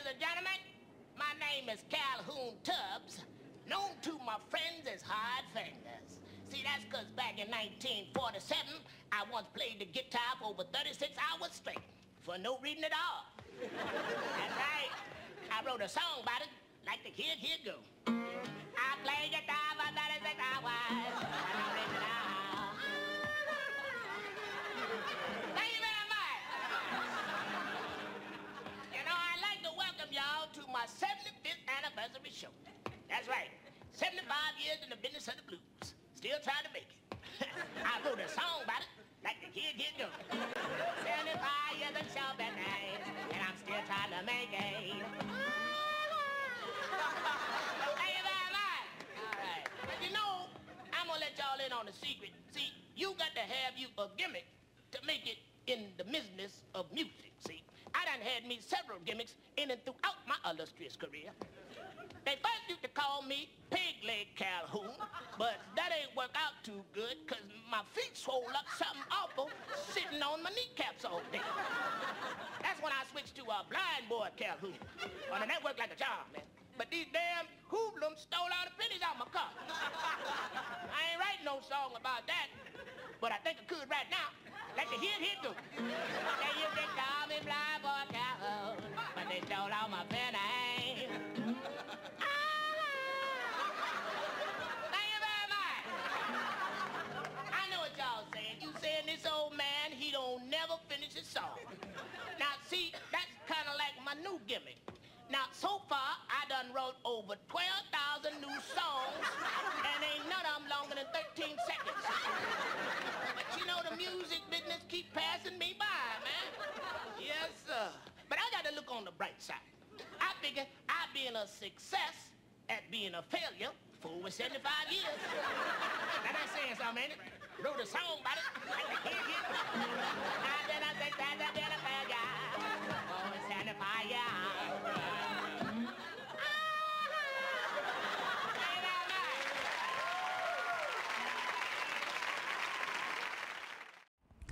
and gentlemen, my name is Calhon Tubs, known to my friends as Hard Fingers. See, that's because back in 1947, I once played the guitar for over 36 hours straight, for no reason at all. That's right. I wrote a song about it, like the kid here go. I play guitar for 36 hours, for no reason at all. Thank you very much. You know, I'd like to welcome y'all to my 75th anniversary show. That's right, 75 years in the business of the blues. Still trying to make it. I wrote a song about it, like the kid here go. 75 years of show business, and I'm still trying to make it. Thank you very much. All right. But you know, I'm gonna let y'all in on a secret. See, you got to have you a gimmick to make it in the business of music, see. I done had me several gimmicks in and throughout my illustrious career. They first used to call me Pig Leg Calhoun, but that ain't work out too good, cause my feet swole up something awful sitting on my kneecaps all day. That's when I switched to a Blind Boy Calhoun. Well, that worked like a charm, man. But these damn hoodlums stole all the pennies out my car. I ain't writing no song about that, but I think I could right now. Like the hit do. They used to call me Blind Boy Calhoun, but they stole all my pennies. Thank you very much. I know what y'all saying. You saying this old man, he don't never finish his song. Now, see, that's kind of like my new gimmick. Now, so far, I done wrote over 12,000 new songs, and ain't none of them longer than 13 seconds. But you know, the music business keep passing me by, man. Yes, sir. But I got to look on the bright side. I figure I being a success at being a failure for over 75 years. Now, that's saying something, ain't it? Wrote a song about it. Like the kid here. I been a success at being a failure for over 75 years.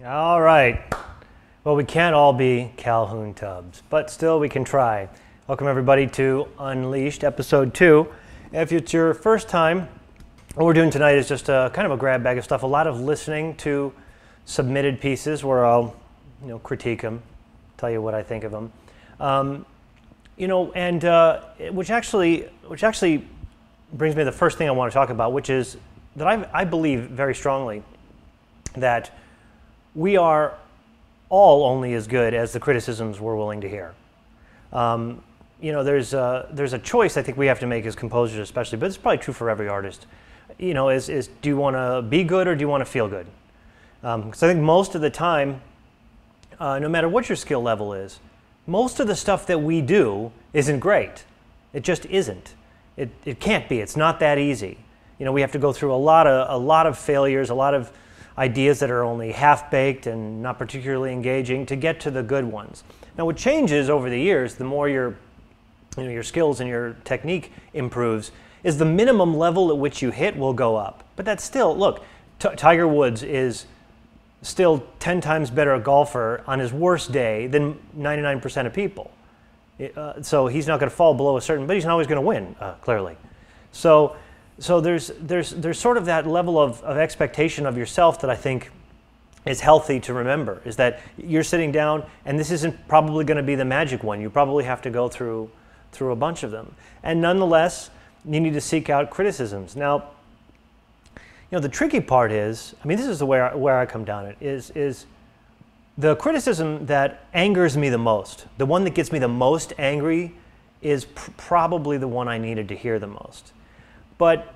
All right. Well, we can't all be Calhon Tubs, but still we can try. Welcome everybody to Unleashed, episode 2. If it's your first time, what we're doing tonight is just a kind of a grab bag of stuff. A lot of listening to submitted pieces where I'll, critique them, tell you what I think of them. Which actually brings me to the first thing I want to talk about, which is that I believe very strongly that we are all only as good as the criticisms we're willing to hear. There's a choice I think we have to make as composers especially, but it's probably true for every artist. Is do you want to be good or do you want to feel good? Because I think most of the time, no matter what your skill level is, most of the stuff that we do isn't great. It just isn't. It can't be. It's not that easy. We have to go through a lot of failures, a lot of ideas that are only half-baked and not particularly engaging to get to the good ones. Now, what changes over the years, the more your skills and your technique improves, is the minimum level at which you hit will go up. But that's still, look, Tiger Woods is still 10 times better a golfer on his worst day than 99% of people. So he's not going to fall below a certain, but he's not always going to win, clearly. So there's sort of that level of expectation of yourself that I think is healthy to remember, is that you're sitting down and this isn't probably going to be the magic one. You probably have to go through a bunch of them. And nonetheless, you need to seek out criticisms. Now, the tricky part is, this is the way where I come down it, is the criticism that angers me the most, the one that gets me the most angry is probably the one I needed to hear the most. But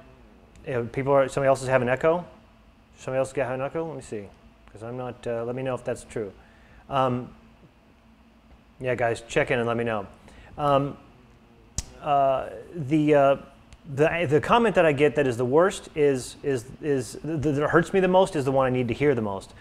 somebody else is having an echo? Somebody else got an echo? Let me see, because I'm not, let me know if that's true. Yeah, guys, check in and let me know. The comment that I get that is the worst that hurts me the most is the one I need to hear the most.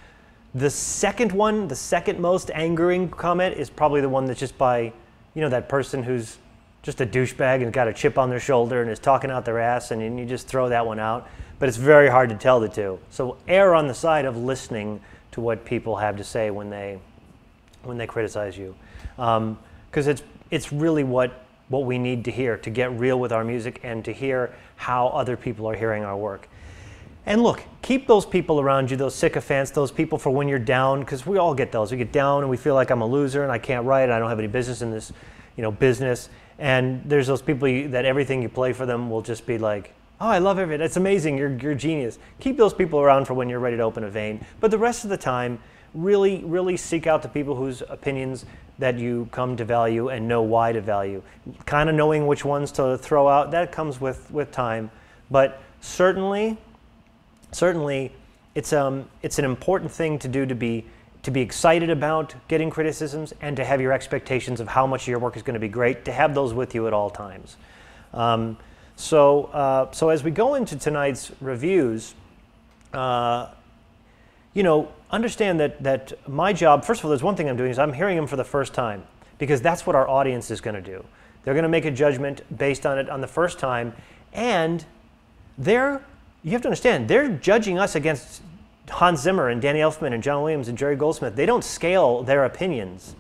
The second one, the second most angering comment is probably the one that's just by, that person who's just a douchebag and got a chip on their shoulder and is talking out their ass, and you just throw that one out. But it's very hard to tell the two. So err on the side of listening to what people have to say when they criticize you, because it's really what we need to hear to get real with our music and to hear how other people are hearing our work. And look, keep those people around you, those sycophants, those people for when you're down, because we all get those. We get down and we feel like I'm a loser and I can't write, I don't have any business in this, business. And there's those people that everything you play for them will just be like, oh, I love it, it's amazing, you're a genius. Keep those people around for when you're ready to open a vein. But the rest of the time, really, really seek out the people whose opinions that you come to value and know why to value. Kind of knowing which ones to throw out, that comes with time. But certainly it's an important thing to do, to be excited about getting criticisms and to have your expectations of how much of your work is going to be great, to have those with you at all times. So as we go into tonight's reviews, understand that my job, first of all, there's one thing I'm doing is I'm hearing them for the first time, because that's what our audience is going to do. They're going to make a judgment based on it on the first time, and you have to understand, they're judging us against Hans Zimmer and Danny Elfman and John Williams and Jerry Goldsmith. They don't scale their opinions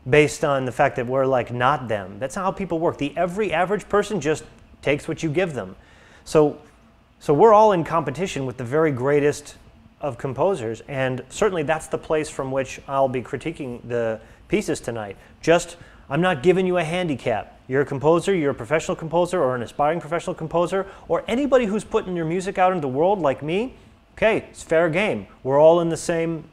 based on the fact that we're like not them. That's not how people work. Every average person just takes what you give them. So we're all in competition with the very greatest of composers, and certainly that's the place from which I'll be critiquing the pieces tonight. I'm not giving you a handicap. You're a composer, you're a professional composer or an aspiring professional composer, or anybody who's putting your music out into the world like me, okay, it's fair game. We're all in the same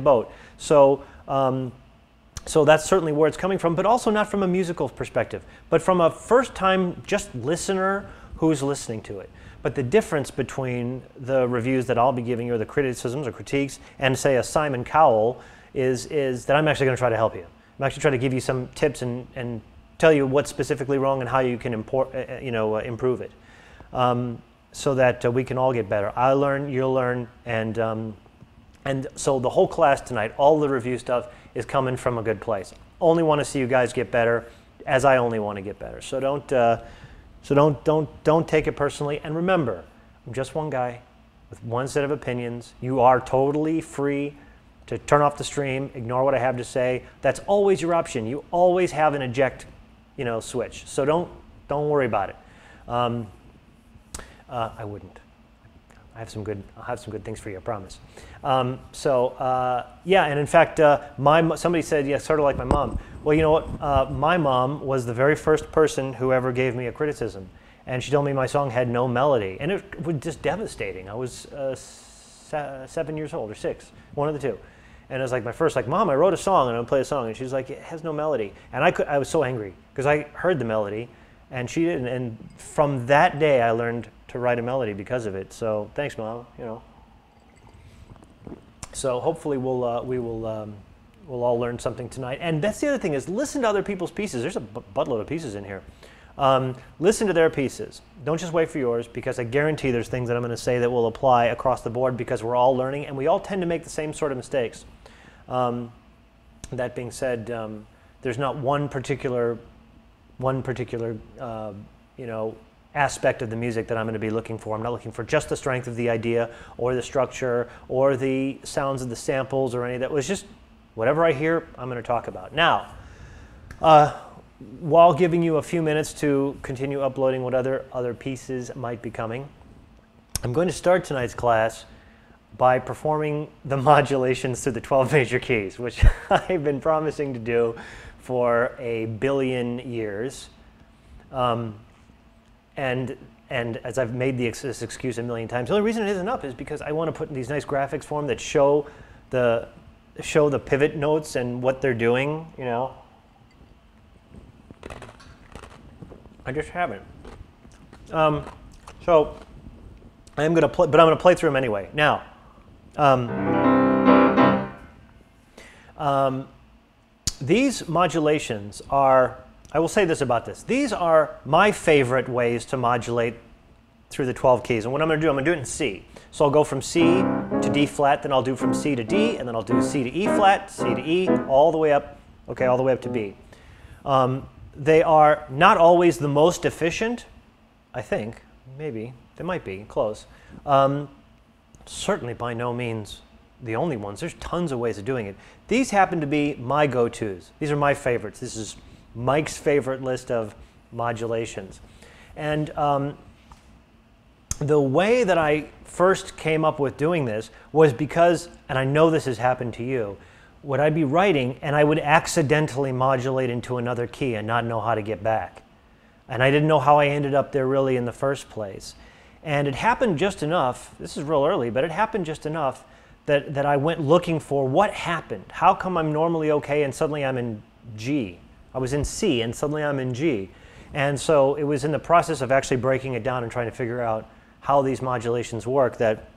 boat. So that's certainly where it's coming from, but also not from a musical perspective, but from a first-time just listener who's listening to it. But the difference between the reviews that I'll be giving you, or the criticisms or critiques, and say a Simon Cowell is that I'm actually going to try to help you. I'm actually trying to give you some tips and tell you what's specifically wrong and how you can improve it, so that we can all get better. I learn, you'll learn, and so the whole class tonight, all the review stuff is coming from a good place. Only want to see you guys get better, as I only want to get better. So don't take it personally. And remember, I'm just one guy with one set of opinions. You are totally free to turn off the stream, ignore what I have to say. That's always your option. You always have an eject, switch. So don't worry about it. I wouldn't. I'll have some good things for you, I promise. Yeah, and in fact, somebody said, yeah, sort of like my mom. Well, you know what? My mom was the very first person who ever gave me a criticism, and she told me my song had no melody, and it was just devastating. I was 7 years old or 6, one of the two, and it was like my first, like, Mom, I wrote a song, and I'm gonna play a song, and she's like, it has no melody, and I was so angry because I heard the melody, and she didn't, and from that day I learned to write a melody because of it. So thanks, Mom. So hopefully we'll all learn something tonight. And that's the other thing, is listen to other people's pieces. There's a buttload of pieces in here. Listen to their pieces. Don't just wait for yours, because I guarantee there's things that I'm going to say that will apply across the board, because we're all learning and we all tend to make the same sort of mistakes. That being said, there's not one particular aspect of the music that I'm going to be looking for. I'm not looking for just the strength of the idea or the structure or the sounds of the samples or any of that. It was just whatever I hear, I'm going to talk about. Now, while giving you a few minutes to continue uploading what other pieces might be coming, I'm going to start tonight's class by performing the modulations through the 12 major keys, which I've been promising to do for 1 billion years. And as I've made this excuse a million times, the only reason it isn't up is because I want to put these nice graphics for them that show the pivot notes and what they're doing, I just haven't. So I am going to play, but I'm going to play through them anyway. Now, these modulations are, I will say this about this. These are my favorite ways to modulate through the 12 keys. And what I'm going to do, I'm going to do it in C. So I'll go from C to D flat, then I'll do from C to D, and then I'll do C to E flat, C to E, all the way up, okay, all the way up to B. They are not always the most efficient, I think. Maybe. They might be. Close. Certainly by no means the only ones. There's tons of ways of doing it. These happen to be my go-tos. These are my favorites. This is Mike's favorite list of modulations. And the way that I first came up with doing this was because, and I know this has happened to you, would I be writing and I would accidentally modulate into another key and not know how to get back. And I didn't know how I ended up there really in the first place. And it happened just enough, this is real early, but it happened just enough that I went looking for what happened. How come I'm normally okay and suddenly I'm in G? I was in C and suddenly I'm in G. And so it was in the process of actually breaking it down and trying to figure out how these modulations work that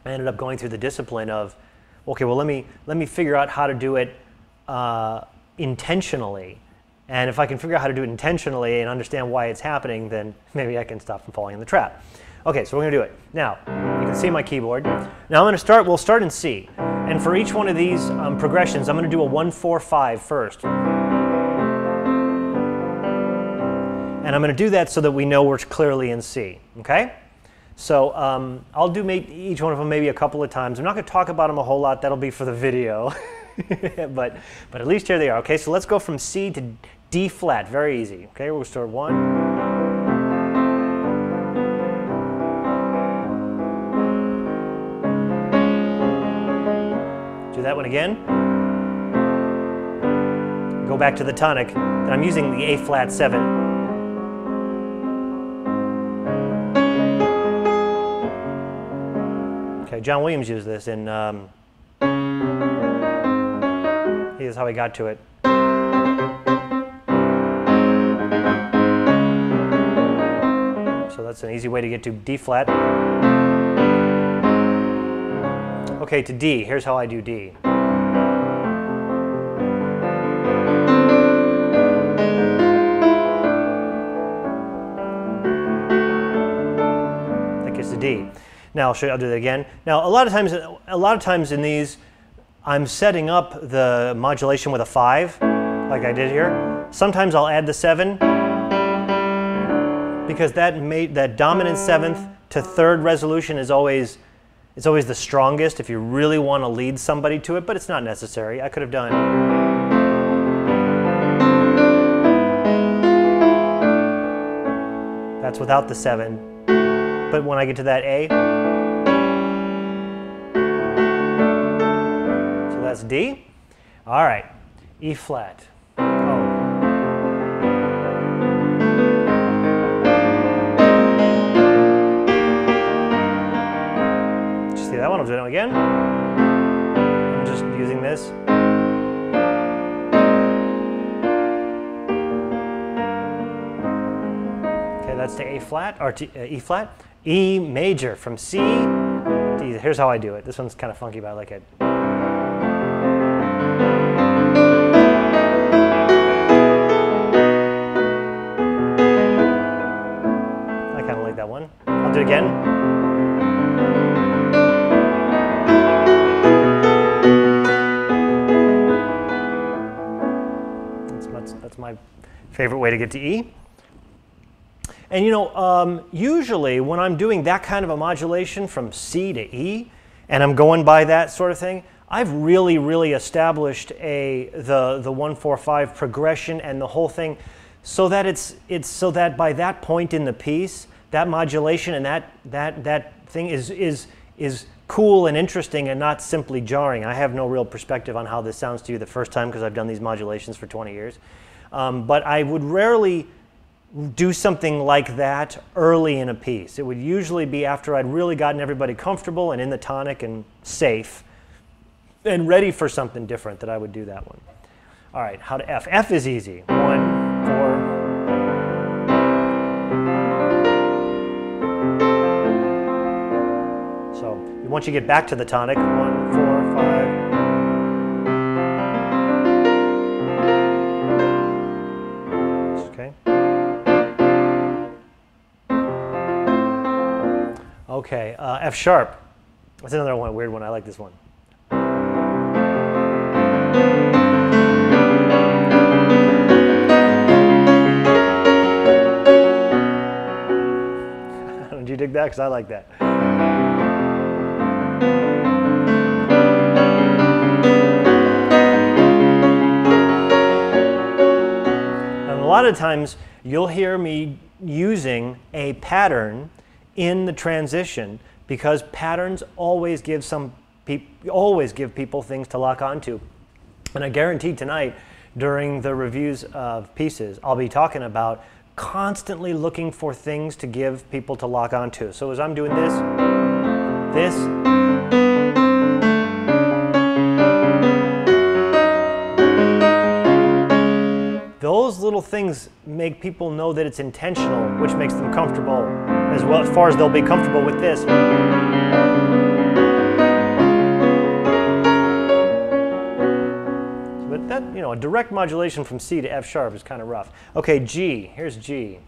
I ended up going through the discipline of, okay, well, let me figure out how to do it intentionally. And if I can figure out how to do it intentionally and understand why it's happening, then maybe I can stop from falling in the trap. Okay, so we're going to do it. Now, you can see my keyboard. Now I'm going to start, we'll start in C. And for each one of these progressions, I'm going to do a 1-4-5 first. And I'm going to do that so that we know we're clearly in C, okay? So I'll do each one of them maybe a couple of times. I'm not going to talk about them a whole lot. That'll be for the video. but at least here they are. Okay, so let's go from C to D flat. Very easy. Okay, we'll start 1. Do that one again. Go back to the tonic. And I'm using the A flat 7. Okay, John Williams used this in, here's how he got to it. So that's an easy way to get to D flat. Okay, to D, here's how I do D. That gets to D. Now I'll do that again. Now a lot of times in these, I'm setting up the modulation with a 5, like I did here. Sometimes I'll add the 7 because that dominant 7th to 3rd resolution is always the strongest if you really want to lead somebody to it, but it's not necessary. I could have done. That's without the 7. But when I get to that A, so that's D. All right, E flat. Oh. Did you see that one? I'll do it again. I'm just using this. Okay, that's to A flat, or to E flat. E major from C to E. Here's how I do it. This one's kind of funky, but I like it. I kind of like that one. I'll do it again. That's my favorite way to get to E. And you know, usually when I'm doing that kind of a modulation from C to E, and I'm going by that sort of thing, I've really established the 1-4-5 progression and the whole thing, so that it's so that by that point in the piece, that modulation and that thing is cool and interesting and not simply jarring. I have no real perspective on how this sounds to you the first time because I've done these modulations for 20 years, but I would rarely do something like that early in a piece. It would usually be after I'd really gotten everybody comfortable and in the tonic and safe and ready for something different that I would do that one. All right, how to F. F is easy. 1, 4. So once you get back to the tonic, 1, 4, 5. Okay. Okay, F sharp. That's another one, weird one. I like this one. Don't you dig that? Because I like that. lot of times you'll hear me using a pattern in the transition because patterns always give people things to lock onto. And I guarantee tonight during the reviews of pieces, I'll be talking about constantly looking for things to give people to lock onto. So as I'm doing this, those little things make people know that it's intentional, which makes them comfortable as well, as far as they'll be comfortable with this. But that, you know, a direct modulation from C to F sharp is kind of rough. Okay, G. Here's G.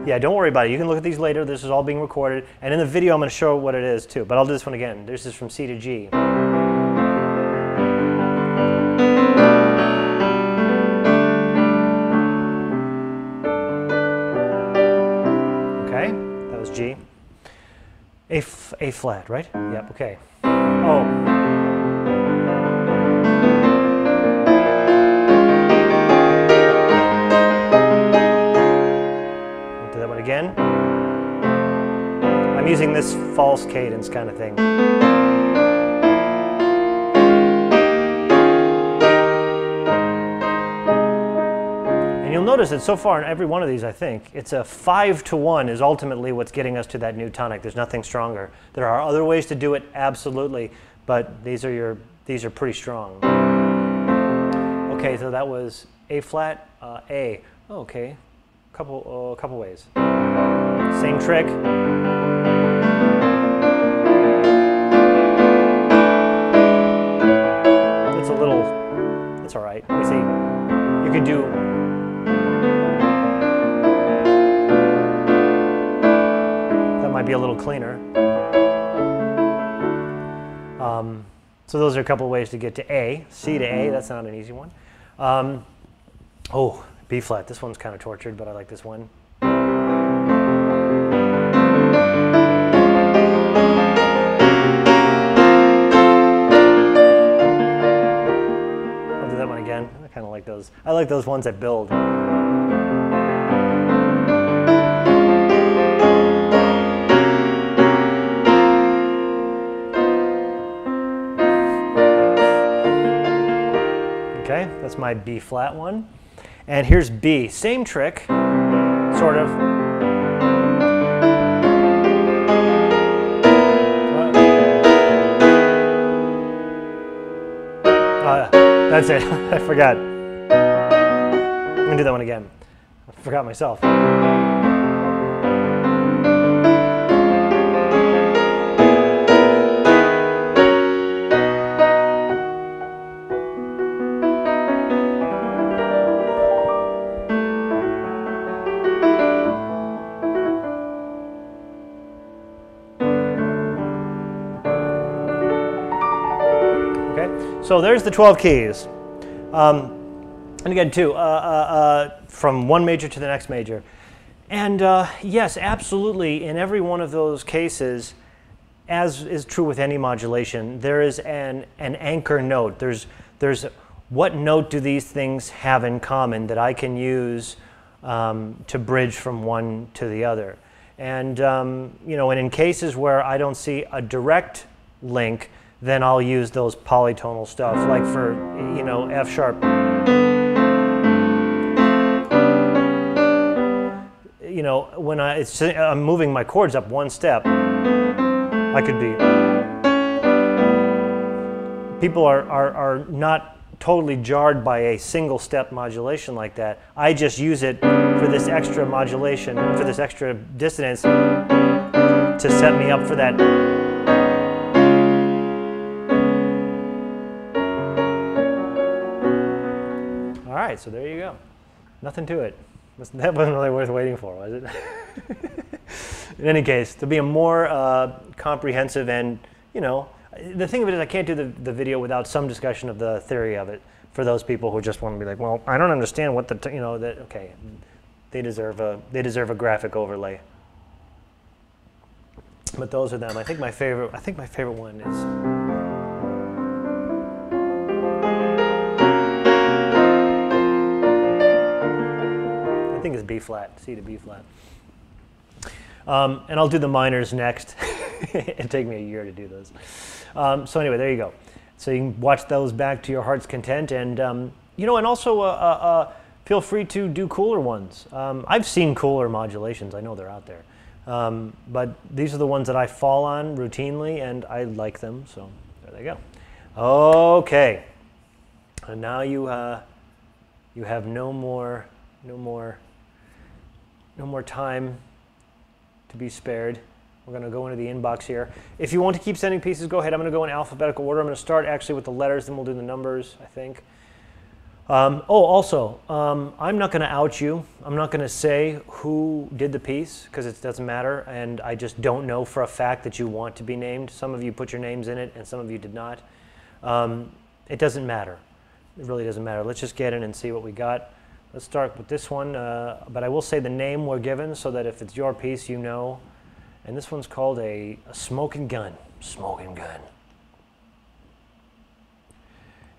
Yeah, don't worry about it. You can look at these later. This is all being recorded. And in the video, I'm going to show what it is, too. But I'll do this one again. This is from C to G. Okay, that was G. A flat, right? Yep, okay. Oh. Again. I'm using this false cadence kind of thing. And you'll notice that so far in every one of these, I think, it's a 5-to-1 is ultimately what's getting us to that new tonic. There's nothing stronger. There are other ways to do it, absolutely, but these are pretty strong. Okay, so that was A flat, A. Oh, okay. A couple ways. Same trick. It's a little, it's all right. Let me see. You could do, that might be a little cleaner. So those are a couple ways to get to A. C to A, that's not an easy one. Oh, B flat. This one's kind of tortured, but I like this one. I'll do that one again. I kind of like those. I like those ones that build. Okay, that's my B flat one. And here's B. Same trick, sort of. That's it. I forgot. I'm going to do that one again. I forgot myself. So there's the 12 keys. And again, too, from one major to the next major. And yes, absolutely, in every one of those cases, as is true with any modulation, there is an anchor note. There's what note do these things have in common that I can use to bridge from one to the other. And, you know, and in cases where I don't see a direct link, then I'll use those polytonal stuff, like for, you know, F sharp. You know, when I'm moving my chords up one step, I could be. People are not totally jarred by a single step modulation like that. I just use it for this extra modulation, for this extra dissonance to set me up for that. All right, so there you go. Nothing to it. That wasn't really worth waiting for, was it? In any case, to be a more comprehensive and, you know, the thing of it is I can't do the video without some discussion of the theory of it for those people who just want to be like, well, I don't understand what the, you know, that, okay, they deserve a graphic overlay. But those are them. I think my favorite one is. I think it's B flat, C to B flat. And I'll do the minors next. It'd take me a year to do those. So anyway, there you go. So you can watch those back to your heart's content, and you know, and also feel free to do cooler ones. I've seen cooler modulations. I know they're out there, but these are the ones that I fall on routinely, and I like them. So there they go. Okay, and now you have no more time to be spared. We're going to go into the inbox here. If you want to keep sending pieces, go ahead. I'm going to go in alphabetical order. I'm going to start actually with the letters, then we'll do the numbers, I think. Also, I'm not going to out you. I'm not going to say who did the piece, because it doesn't matter, and I just don't know for a fact that you want to be named. Some of you put your names in it, and some of you did not. It doesn't matter. It really doesn't matter. Let's just get in and see what we got. Let's start with this one, but I will say the name we're given so that if it's your piece, you know. And this one's called a smoking gun. Smoking gun.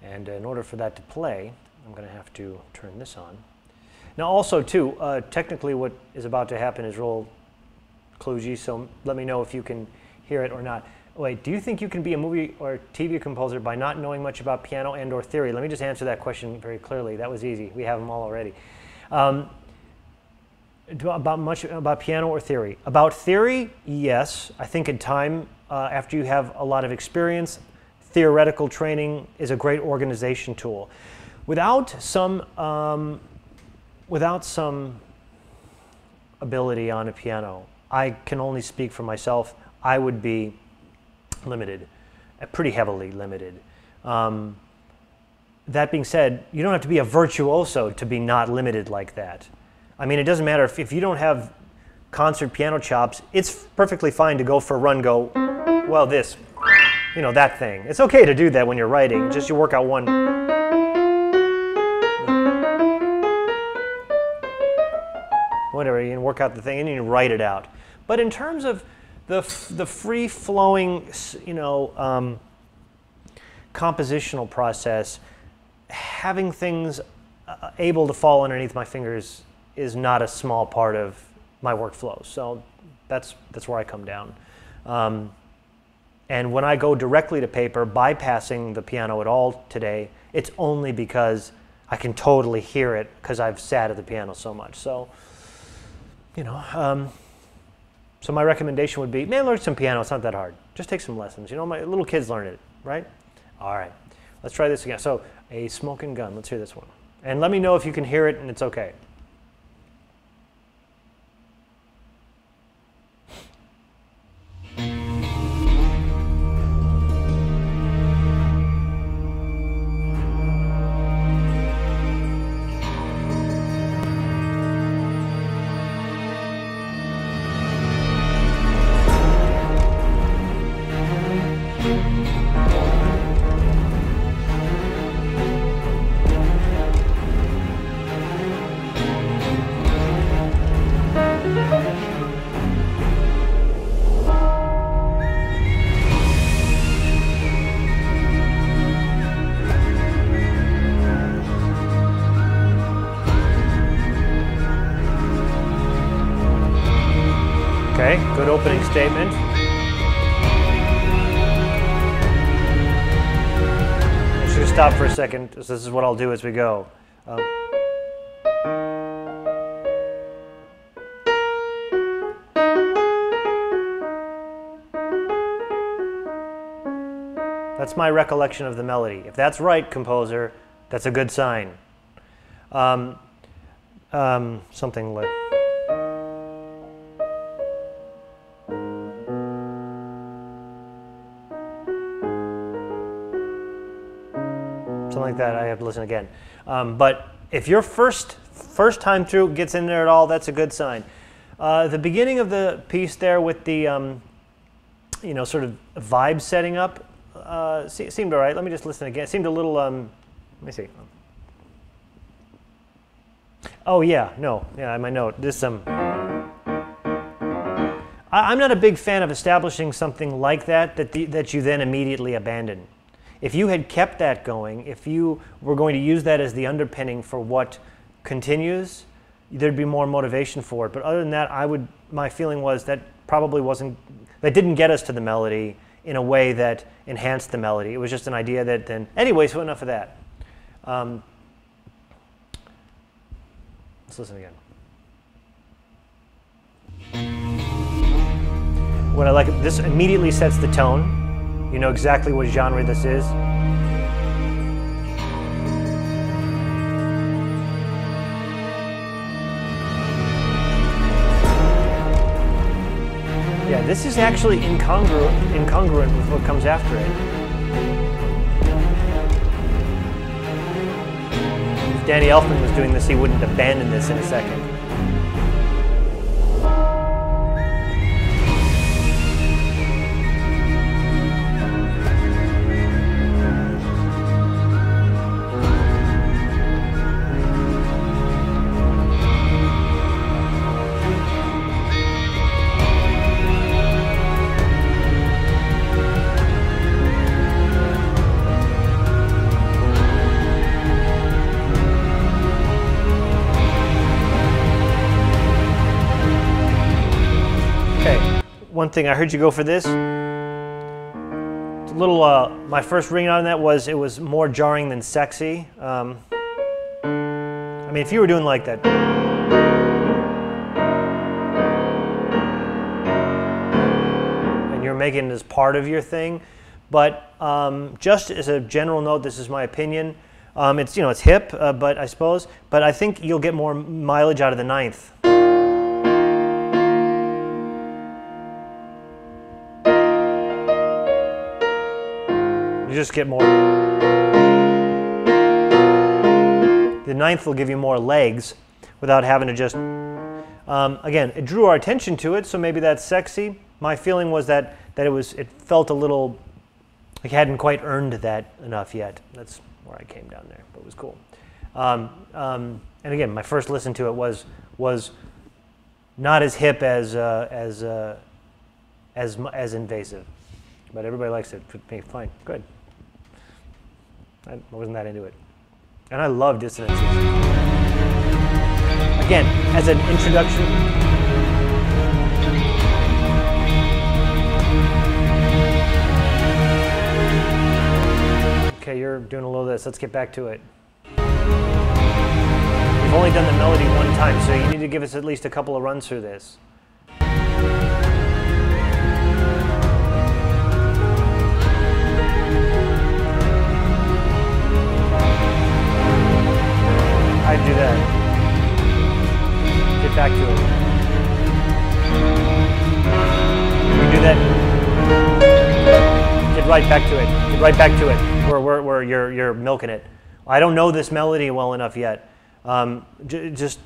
And in order for that to play, I'm going to have to turn this on. Now also, too, technically what is about to happen is real kludgy, so let me know if you can hear it or not. Wait, do you think you can be a movie or TV composer by not knowing much about piano and or theory? Let me just answer that question very clearly. That was easy. We have them all already. About piano or theory? About theory, yes. I think in time, after you have a lot of experience, theoretical training is a great organization tool. Without some ability on a piano, I can only speak for myself, I would be limited, pretty heavily limited. That being said, you don't have to be a virtuoso to be not limited like that. I mean, it doesn't matter if you don't have concert piano chops, it's perfectly fine to go for a run, go, well, this, you know, that thing. It's okay to do that when you're writing, just you work out one. Whatever, you can work out the thing and you can write it out. But in terms of the free-flowing, you know, compositional process, having things able to fall underneath my fingers is not a small part of my workflow. So that's where I come down. And when I go directly to paper, bypassing the piano at all today, it's only because I can totally hear it because I've sat at the piano so much. So, you know, so my recommendation would be, man, learn some piano. It's not that hard. Just take some lessons. You know, my little kids learn it, right? All right, let's try this again. So a smoking gun. Let's hear this one. And let me know if you can hear it and it's okay. Okay, good opening statement. I should stop for a second. This is what I'll do as we go. That's my recollection of the melody. If that's right, composer, that's a good sign. Something like... Something like that, I have to listen again. But if your first time through gets in there at all, that's a good sign. The beginning of the piece there with the, you know, sort of vibe setting up seemed all right. Let me just listen again. It seemed a little, let me see. Oh yeah, no, yeah, my note. This I'm not a big fan of establishing something like that that you then immediately abandon. If you had kept that going, if you were going to use that as the underpinning for what continues, there'd be more motivation for it. But other than that, my feeling was that probably that didn't get us to the melody in a way that enhanced the melody. It was just an idea that then, anyway, so enough of that. Let's listen again. What I like, this immediately sets the tone. You know exactly what genre this is. Yeah, this is actually incongruent with what comes after it. If Danny Elfman was doing this, he wouldn't abandon this in a second. One thing I heard you go for this. It's a little. My first ring on that was it was more jarring than sexy. I mean, if you were doing like that, and you're making it as part of your thing, but just as a general note, this is my opinion. It's it's hip, but I think you'll get more mileage out of the ninth. Just get more. The ninth will give you more legs without having to just. Again, it drew our attention to it, so maybe that's sexy. My feeling was that it felt a little like it hadn't quite earned that enough yet. That's where I came down there, but it was cool. And again, my first listen to it was not as hip as invasive, but everybody likes it. Fine, good. I wasn't that into it. And I love dissonances. Again, as an introduction. Okay, you're doing a little of this. Let's get back to it. You've only done the melody one time, so you need to give us at least a couple of runs through this. I'd do that. Get back to it. You do that. Get right back to it. Get right back to it. Where you're milking it. I don't know this melody well enough yet. Just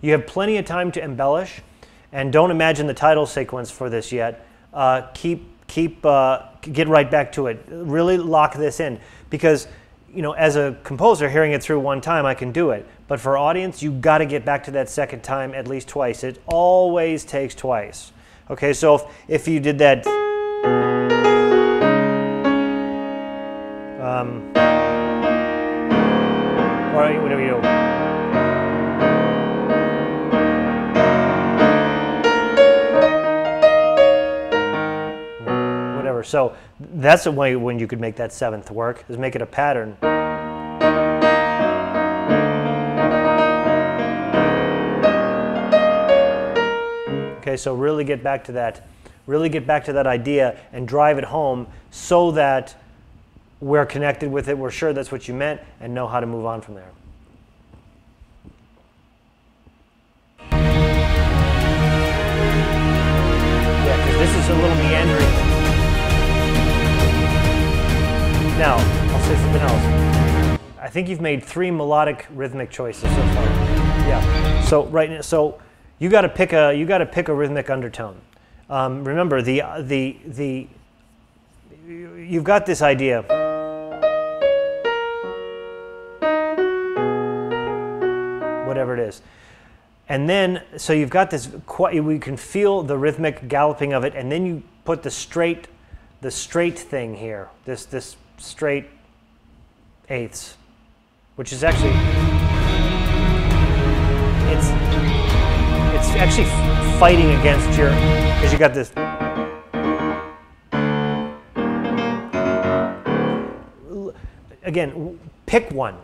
you have plenty of time to embellish, and don't imagine the title sequence for this yet. Get right back to it. Really lock this in, because as a composer, hearing it through one time, I can do it. But for audience, you got to get back to that second time at least twice. It always takes twice. Okay, so if you did that, or whatever you do. Whatever. So that's a way when you could make that seventh work, is make it a pattern. Okay, so really get back to that idea and drive it home so that we're connected with it, we're sure that's what you meant, and know how to move on from there. Yeah, because this is a little meandering. Now, I'll say something else. I think you've made 3 melodic rhythmic choices so far. Yeah. So right now, you got to pick a rhythmic undertone. Remember you've got this idea. Whatever it is. And then, so you've got this, we can feel the rhythmic galloping of it, and then you put the straight thing here, this straight eighths, which is actually, it's actually fighting against your, because you got this. Again, pick one.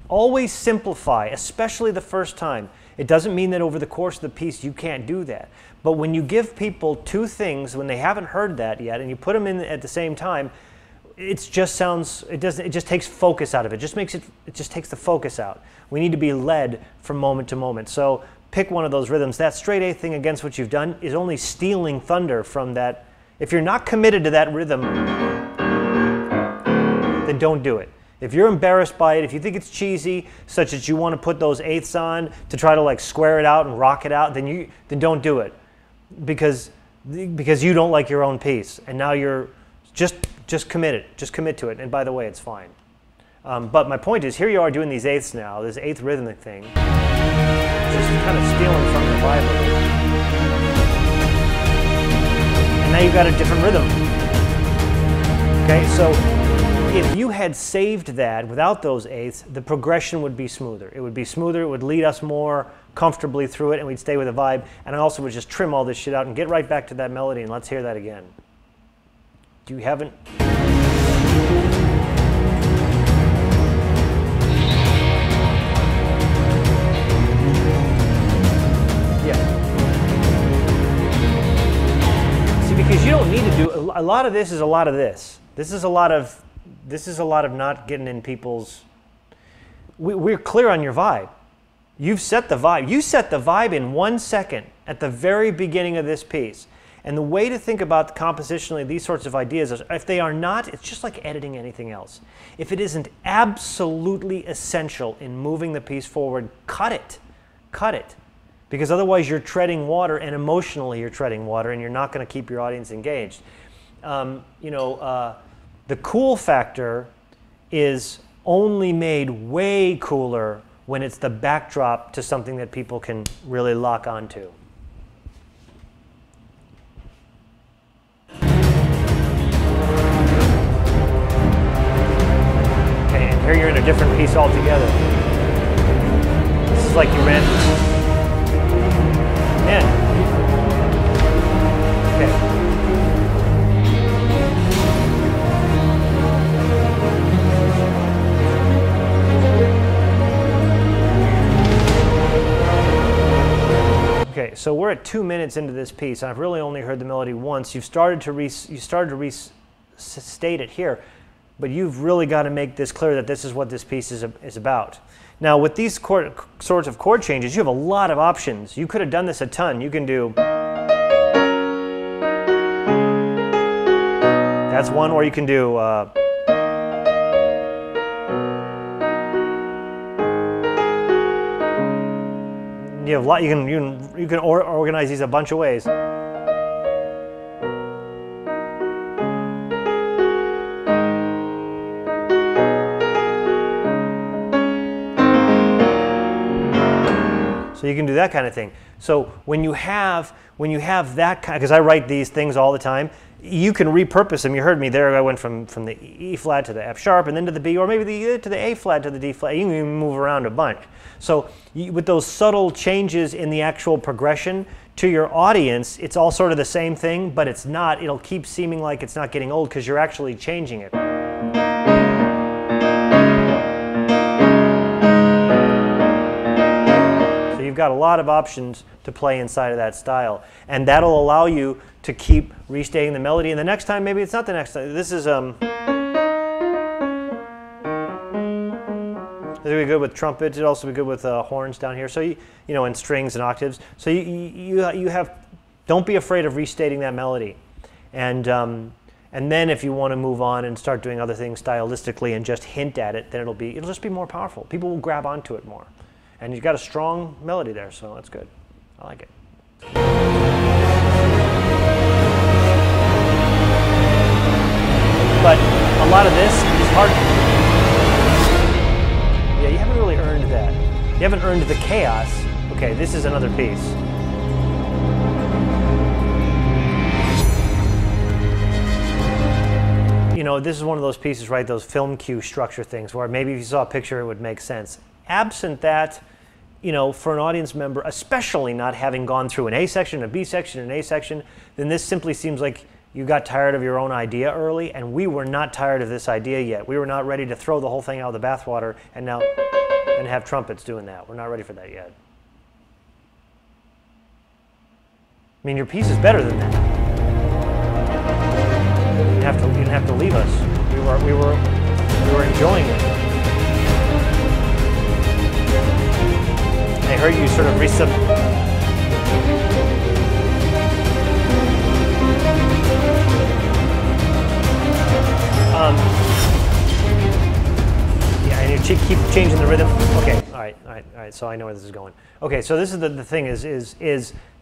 Always simplify, especially the first time. It doesn't mean that over the course of the piece you can't do that. But when you give people two things, when they haven't heard that yet, and you put them in at the same time, it just sounds, it just takes focus out of it. It just takes the focus out. We need to be led from moment to moment. So pick one of those rhythms. That straight eighth thing against what you've done is only stealing thunder from that. If you're not committed to that rhythm, then don't do it. If you're embarrassed by it, if you think it's cheesy, such that you want to put those eighths on to try to like square it out and rock it out, then don't do it, because you don't like your own piece, and now you're just commit it, just commit to it. And by the way, it's fine. But my point is, here you are doing these eighths now, this eighth rhythmic thing, just kind of stealing from the vibe of it. And now you've got a different rhythm. Okay, so if you had saved that without those eighths, the progression would be smoother. It would be smoother, it would lead us more comfortably through it, and we'd stay with the vibe. And I also would just trim all this shit out and get right back to that melody, and let's hear that again. You haven't? Yeah. See, because you don't need to do, a lot of this is a lot of this. This is a lot of not getting in people's, we're clear on your vibe. You've set the vibe. You set the vibe in 1 second at the very beginning of this piece. And the way to think about compositionally these sorts of ideas is, if they are not, it's just like editing anything else. If it isn't absolutely essential in moving the piece forward, cut it. Cut it. Because otherwise you're treading water, and emotionally you're treading water, and you're not going to keep your audience engaged. The cool factor is only made way cooler when it's the backdrop to something that people can really lock onto. Okay, and here you're in a different piece altogether. This is like you ran in. Okay. Okay, so we're at 2 minutes into this piece, and I've really only heard the melody once. You've started to restate it here, but you've really got to make this clear that this is what this piece is about. Now, with these sorts of chord changes, you have a lot of options. You could have done this a ton. You can do, that's one, or you can do, you have a lot. You can organize these a bunch of ways. So you can do that kind of thing. So when you have that kind, because I write these things all the time, you can repurpose them. You heard me there. I went from the E flat to the F sharp, and then to the B, or maybe to the A flat to the D flat. You can even move around a bunch. So with those subtle changes in the actual progression to your audience, it's all sort of the same thing, but it's not. It'll keep seeming like it's not getting old because you're actually changing it. So you've got a lot of options to play inside of that style, and that'll allow you to keep restating the melody. And the next time, maybe it's not the next time. This is This would be good with trumpets. It'd also be good with horns down here. So and strings and octaves. So you have, don't be afraid of restating that melody, and then if you want to move on and start doing other things stylistically and just hint at it, then it'll just be more powerful. People will grab onto it more, and you've got a strong melody there, so that's good. I like it. But a lot of this is hard. Yeah, you haven't really earned that. You haven't earned the chaos, Okay, this is another piece. You know, this is one of those pieces, right, those film cue structure things where maybe if you saw a picture it would make sense. Absent that, you know, for an audience member, especially not having gone through an A section, a B section, an A section, then this simply seems like you got tired of your own idea early, and we were not tired of this idea yet. We were not ready to throw the whole thing out of the bathwater and now and have trumpets doing that. We're not ready for that yet. I mean, your piece is better than that. You didn't have to leave us. We were enjoying it. I heard you sort of yeah, and you keep changing the rhythm. Okay, all right. So I know where this is going. Okay, so this is the thing is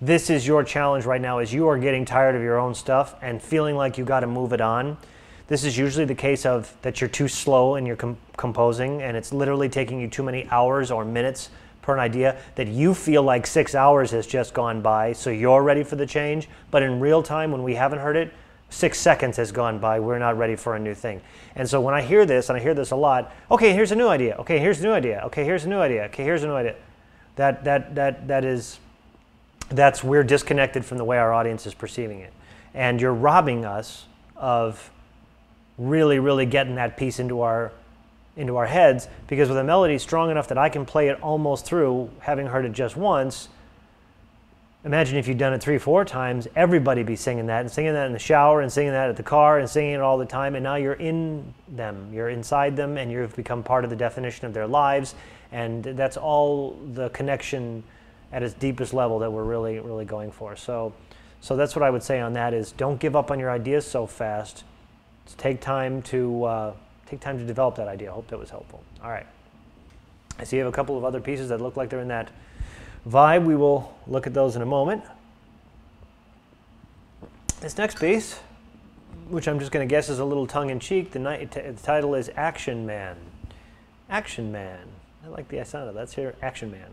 this is your challenge right now, is you are getting tired of your own stuff and feeling like you got to move it on. This is usually the case of that you're too slow in your composing, and it's literally taking you too many hours or minutes per an idea, that you feel like 6 hours has just gone by, so you're ready for the change. But in real time, when we haven't heard it, 6 seconds has gone by, we're not ready for a new thing. And so when I hear this, and I hear this a lot, okay, here's a new idea, okay, here's a new idea, okay, here's a new idea, okay, here's a new idea. That's we're disconnected from the way our audience is perceiving it. And you're robbing us of really, really getting that piece into our heads, because with a melody strong enough that I can play it almost through, having heard it just once, imagine if you'd done it 3 or 4 times, everybody be singing that, and singing that in the shower, and singing that at the car, and singing it all the time, and now you're in them, you're inside them, and you've become part of the definition of their lives, and that's all the connection at its deepest level that we're really, really going for. So that's what I would say on that, is don't give up on your ideas so fast. Just take time to develop that idea. I hope that was helpful. All right. I see you have a couple of other pieces that look like they're in that vibe. We will look at those in a moment. This next piece, which I'm just going to guess is a little tongue-in-cheek, the title is Action Man. Action Man. I like the sound of that. Let's hear Action Man.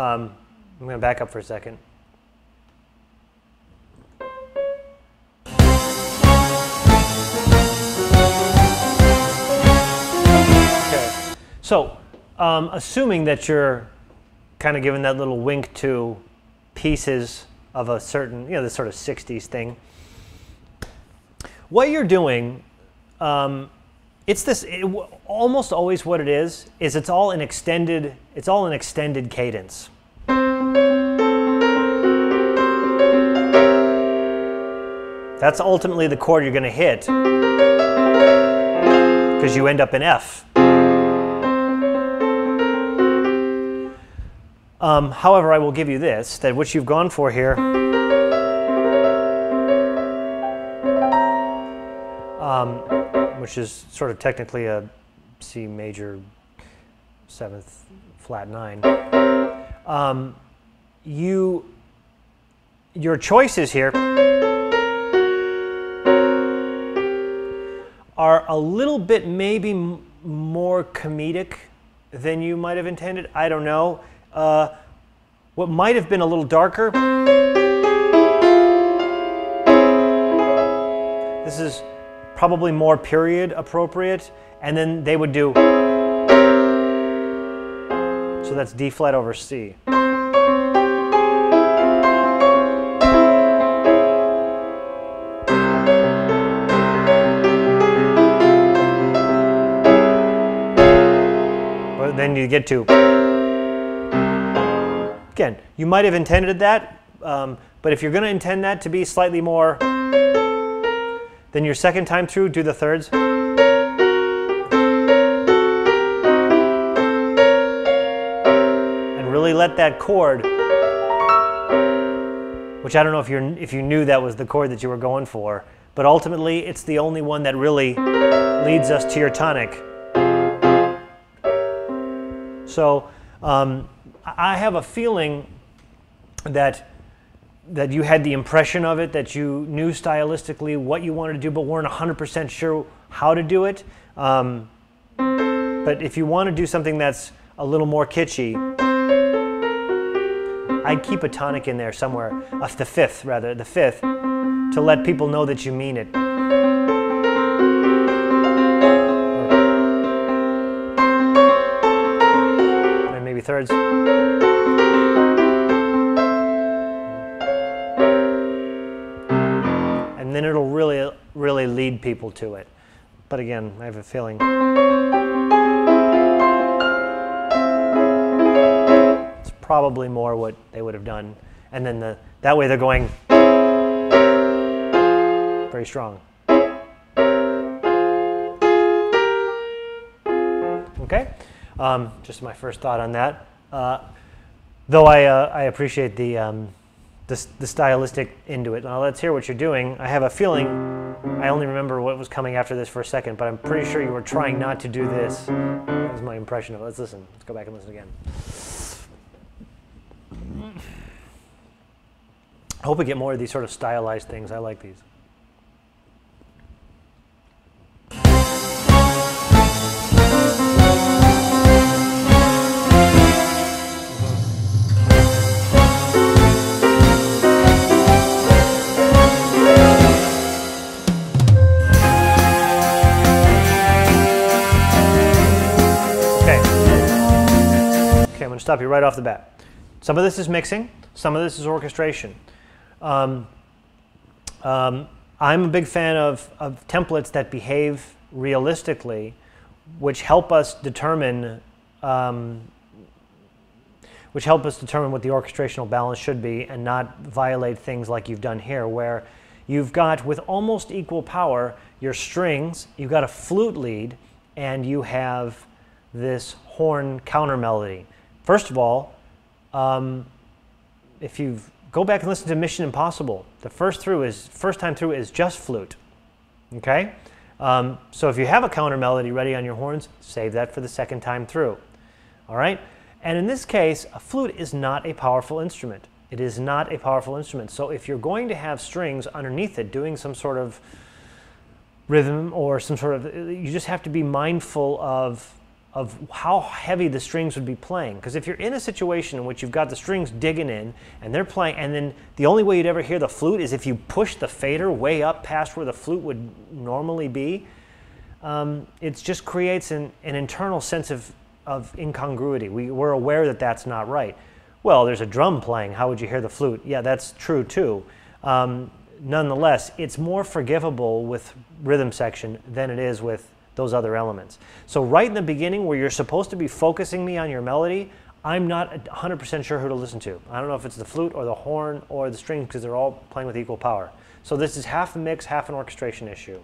I'm going to back up for a second. Okay. So, assuming that you're kind of giving that little wink to pieces of a certain, you know, this sort of 60s thing, what you're doing, almost always what it is it's all an extended cadence. That's ultimately the chord you're going to hit, because you end up in F. However, I will give you this, that what you've gone for here, which is sort of technically a C major 7th flat 9. Your choices here are a little bit maybe more comedic than you might have intended. I don't know. What might have been a little darker. This is probably more period appropriate, and then they would do, so that's D flat over C. But then you get to, again, you might have intended that, but if you're going to intend that to be slightly more, then your second time through, do the thirds. And really let that chord, which I don't know if you knew that was the chord that you were going for, but ultimately it's the only one that really leads us to your tonic. So I have a feeling that you had the impression of it, that you knew stylistically what you wanted to do, but weren't 100% sure how to do it. But if you want to do something that's a little more kitschy, I'd keep a tonic in there somewhere, the fifth, to let people know that you mean it. And maybe thirds. And then it'll really lead people to it. But again, I have a feeling. It's probably more what they would have done. And then that way they're going very strong. Okay? Just my first thought on that. Though I appreciate the stylistic into it. Now let's hear what you're doing. I have a feeling, I only remember what was coming after this for a second, but I'm pretty sure you were trying not to do this. That was my impression of it. Let's listen. Let's go back and listen again. I hope we get more of these sort of stylized things. I like these. I'm going to stop you right off the bat. Some of this is mixing, some of this is orchestration. I'm a big fan of templates that behave realistically, which help us determine what the orchestrational balance should be and not violate things like you've done here, where you've got, with almost equal power, your strings, you've got a flute lead, and you have this horn counter melody. First of all, if you go back and listen to Mission Impossible, the first time through is just flute. Okay? So if you have a counter melody ready on your horns, save that for the second time through. All right? And in this case, a flute is not a powerful instrument. It is not a powerful instrument. So if you're going to have strings underneath it doing some sort of rhythm or some sort of, you just have to be mindful of how heavy the strings would be playing. Because if you're in a situation in which you've got the strings digging in and they're playing, and then the only way you'd ever hear the flute is if you push the fader way up past where the flute would normally be, it just creates an internal sense of incongruity. We're aware that that's not right. Well, there's a drum playing. How would you hear the flute? Yeah, that's true too. Nonetheless, it's more forgivable with rhythm section than it is with those other elements. So right in the beginning, where you're supposed to be focusing me on your melody, I'm not 100% sure who to listen to. I don't know if it's the flute or the horn or the strings, because they're all playing with equal power. So this is half a mix, half an orchestration issue.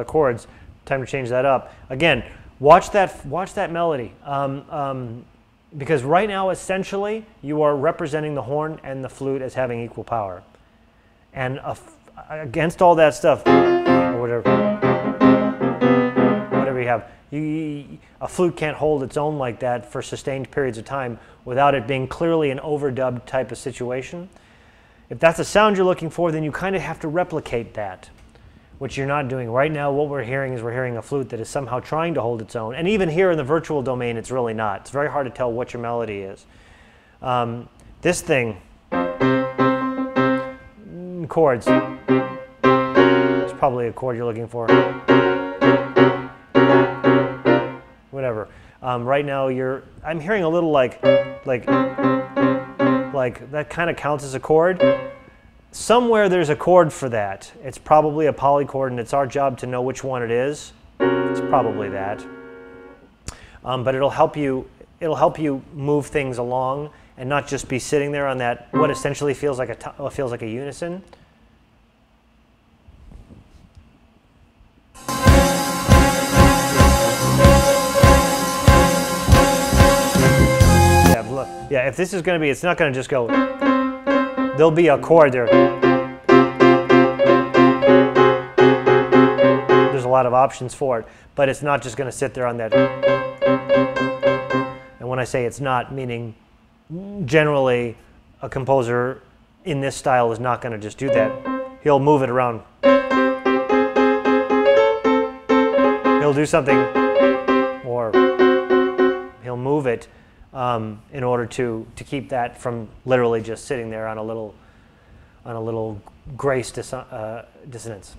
Chords. Time to change that up. Again, watch that melody, because right now essentially you are representing the horn and the flute as having equal power, and against all that stuff, or whatever you have, a flute can't hold its own like that for sustained periods of time without it being clearly an overdubbed type of situation. If that's the sound you're looking for, then you kind of have to replicate that, which you're not doing. Right now, what we're hearing is we're hearing a flute that is somehow trying to hold its own. And even here in the virtual domain, it's really not. It's very hard to tell what your melody is. This thing, chords, it's probably a chord you're looking for. Whatever. Right now, I'm hearing a little like that kind of counts as a chord. somewhere there's a chord for that. It's probably a polychord, and it's our job to know which one it is. It's probably that. But it'll help you move things along and not just be sitting there on that what essentially feels like a unison. Yeah, look. Yeah, if this is going to be, it's not going to just go. There'll be a chord there. There's a lot of options for it, but it's not just going to sit there on that. And when I say it's not, meaning generally a composer in this style is not going to just do that. He'll move it around. He'll do something, or he'll move it in order to keep that from literally just sitting there on a little grace dissonance.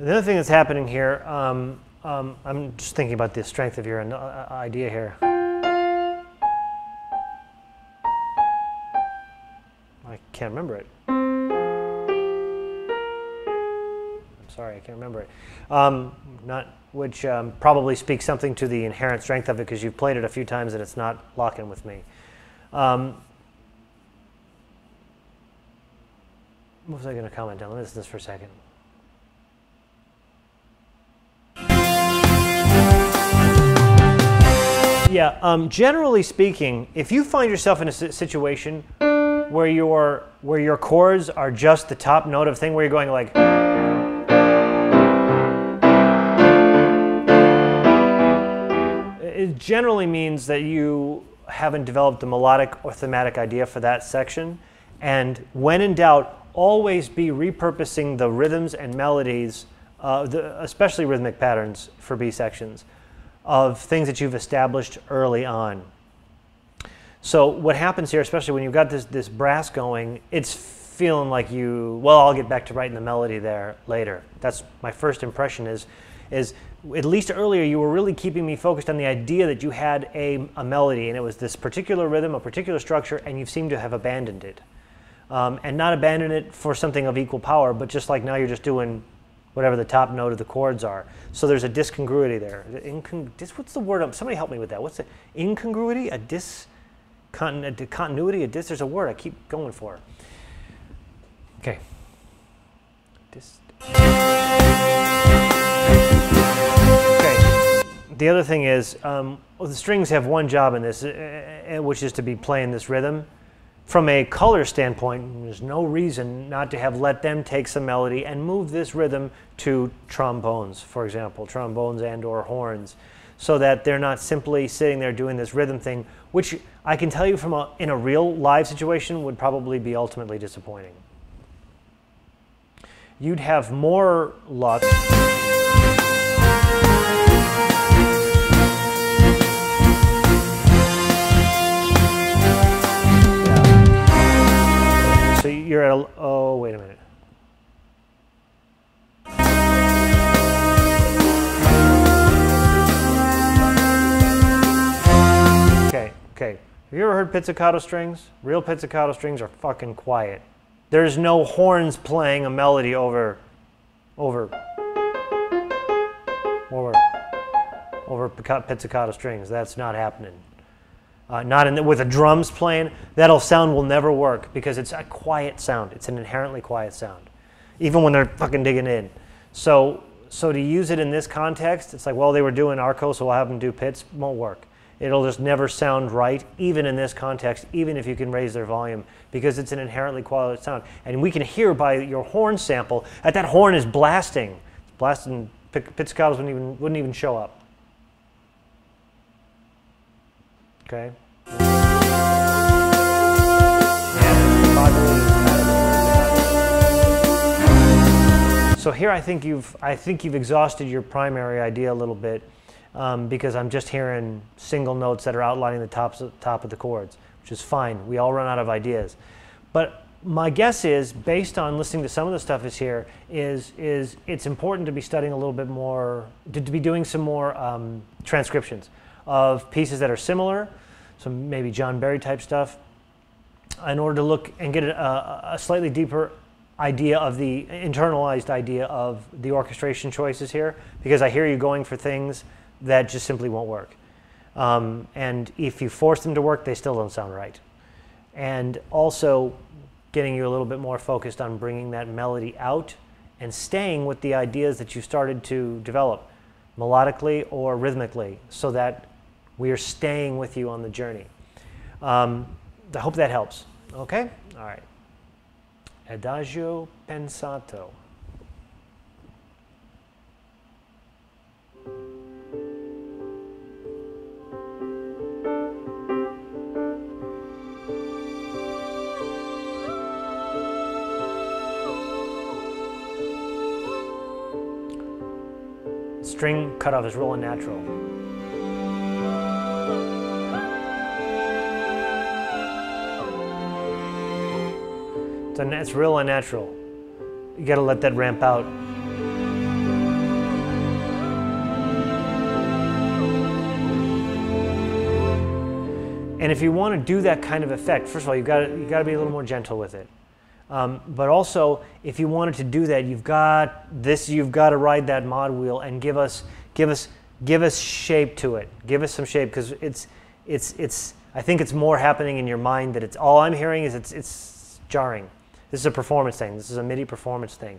Another thing that's happening here, I'm just thinking about the strength of your idea here. I can't remember it. I'm sorry, I can't remember it. Which probably speaks something to the inherent strength of it, because you've played it a few times and it's not locking with me. What was I going to comment on? Let me listen to this for a second. Yeah, generally speaking, if you find yourself in a situation where your chords are just the top note of thing, where you're going like, it generally means that you haven't developed a melodic or thematic idea for that section. And when in doubt, always be repurposing the rhythms and melodies, especially rhythmic patterns for B sections, of things that you've established early on. So what happens here, especially when you've got this brass going, it's feeling like I'll get back to writing the melody there later. That's my first impression is at least earlier you were really keeping me focused on the idea that you had a melody, and it was this particular rhythm, a particular structure, and you seem to have abandoned it. And not abandoned it for something of equal power, but just like now you're just doing whatever the top note of the chords are. So there's a discongruity there. What's the word? Somebody help me with that. What's the incongruity? A discontinuity? There's a word I keep going for. Okay. Okay. The other thing is, the strings have one job in this, which is to be playing this rhythm. From a color standpoint, there's no reason not to have let them take some melody and move this rhythm to trombones, for example, trombones and or horns, so that they're not simply sitting there doing this rhythm thing, which I can tell you in a real live situation would probably be ultimately disappointing. You'd have more luck. So you're at oh, wait a minute. Okay. Have you ever heard pizzicato strings? Real pizzicato strings are fucking quiet. There's no horns playing a melody over pizzicato strings. That's not happening. With the drums playing, that sound will never work because it's a quiet sound. It's an inherently quiet sound, even when they're fucking digging in. So to use it in this context, it's like, well, they were doing arco, so we'll have them do pits. Won't work. It'll just never sound right, even in this context, even if you can raise their volume, because it's an inherently quiet sound. And we can hear by your horn sample that horn is blasting. It's blasting pizzicatos wouldn't even show up. Okay. So here I think you've exhausted your primary idea a little bit, because I'm just hearing single notes that are outlining the top of the chords, which is fine. We all run out of ideas. But my guess is, based on listening to some of the stuff is it's important to be studying a little bit more, to be doing some more transcriptions of pieces that are similar, some maybe John Barry type stuff, in order to look and get a slightly deeper idea of the internalized idea of the orchestration choices here, because I hear you going for things that just simply won't work. And if you force them to work, they still don't sound right. And also getting you a little bit more focused on bringing that melody out and staying with the ideas that you started to develop melodically or rhythmically, so that we are staying with you on the journey. I hope that helps. Okay? All right. Adagio Pensato. String cutoff is real unnatural. It's real unnatural. You got to let that ramp out. And if you want to do that kind of effect, first of all, you got to be a little more gentle with it. But also, if you wanted to do that, you've got to ride that mod wheel and give us shape to it. Give us some shape, because I think it's more happening in your mind that it's all I'm hearing is it's jarring. This is a performance thing. This is a MIDI performance thing.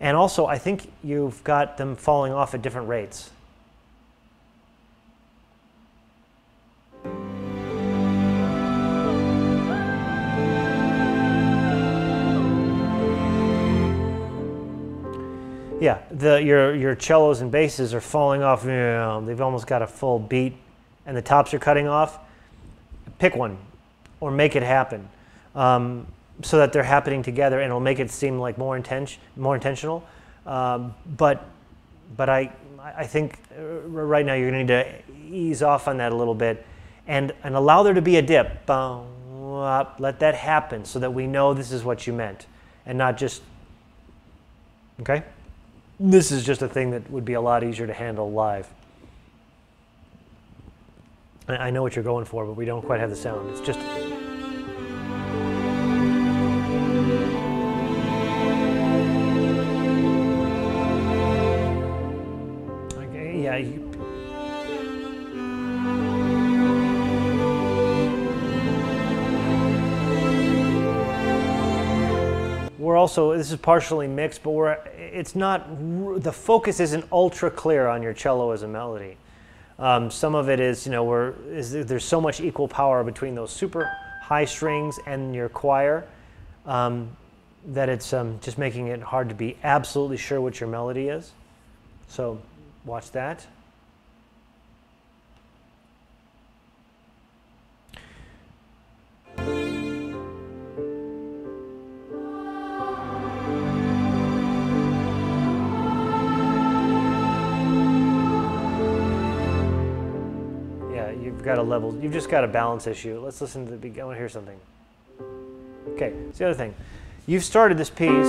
And also, I think you've got them falling off at different rates. Yeah, your cellos and basses are falling off. They've almost got a full beat, and the tops are cutting off. Pick one, or make it happen, so that they're happening together, and it'll make it seem like more intentional. But I think right now you're going to need to ease off on that a little bit, and allow there to be a dip. Let that happen, so that we know this is what you meant, and not just, okay? This is just a thing that would be a lot easier to handle live. I know what you're going for, but we don't quite have the sound. It's just... Okay, yeah. We're also, this is partially mixed, but it's not, the focus isn't ultra clear on your cello as a melody. Some of it is, there's so much equal power between those super high strings and your choir that it's just making it hard to be absolutely sure what your melody is. So watch that. You've just got a balance issue. Let's listen to the beginning. I want to hear something. Okay, it's the other thing. You've started this piece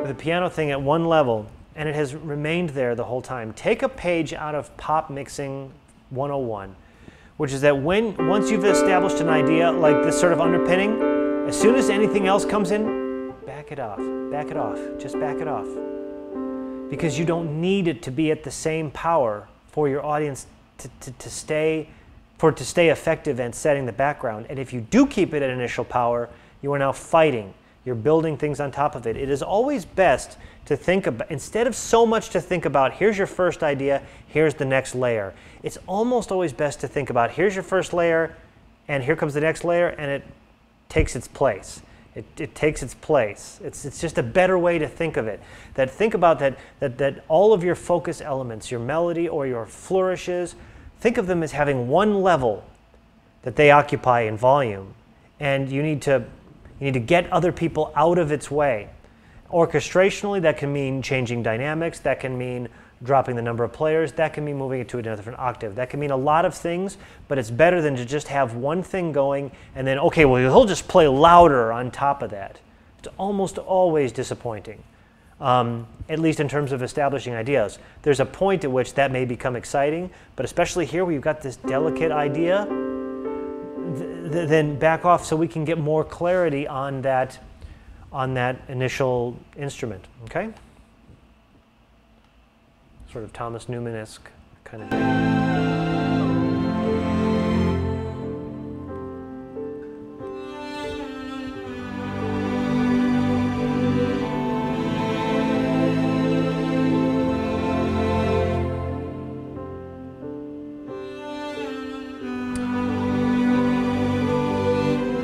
with a piano thing at one level, and it has remained there the whole time. Take a page out of Pop Mixing 101, which is that once you've established an idea like this sort of underpinning, as soon as anything else comes in, back it off, just back it off. Because you don't need it to be at the same power for your audience to stay effective and setting the background. And if you do keep it at initial power, you are now fighting. You're building things on top of it. It is always best to think about, instead of so much to think about, here's your first idea, here's the next layer. It's almost always best to think about, here's your first layer, and here comes the next layer, and it takes its place. It takes its place. It's just a better way to think of it. That think about that all of your focus elements, your melody or your flourishes, think of them as having one level that they occupy in volume, and you need to get other people out of its way. Orchestrationally, that can mean changing dynamics. That can mean dropping the number of players. That can mean moving it to a different octave. That can mean a lot of things, but it's better than to just have one thing going and then, okay, well, he'll just play louder on top of that. It's almost always disappointing, at least in terms of establishing ideas. There's a point at which that may become exciting, but especially here where you've got this delicate idea, then back off so we can get more clarity on that initial instrument, okay? Sort of Thomas Newman-esque kind of thing.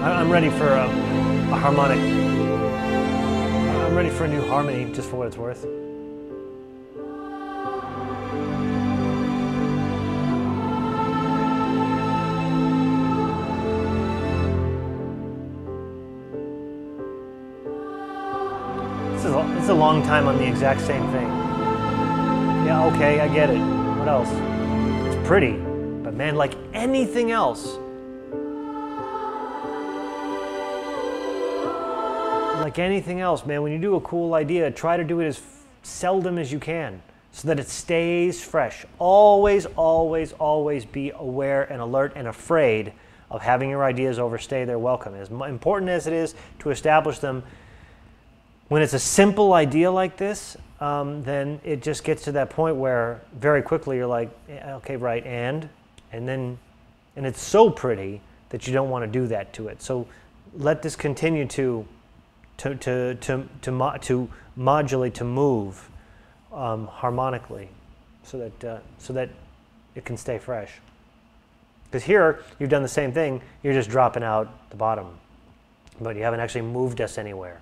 I'm ready for a harmonic. I'm ready for a new harmony, just for what it's worth. This is a long time on the exact same thing. Yeah, okay, I get it. What else? It's pretty, but man, like anything else, man, when you do a cool idea, try to do it as seldom as you can so that it stays fresh. Always, always, always be aware and alert and afraid of having your ideas overstay their welcome. As important as it is to establish them, when it's a simple idea like this, then it just gets to that point where very quickly you're like, okay, right, and it's so pretty that you don't want to do that to it. So let this continue to modulate, to move harmonically, so that it can stay fresh. Because here you've done the same thing. You're just dropping out the bottom, but you haven't actually moved us anywhere.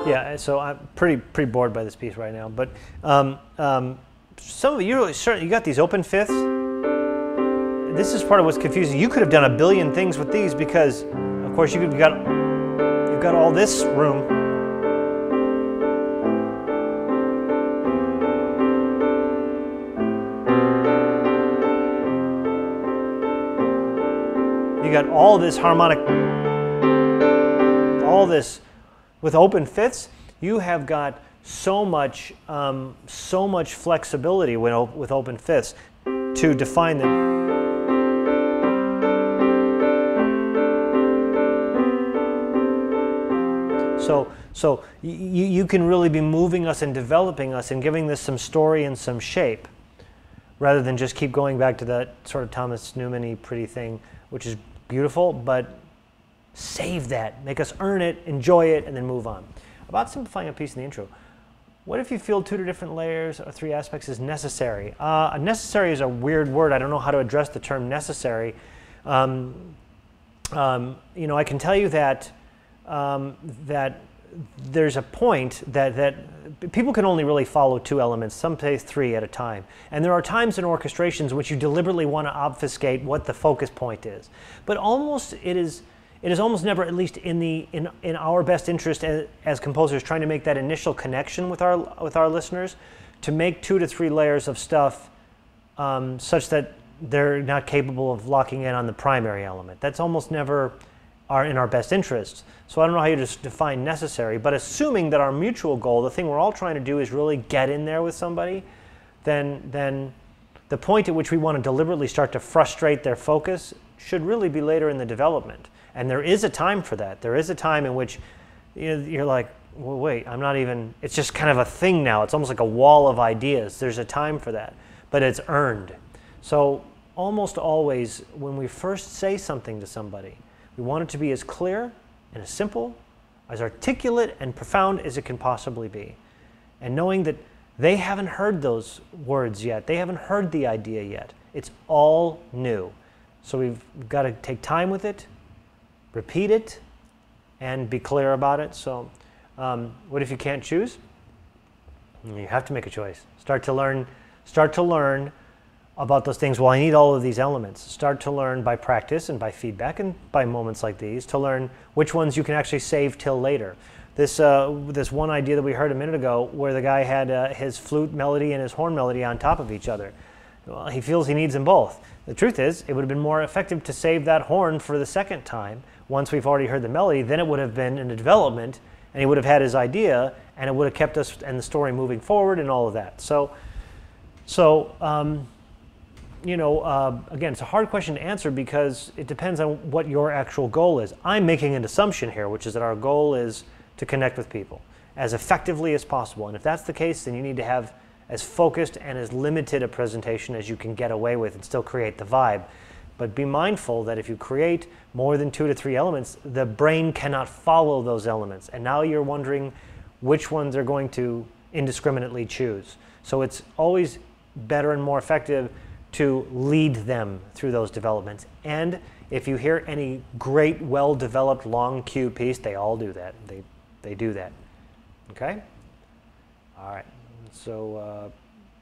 Yeah, so I'm pretty bored by this piece right now. But some of you got these open fifths. This is part of what's confusing. You could have done a billion things with these because, of course, you've got all this room. You got all this harmonic, all this. With open fifths, you have got so much flexibility with open fifths to define them. So you can really be moving us and developing us and giving this some story and some shape, rather than just keep going back to that sort of Thomas Newman-y pretty thing, which is beautiful, but save that, make us earn it, enjoy it, and then move on. About simplifying a piece in the intro. What if you feel 2 different layers or 3 aspects is necessary? Necessary is a weird word. I don't know how to address the term necessary. You know, I can tell you that that there's a point that people can only really follow 2 elements, some say 3 at a time. And there are times in orchestrations in which you deliberately want to obfuscate what the focus point is. But almost it is almost never, at least in our best interest as composers, trying to make that initial connection with our listeners, to make 2 to 3 layers of stuff such that they're not capable of locking in on the primary element. That's almost never in our best interests. So I don't know how you just define necessary, but assuming that our mutual goal, the thing we're all trying to do, is really get in there with somebody, then the point at which we want to deliberately start to frustrate their focus should really be later in the development. And there is a time for that. There is a time in which you're like, well, wait, I'm not even, it's just kind of a thing now. It's almost like a wall of ideas. There's a time for that, but it's earned. So almost always, when we first say something to somebody, we want it to be as clear and as simple, as articulate and profound as it can possibly be. And knowing that they haven't heard those words yet, they haven't heard the idea yet. It's all new. So we've got to take time with it, repeat it, and be clear about it. So what if you can't choose? You have to make a choice. Start to learn about those things. Well, I need all of these elements. Start to learn by practice and by feedback and by moments like these to learn which ones you can actually save till later. This one idea that we heard a minute ago where the guy had his flute melody and his horn melody on top of each other. Well, he feels he needs them both. The truth is, it would have been more effective to save that horn for the second time once we've already heard the melody. Then it would have been in the development, and he would have had his idea, and it would have kept us and the story moving forward and all of that. Again, it's a hard question to answer because it depends on what your actual goal is. I'm making an assumption here, which is that our goal is to connect with people as effectively as possible. And if that's the case, then you need to have as focused and as limited a presentation as you can get away with and still create the vibe. But be mindful that if you create more than 2 to 3 elements, the brain cannot follow those elements. And now you're wondering which ones they're going to indiscriminately choose. So it's always better and more effective to lead them through those developments. And if you hear any great, well-developed, long cue piece, they all do that. They do that. Okay? All right. So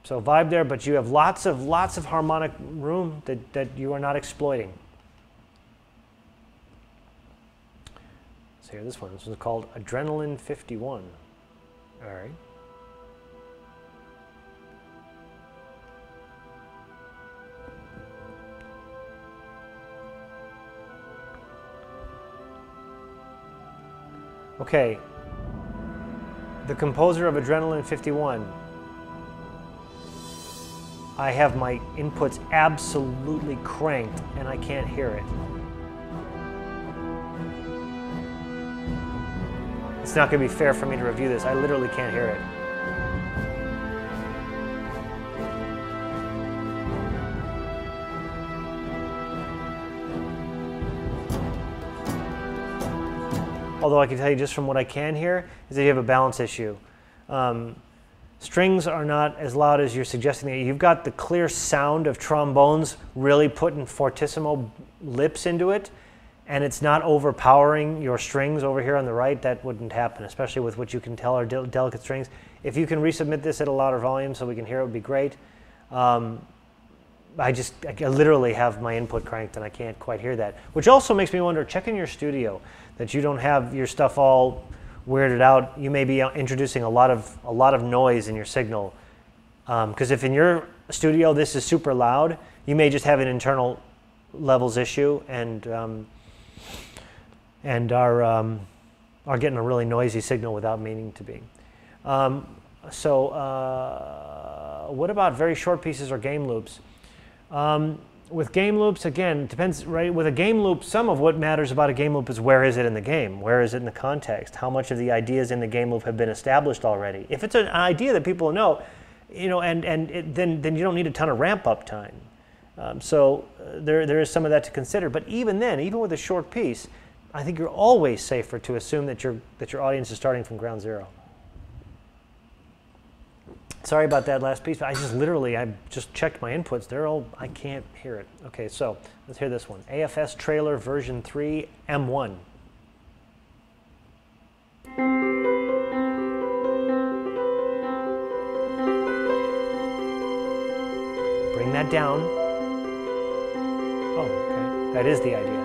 vibe there, but you have lots of harmonic room that you are not exploiting. Let's hear this one. This one's called Adrenaline 51. All right. Okay, the composer of Adrenaline 51. I have my inputs absolutely cranked and I can't hear it. It's not going to be fair for me to review this. I literally can't hear it. Although I can tell you just from what I can hear is that you have a balance issue. Strings are not as loud as you're suggesting. You've got the clear sound of trombones really putting fortissimo lips into it, and it's not overpowering your strings over here on the right. That wouldn't happen, especially with what you can tell are delicate strings. If you can resubmit this at a louder volume so we can hear it, would be great. I literally have my input cranked and I can't quite hear that, which also makes me wonder, check in your studio that you don't have your stuff all weirded out. You may be introducing a lot of noise in your signal, because if in your studio this is super loud, you may just have an internal levels issue and are getting a really noisy signal without meaning to be. What about very short pieces or game loops? With game loops, again, it depends, right? With a game loop, some of what matters about a game loop is where is it in the game? Where is it in the context? How much of the ideas in the game loop have been established already? If it's an idea that people know, then you don't need a ton of ramp-up time. There is some of that to consider. But even then, even with a short piece, I think you're always safer to assume that your audience is starting from ground zero. Sorry about that last piece, but I just checked my inputs. I can't hear it. Okay, so let's hear this one. AFS trailer version 3, M1. Bring that down. Oh, okay. That is the idea.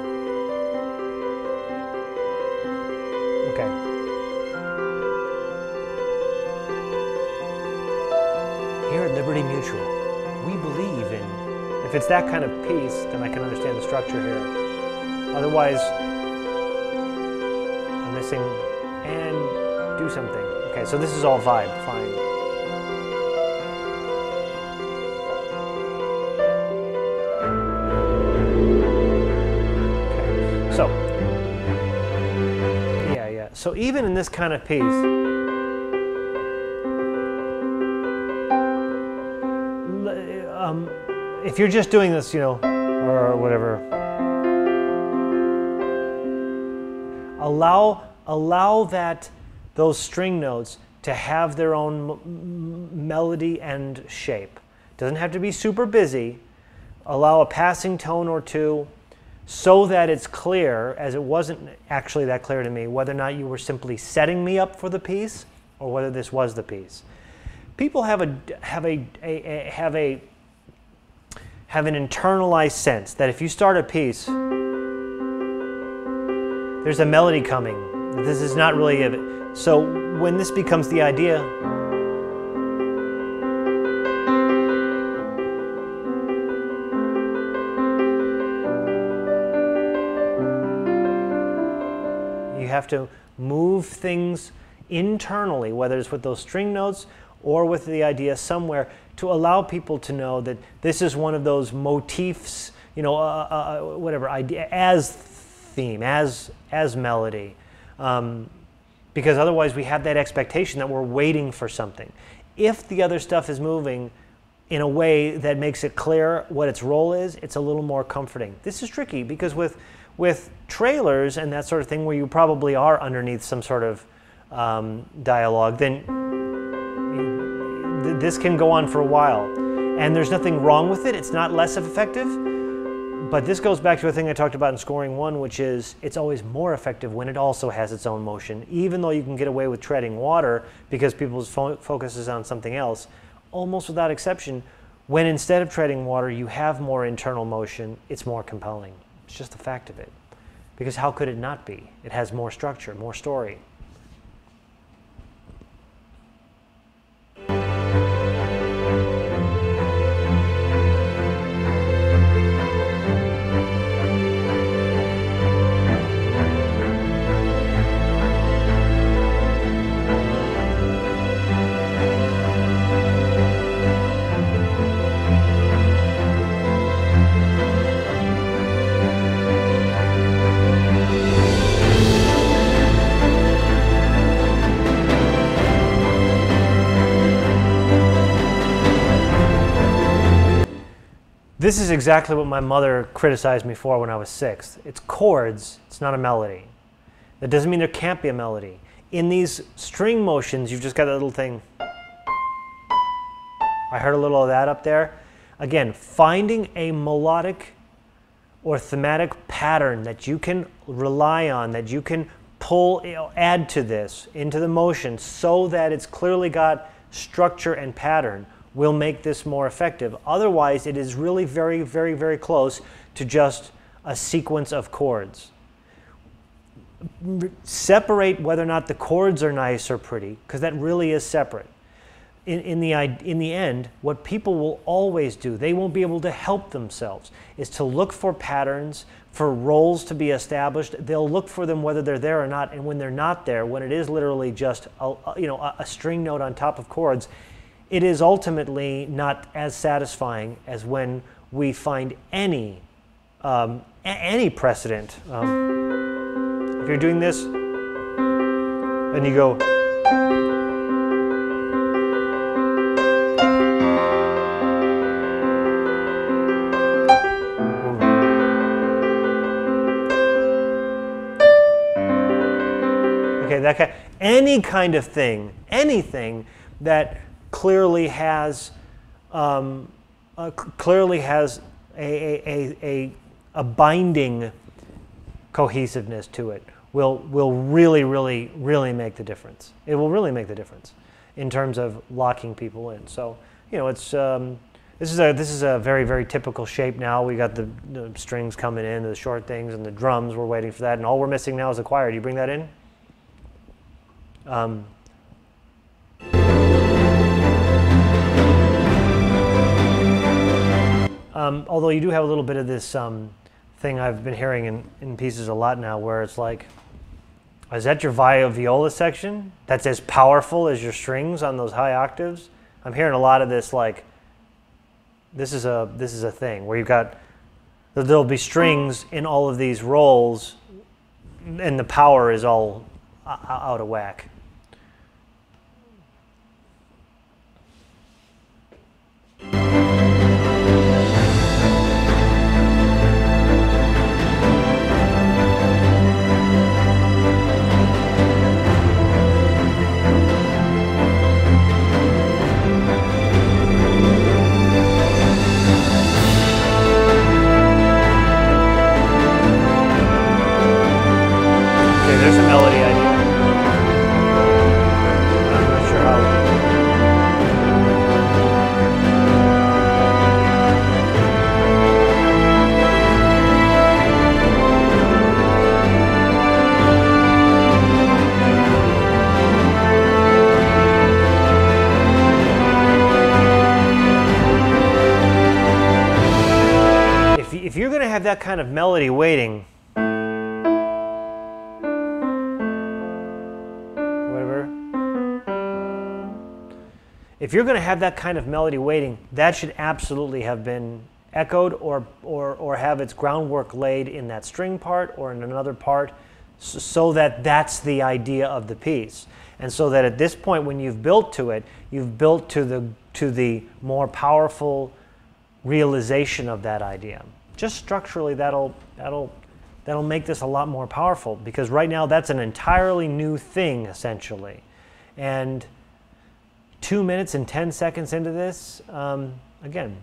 Okay. Here at Liberty Mutual, we believe in, if it's that kind of piece, then I can understand the structure here. Otherwise, I'm missing and do something. Okay, so this is all vibe, fine. Okay, so, yeah. So even in this kind of piece, if you're just doing this, you know, or whatever, allow those string notes to have their own melody and shape. Doesn't have to be super busy. Allow a passing tone or two so that it's clear, as it wasn't actually that clear to me, whether or not you were simply setting me up for the piece or whether this was the piece. People have an internalized sense that if you start a piece, there's a melody coming. This is not really it. So when this becomes the idea, you have to move things internally, whether it's with those string notes or with the idea somewhere, to allow people to know that this is one of those motifs, you know, whatever idea, as theme, as melody. Because otherwise we have that expectation that we're waiting for something. If the other stuff is moving in a way that makes it clear what its role is, it's a little more comforting. This is tricky because with trailers and that sort of thing where you probably are underneath some sort of dialogue, then this can go on for a while. And there's nothing wrong with it. It's not less effective. But this goes back to a thing I talked about in scoring 1, which is it's always more effective when it also has its own motion. Even though you can get away with treading water because people's focus is on something else, almost without exception, when instead of treading water you have more internal motion, it's more compelling. It's just the fact of it. Because how could it not be? It has more structure, more story. This is exactly what my mother criticized me for when I was 6. It's chords, it's not a melody. That doesn't mean there can't be a melody. In these string motions, you've just got that little thing. I heard a little of that up there. Again, finding a melodic or thematic pattern that you can rely on, that you can pull, add to this, into the motion, so that it's clearly got structure and pattern, will make this more effective. Otherwise, it is really very, very, very close to just a sequence of chords. Separate whether or not the chords are nice or pretty, because that really is separate. In the end, what people will always do, they won't be able to help themselves, is to look for patterns, for roles to be established. They'll look for them whether they're there or not, and when they're not there, when it is literally just a string note on top of chords, it is ultimately not as satisfying as when we find any precedent. If you're doing this and you go, okay, that kind, any kind of thing, anything that clearly has a binding cohesiveness to it will really, really, really make the difference. It will really make the difference in terms of locking people in. So, you know, it's this is a very, very typical shape now. We got the strings coming in, the short things, and the drums. We're waiting for that, and all we're missing now is the choir. Do you bring that in? Although you do have a little bit of this thing I've been hearing in pieces a lot now, where it's like, is that your viola section? That's as powerful as your strings on those high octaves? I'm hearing a lot of this, like, this is a thing where you've got, there'll be strings in all of these rolls, and the power is all out of whack. have that kind of melody waiting, whatever, if you're going to have that kind of melody waiting, that should absolutely have been echoed or have its groundwork laid in that string part or in another part, so that that's the idea of the piece. And so that at this point, when you've built to it, you've built to the more powerful realization of that idea. Just structurally, that'll make this a lot more powerful, because right now that's an entirely new thing, essentially. And 2 minutes and 10 seconds into this, again,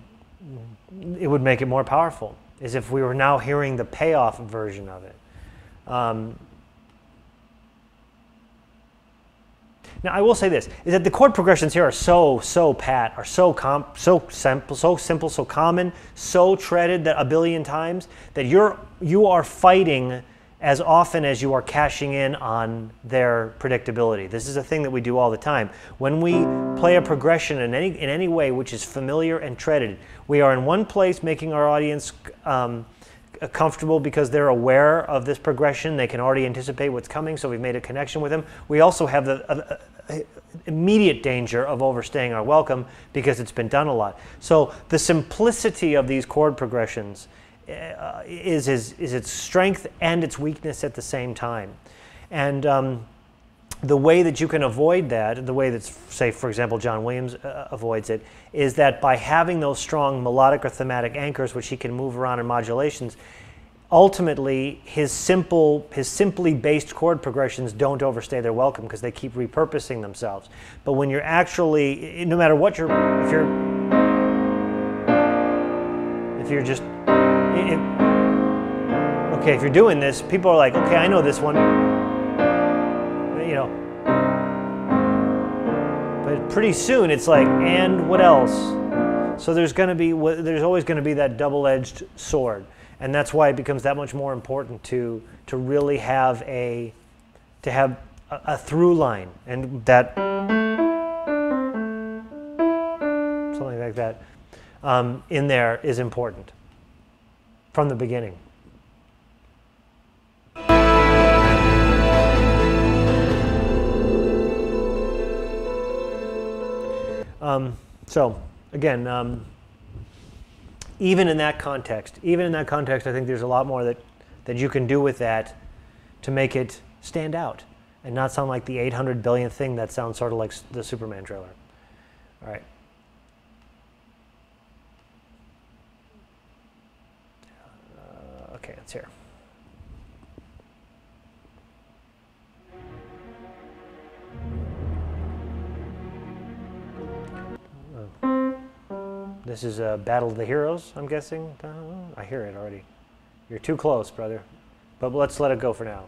it would make it more powerful, as if we were now hearing the payoff version of it. Now, I will say this, is that the chord progressions here are so pat, are so simple, so common, so treaded that a billion times, that you are fighting as often as you are cashing in on their predictability. This is a thing that we do all the time. When we play a progression in any way which is familiar and treaded, we are in one place making our audience comfortable because they're aware of this progression. They can already anticipate what's coming, so we've made a connection with them. We also have the immediate danger of overstaying our welcome because it's been done a lot. So the simplicity of these chord progressions is its strength and its weakness at the same time. And the way that you can avoid that, the way that, say, for example, John Williams avoids it, is that by having those strong melodic or thematic anchors, which he can move around in modulations, ultimately his simply based chord progressions don't overstay their welcome because they keep repurposing themselves. But when you're actually, no matter what if you're doing this, people are like, okay, I know this one, you know. But pretty soon it's like, and what else? So there's always going to be that double-edged sword, and that's why it becomes that much more important to really have a through line, and that something like that in there is important from the beginning. So again, even in that context, I think there's a lot more that you can do with that to make it stand out and not sound like the 800 billionth thing that sounds sort of like the Superman trailer. All right. Okay, it's here. This is a Battle of the Heroes, I'm guessing. I hear it already. You're too close, brother. But let's let it go for now.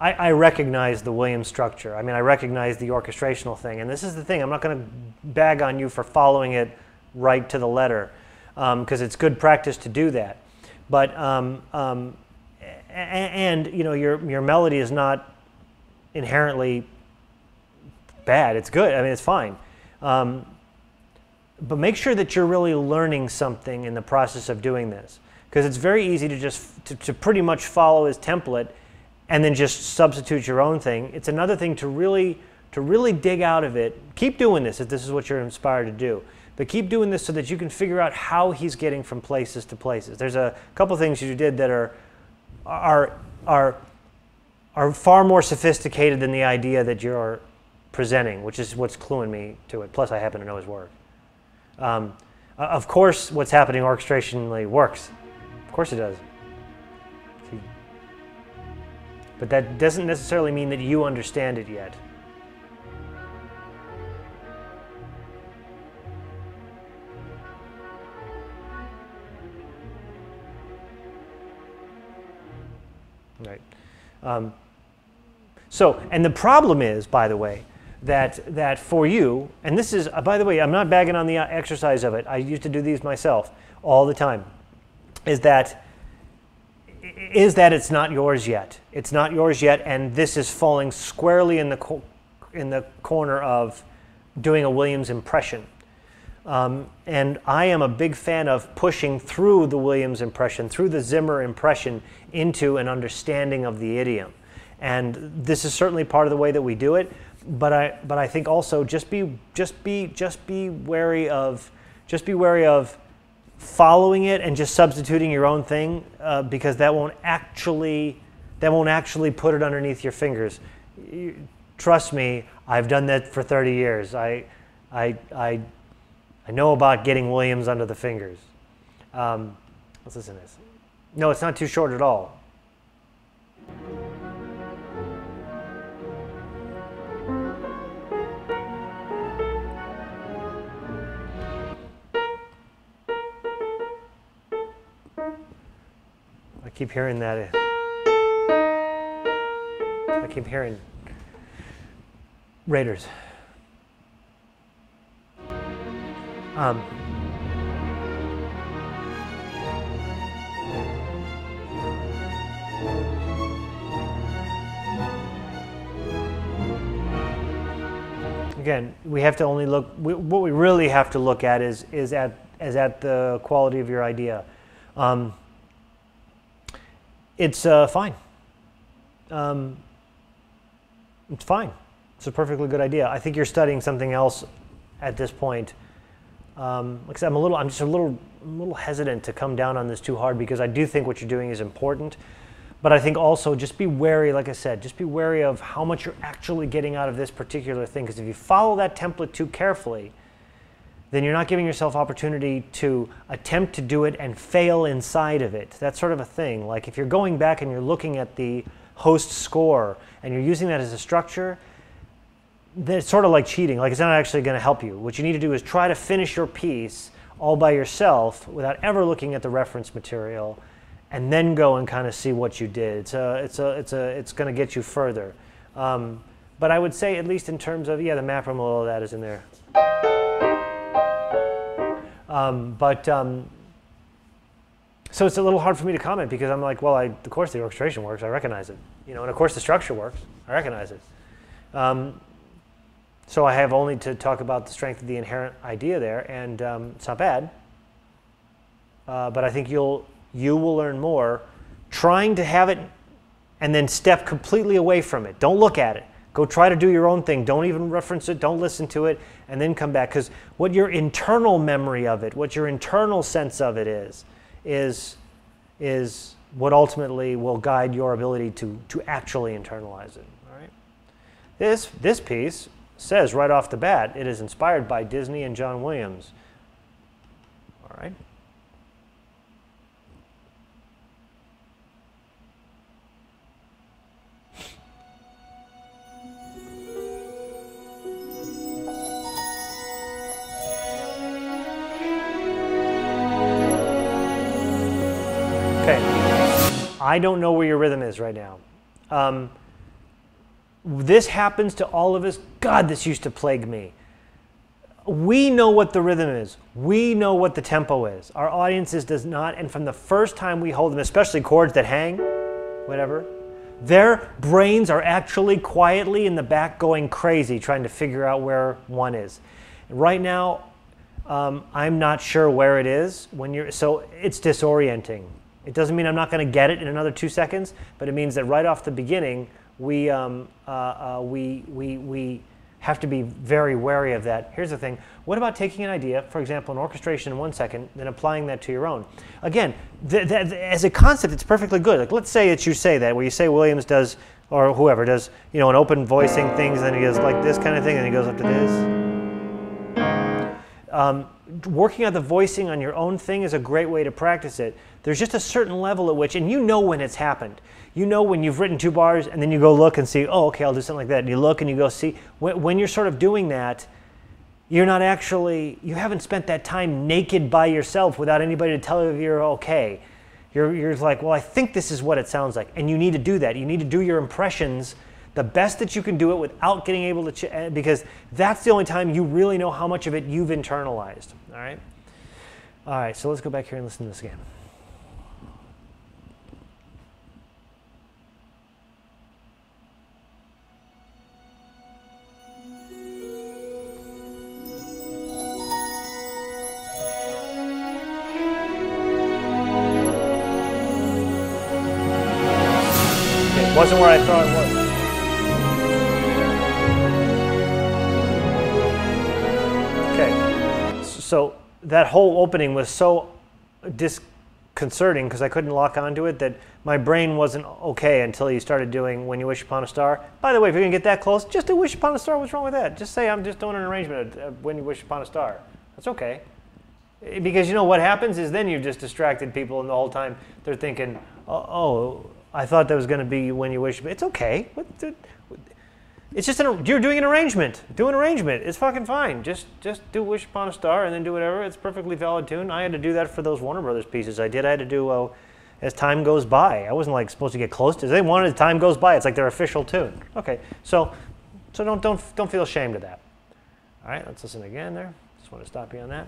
I recognize the Williams structure. I mean, I recognize the orchestrational thing. And this is the thing. I'm not going to bag on you for following it right to the letter, because it's good practice to do that. But, and you know, your melody is not inherently bad. It's good. I mean, it's fine. But make sure that you're really learning something in the process of doing this, because it's very easy to just to pretty much follow his template and then just substitute your own thing. It's another thing to really dig out of it. Keep doing this if this is what you're inspired to do. But keep doing this so that you can figure out how he's getting from places to places. There's a couple things you did that are far more sophisticated than the idea that you're presenting, which is what's cluing me to it. Plus, I happen to know his work. Of course, what's happening orchestrationally works. Of course it does. See? But that doesn't necessarily mean that you understand it yet. Right. And the problem is, by the way, that for you, and this is, by the way, I'm not bagging on the exercise of it. I used to do these myself all the time. Is that it's not yours yet. It's not yours yet, and this is falling squarely in the corner of doing a Williams impression. And I am a big fan of pushing through the Williams impression, through the Zimmer impression, into an understanding of the idiom. And this is certainly part of the way that we do it. But I think also just be wary of following it and just substituting your own thing, because that won't actually put it underneath your fingers. Trust me, I've done that for 30 years. I know about getting Williams under the fingers. Let's listen to this. No, it's not too short at all. I keep hearing that. I keep hearing Raiders. Again, we have to only look. What we really have to look at is at the quality of your idea. It's fine. It's fine. It's a perfectly good idea. I think you're studying something else at this point. Like I said, I'm just a little hesitant to come down on this too hard, because I do think what you're doing is important. But I think also just be wary, like I said, just be wary of how much you're actually getting out of this particular thing. Because if you follow that template too carefully, then you're not giving yourself opportunity to attempt to do it and fail inside of it. That's sort of a thing. Like if you're going back and you're looking at the host score and you're using that as a structure, then it's sort of like cheating. Like it's not actually going to help you. What you need to do is try to finish your piece all by yourself without ever looking at the reference material, and then go and kind of see what you did. It's going to get you further. But I would say, at least in terms of, yeah, the map room, all of that is in there. So it's a little hard for me to comment, because I'm like, well, of course the orchestration works, I recognize it. You know, and of course the structure works, I recognize it. So I have only to talk about the strength of the inherent idea there, and it's not bad. But I think you will learn more trying to have it and then step completely away from it. Don't look at it. Go try to do your own thing. Don't even reference it. Don't listen to it, and then come back. Because what your internal memory of it, what your internal sense of it is what ultimately will guide your ability to actually internalize it. All right. This piece says right off the bat, it is inspired by Disney and John Williams. All right. I don't know where your rhythm is right now. This happens to all of us. God, this used to plague me. We know what the rhythm is. We know what the tempo is. Our audiences does not, and from the first time we hold them, especially chords that hang, whatever, their brains are actually quietly in the back going crazy trying to figure out where one is. Right now, I'm not sure where it is so it's disorienting. It doesn't mean I'm not going to get it in another 2 seconds, but it means that right off the beginning, we have to be very wary of that. Here's the thing. What about taking an idea, for example, an orchestration in 1 second, then applying that to your own? Again, as a concept, it's perfectly good. Like, let's say it's you say that, where you say Williams does or whoever does, you know, an open voicing things, and then he goes like this kind of thing, and he goes up to this. Working on the voicing on your own thing is a great way to practice it. There's just a certain level at which, and you know when it's happened. You know when you've written 2 bars and then you go look and see, oh, okay, I'll do something like that. And you look and you go see. When you're sort of doing that, you're not actually, you haven't spent that time naked by yourself without anybody to tell you you're okay. You're like, well, I think this is what it sounds like. And you need to do that. You need to do your impressions the best that you can do it without getting able to, because that's the only time you really know how much of it you've internalized. All right? All right, so let's go back here and listen to this again. Okay, it wasn't where I thought it was. So that whole opening was so disconcerting because I couldn't lock onto it that my brain wasn't okay until you started doing When You Wish Upon a Star. By the way, if you're going to get that close, just do Wish Upon a Star. What's wrong with that? Just say I'm just doing an arrangement of When You Wish Upon a Star. That's okay. Because you know what happens is then you've just distracted people, and the whole time they're thinking, oh, I thought that was going to be When You Wish. It's okay. It's just you're doing an arrangement. Do an arrangement. It's fucking fine. Just do Wish Upon a Star and then do whatever. It's a perfectly valid tune. I had to do that for those Warner Brothers pieces. I had to do As Time Goes By. I wasn't like supposed to get close to it. They wanted As Time Goes By. It's like their official tune. Okay, so don't feel ashamed of that. All right, let's listen again there. Just want to stop you on that.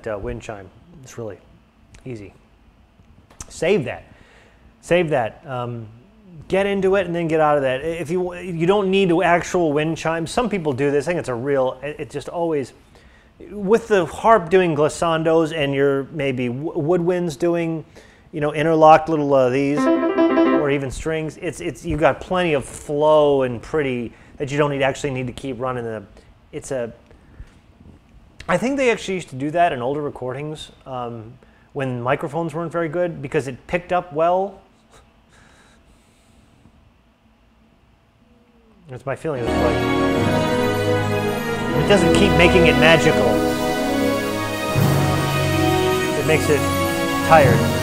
That wind chime, it's really easy. Save that. Save that. Get into it and then get out of that. If you don't need an actual wind chime. Some people do this. I think it's a real. It just always with the harp doing glissandos and your maybe woodwinds doing, you know, interlocked little these or even strings. It's you got plenty of flow and pretty that you don't actually need to keep running I think they actually used to do that in older recordings when microphones weren't very good because it picked up well. That's my feeling. It's like it doesn't keep making it magical. It makes it tired.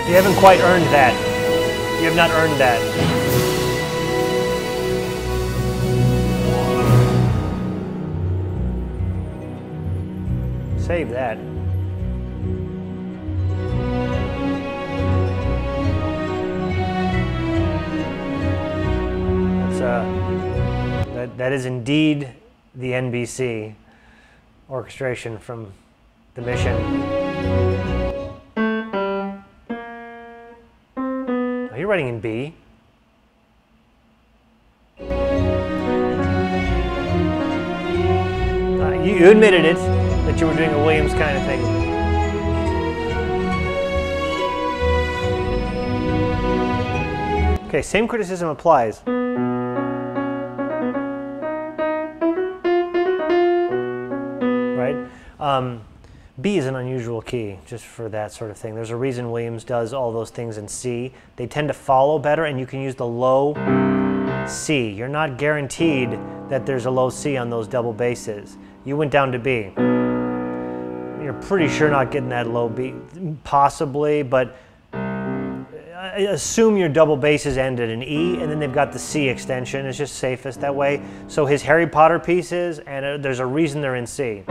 You haven't quite earned that. You have not earned that. Save that. That is indeed the NBC orchestration from The Mission. You're writing in B. You admitted it, that you were doing a Williams kind of thing. Okay, same criticism applies. Right? B is an unusual key, just for that sort of thing. There's a reason Williams does all those things in C. They tend to follow better, and you can use the low C. You're not guaranteed that there's a low C on those double basses. You went down to B. You're pretty sure not getting that low B, possibly, but assume your double basses end at an E, and then they've got the C extension. It's just safest that way. So his Harry Potter pieces, and there's a reason they're in C.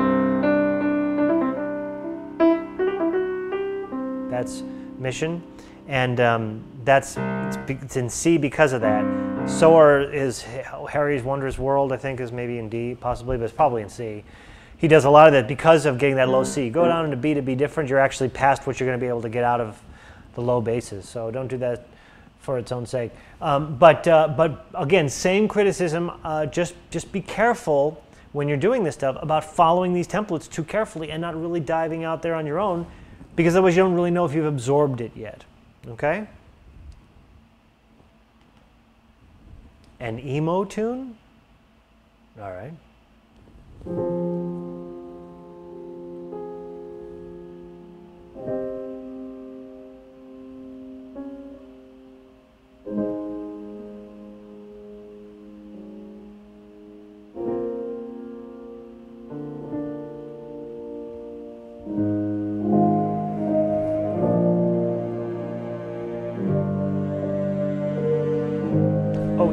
That's Mission. And it's in C because of that. So is Harry's Wondrous World, I think, is maybe in D, possibly, but it's probably in C. He does a lot of that because of getting that low C. Go down into B to be different, you're actually past what you're going to be able to get out of the low basses. So don't do that for its own sake. But again, same criticism, just be careful when you're doing this stuff about following these templates too carefully and not really diving out there on your own, because otherwise you don't really know if you've absorbed it yet. Okay? An emo tune? All right.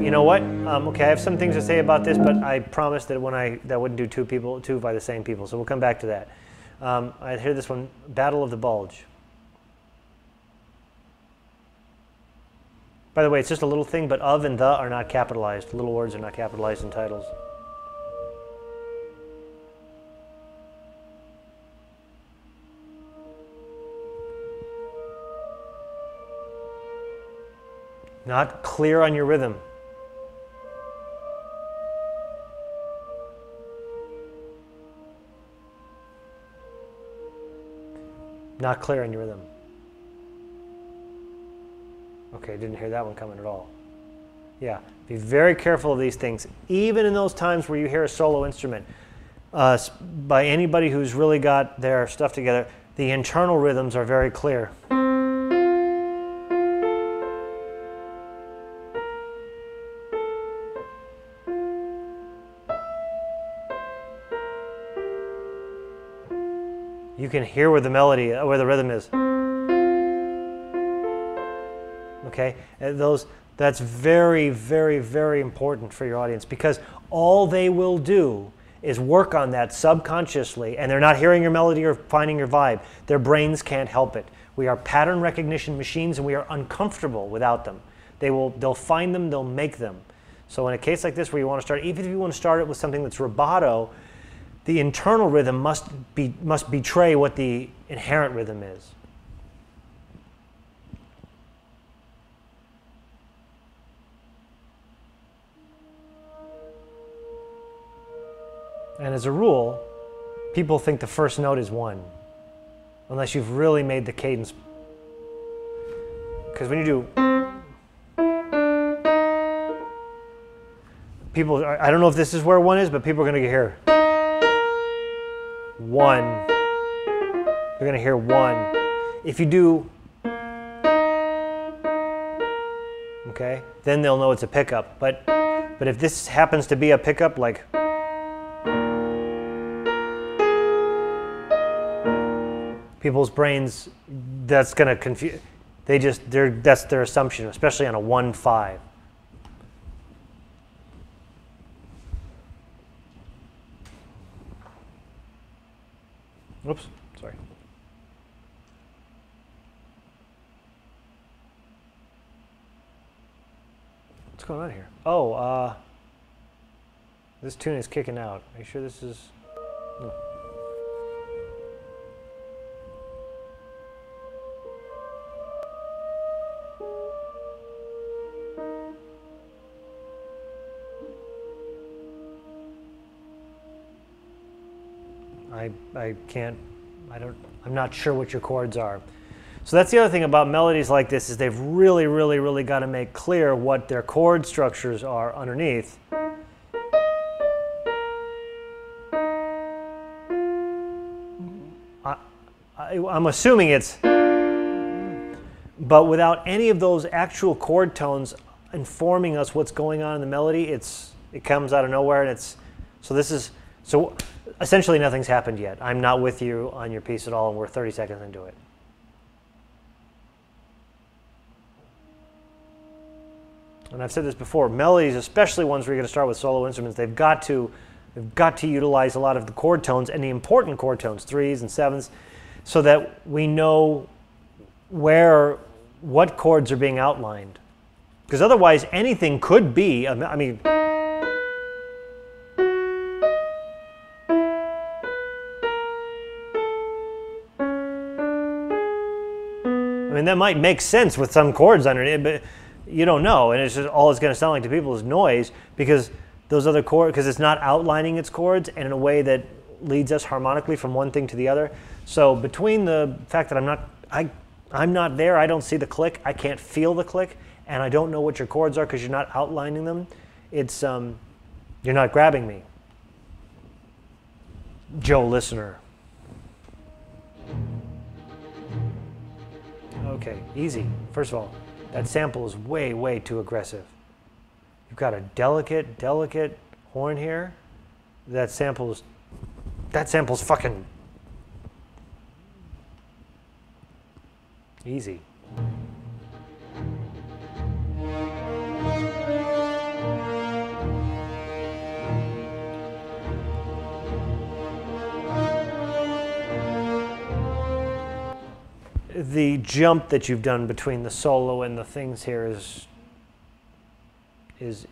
You know what? Okay, I have some things to say about this, but I promised that that wouldn't do two by the same people, so we'll come back to that. I hear this one, Battle of the Bulge. By the way, it's just a little thing, but of and the are not capitalized. Little words are not capitalized in titles. Not clear on your rhythm. Not clear on your rhythm. Okay, didn't hear that one coming at all. Yeah, be very careful of these things. Even in those times where you hear a solo instrument, by anybody who's really got their stuff together, the internal rhythms are very clear. You can hear where the melody, where the rhythm is. Okay, that's very, very, very important for your audience, because all they will do is work on that subconsciously, and they're not hearing your melody or finding your vibe. Their brains can't help it. We are pattern recognition machines, and we are uncomfortable without them. They'll find them, they'll make them. So in a case like this where you want to start, even if you want to start it with something that's rubato, the internal rhythm must betray what the inherent rhythm is. And as a rule, people think the first note is 1, unless you've really made the cadence. Because when you do, people, I don't know if this is where 1 is, but people are going to hear 1. They're going to hear 1. If you do, okay, then they'll know it's a pickup. But if this happens to be a pickup, like, people's brains, that's going to confuse. That's their assumption, especially on a 1-5. Oops, sorry. What's going on here? Oh, this tune is kicking out. Are you sure this is? Oh. I'm not sure what your chords are. So that's the other thing about melodies like this, is they've really, really, really got to make clear what their chord structures are underneath. I'm assuming it's, but without any of those actual chord tones informing us what's going on in the melody, it comes out of nowhere, and so essentially nothing's happened yet. I'm not with you on your piece at all, and we're 30 seconds into it. And I've said this before, melodies, especially ones where you're going to start with solo instruments, they've got to utilize a lot of the chord tones, and the important chord tones, 3s and 7s, so that we know where what chords are being outlined. Because otherwise anything could be, I mean, that might make sense with some chords underneath, but you don't know, and it's just all it's going to sound like to people is noise, because those other chords, because it's not outlining its chords and in a way that leads us harmonically from one thing to the other. So between the fact that I'm not there, I don't see the click, I can't feel the click, and I don't know what your chords are because you're not outlining them, it's you're not grabbing me. Joe listener. Okay, easy. First of all, that sample is way, way too aggressive. You've got a delicate, delicate horn here. That sample's fucking easy. The jump that you've done between the solo and the things here is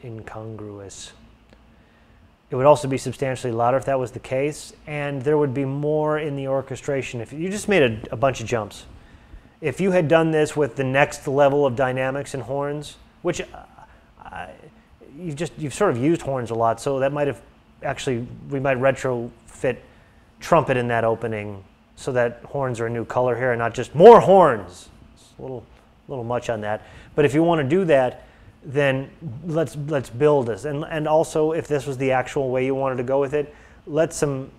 incongruous. It would also be substantially louder if that was the case, and there would be more in the orchestration. If you just made a bunch of jumps. If you had done this with the next level of dynamics and horns, which you've sort of used horns a lot, so that might have actually, we might retrofit trumpet in that opening so that horns are a new color here and not just more horns. It's a little much on that. But if you want to do that, then let's build this. And also, if this was the actual way you wanted to go with it, let some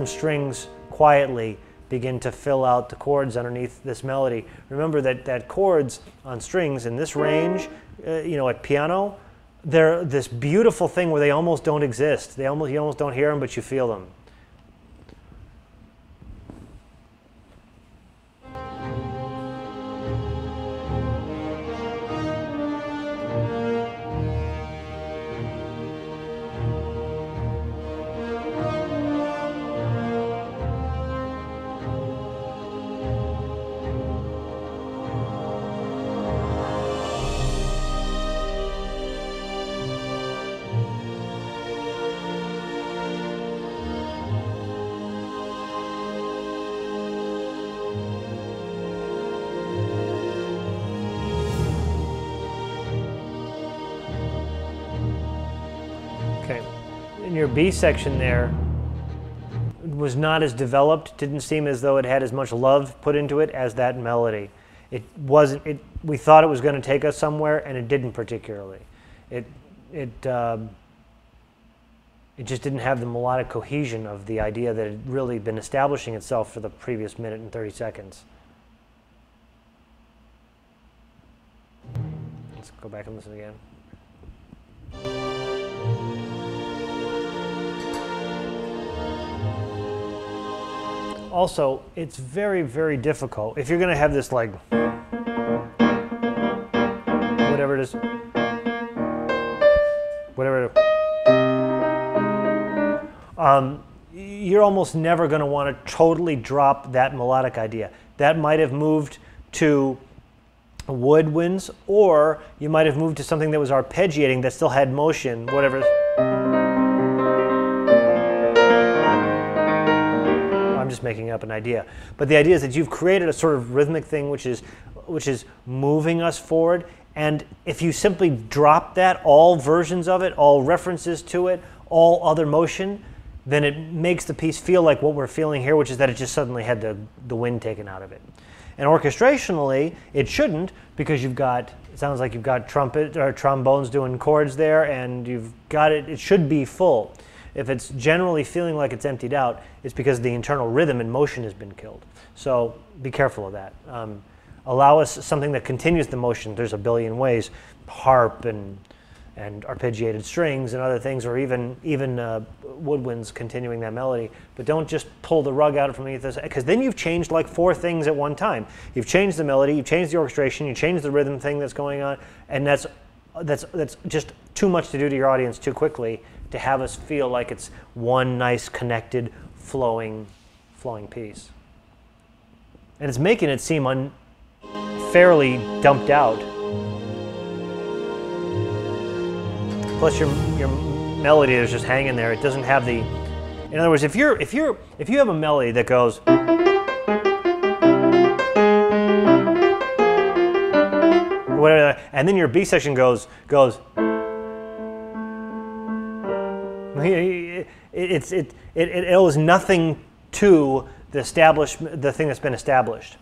strings quietly begin to fill out the chords underneath this melody. Remember that chords on strings in this range, at piano, they're this beautiful thing where they almost don't exist. You almost don't hear them, but you feel them. Your B section there was not as developed, didn't seem as though it had as much love put into it as that melody. It wasn't, we thought it was going to take us somewhere, and it didn't particularly. It just didn't have the melodic cohesion of the idea that had really been establishing itself for the previous minute and 30 seconds. Let's go back and listen again. Also, it's very, very difficult. If you're going to have this, like, whatever it is, you're almost never going to want to totally drop that melodic idea. That might have moved to woodwinds, or you might have moved to something that was arpeggiating that still had motion, whatever it is. Just making up an idea, but the idea is that you've created a sort of rhythmic thing which is moving us forward, and if you simply drop that, all versions of it, all references to it, all other motion, then it makes the piece feel like what we're feeling here, which is that it just suddenly had the wind taken out of it. And orchestrationally, it shouldn't, because it sounds like you've got trumpet or trombones doing chords there, and you've got it should be full. If it's generally feeling like it's emptied out, it's because the internal rhythm and motion has been killed. So be careful of that. Allow us something that continues the motion. There's a billion ways, harp and arpeggiated strings and other things, or even woodwinds continuing that melody. But don't just pull the rug out from underneath this, because then you've changed like 4 things at one time. You've changed the melody, you've changed the orchestration, you changed the rhythm thing that's going on, and that's just too much to do to your audience too quickly, to have us feel like it's one nice, connected, flowing piece. And it's making it seem fairly dumped out. Plus your melody is just hanging there. It doesn't have the. In other words, if you have a melody that goes. Whatever, and then your B section goes. It owes nothing to the thing that's been established.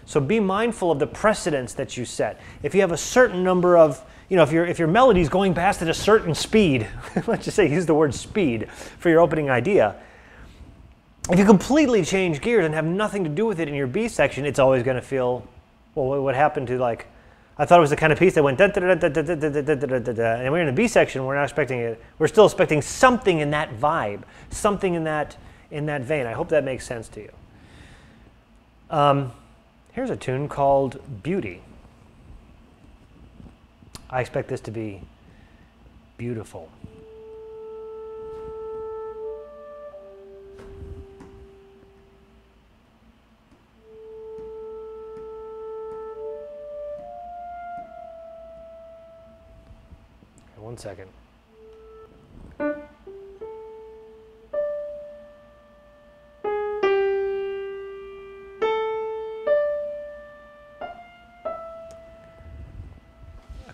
So be mindful of the precedents that you set. If you have a certain number of, if your melody is going past at a certain speed, let's just say use the word speed for your opening idea. If you completely change gears and have nothing to do with it in your B section, it's always going to feel, well, what happened to like, I thought it was the kind of piece that went da da da da da da da da da da da, and we're in the B section. We're not expecting it. We're still expecting something in that vibe, something in that vein. I hope that makes sense to you. Here's a tune called Beauty. I expect this to be beautiful. One second. I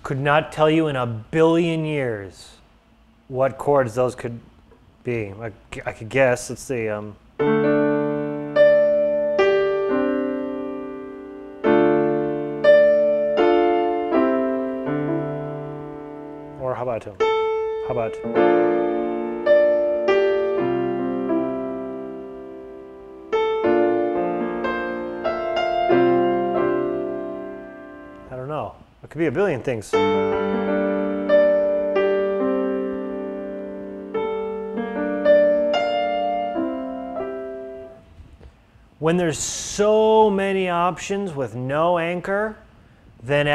could not tell you in a billion years what chords those could be. I could guess. Let's see. Or how about? I don't know. It could be a billion things. When there's so many options with no anchor, then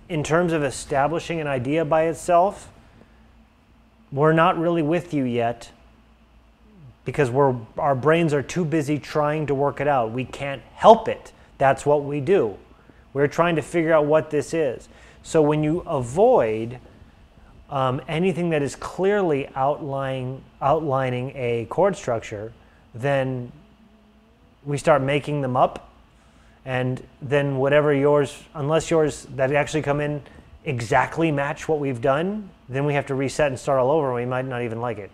in terms of establishing an idea by itself, we're not really with you yet because our brains are too busy trying to work it out. We can't help it. That's what we do. We're trying to figure out what this is. So when you avoid anything that is clearly outlining a chord structure, then we start making them up. And then whatever unless yours that actually come in exactly match what we've done, then we have to reset and start all over, and we might not even like it.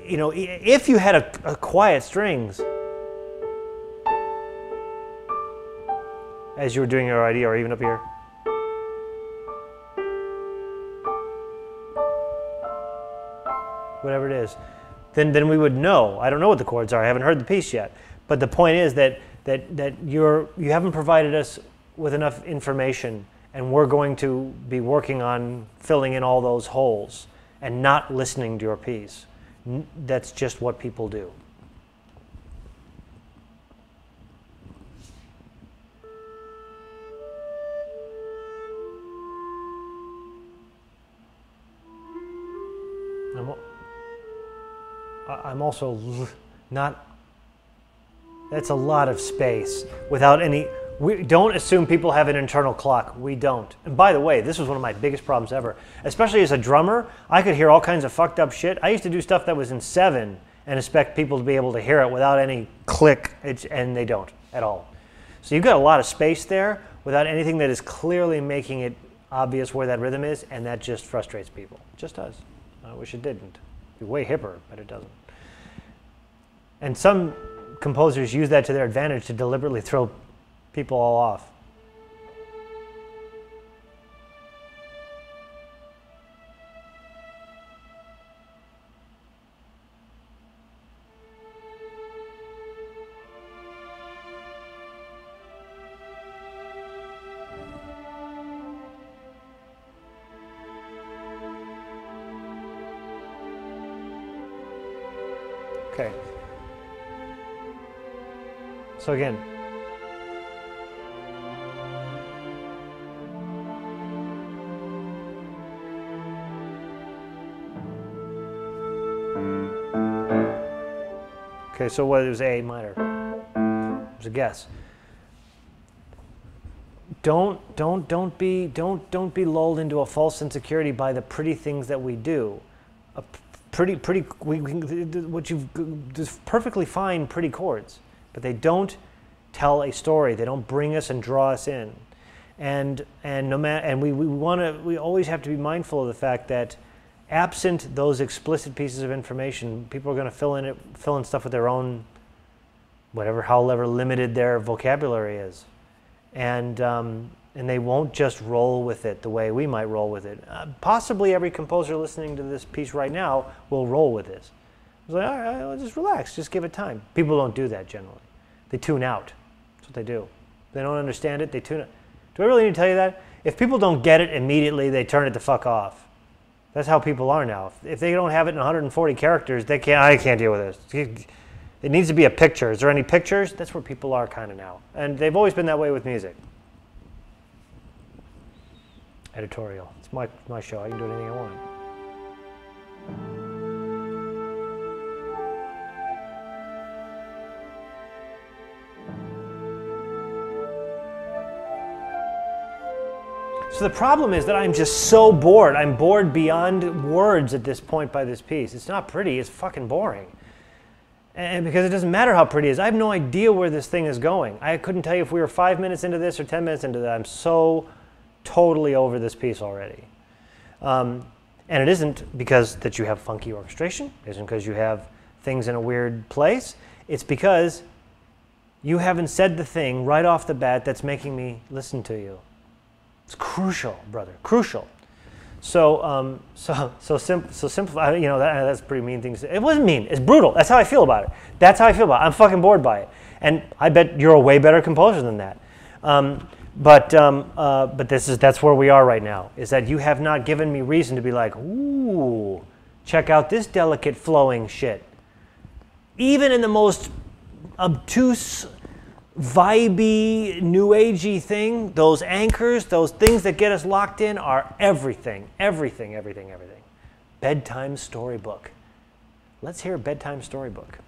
If you had a quiet strings as you were doing your idea, or even up here. Whatever it is. Then we would know. I don't know what the chords are. I haven't heard the piece yet. But the point is that you haven't provided us with enough information, and we're going to be working on filling in all those holes and not listening to your piece. That's just what people do. I'm also not, that's a lot of space without any, we don't assume people have an internal clock. We don't. And by the way, this was one of my biggest problems ever. Especially as a drummer, I could hear all kinds of fucked up shit. I used to do stuff that was in 7 and expect people to be able to hear it without any click, and they don't at all. So you've got a lot of space there without anything that is clearly making it obvious where that rhythm is, and that just frustrates people. It just does. I wish it didn't. It'd be way hipper, but it doesn't. And some composers use that to their advantage to deliberately throw people all off. Okay. So again, okay, so what is A minor? was a guess. Don't be lulled into a false insecurity by the pretty things that we do. There's perfectly fine pretty chords, but they don't tell a story. They don't bring us and draw us in. And we always have to be mindful of the fact that absent those explicit pieces of information, people are going to fill in stuff with their own, however limited their vocabulary is, and they won't just roll with it the way we might roll with it. Possibly every composer listening to this piece right now will roll with this. It's like, all right, well, just relax, just give it time. People don't do that generally. They tune out. That's what they do. They don't understand it, they tune out. Do I really need to tell you that? If people don't get it immediately, they turn it the fuck off. That's how people are now. If they don't have it in 140 characters, I can't deal with this. It needs to be a picture. Is there any pictures? That's where people are kind of now. And they've always been that way with music. Editorial. It's my show. I can do anything I want. So the problem is that I'm just so bored. I'm bored beyond words at this point by this piece. It's not pretty, it's fucking boring. And because it doesn't matter how pretty it is, I have no idea where this thing is going. I couldn't tell you if we were 5 minutes into this or 10 minutes into that. I'm so totally over this piece already. And it isn't because that you have funky orchestration. It isn't because you have things in a weird place. It's because you haven't said the thing right off the bat that's making me listen to you. It's crucial, brother, crucial. So simplify. You know, that's a pretty mean thing to say. It wasn't mean. It's brutal. That's how I feel about it. That's how I feel about it. I'm fucking bored by it. And I bet you're a way better composer than that. But that's where we are right now. Is that you have not given me reason to be like, ooh, check out this delicate flowing shit. Even in the most obtuse, vibey, new agey thing, those anchors, those things that get us locked in are everything. Bedtime storybook. Let's hear a bedtime storybook.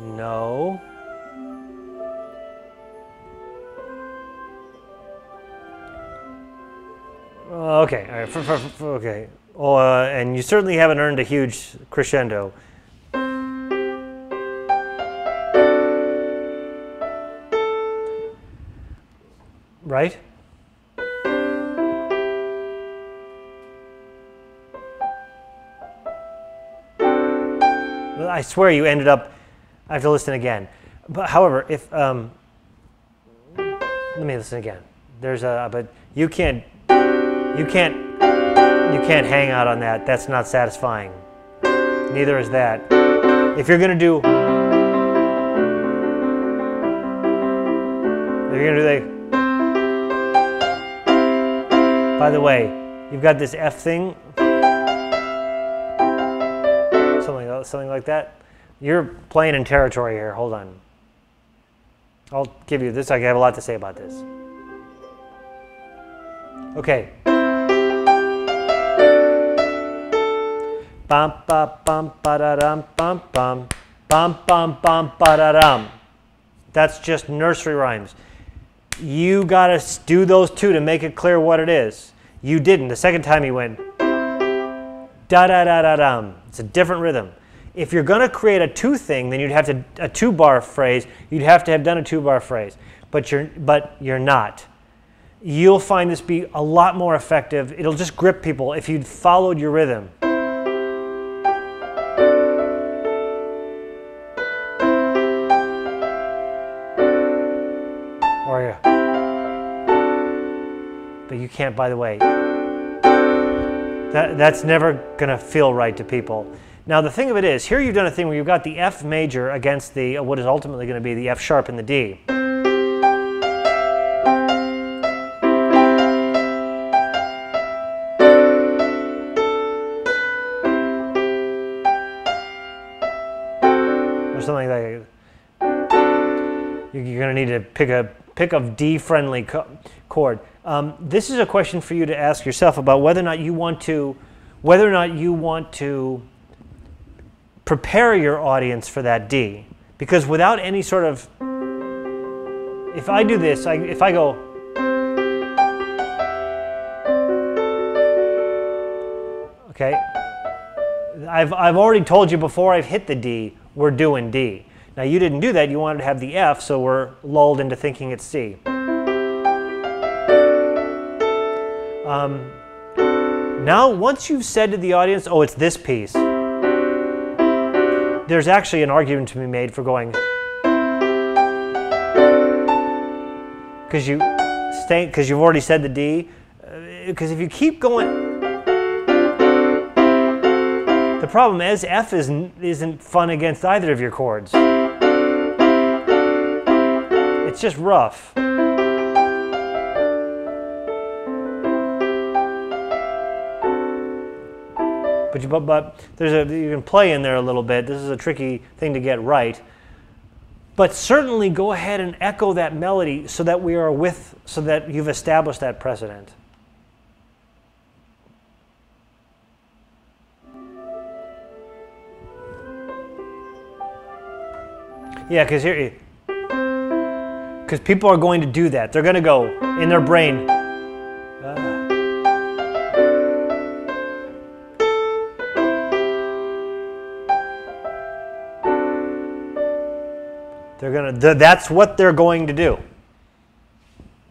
No. Okay, all right, okay. And you certainly haven't earned a huge crescendo. Right? I swear you ended up, I have to listen again. But however, if, let me listen again. But you can't hang out on that. That's not satisfying. Neither is that. If you're gonna do by the way, you've got this F thing, something like that. You're playing in territory here. Hold on. I'll give you this. I have a lot to say about this. Okay. Bum ba bum ba da dum bum bum bum bum bum ba da dum. That's just nursery rhymes. You gotta do those two to make it clear what it is. You didn't. The second time you went da da da da dum. It's a different rhythm. If you're gonna create a two thing, then you'd have to a 2-bar phrase. You'd have to have done a 2-bar phrase, but you're not. You'll find this be a lot more effective. It'll just grip people if you'd followed your rhythm. But you can't, by the way. That's never going to feel right to people. Now, the thing of it is, here you've done a thing where you've got the F major against the what is ultimately going to be the F sharp and the D. Or something like that. You you're going to need to pick a D-friendly chord. This is a question for you to ask yourself about whether or not you want to prepare your audience for that D. Because without any sort of, if I do this, if I go, okay, I've already told you before I've hit the D, we're doing D. Now you didn't do that, you wanted to have the F, so we're lulled into thinking it's C. Now once you've said to the audience, oh, it's this piece, there's actually an argument to be made for going, because you've already said the D, because if you keep going, the problem is F isn't fun against either of your chords. It's just rough. But you can play in there a little bit. This is a tricky thing to get right. But certainly go ahead and echo that melody so that so that you've established that precedent. Yeah, because people are going to do that. They're going to go in their brain. That's what they're going to do.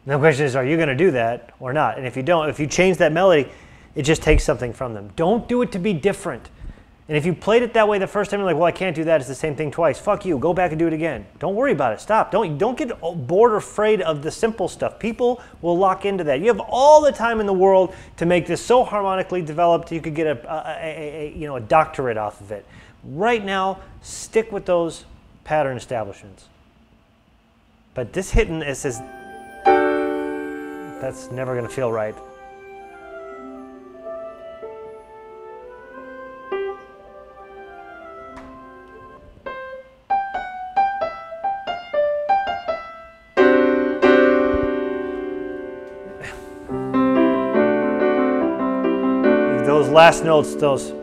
The question is, are you going to do that or not? And if you don't, if you change that melody, it just takes something from them. Don't do it to be different. And if you played it that way the first time, you're like, well, I can't do that. It's the same thing twice. Fuck you. Go back and do it again. Don't worry about it. Stop. Don't get bored or afraid of the simple stuff. People will lock into that. You have all the time in the world to make this so harmonically developed you could get a doctorate off of it. Right now, stick with those pattern establishments. But this hitting, it says, that's never going to feel right. Those last notes, those.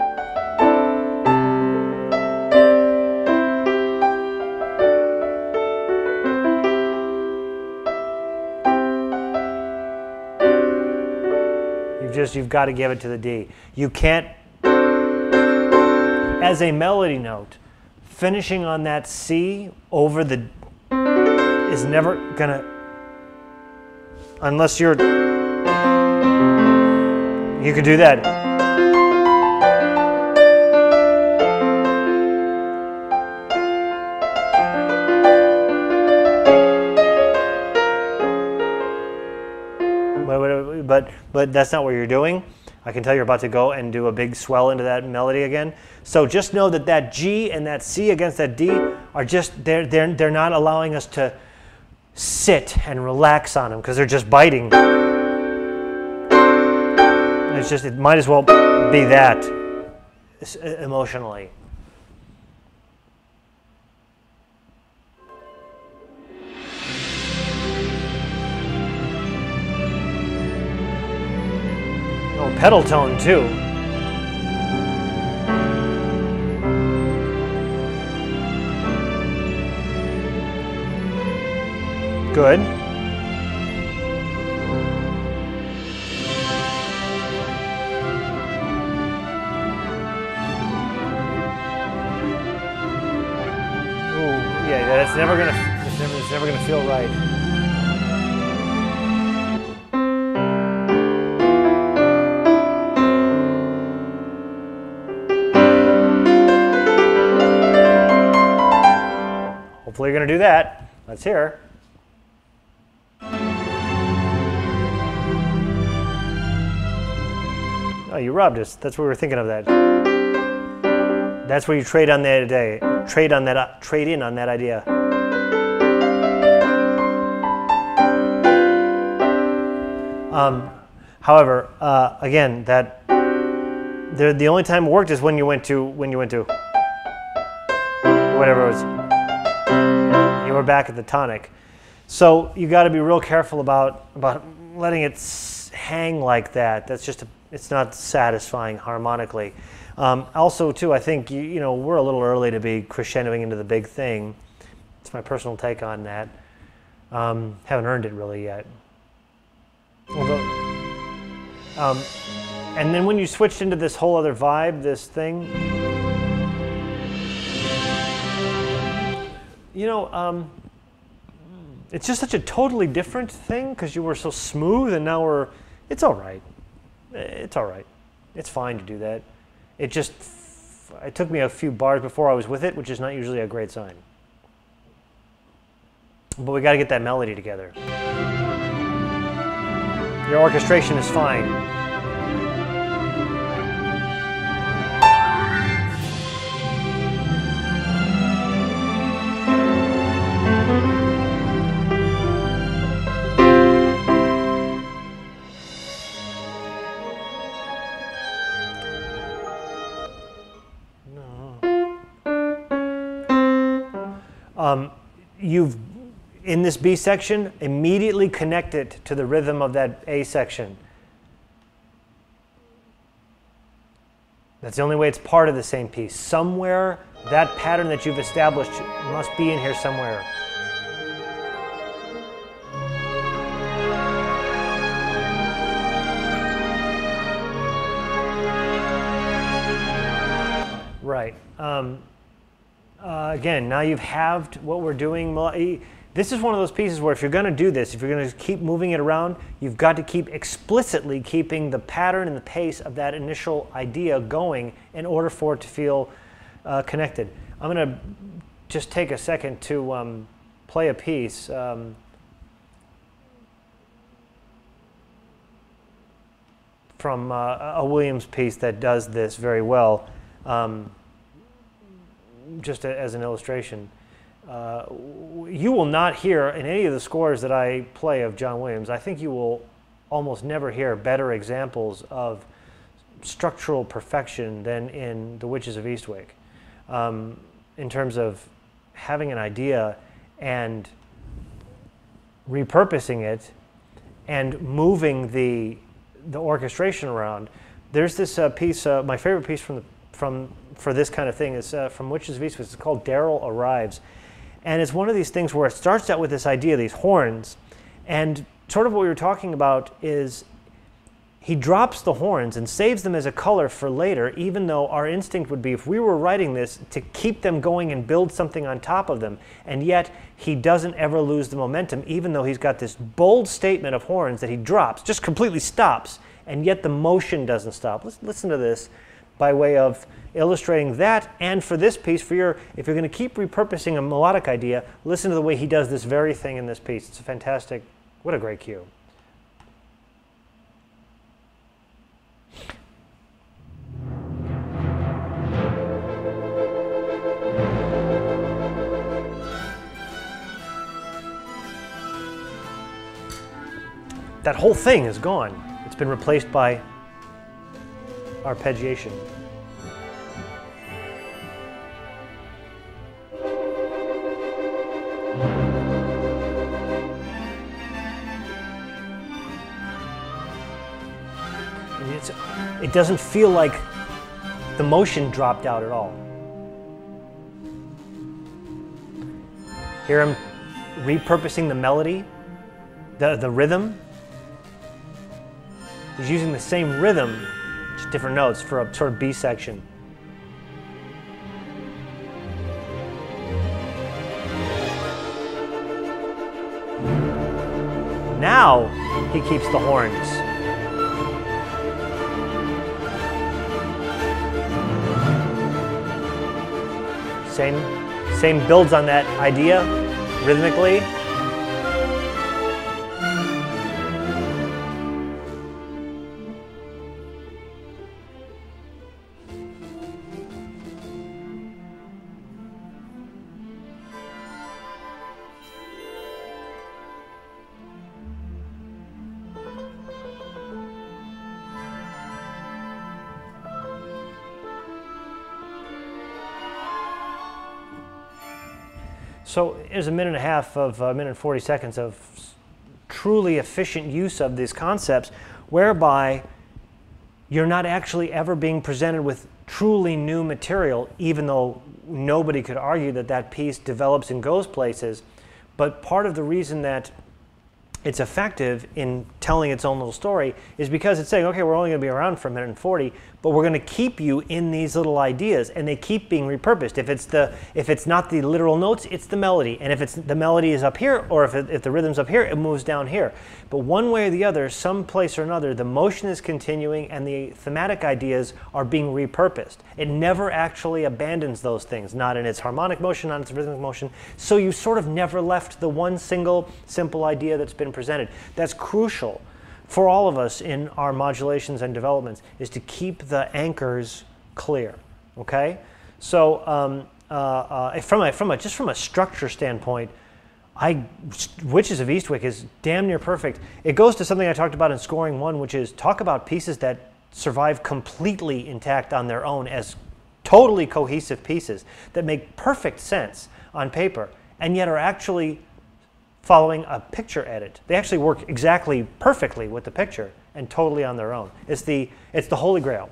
You've got to give it to the D. You can't, as a melody note, finishing on that C over the is never gonna, unless you could do that. But that's not what you're doing. I can tell you're about to go and do a big swell into that melody again. So just know that that G and that C against that D are just, they're not allowing us to sit and relax on them because they're just biting. It's just, it might as well be that emotionally. Pedal tone too. Good. Ooh, yeah, that's never gonna feel right. Hopefully you're going to do that. Let's hear. Oh, you robbed us. That's what we were thinking of that. That's where you trade on that day. Trade in on that idea. However, again, that the only time it worked is when you went to whatever it was. You were back at the tonic. So you got to be real careful about letting it hang like that. That's just it's not satisfying harmonically. Also, too, I think you know we're a little early to be crescendoing into the big thing. It's my personal take on that. Haven't earned it really yet. Although, and then when you switched into this whole other vibe, this thing, you know, it's just such a totally different thing because you were so smooth, and now it's all right. It's all right. It's fine to do that. It took me a few bars before I was with it, which is not usually a great sign. But we got to get that melody together. Your orchestration is fine. You've, in this B section, immediately connect it to the rhythm of that A section. That's the only way it's part of the same piece. Somewhere, that pattern that you've established must be in here somewhere. Right. Again, now you've halved what we're doing. This is one of those pieces where if you're going to do this, if you're going to keep moving it around, you've got to keep explicitly keeping the pattern and the pace of that initial idea going in order for it to feel connected. I'm going to just take a second to play a piece. From a Williams piece that does this very well. Just as an illustration, you will not hear in any of the scores that I play of John Williams, I think you will almost never hear better examples of structural perfection than in The Witches of Eastwick. In terms of having an idea and repurposing it and moving the orchestration around. There's this piece, my favorite piece for this kind of thing is from Witches of Eastwick. It's called Daryl Arrives. And it's one of these things where it starts out with this idea, these horns, and sort of what we were talking about is he drops the horns and saves them as a color for later, even though our instinct would be, if we were writing this, to keep them going and build something on top of them. And yet he doesn't ever lose the momentum, even though he's got this bold statement of horns that he drops, just completely stops, and yet the motion doesn't stop. Let's listen to this by way of illustrating that, and for this piece, if you're going to keep repurposing a melodic idea, listen to the way he does this very thing in this piece. It's a fantastic, what a great cue. That whole thing is gone. It's been replaced by arpeggiation. It doesn't feel like the motion dropped out at all. Hear him repurposing the melody, the rhythm. He's using the same rhythm, just different notes for a sort of B section. Now he keeps the horns. Same builds on that idea rhythmically. So there's a minute and a half of a minute and 40 seconds of truly efficient use of these concepts, whereby you're not actually ever being presented with truly new material, even though nobody could argue that that piece develops and goes places. But part of the reason that it's effective in telling its own little story is because it's saying, okay, we're only going to be around for a minute and 40, but we're going to keep you in these little ideas, and they keep being repurposed. If it's not the literal notes, it's the melody, and if the melody is up here, or if the rhythm's up here, it moves down here. But one way or the other, some place or another, the motion is continuing, and the thematic ideas are being repurposed. It never actually abandons those things, not in its harmonic motion, not in its rhythmic motion. So you sort of never left the one single simple idea that's been presented. That's crucial for all of us in our modulations and developments, is to keep the anchors clear. Okay, so just from a structure standpoint, Witches of Eastwick is damn near perfect. It goes to something I talked about in Scoring 1, which is talk about pieces that survive completely intact on their own as totally cohesive pieces that make perfect sense on paper, and yet are actually following a picture edit. They actually work exactly perfectly with the picture and totally on their own. It's the holy grail.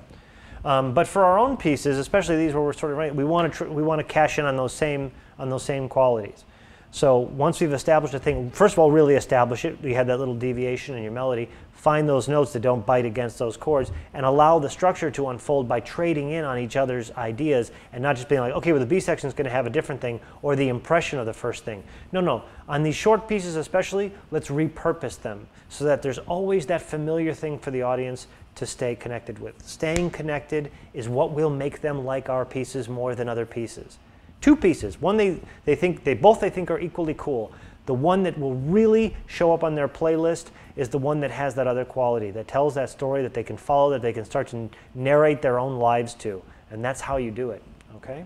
But for our own pieces, especially these where we're sort of right, we want to cash in on those same qualities. So once we've established a thing, first of all, really establish it. We had that little deviation in your melody. Find those notes that don't bite against those chords, and allow the structure to unfold by trading in on each other's ideas, and not just being like, okay, well, the B section is going to have a different thing, or the impression of the first thing. No. On these short pieces especially, let's repurpose them so that there's always that familiar thing for the audience to stay connected with. Staying connected is what will make them like our pieces more than other pieces. Two pieces. One they both are equally cool. The one that will really show up on their playlist is the one that has that other quality, that tells that story that they can follow, that they can start to narrate their own lives to. And that's how you do it, okay?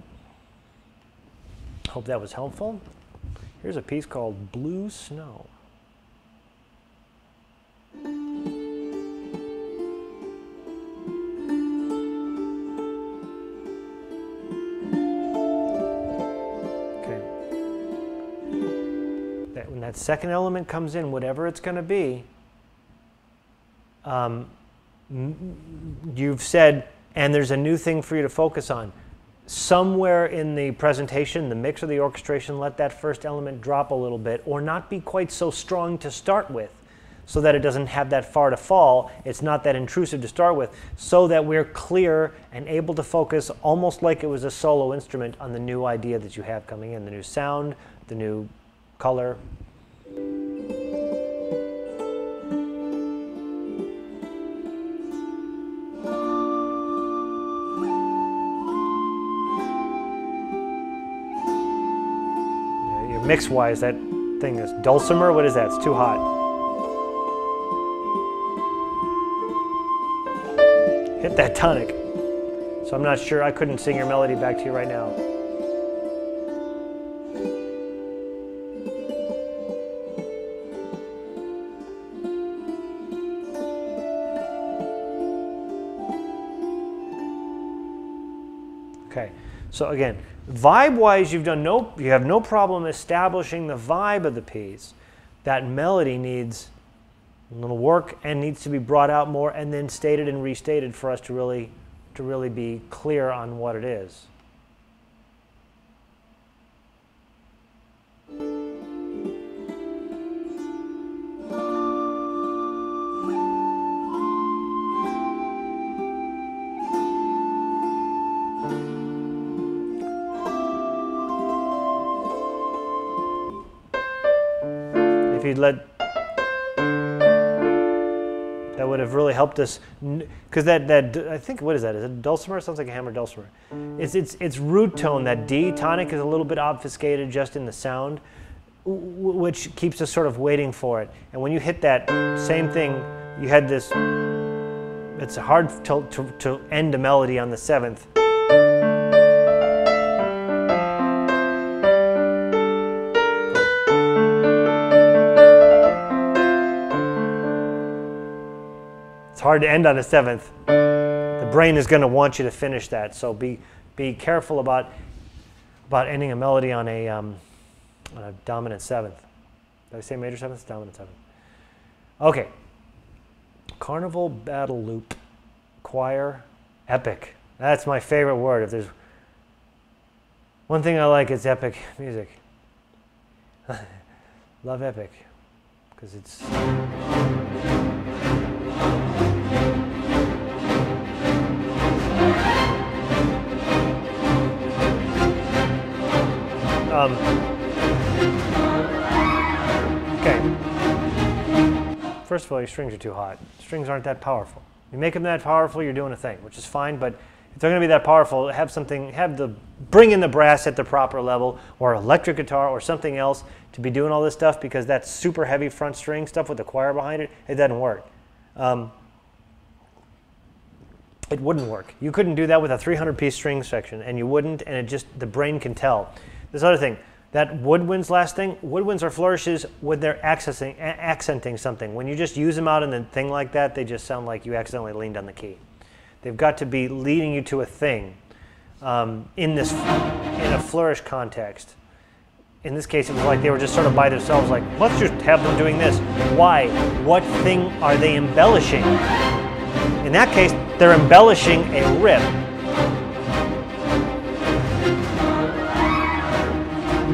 Hope that was helpful. Here's a piece called Blue Snow. When that second element comes in, whatever it's going to be, you've said, and there's a new thing for you to focus on. Somewhere in the presentation, the mix or the orchestration, let that first element drop a little bit, or not be quite so strong to start with, so that it doesn't have that far to fall. It's not that intrusive to start with, so that we're clear and able to focus almost like it was a solo instrument on the new idea that you have coming in, the new sound, the new color. Mix-wise, that thing is dulcimer. What is that? It's too hot. Hit that tonic. So I'm not sure. I couldn't sing your melody back to you right now. Okay. So again, vibe-wise, you have no problem establishing the vibe of the piece. That melody needs a little work and needs to be brought out more, and then stated and restated for us to really be clear on what it is. If you'd let, that would have really helped us, because that I think, what is that? Is it a dulcimer? It sounds like a hammered dulcimer. Its root tone, that D tonic, is a little bit obfuscated just in the sound, which keeps us sort of waiting for it. And when you hit that same thing, you had this. It's hard to end a melody on the seventh. It's hard to end on a seventh. The brain is going to want you to finish that, so be careful about ending a melody on on a dominant seventh. Did I say major seventh? Dominant seventh. Okay. Carnival battle loop, choir, epic. That's my favorite word. If there's one thing I like, it's epic music. Love epic because it's. Okay. First of all, your strings are too hot. Strings aren't that powerful. You make them that powerful, you're doing a thing, which is fine. But if they're going to be that powerful, bring in the brass at the proper level, or electric guitar, or something else to be doing all this stuff, because that super heavy front string stuff with the choir behind it, it doesn't work. It wouldn't work. You couldn't do that with a 300-piece string section, and you wouldn't, and it just, the brain can tell. This other thing, that woodwinds last thing, woodwinds are flourishes when they're accenting something. When you just use them out in a thing like that, they just sound like you accidentally leaned on the key. They've got to be leading you to a thing in a flourish context. In this case, it was like they were just sort of by themselves, like, let's just have them doing this. Why? What thing are they embellishing? In that case, they're embellishing a riff.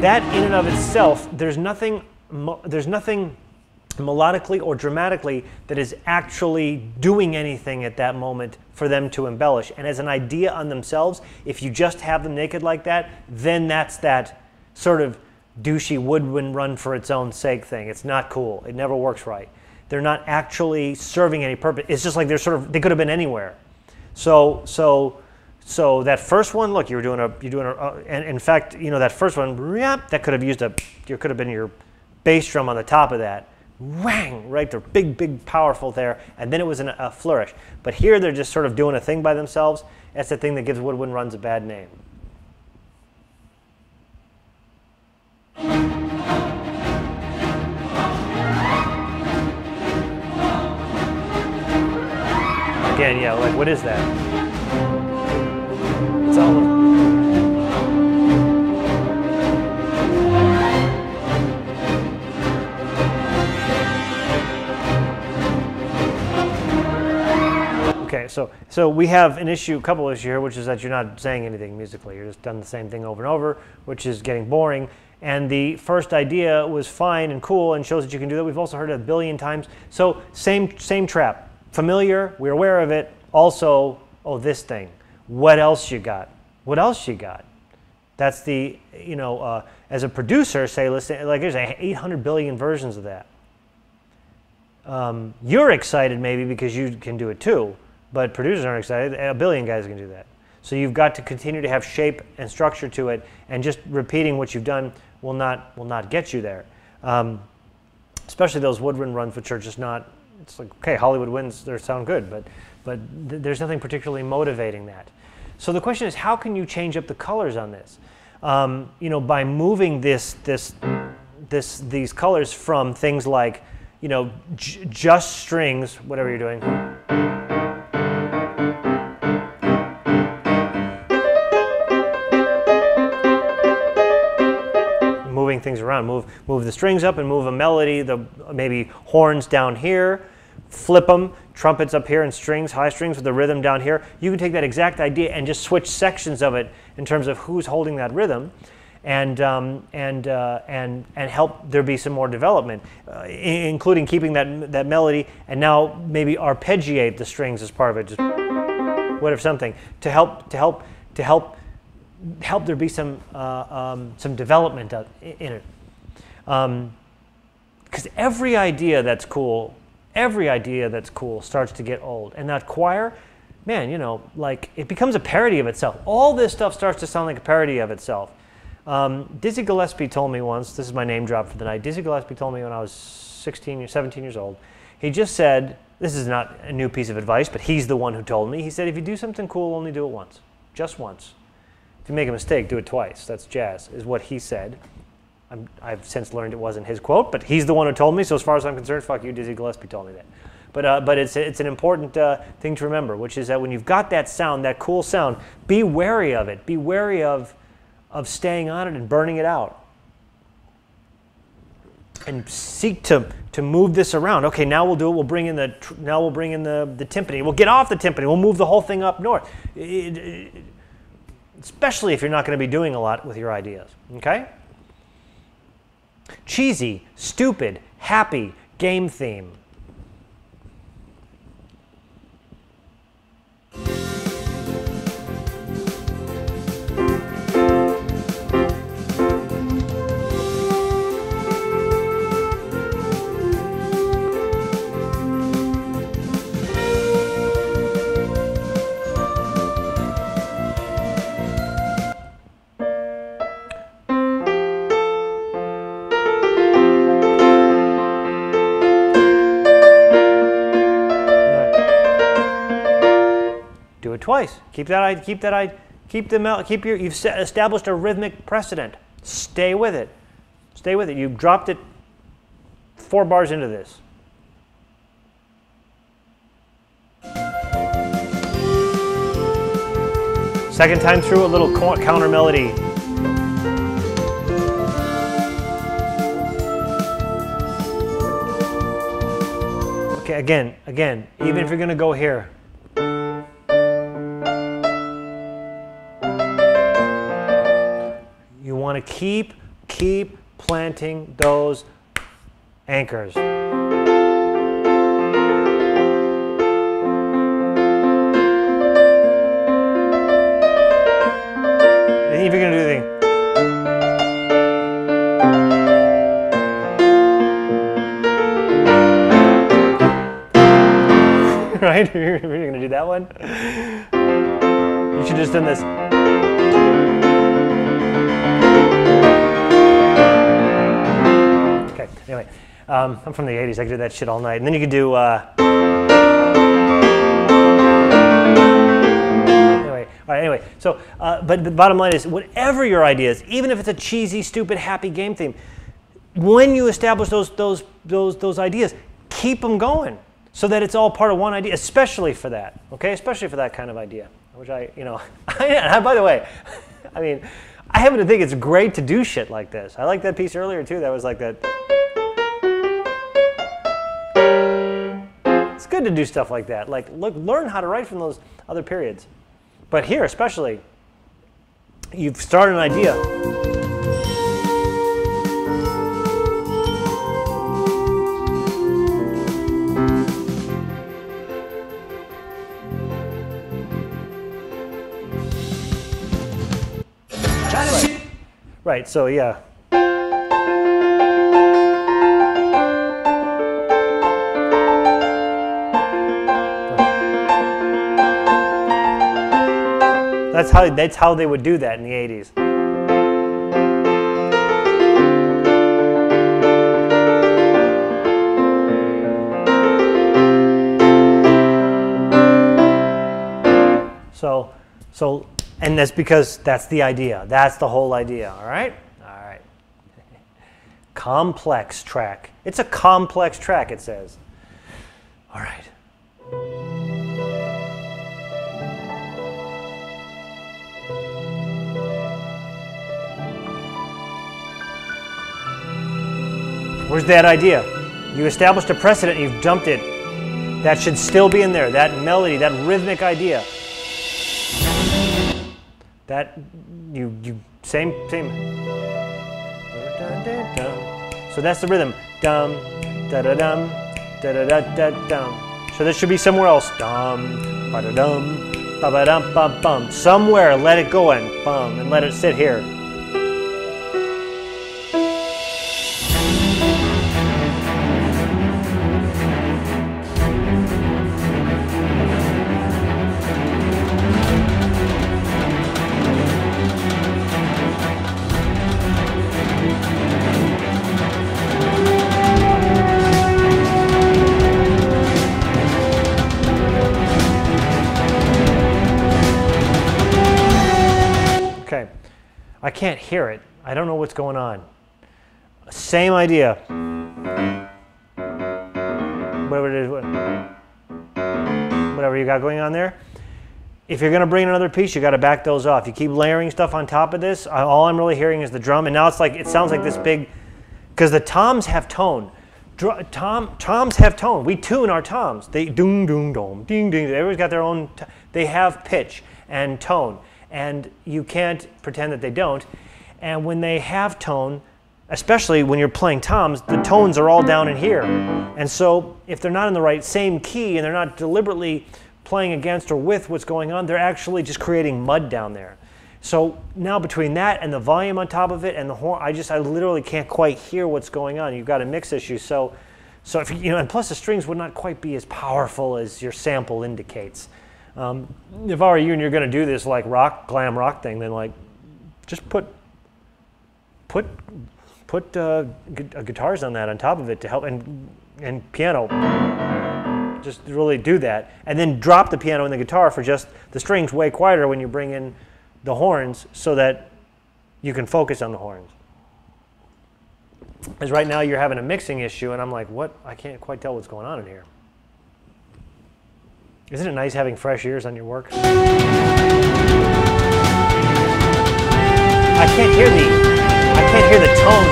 That in and of itself, there's nothing melodically or dramatically that is actually doing anything at that moment for them to embellish. And as an idea on themselves, if you just have them naked like that, then that's that sort of douchey woodwind run for its own sake thing. It's not cool. It never works right. They're not actually serving any purpose. It's just like they could have been anywhere. So that first one, look, and in fact, you know, that first one, yep, that could have been your bass drum on the top of that. Whang, right? They're big, powerful there, and then it was a flourish. But here they're just sort of doing a thing by themselves. That's the thing that gives woodwind runs a bad name. Again, yeah, like what is that? It's all. Okay, so we have a couple issues here, which is that you're not saying anything musically. You're just done the same thing over and over, which is getting boring. And the first idea was fine and cool and shows that you can do that. We've also heard it a billion times. So same trap. Familiar, we're aware of it. Also, oh, this thing. What else you got? What else you got? That's the, you know, as a producer, say, listen, like there's 800 billion versions of that. You're excited maybe because you can do it too. But producers aren't excited. A billion guys can do that. So you've got to continue to have shape and structure to it, and just repeating what you've done will not get you there. Especially those woodwind runs, which are just not. It's like, okay, Hollywood winds, they sound good, but there's nothing particularly motivating that. So the question is, how can you change up the colors on this? You know, by moving these colors from things like, you know, just strings, whatever you're doing. Moving things around, move the strings up and move a melody, maybe horns down here, flip them, trumpets up here and strings, high strings with the rhythm down here. You can take that exact idea and just switch sections of it in terms of who's holding that rhythm, and help there be some more development, including keeping that melody, and now maybe arpeggiate the strings as part of it, just whatever, something to help there be some development in it. Because every idea that's cool starts to get old. And that choir, man, you know, like it becomes a parody of itself. All this stuff starts to sound like a parody of itself. Dizzy Gillespie told me once, this is my name drop for the night, Dizzy Gillespie told me when I was 17 years old, he just said, this is not a new piece of advice, but he's the one who told me, he said, if you do something cool, only do it once. Just once. If you make a mistake, do it twice. That's jazz, is what he said. I've since learned it wasn't his quote, but he's the one who told me, so as far as I'm concerned, fuck you, Dizzy Gillespie told me that. But it's an important thing to remember, which is that when you've got that sound, that cool sound, be wary of it. Be wary of staying on it and burning it out. and seek to move this around. Okay, now we'll do it. We'll bring in the timpani. We'll get off the timpani. We'll move the whole thing up north. Especially if you're not going to be doing a lot with your ideas. Okay? Cheesy, stupid, happy, game theme. Twice. You've established a rhythmic precedent. Stay with it. Stay with it. You dropped it 4 bars into this. Second time through, a little counter melody. Okay, again, even if you're going to go here. You want to keep planting those anchors. And if you're going to do the thing. Right? You're going to do that one. You should have just done this. Okay, anyway, I'm from the 80s. I could do that shit all night. And then you could do, anyway, so, but the bottom line is, whatever your idea is, even if it's a cheesy, stupid, happy game theme, when you establish those ideas, keep them going so that it's all part of one idea, especially for that, okay? Especially for that kind of idea, which by the way, I mean, I happen to think it's great to do shit like this. I like that piece earlier, too. That was like that. It's good to do stuff like that. Like, look, learn how to write from those other periods. But here, especially, you've started an idea. Right, so yeah. That's how they would do that in the 80s. So and that's because that's the idea. That's the whole idea, all right? All right. Complex track. It's a complex track, it says. All right. Where's that idea? You established a precedent, you've dumped it. That should still be in there, that melody, that rhythmic idea. That, same. So that's the rhythm. Dum, da-da-dum, da-da-da-da-dum. So this should be somewhere else. Dum, ba-da-dum, ba-ba-dum, ba-bum. Somewhere, let it go and bum, and let it sit here. I can't hear it. I don't know what's going on. Same idea. Whatever you got going on there. If you're going to bring another piece, you got to back those off. You keep layering stuff on top of this. All I'm really hearing is the drum, and now it's like it sounds like this big because the toms have tone. Toms have tone. We tune our toms. They doom doom dom ding ding. Everybody's got their own. They have pitch and tone, and you can't pretend that they don't. And when they have tone, especially when you're playing toms, the tones are all down in here. And so if they're not in the right same key and they're not deliberately playing against or with what's going on, they're actually just creating mud down there. So now between that and the volume on top of it and the horn, I literally can't quite hear what's going on. You've got a mix issue. So if and plus the strings would not quite be as powerful as your sample indicates. If I were you and you're going to do this like glam rock thing, then like just put guitars on that on top of it to help, and piano. Just really do that, and then drop the piano and the guitar for just the strings way quieter when you bring in the horns, so that you can focus on the horns. Because right now you're having a mixing issue, and I'm like, what? I can't quite tell what's going on in here. Isn't it nice having fresh ears on your work? I can't hear the tone.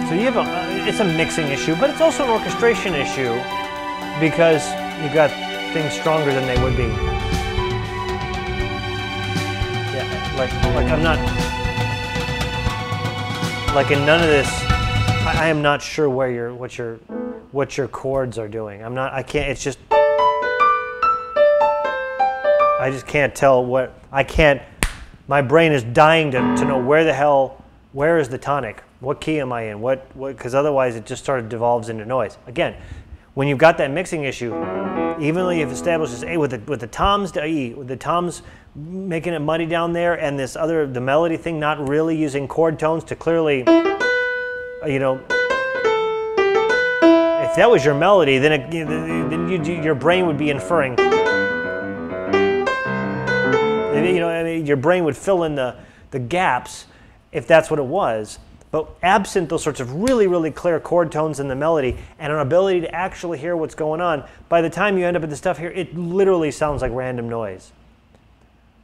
So you have it's a mixing issue, but it's also an orchestration issue because you got things stronger than they would be. Yeah, like I'm not, like in none of this, I am not sure where what your chords are doing. I can't, it's just, I just can't tell my brain is dying to know where is the tonic? What key am I in? Because otherwise it just sort of devolves into noise. Again, when you've got that mixing issue, even though you've established this A with the toms to E, with the toms making it muddy down there, and the melody thing not really using chord tones to clearly, if that was your melody, then your brain would be inferring. Your brain would fill in the gaps if that's what it was. But absent those sorts of really, really clear chord tones in the melody and an ability to actually hear what's going on, by the time you end up with the stuff here, it literally sounds like random noise,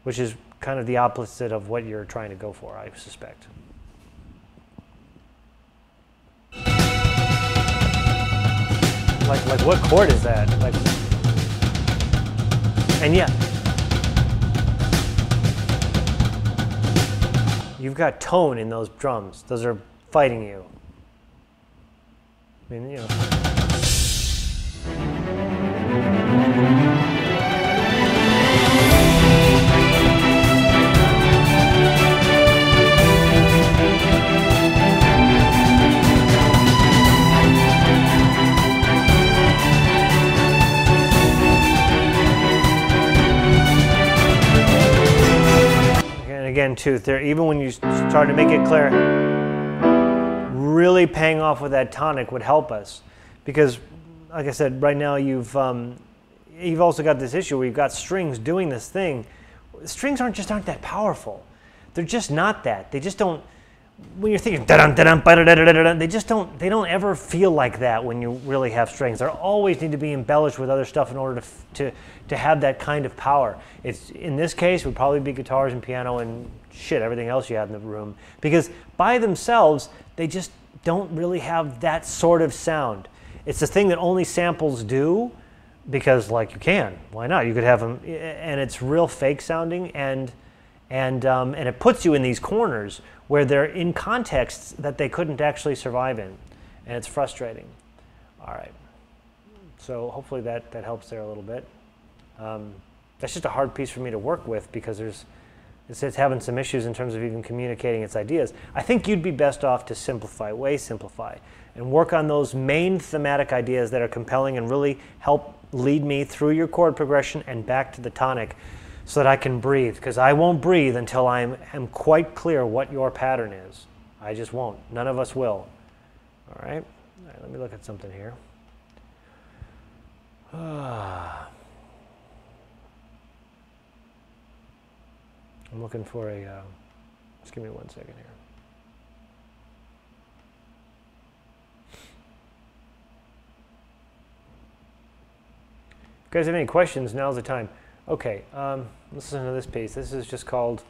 which is kind of the opposite of what you're trying to go for, I suspect. Like what chord is that? And yeah, you've got tone in those drums. Those are fighting you. I mean, again, too, even when you start to make it clear, really paying off with that tonic would help us, because, like I said, right now you've also got this issue where you've got strings doing this thing. Strings aren't that powerful. They're just not that. They just don't. When you're thinking da-dum, da-dum, ba-da-da-da-da-da, they don't ever feel like that when you really have strings. They always need to be embellished with other stuff in order to have that kind of power. It's, in this case, would probably be guitars and piano and everything else you have in the room, because by themselves they just don't really have that sort of sound. It's the thing that only samples do, because like you can, why not? You could have them, and it's real fake sounding, and it puts you in these corners where they're in contexts that they couldn't actually survive in, and it's frustrating. All right, so hopefully that helps there a little bit. That's just a hard piece for me to work with, because it's having some issues in terms of even communicating its ideas. I think you'd be best off to simplify, and work on those main thematic ideas that are compelling and really help lead me through your chord progression and back to the tonic, so that I can breathe, because I won't breathe until I am quite clear what your pattern is. I just won't. None of us will. All right, let me look at something here. I'm looking for a Just give me 1 second here. If you guys have any questions, now's the time. Okay, listen to this piece. This is just called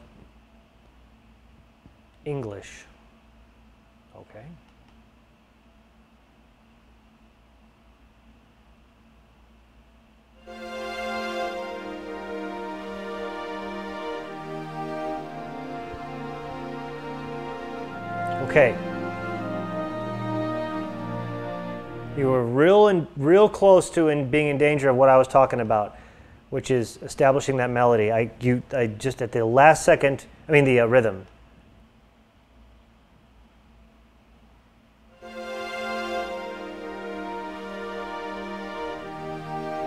English. Okay. Okay. You were real close to being in danger of what I was talking about, which is establishing that melody. I just at the last second, I mean the rhythm.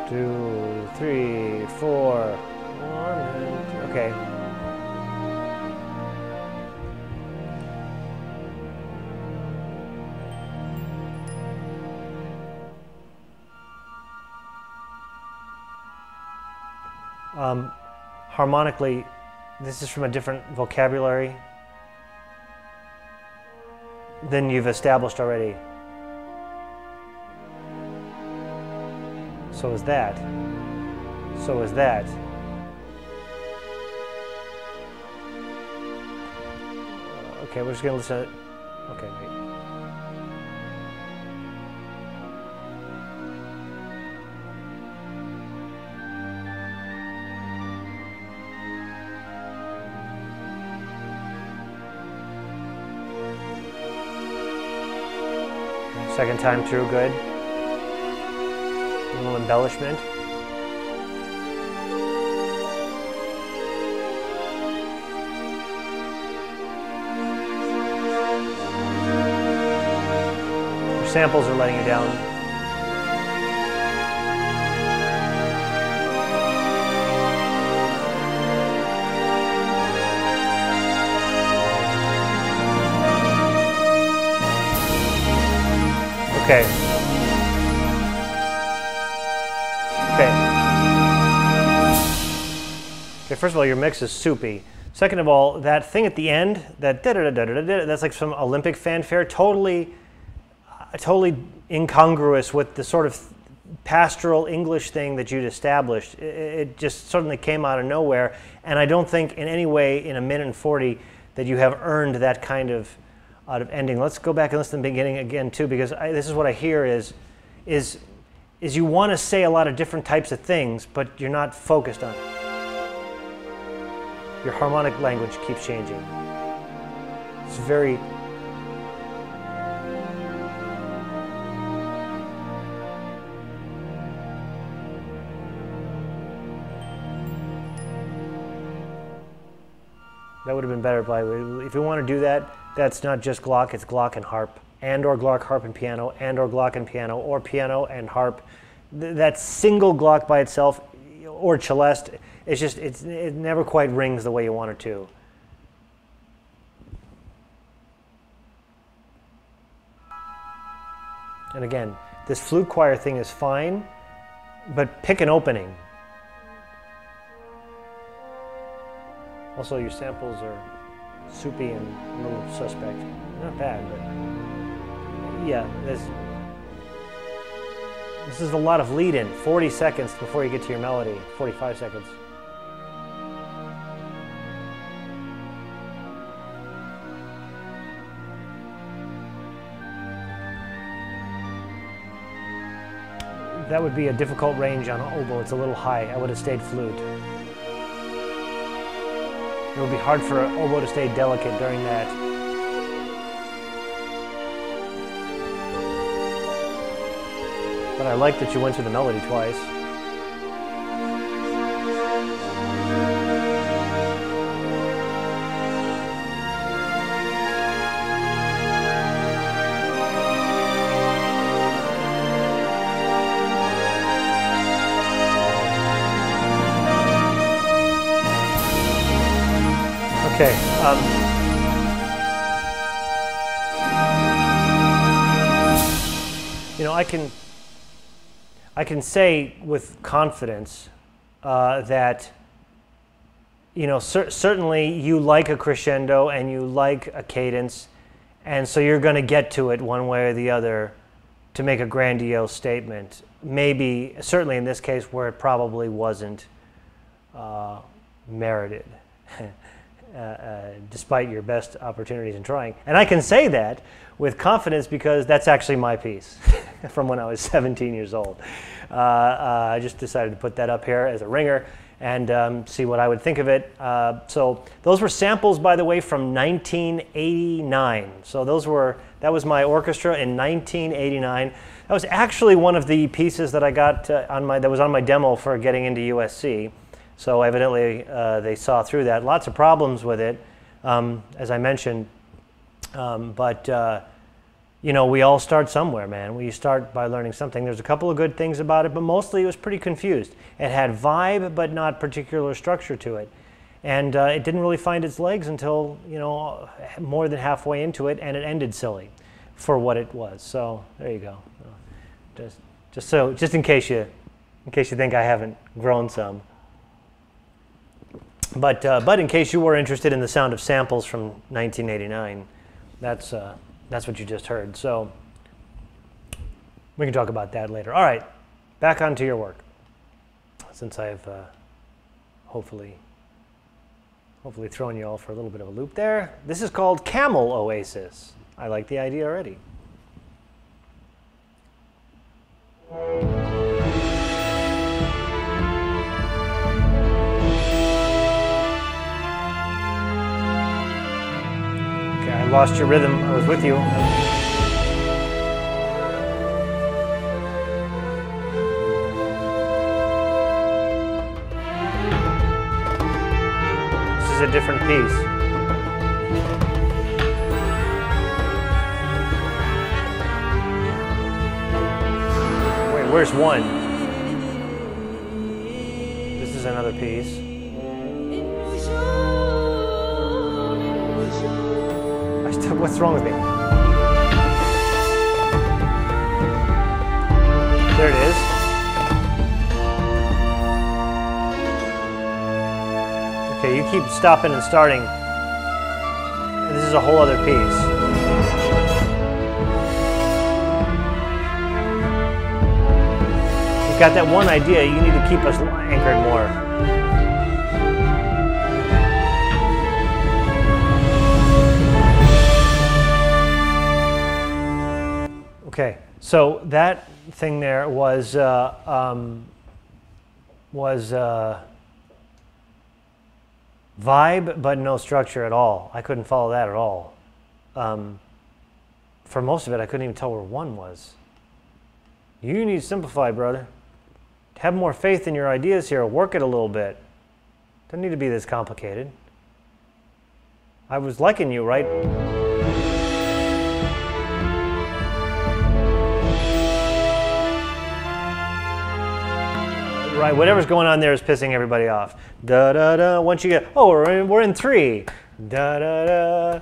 2, 3, 4, 1, okay. Harmonically, this is from a different vocabulary than you've established already. So is that. So is that. Okay, we're just going to listen to it. Okay, wait. Second time through, good. A little embellishment. Your samples are letting you down. Okay. Okay, first of all, your mix is soupy. Second of all, that thing at the end, that da-da-da-da-da-da, that's like some Olympic fanfare, totally incongruous with the sort of pastoral English thing that you'd established. It just suddenly came out of nowhere, and I don't think in any way in 1:40 that you have earned that kind of out of ending. Let's go back and listen to the beginning again too, because this is what I hear is you want to say a lot of different types of things, but you're not focused on it. Your harmonic language keeps changing. It's very... That would have been better. If you want to do that, that's not just Glock, it's Glock and harp, and or Glock, harp, and piano, and or Glock and piano, or piano and harp. That single Glock by itself, or celeste, it's just, it never quite rings the way you want it to. And again, this flute choir thing is fine, but pick an opening. Also, your samples are soupy and a little suspect. Not bad, but yeah, this is a lot of lead-in. 40 seconds before you get to your melody. 45 seconds. That would be a difficult range on oboe. It's a little high. I would have stayed flute. It would be hard for an oboe to stay delicate during that. But I like that you went through the melody twice. Okay. You know, I can say with confidence that you know, certainly you like a crescendo and you like a cadence, and so you're going to get to it one way or the other to make a grandiose statement. Maybe, certainly in this case, where it probably wasn't merited, despite your best opportunities in trying. And I can say that with confidence because that's actually my piece from when I was 17 years old. I just decided to put that up here as a ringer and see what I would think of it. So those were samples, by the way, from 1989. So that was my orchestra in 1989. That was actually one of the pieces that I got that was on my demo for getting into USC. So evidently they saw through that. Lots of problems with it, as I mentioned. But you know, we all start somewhere, man. We start by learning something. There's a couple of good things about it, but mostly it was pretty confused. It had vibe, but not particular structure to it. And it didn't really find its legs until, you know, more than halfway into it, and it ended silly for what it was. So there you go. Just in case you think I haven't grown some. But in case you were interested in the sound of samples from 1989, that's what you just heard. So we can talk about that later. All right, back onto your work. Since I've hopefully thrown you all for a little bit of a loop there. This is called Camel Oasis. I like the idea already. I lost your rhythm. I was with you. This is a different piece. Wait, where's one? This is another piece. What's wrong with me? There it is. Okay, you keep stopping and starting. This is a whole other piece. You've got that one idea. You need to keep us anchored more. Okay, so that thing there was vibe but no structure at all. I couldn't follow that at all. For most of it, I couldn't even tell where one was. You need to simplify, brother. Have more faith in your ideas here. Work it a little bit. Doesn't need to be this complicated. I was liking you, right? Right, whatever's going on there is pissing everybody off. Da da da. Once you get, oh, we're in 3. Da da da.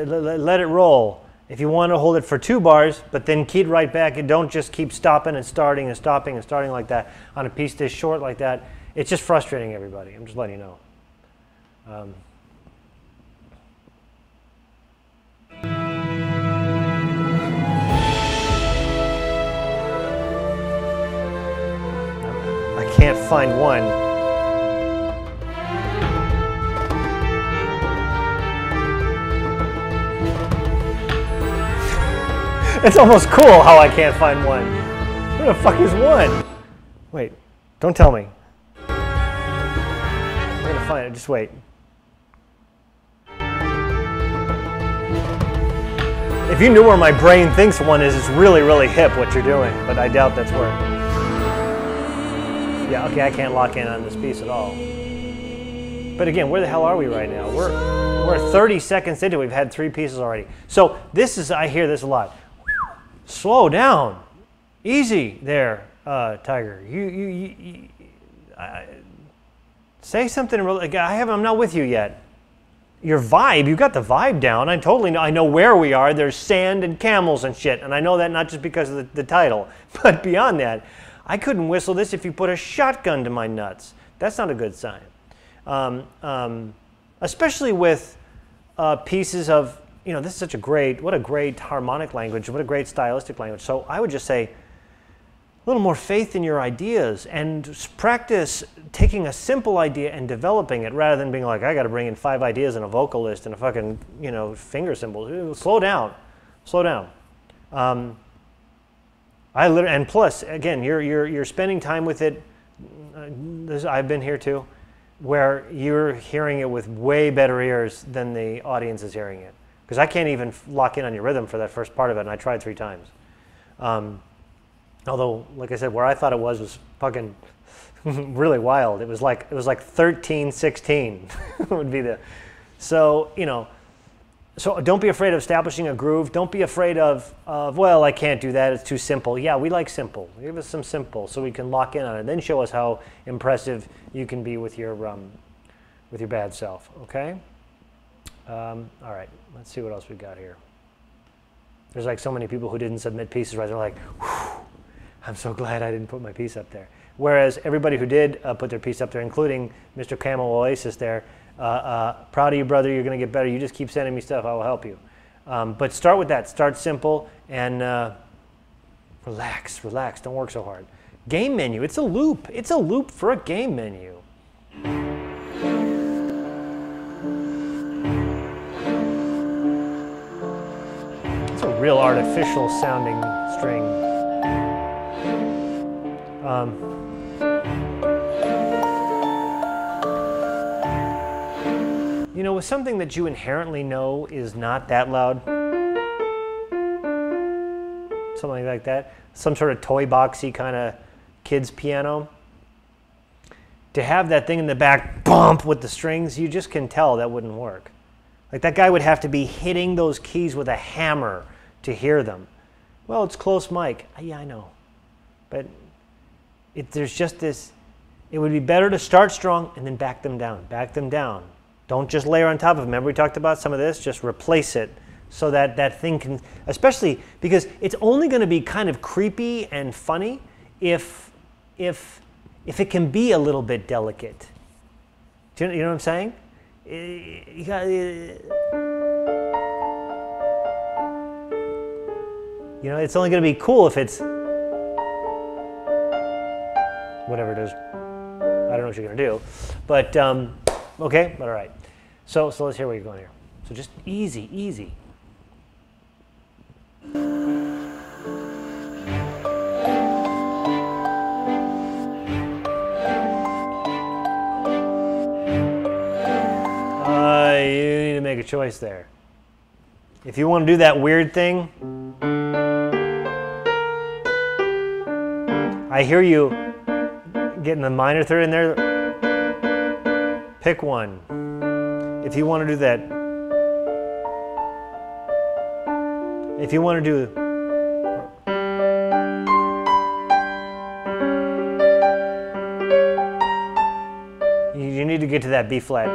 Let it roll. If you want to hold it for 2 bars, but then key it right back, and don't just keep stopping and starting and stopping and starting like that on a piece this short like that. It's just frustrating everybody. I'm just letting you know. Can't find one. It's almost cool how I can't find one. Where the fuck is one? Wait, don't tell me. I'm gonna find it, just wait. If you knew where my brain thinks one is, it's really, really hip what you're doing, but I doubt that's where. Yeah, okay, I can't lock in on this piece at all. But again, where the hell are we right now? We're 30 seconds into it. We've had 3 pieces already. So this is, I hear this a lot. Slow down. Easy there, Tiger. Say something real. I'm not with you yet. Your vibe, you got the vibe down. I totally know. I know where we are. There's sand and camels and shit. And I know that not just because of the title, but beyond that. I couldn't whistle this if you put a shotgun to my nuts. That's not a good sign. especially with pieces of, you know, this is such a great, what a great harmonic language, what a great stylistic language. So I would just say a little more faith in your ideas and practice taking a simple idea and developing it rather than being like, I got to bring in 5 ideas and a vocalist and a fucking, you know, finger cymbal. Slow down, slow down. And plus, again, you're spending time with it. I've been here too, where you're hearing it with way better ears than the audience is hearing it. Because I can't even lock in on your rhythm for that first part of it, and I tried 3 times. Although, like I said, where I thought it was fucking really wild. It was like 13/16 would be the. So you know, so don't be afraid of establishing a groove. Don't be afraid of well, I can't do that. It's too simple. Yeah, we like simple. Give us some simple so we can lock in on it. Then show us how impressive you can be with your bad self. Okay. All right. Let's see what else we got here. There's like so many people who didn't submit pieces, right? They're like, whew, I'm so glad I didn't put my piece up there. Whereas everybody who did put their piece up there, including Mr. Camel Oasis there, proud of you, brother. You're going to get better. You just keep sending me stuff. I will help you. But start with that. Start simple and relax, relax. Don't work so hard. Game menu. It's a loop. It's a loop for a game menu. It's a real artificial sounding string. You know, with something that you inherently know is not that loud, something like that, some sort of toy boxy kind of kid's piano, to have that thing in the back bump with the strings, you just can tell that wouldn't work. Like that guy would have to be hitting those keys with a hammer to hear them. Well, it's close mic. Yeah, I know. But there's just this, it would be better to start strong and then back them down, back them down. Don't just layer on top of it. Remember we talked about some of this? Just replace it so that that thing can, especially because it's only going to be kind of creepy and funny if it can be a little bit delicate. Do you know what I'm saying? You know, it's only going to be cool if it's whatever it is. I don't know what you're going to do, but okay, but all right. So let's hear where you're going here. So just easy, easy. You need to make a choice there. If you want to do that weird thing, I hear you getting the minor third in there. Pick one. If you want to do that, if you want to do, you need to get to that B flat.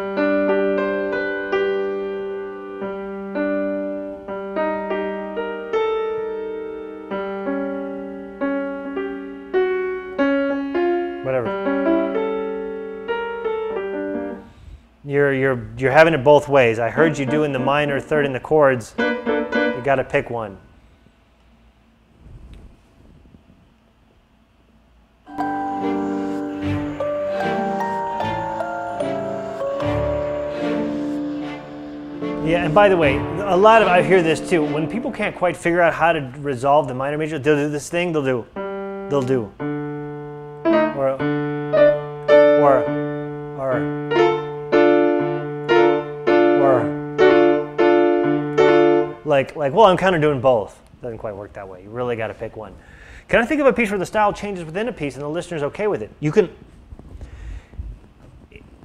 You're having it both ways. I heard you doing the minor third in the chords. You got to pick one. Yeah, and by the way, a lot of, I hear this too, when people can't quite figure out how to resolve the minor major, they'll do this thing, they'll do. Like, well, I'm kind of doing both. Doesn't quite work that way. You really got to pick one. Can I think of a piece where the style changes within a piece and the listener's okay with it? You can.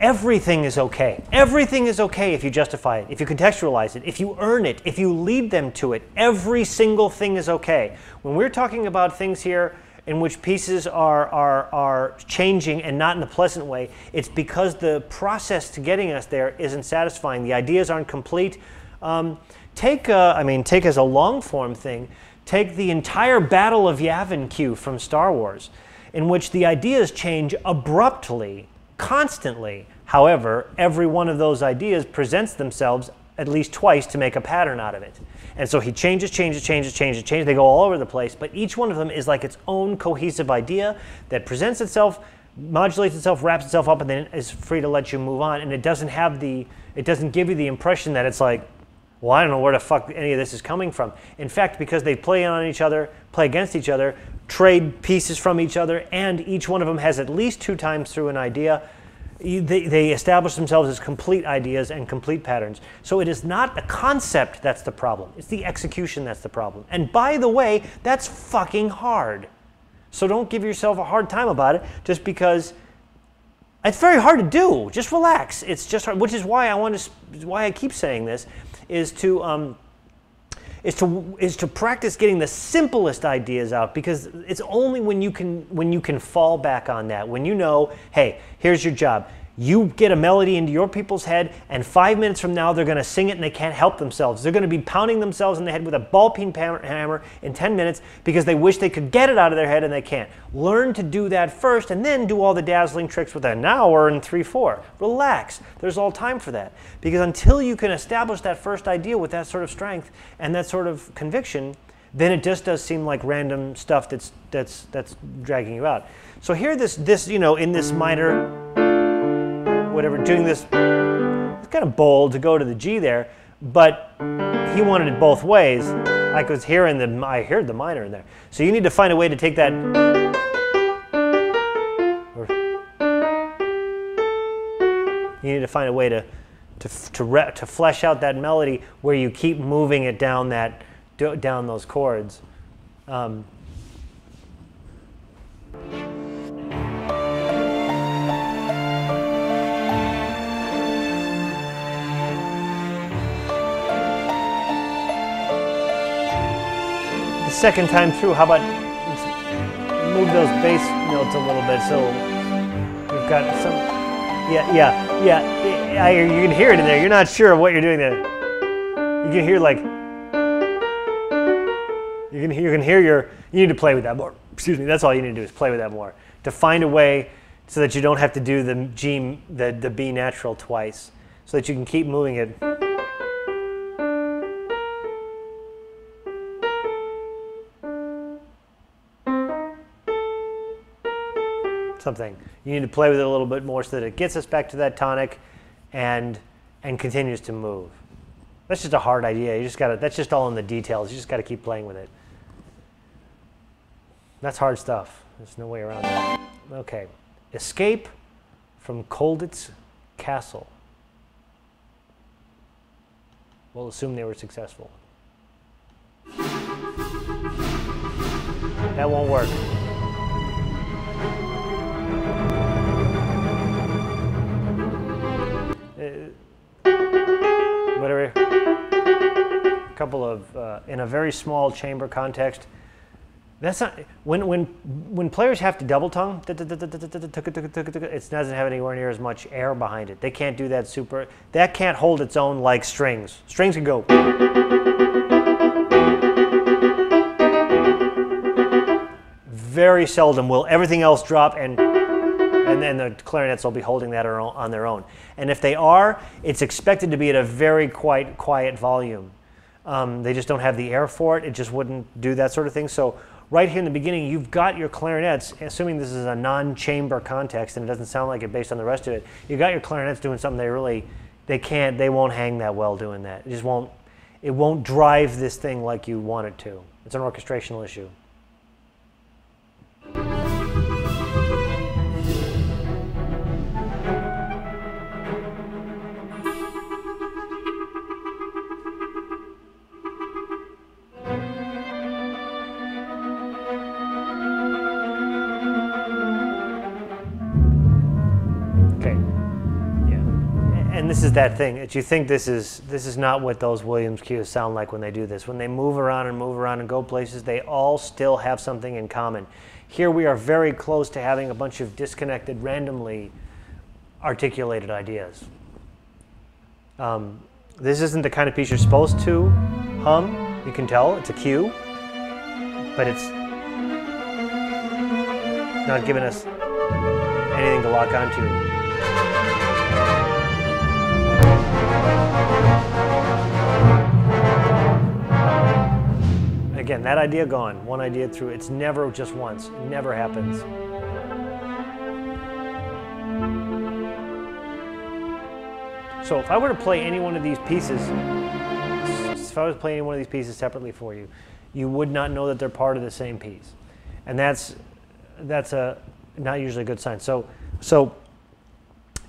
Everything is okay. Everything is okay if you justify it, if you contextualize it, if you earn it, if you lead them to it. Every single thing is okay. When we're talking about things here in which pieces are changing and not in a pleasant way, it's because the process to getting us there isn't satisfying. The ideas aren't complete. Take as a long form thing, take the entire Battle of Yavin cue from Star Wars, in which the ideas change abruptly, constantly. However, every one of those ideas presents themselves at least twice to make a pattern out of it. And so he changes. They go all over the place, but each one of them is like its own cohesive idea that presents itself, modulates itself, wraps itself up, and then is free to let you move on. And it doesn't give you the impression that it's like, well, I don't know where the fuck any of this is coming from. In fact, because they play on each other, play against each other, trade pieces from each other, and each one of them has at least 2 times through an idea, they establish themselves as complete ideas and complete patterns. So it is not a concept that's the problem. It's the execution that's the problem. And by the way, that's fucking hard. So don't give yourself a hard time about it just because it's very hard to do. Just relax. It's just hard, which is why I keep saying this, is to practice getting the simplest ideas out, because it's only when you can fall back on that, when you know, hey, here's your job. You get a melody into your people's head, and 5 minutes from now they're going to sing it and they can't help themselves. They're going to be pounding themselves in the head with a ball-peen hammer in 10 minutes because they wish they could get it out of their head and they can't. Learn to do that first and then do all the dazzling tricks with an hour and 3/4. Relax. There's all time for that. Because until you can establish that first idea with that sort of strength and that sort of conviction, then it just does seem like random stuff that's dragging you out. So here this in this minor, whatever, doing this, it's kind of bold to go to the G there, but he wanted it both ways. I was hearing I heard the minor in there. So you need to find a way to take that, you need to find a way to flesh out that melody where you keep moving it down down those chords. The second time through, how about move those bass notes a little bit so you've got some, you can hear it in there. You're not sure of what you're doing there. You can hear you need to play with that more. Excuse me, that's all you need to do is play with that more. To find a way so that you don't have to do the B natural twice, so that you can keep moving it. Something. You need to play with it a little bit more so that it gets us back to that tonic and continues to move. That's just a hard idea. That's just all in the details. You just got to keep playing with it. That's hard stuff. There's no way around that. Okay. Escape from Colditz Castle. We'll assume they were successful. That won't work. Whatever. A couple of in a very small chamber context. That's not when players have to double tongue. It doesn't have anywhere near as much air behind it. They can't do that super. That can't hold its own like strings. Strings can go. Very seldom will everything else drop and then the clarinets will be holding that on their own. And if they are, it's expected to be at a very quiet volume. They just don't have the air for it. It just wouldn't do that sort of thing. So right here in the beginning, you've got your clarinets, assuming this is a non-chamber context and it doesn't sound like it based on the rest of it, you got your clarinets doing something they won't hang that well doing that. It won't drive this thing like you want it to. It's an orchestrational issue. This is that thing that you think this is not what those Williams cues sound like when they do this. When they move around and go places, they all still have something in common. Here we are very close to having a bunch of disconnected, randomly articulated ideas. This isn't the kind of piece you're supposed to hum. You can tell it's a cue, but it's not giving us anything to lock onto. Again, that idea gone, one idea through. It's never just once, it never happens. So if I were to play any one of these pieces, if I was to play any one of these pieces separately for you, you would not know that they're part of the same piece. And that's a not usually a good sign. So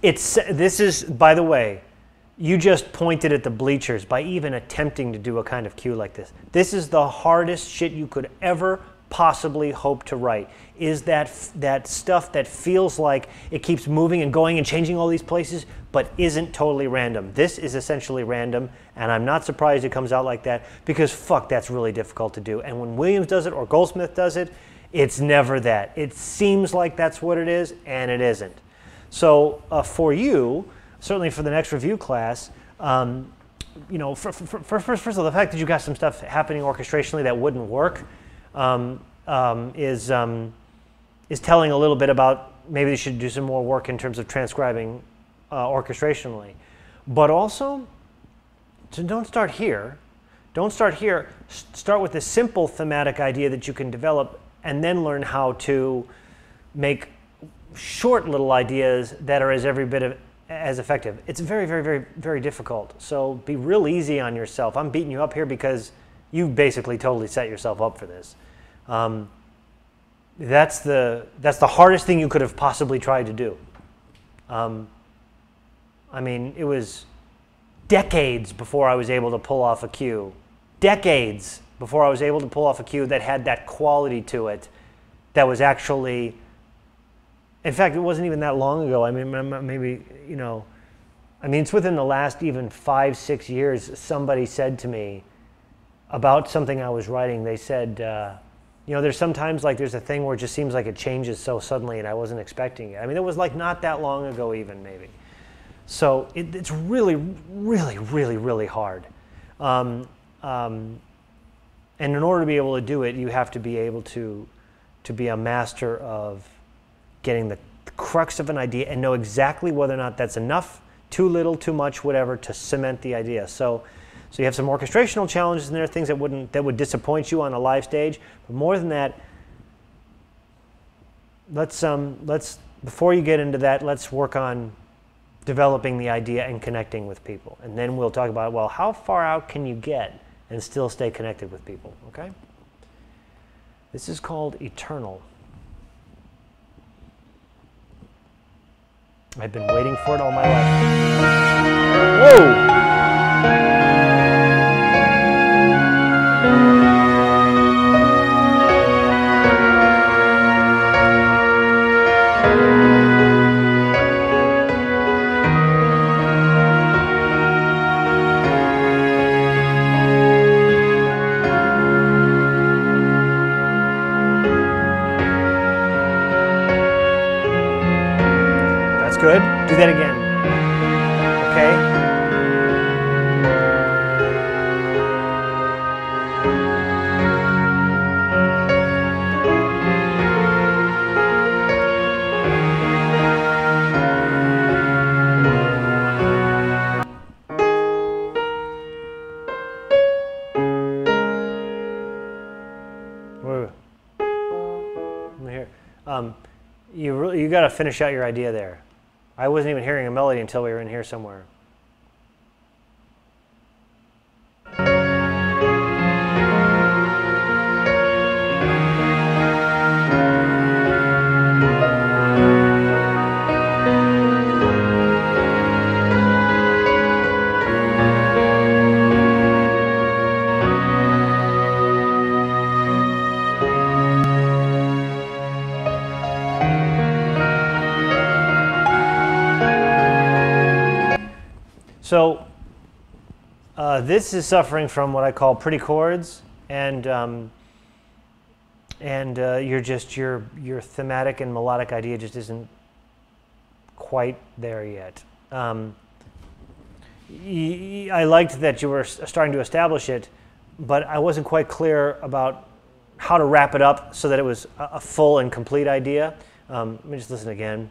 this is, by the way, you just pointed at the bleachers by even attempting to do a kind of cue like this. This is the hardest shit you could ever possibly hope to write, is that stuff that feels like it keeps moving and going and changing all these places, but isn't totally random. This is essentially random, and I'm not surprised it comes out like that, because fuck, that's really difficult to do. And when Williams does it or Goldsmith does it, it's never that. It seems like that's what it is, and it isn't. So for you, certainly for the next review class, you know, first of all, the fact that you got some stuff happening orchestrationally that wouldn't work is telling a little bit about maybe they should do some more work in terms of transcribing orchestrationally. But also, so don't start here. Don't start here. Start with a simple thematic idea that you can develop, and then learn how to make short little ideas that are every bit as effective. It's very, very, very, very difficult. So be real easy on yourself. I'm beating you up here because you basically totally set yourself up for this. That's the hardest thing you could have possibly tried to do. I mean, it was decades before I was able to pull off a cue. Decades before I was able to pull off a cue that had that quality to it, that was actually, in fact, it wasn't even that long ago. I mean, maybe, you know, I mean, it's within the last even 5-6 years, somebody said to me about something I was writing, they said, you know, there's sometimes like there's a thing where it just seems like it changes so suddenly and I wasn't expecting it. I mean, it was like not that long ago even, maybe. So it's really, really, really, really hard. And in order to be able to do it, you have to be able to be a master of getting the crux of an idea and know exactly whether or not that's enough, too little, too much, whatever, to cement the idea. So you have some orchestrational challenges in there, things that would disappoint you on a live stage. But more than that, let's before you get into that, let's work on developing the idea and connecting with people. And then we'll talk about, well, how far out can you get and still stay connected with people, okay? This is called Eternal. I've been waiting for it all my life. Whoa! Good. Do that again. Okay. Wait. Here. You got to finish out your idea there. I wasn't even hearing a melody until we were in here somewhere. So this is suffering from what I call pretty chords, and your thematic and melodic idea just isn't quite there yet. I liked that you were starting to establish it, but I wasn't quite clear about how to wrap it up so that it was a full and complete idea. Let me just listen again.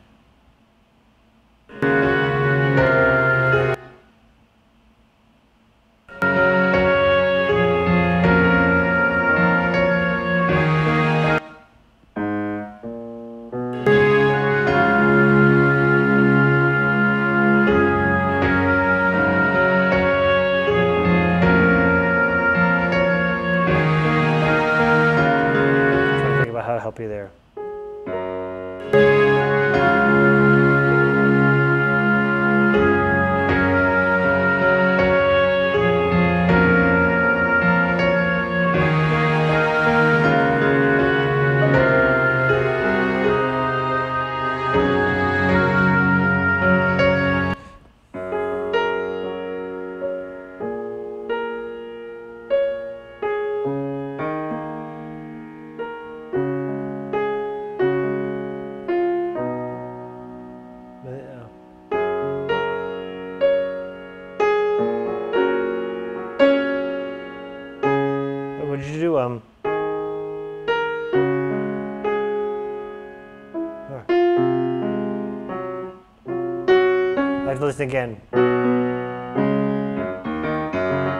Let's listen again.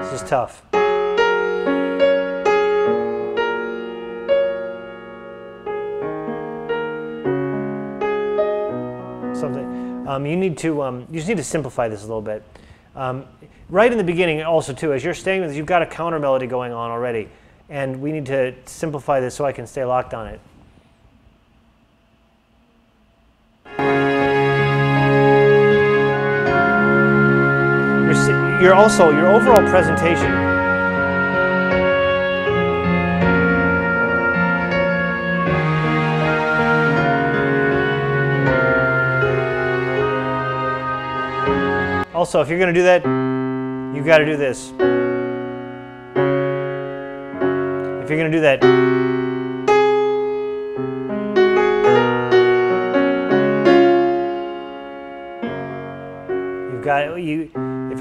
This is tough. You need to you just need to simplify this a little bit. Right in the beginning, also too, as you're staying with this, you've got a counter melody going on already, and we need to simplify this so I can stay locked on it. Your overall presentation. Also, if you're going to do that, you've got to do this. If you're going to do that, you've got if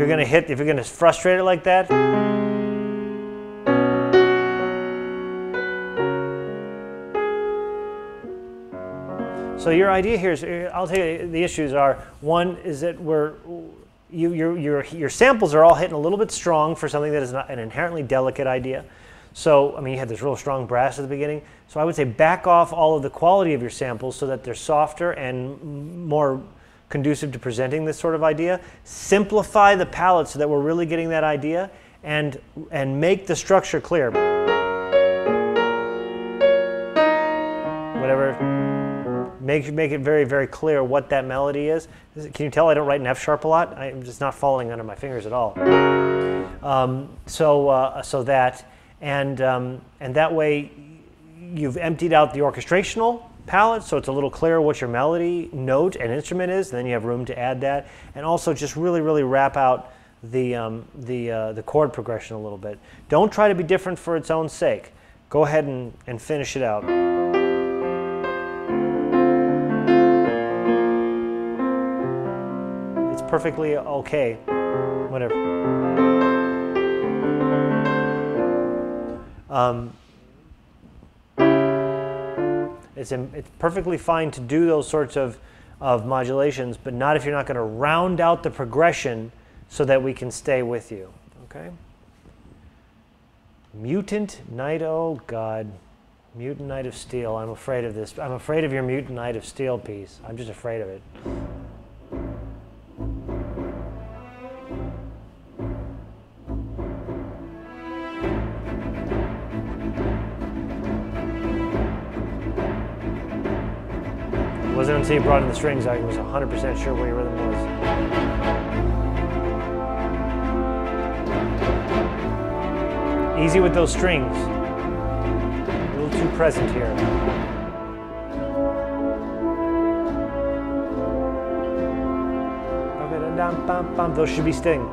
you're going to frustrate it like that, so your idea here is, I'll tell you, the issues are, one is that your samples are all hitting a little bit strong for something that is not an inherently delicate idea. So, I mean, you had this real strong brass at the beginning. So I would say back off all of the quality of your samples so that they're softer and more conducive to presenting this sort of idea. Simplify the palette so that we're really getting that idea, and make the structure clear. Whatever. Make it very, very clear what that melody is. Can you tell I don't write in F sharp a lot? I'm just not falling under my fingers at all. So that, and that way you've emptied out the orchestrational palette, so it's a little clearer what your melody, note, and instrument is, and then you have room to add that. And also just really, really wrap out the chord progression a little bit. Don't try to be different for its own sake. Go ahead and finish it out. Perfectly okay, whatever. It's perfectly fine to do those sorts of modulations, but not if you're not going to round out the progression so that we can stay with you. Okay. Mutant Knight, oh God, Mutant Knight of Steel. I'm afraid of this. I'm afraid of your Mutant Knight of Steel piece. I'm just afraid of it. It wasn't until you brought in the strings I was 100% sure where your rhythm was. Easy with those strings. A little too present here. Those should be sting.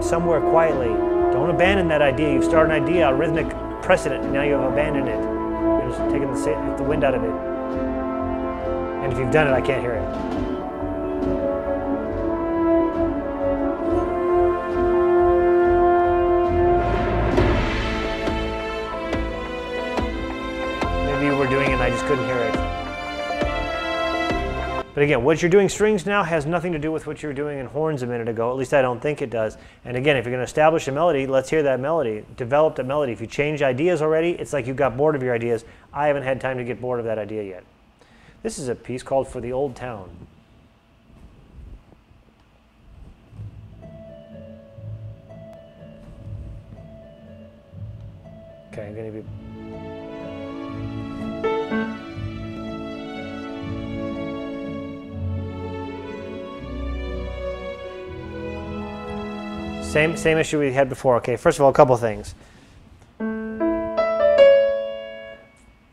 Somewhere quietly. Don't abandon that idea. You've started an idea, a rhythmic precedent, and now you have abandoned it. You're just taking the wind out of it. And if you've done it, I can't hear it. Maybe you were doing it and I just couldn't hear it. But again, what you're doing strings now has nothing to do with what you were doing in horns a minute ago. At least I don't think it does. And again, if you're going to establish a melody, let's hear that melody. Develop that melody. If you change ideas already, it's like you got bored of your ideas. I haven't had time to get bored of that idea yet. This is a piece called For the Old Town. Okay, I'm going to be... Same issue we had before. Okay, first of all, a couple things.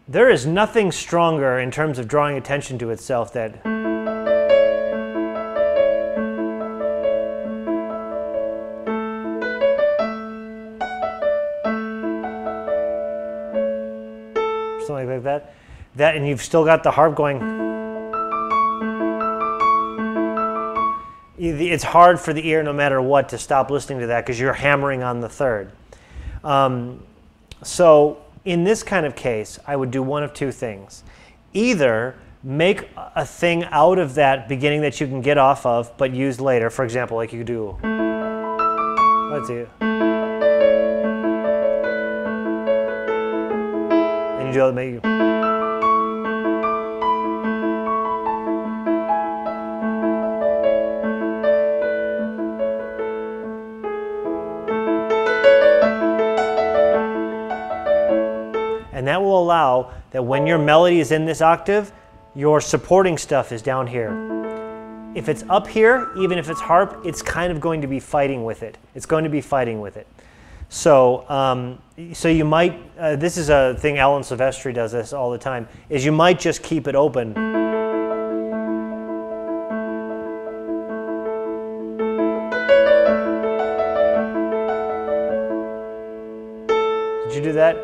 There is nothing stronger in terms of drawing attention to itself that something like that. That, and you've still got the harp going. It's hard for the ear, no matter what, to stop listening to that because you're hammering on the third. So in this kind of case, I would do one of two things. Either make a thing out of that beginning that you can get off of, but use later. For example, like you could do, let's see, and you do it, maybe. And that will allow that when your melody is in this octave, your supporting stuff is down here. If it's up here, even if it's harp, it's kind of going to be fighting with it. It's going to be fighting with it. So, so you might, this is a thing Alan Silvestri does this all the time, is you might just keep it open. Did you do that?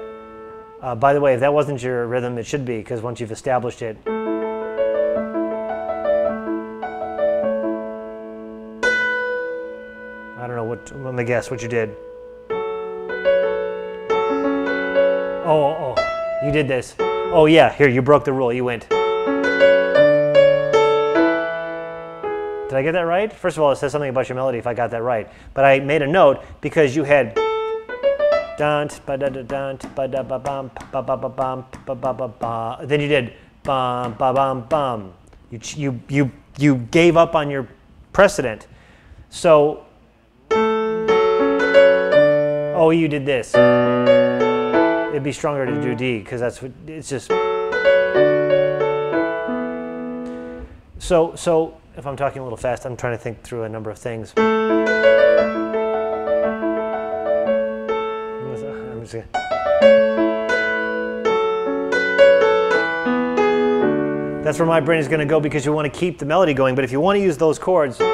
By the way, if that wasn't your rhythm, it should be, because once you've established it. I don't know what, let me guess what you did. Oh, you did this. Oh yeah, here, you broke the rule, you went. Did I get that right? First of all, it says something about your melody if I got that right. But I made a note because you had then you did bum ba bum bum. You gave up on your precedent. So oh, you did this. It'd be stronger to do D because that's what it's just. So if I'm talking a little fast, I'm trying to think through a number of things. That's where my brain is going to go because you want to keep the melody going, but if you want to use those chords, so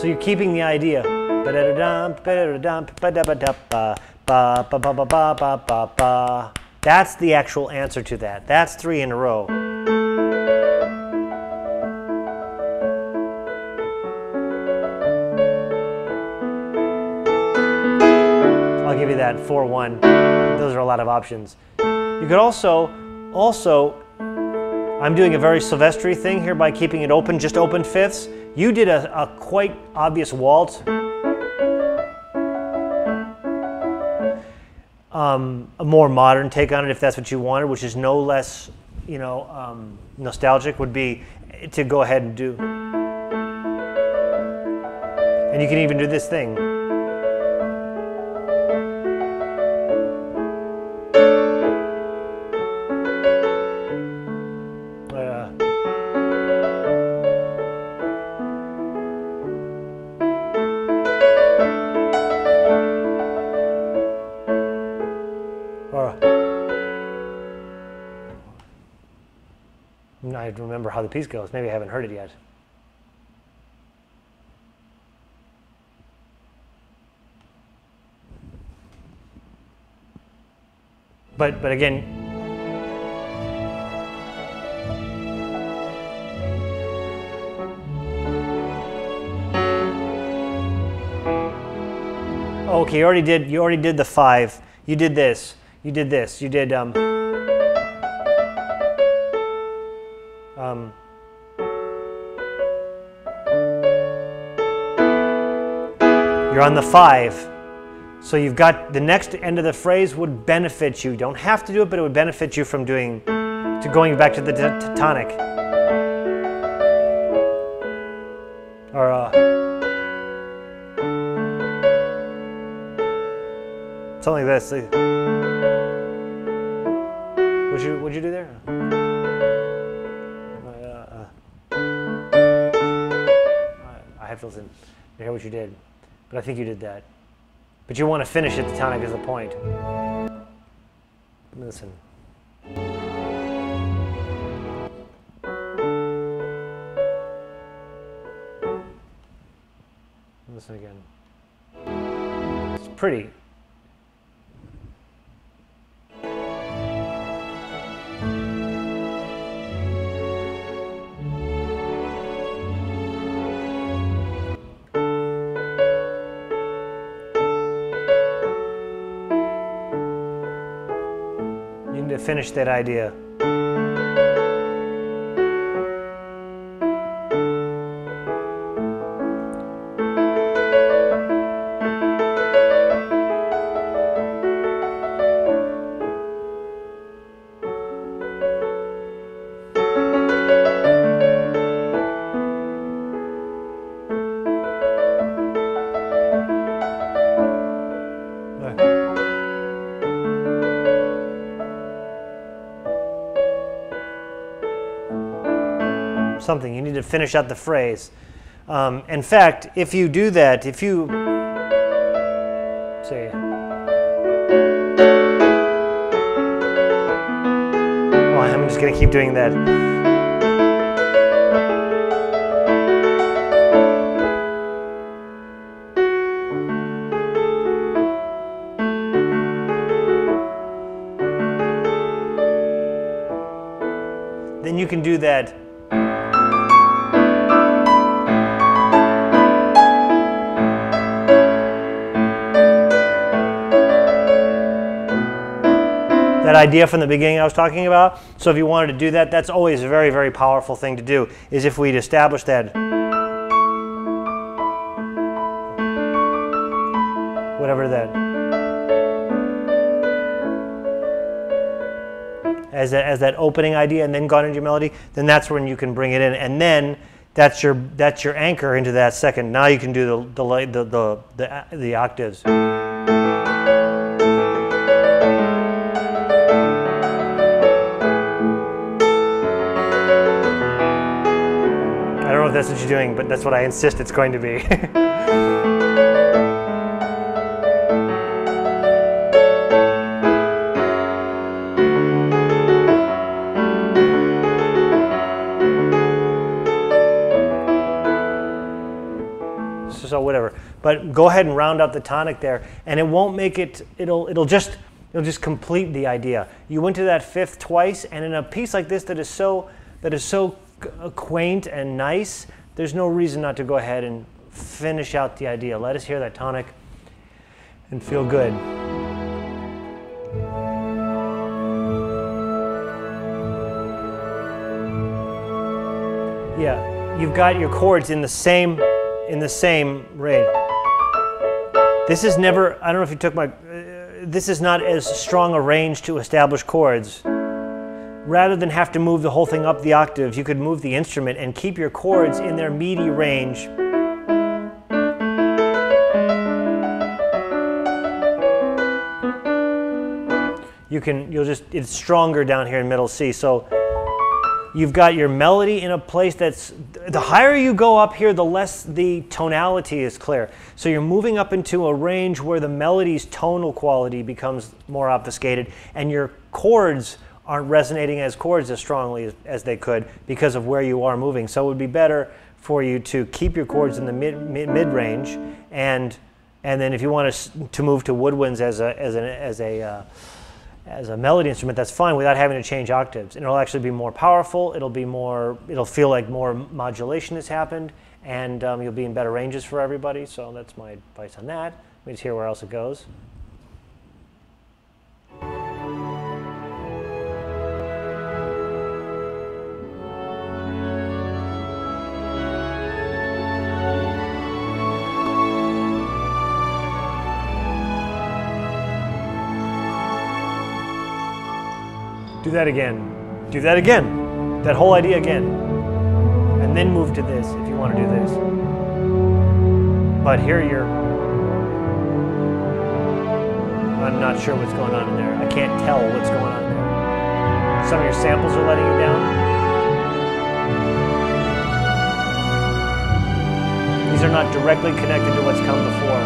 you're keeping the idea. That's the actual answer to that. That's 3 in a row. I'll give you that 4-1. Those are a lot of options. You could also, I'm doing a very Silvestri thing here by keeping it open, just open fifths. You did a quite obvious waltz. A more modern take on it, if that's what you wanted, which is no less, you know, nostalgic, would be to go ahead and do. And you can even do this thing. I remember how the piece goes. Maybe I haven't heard it yet. But again, okay, you already did the 5. You did this. You did this. You did you're on the 5. So you've got the next end of the phrase would benefit you. You don't have to do it, but it would benefit you from going back to the tonic. Or something like this. What'd you do there? I have to listen to hear what you did, but I think you did that. But you want to finish it, the tonic is the point. Listen. Listen again. It's pretty. need to finish that idea. Something. You need to finish out the phrase. In fact, if you do that, if you say, oh, I'm just going to keep doing that. Then you can do that. That idea from the beginning I was talking about. So if you wanted to do that, that's always a very, very powerful thing to do, is if we'd establish that. Whatever that. As that opening idea and then gone into your melody, then that's when you can bring it in. And then that's your anchor into that second. Now you can do the octaves. I don't know if that's what you're doing, but that's what I insist it's going to be. So whatever, but go ahead and round out the tonic there, and it won't make it. It'll just complete the idea. You went to that fifth twice, and in a piece like this that is so quaint and nice, there's no reason not to go ahead and finish out the idea. Let us hear that tonic and feel good. Yeah, you've got your chords in the same range. This is never, I don't know if you took my, this is not as strong a range to establish chords. Rather than have to move the whole thing up the octave, you could move the instrument and keep your chords in their meaty range. It's stronger down here in middle C. So you've got your melody in a place that's, the higher you go up here, the less the tonality is clear. So you're moving up into a range where the melody's tonal quality becomes more obfuscated, and your chords aren't resonating as chords as strongly as they could because of where you are moving. So it would be better for you to keep your chords in the mid range, and then if you want to move to woodwinds as a melody instrument, that's fine without having to change octaves. And it'll actually be more powerful. It'll feel like more modulation has happened, and you'll be in better ranges for everybody. So that's my advice on that. Let me just hear where else it goes. Do that again. Do that again. That whole idea again. And then move to this if you want to do this. But here I'm not sure what's going on in there. I can't tell what's going on in there. Some of your samples are letting you down. These are not directly connected to what's come before.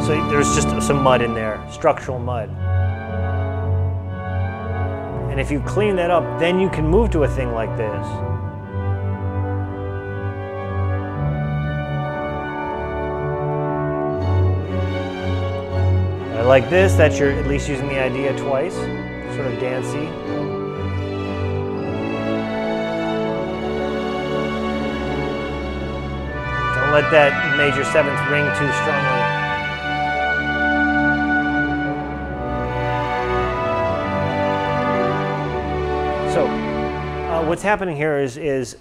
So there's just some mud in there, structural mud. And if you clean that up, then you can move to a thing like this. I like this, that you're at least using the idea twice, sort of dancey. Don't let that major seventh ring too strongly. what's happening here is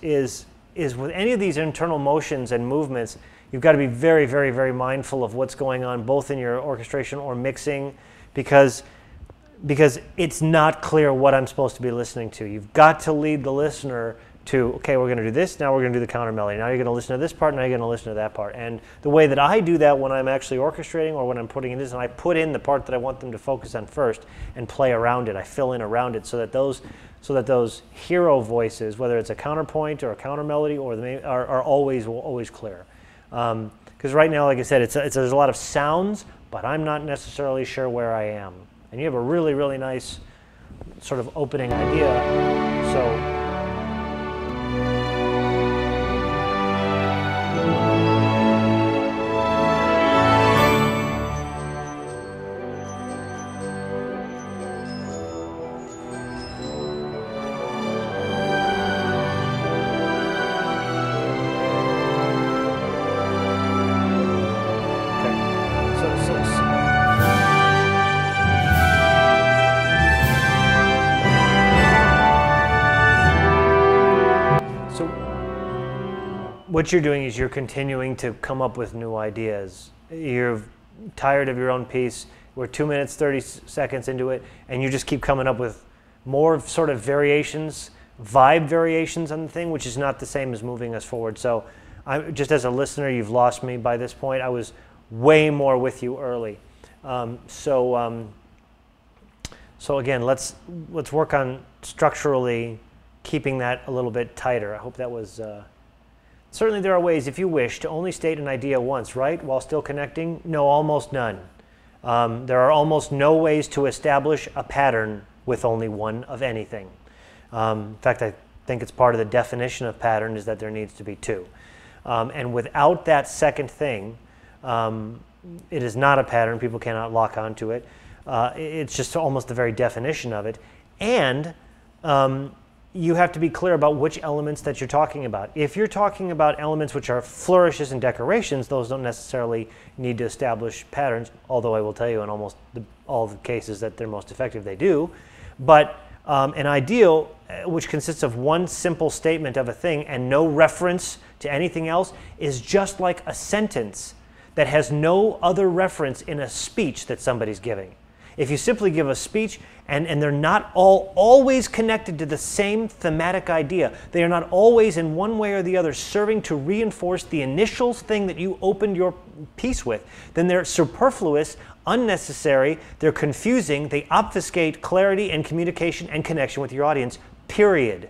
with any of these internal motions and movements, you've got to be very, very, very mindful of what's going on both in your orchestration or mixing, because it's not clear what I'm supposed to be listening to. You've got to lead the listener to, okay, we're going to do this, now we're going to do the counter melody. Now you're going to listen to this part, now you're going to listen to that part. And the way that I do that when I'm actually orchestrating or when I'm putting in this, and I put in the part that I want them to focus on first and play around it. I fill in around it so that those hero voices, whether it's a counterpoint or a counter melody or the main, are always clear. Because right now, like I said, there's a lot of sounds, but I'm not necessarily sure where I am. And you have a really, really nice sort of opening idea. So. What you're doing is you're continuing to come up with new ideas. You're tired of your own piece. We're 2 minutes, 30 seconds into it, and you just keep coming up with more sort of variations, vibe variations on the thing, which is not the same as moving us forward. So just as a listener, you've lost me by this point. I was way more with you early. So again, let's work on structurally keeping that a little bit tighter. I hope that was... Certainly there are ways, if you wish, to only state an idea once, right, while still connecting. No, almost none. There are almost no ways to establish a pattern with only one of anything. In fact, I think it's part of the definition of pattern is that there needs to be two. And without that second thing, it is not a pattern. People cannot lock onto it. It's just almost the very definition of it. And you have to be clear about which elements that you're talking about. If you're talking about elements which are flourishes and decorations, those don't necessarily need to establish patterns, although I will tell you in almost all the cases that they're most effective, they do. But an ideal, which consists of one simple statement of a thing and no reference to anything else, is just like a sentence that has no other reference in a speech that somebody's giving. If you simply give a speech and they're not always connected to the same thematic idea, they are not always in one way or the other serving to reinforce the initial thing that you opened your piece with, then they're superfluous, unnecessary, they're confusing, they obfuscate clarity and communication and connection with your audience, period.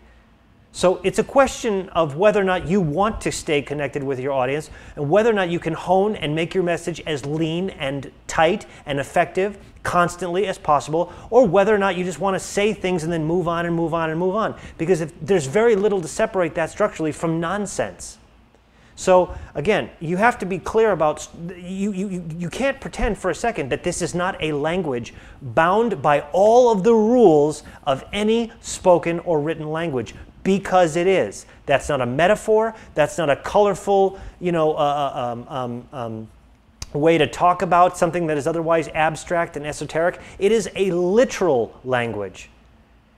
So it's a question of whether or not you want to stay connected with your audience and whether or not you can hone and make your message as lean and tight and effective constantly as possible, or whether or not you just want to say things and then move on and move on and move on. Because if there's very little to separate that structurally from nonsense. So again, you have to be clear about, you can't pretend for a second that this is not a language bound by all of the rules of any spoken or written language. Because it is. That's not a metaphor. That's not a colorful, way to talk about something that is otherwise abstract and esoteric. It is a literal language.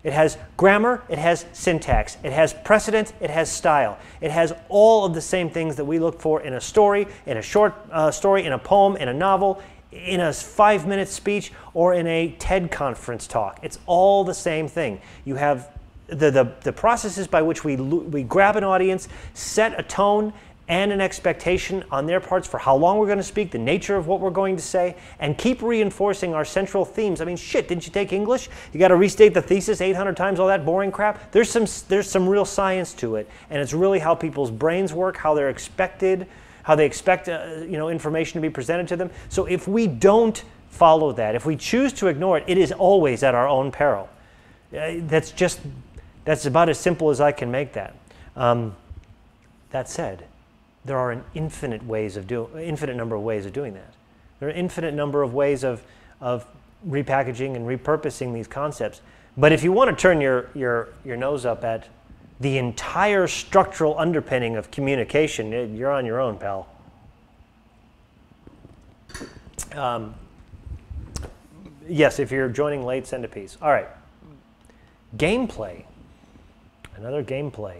It has grammar. It has syntax. It has precedent. It has style. It has all of the same things that we look for in a story, in a short story, in a poem, in a novel, in a 5-minute speech, or in a TED conference talk. It's all the same thing. You have the processes by which we grab an audience, set a tone and an expectation on their parts for how long we're going to speak, the nature of what we're going to say, and keep reinforcing our central themes. I mean, shit, didn't you take English? You got to restate the thesis 800 times, all that boring crap. There's some real science to it, and it's really how people's brains work, how they expect information to be presented to them. So if we don't follow that, if we choose to ignore it, it is always at our own peril. That's about as simple as I can make that. That said, there are an infinite number of ways of doing that. There are an infinite number of ways of repackaging and repurposing these concepts. But if you want to turn your nose up at the entire structural underpinning of communication, you're on your own, pal. Yes, if you're joining late, send a piece. All right. Gameplay. another gameplay.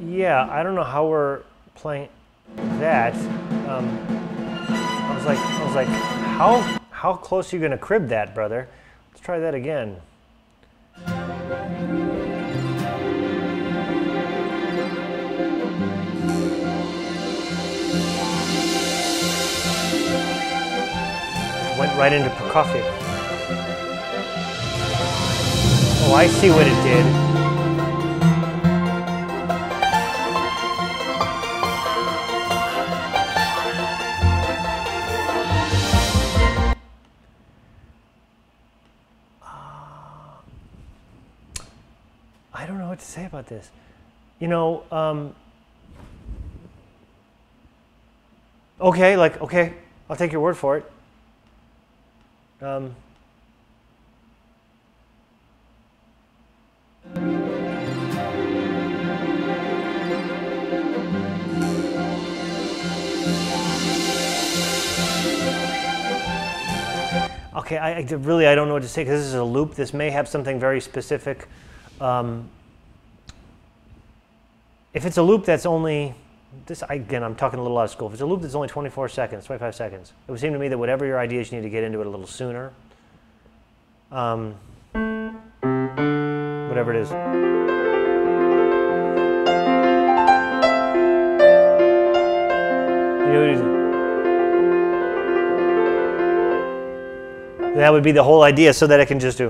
Yeah, I don't know how we're playing that. I was like, how close are you gonna crib that, brother? Let's try that again. Went right into Prokofiev. Oh, I see what it did. I don't know what to say about this. You know, okay, okay, I'll take your word for it. Okay, I really don't know what to say because this is a loop. This may have something very specific. If it's a loop that's only, again, I'm talking a little out of school. If it's a loop that's only 24 seconds, 25 seconds, it would seem to me that whatever your idea is, you need to get into it a little sooner. Whatever it is. That would be the whole idea, so that I can just do.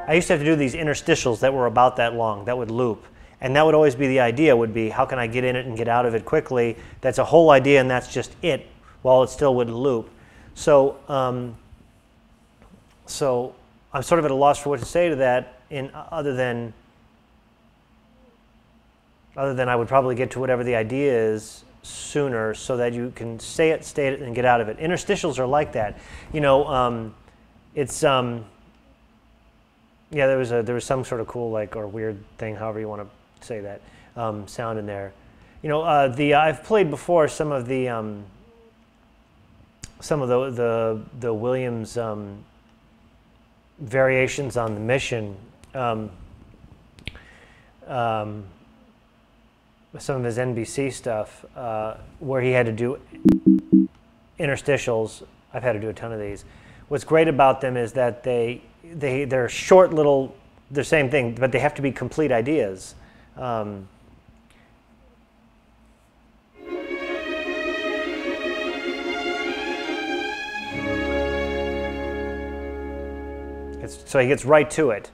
I used to have to do these interstitials that were about that long, that would loop. And that would always be the idea, would be how can I get in it and get out of it quickly? That's a whole idea, and that's just it, while it still would loop. So, so I'm sort of at a loss for what to say to that, other than I would probably get to whatever the idea is sooner, so that you can say it, state it, and get out of it. Interstitials are like that. You know, it's yeah, there was some sort of cool or weird thing, however you want to say that, sound in there. You know, I've played before some of the Williams variations on the Mission. Some of his NBC stuff where he had to do interstitials. I've had to do a ton of these. What's great about them is that they're short little, they're the same thing, but they have to be complete ideas. So he gets right to it.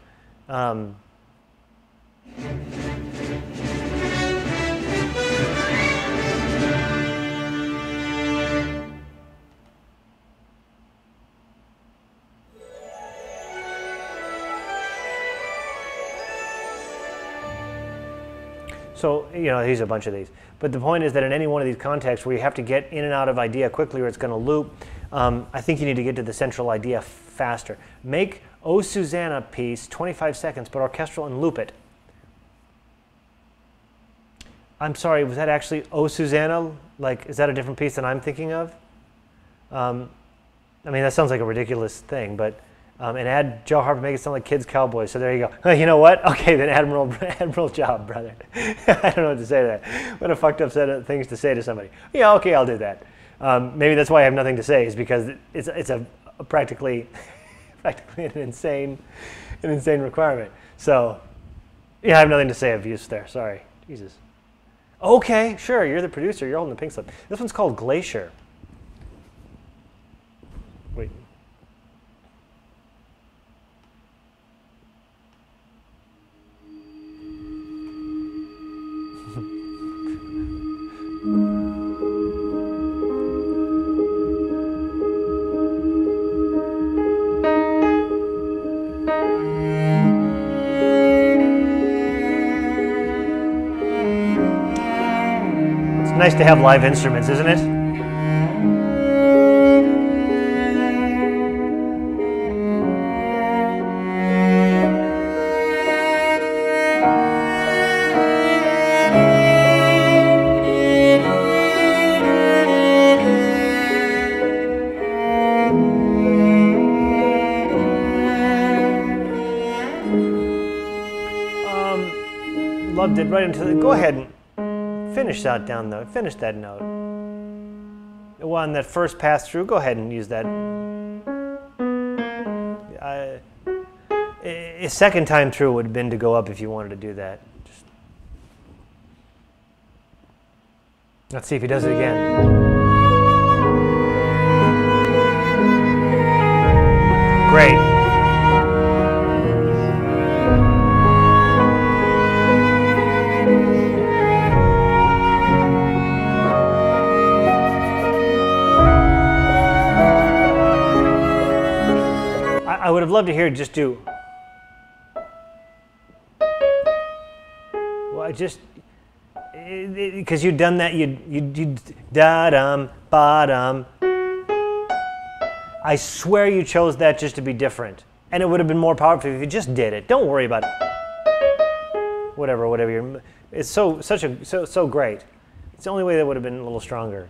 So, you know, he's a bunch of these. But the point is that in any one of these contexts where you have to get in and out of idea quickly or it's going to loop, I think you need to get to the central idea faster. Make O Susanna piece 25 seconds, but orchestral, and loop it. I'm sorry, was that actually O Susanna? Like, is that a different piece than I'm thinking of? I mean, that sounds like a ridiculous thing, but and add Joe Harper, make it sound like Kids Cowboys. So there you go. You know what? Okay, then Admiral job, brother. I don't know what to say to that. What a fucked up set of things to say to somebody. Yeah, okay, I'll do that. Maybe that's why I have nothing to say, is because it's practically an insane requirement. So, yeah, I have nothing to say of use there. Sorry, Jesus. Okay, sure, you're the producer. You're holding the pink slip. This one's called Glacier. Wait. Nice to have live instruments, isn't it? Loved it right into the, go ahead and finish that down though. Finish that note. On that first pass through, go ahead and use that. A second time through would have been to go up if you wanted to do that. Just, let's see if he does it again. Great. I would have loved to hear just do. Well, I just because you'd done that, you'd da dum ba dum. I swear you chose that just to be different, and it would have been more powerful if you just did it. Don't worry about it. Whatever you're. It's so great. It's the only way that would have been a little stronger.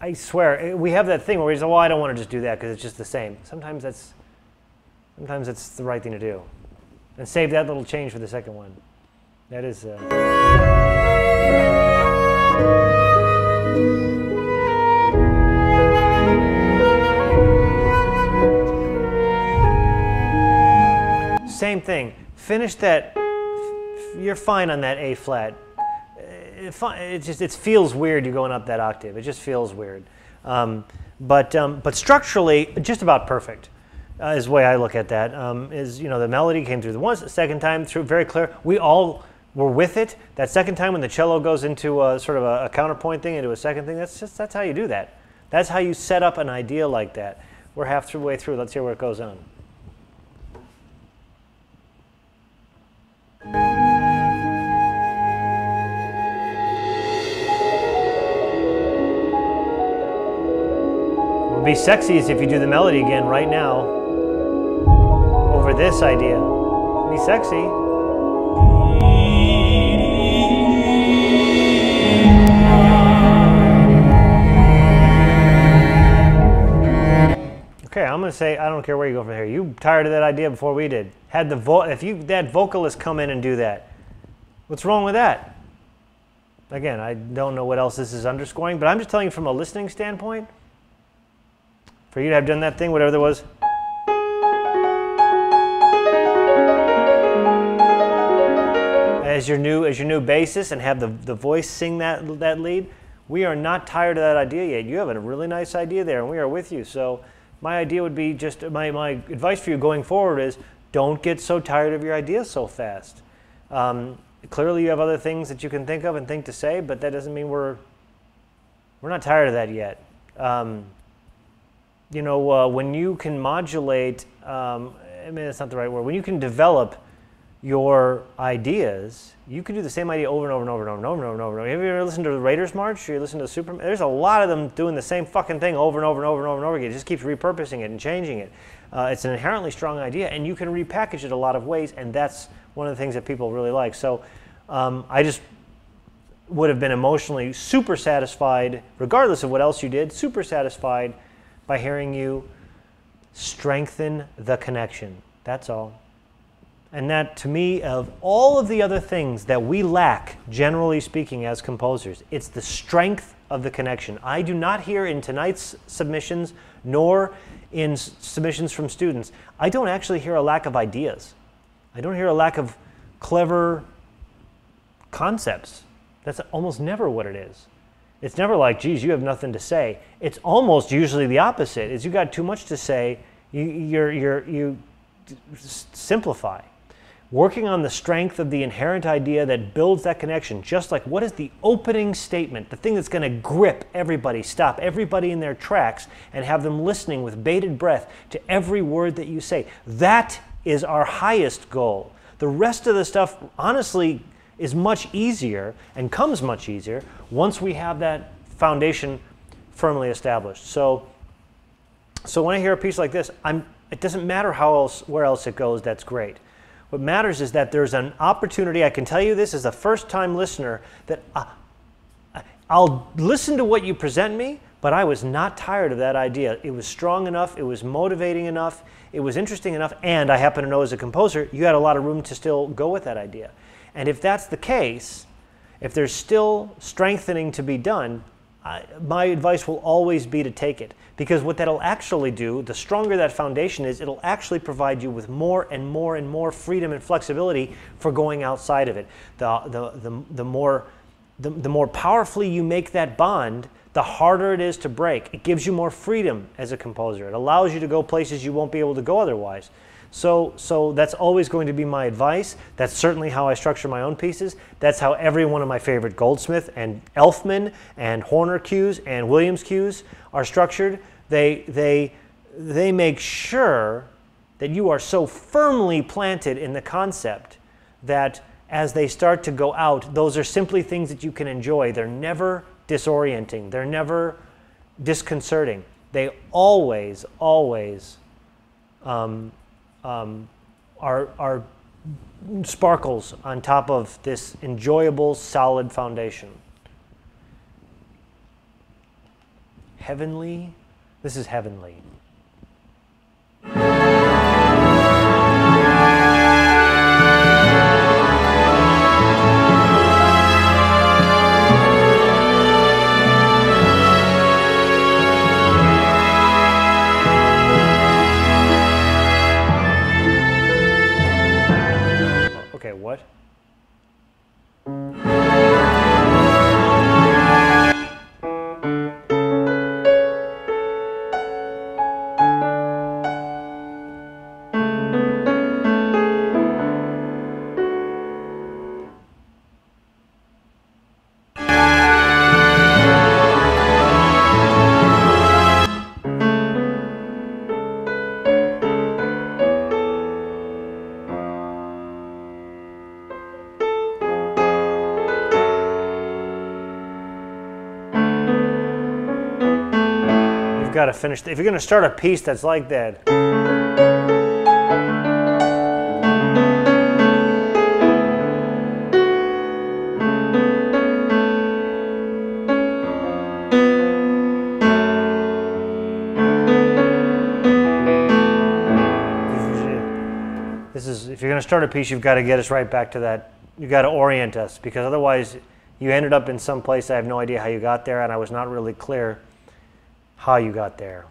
I swear, we have that thing where we say, well, I don't want to just do that because it's just the same. Sometimes it's the right thing to do. And save that little change for the second one. That is... Same thing. Finish that. You're fine on that A flat. It feels weird you going up that octave. It just feels weird. But structurally, just about perfect is the way I look at that. The melody came through the second time through very clear. We all were with it. That second time when the cello goes into sort of a counterpoint thing into a second thing, that's how you do that. That's how you set up an idea like that. We're half the way through. Let's hear where it goes on. It would be sexy as if you do the melody again right now over this idea. It would be sexy. Okay, I'm going to say, I don't care where you go from here. You tired of that idea before we did. Had the that vocalist come in and do that. What's wrong with that? Again, I don't know what else this is underscoring, but I'm just telling you from a listening standpoint. For you to have done that thing, whatever that was. As your new bassist and have the voice sing that lead, we are not tired of that idea yet. You have a really nice idea there, and we are with you. So my idea would be just, my advice for you going forward is don't get so tired of your ideas so fast. Clearly you have other things that you can think of and think to say, but that doesn't mean we're not tired of that yet. When you can modulate, that's not the right word, when you can develop your ideas, you can do the same idea over and over and over and over and over and over and over. Have you ever listened to the Raiders March? Or you listen to Superman? There's a lot of them doing the same fucking thing over and over and over and over and over again. It just keeps repurposing it and changing it. It's an inherently strong idea, and you can repackage it a lot of ways, and that's one of the things that people really like. So I just would have been emotionally super satisfied, regardless of what else you did, super satisfied by hearing you strengthen the connection. That's all. And that, to me, of all of the other things that we lack, generally speaking, as composers, it's the strength of the connection. I do not hear in tonight's submissions, nor in submissions from students, I don't actually hear a lack of ideas. I don't hear a lack of clever concepts. That's almost never what it is. It's never like, geez, you have nothing to say. It's almost usually the opposite. Is you got too much to say, you simplify. Working on the strength of the inherent idea that builds that connection, just like what is the opening statement, the thing that's going to grip everybody, stop everybody in their tracks, and have them listening with bated breath to every word that you say. That is our highest goal. The rest of the stuff, honestly, is much easier and comes much easier once we have that foundation firmly established. So when I hear a piece like this, it doesn't matter where else it goes, that's great. What matters is that there's an opportunity. I can tell you this as a first-time listener, that I'll listen to what you present me, but I was not tired of that idea. It was strong enough, it was motivating enough, it was interesting enough, and I happen to know as a composer, you had a lot of room to still go with that idea. And if that's the case, if there's still strengthening to be done, my advice will always be to take it. Because what that'll actually do, the stronger that foundation is, it'll actually provide you with more and more and more freedom and flexibility for going outside of it. The more powerfully you make that bond, the harder it is to break. It gives you more freedom as a composer. It allows you to go places you won't be able to go otherwise. So that's always going to be my advice. That's certainly how I structure my own pieces. That's how every one of my favorite Goldsmith and Elfman and Horner cues and Williams cues are structured. They make sure that you are so firmly planted in the concept that as they start to go out, those are simply things that you can enjoy. They're never disorienting. They're never disconcerting. They always are sparkles on top of this enjoyable, solid foundation. Heavenly, this is heavenly. Okay, what? Got to finish. If you're going to start a piece that's like that, if you're going to start a piece, you've got to get us right back to that. You've got to orient us, because otherwise you ended up in some place I have no idea how you got there, and I was not really clear how you got there.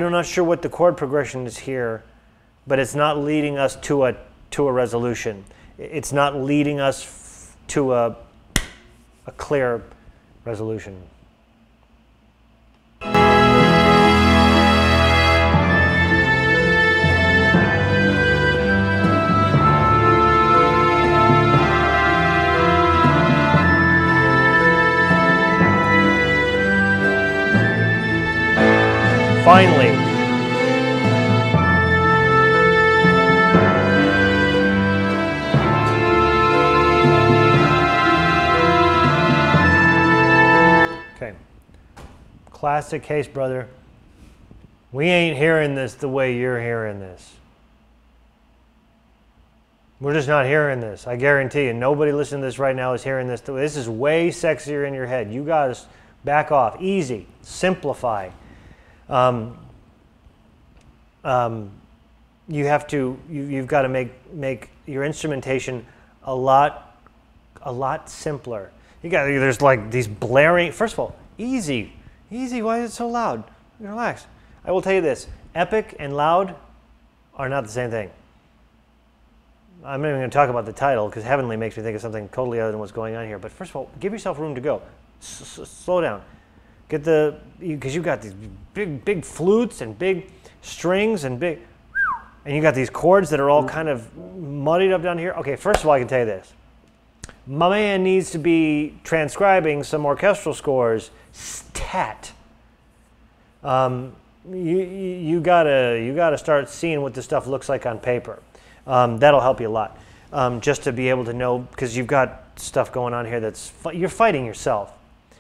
I'm not sure what the chord progression is here, but it's not leading us to a resolution. It's not leading us to a clear resolution. Finally. Okay. Classic case, brother. We ain't hearing this the way you're hearing this. We're just not hearing this. I guarantee you. Nobody listening to this right now is hearing this. This is way sexier in your head. You got to back off. Easy. Simplify. You have to. You've got to make your instrumentation a lot simpler. There's like these blaring. First of all, easy. Why is it so loud? Relax. I will tell you this: epic and loud are not the same thing. I'm not even going to talk about the title because heavenly makes me think of something totally other than what's going on here. But first of all, give yourself room to go. Slow down. Because you've got these big flutes and big strings and you got these chords that are all kind of muddied up down here. Okay, first of all, I can tell you this. My man needs to be transcribing some orchestral scores stat. You gotta start seeing what this stuff looks like on paper. That'll help you a lot, just to be able to know, because you've got stuff going on here that's you're fighting yourself,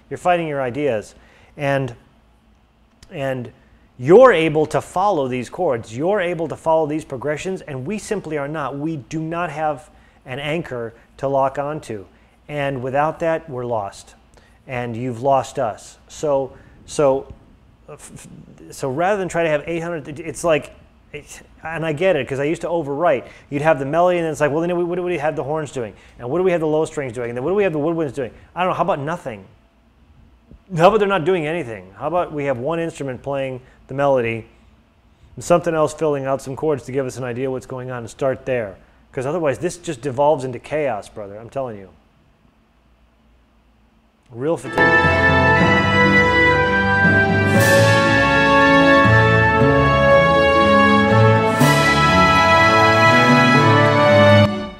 you're fighting your ideas, and you're able to follow these chords, you're able to follow these progressions, and we simply are not. We do not have an anchor to lock onto, and without that, we're lost, and you've lost us. So rather than try to have 800, it's like. And I get it, because I used to overwrite. You'd have the melody, and then it's like, well, then what do we have the horns doing? And what do we have the low strings doing? And then what do we have the woodwinds doing? I don't know. How about nothing? How about they're not doing anything? How about we have one instrument playing the melody and something else filling out some chords to give us an idea what's going on, and start there? Because otherwise, this just devolves into chaos, brother. I'm telling you. Real fatigue.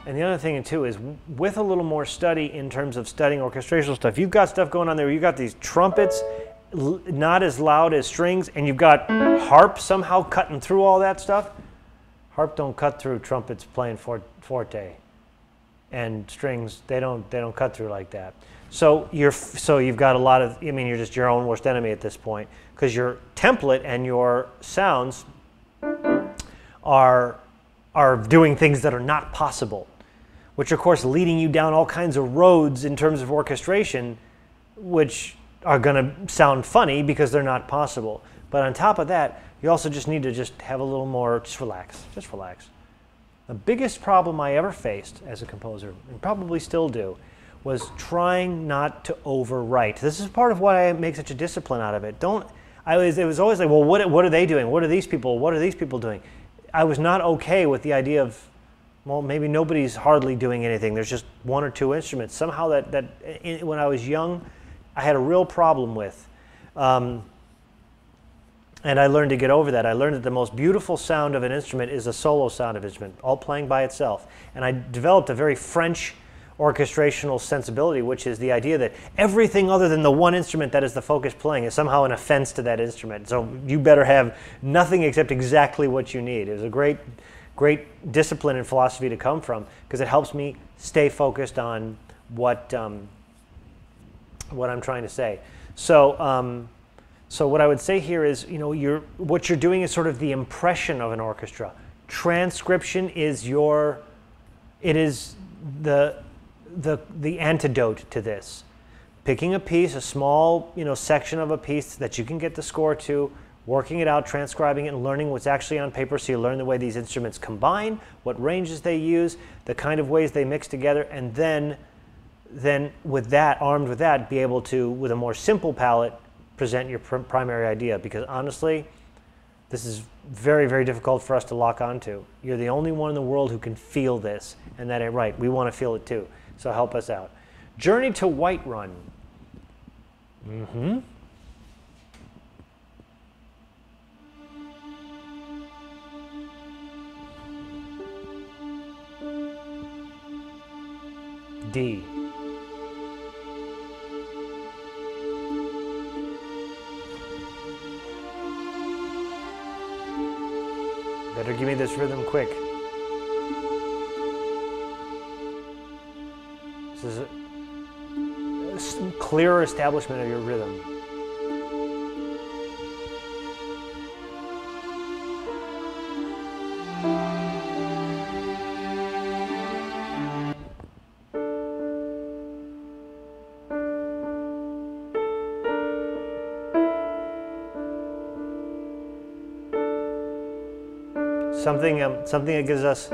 And the other thing too is, with a little more study in terms of studying orchestrational stuff, you've got stuff going on there. You've got these trumpets, not as loud as strings, and you've got harp somehow cutting through all that stuff. Harp don't cut through trumpets playing forte, and strings they don't cut through like that. So you've got a lot of. I mean, you're just your own worst enemy at this point, because your template and your sounds are doing things that are not possible, which of course leading you down all kinds of roads in terms of orchestration, which are going to sound funny because they're not possible. But on top of that, you also just need to just have a little more, just relax. The biggest problem I ever faced as a composer, and probably still do, was trying not to overwrite. This is part of why I make such a discipline out of it. It was always like, well, what are they doing? What are these people doing? I was not okay with the idea of, well, maybe nobody's hardly doing anything. There's just one or two instruments. Somehow when I was young, I had a real problem with. And I learned to get over that. I learned that the most beautiful sound of an instrument is a solo sound of an instrument, all playing by itself. And I developed a very French orchestrational sensibility, which is the idea that everything other than the one instrument that is the focus playing is somehow an offense to that instrument. So you better have nothing except exactly what you need. It was a great discipline and philosophy to come from, because it helps me stay focused on what I'm trying to say. So what I would say here is, what you're doing is sort of the impression of an orchestra. Transcription is the antidote to this. Picking a piece, a small section of a piece that you can get the score to, working it out, transcribing it, and learning what's actually on paper, so you learn the way these instruments combine, what ranges they use, the kind of ways they mix together, and then with that, armed with that, be able to, with a more simple palette, present your primary idea. Because honestly, this is very, very difficult for us to lock onto. You're the only one in the world who can feel this, and that ain't right. We want to feel it too. So help us out. Journey to Whiterun. D. Better give me this rhythm quick. This is a clearer establishment of your rhythm. something that gives us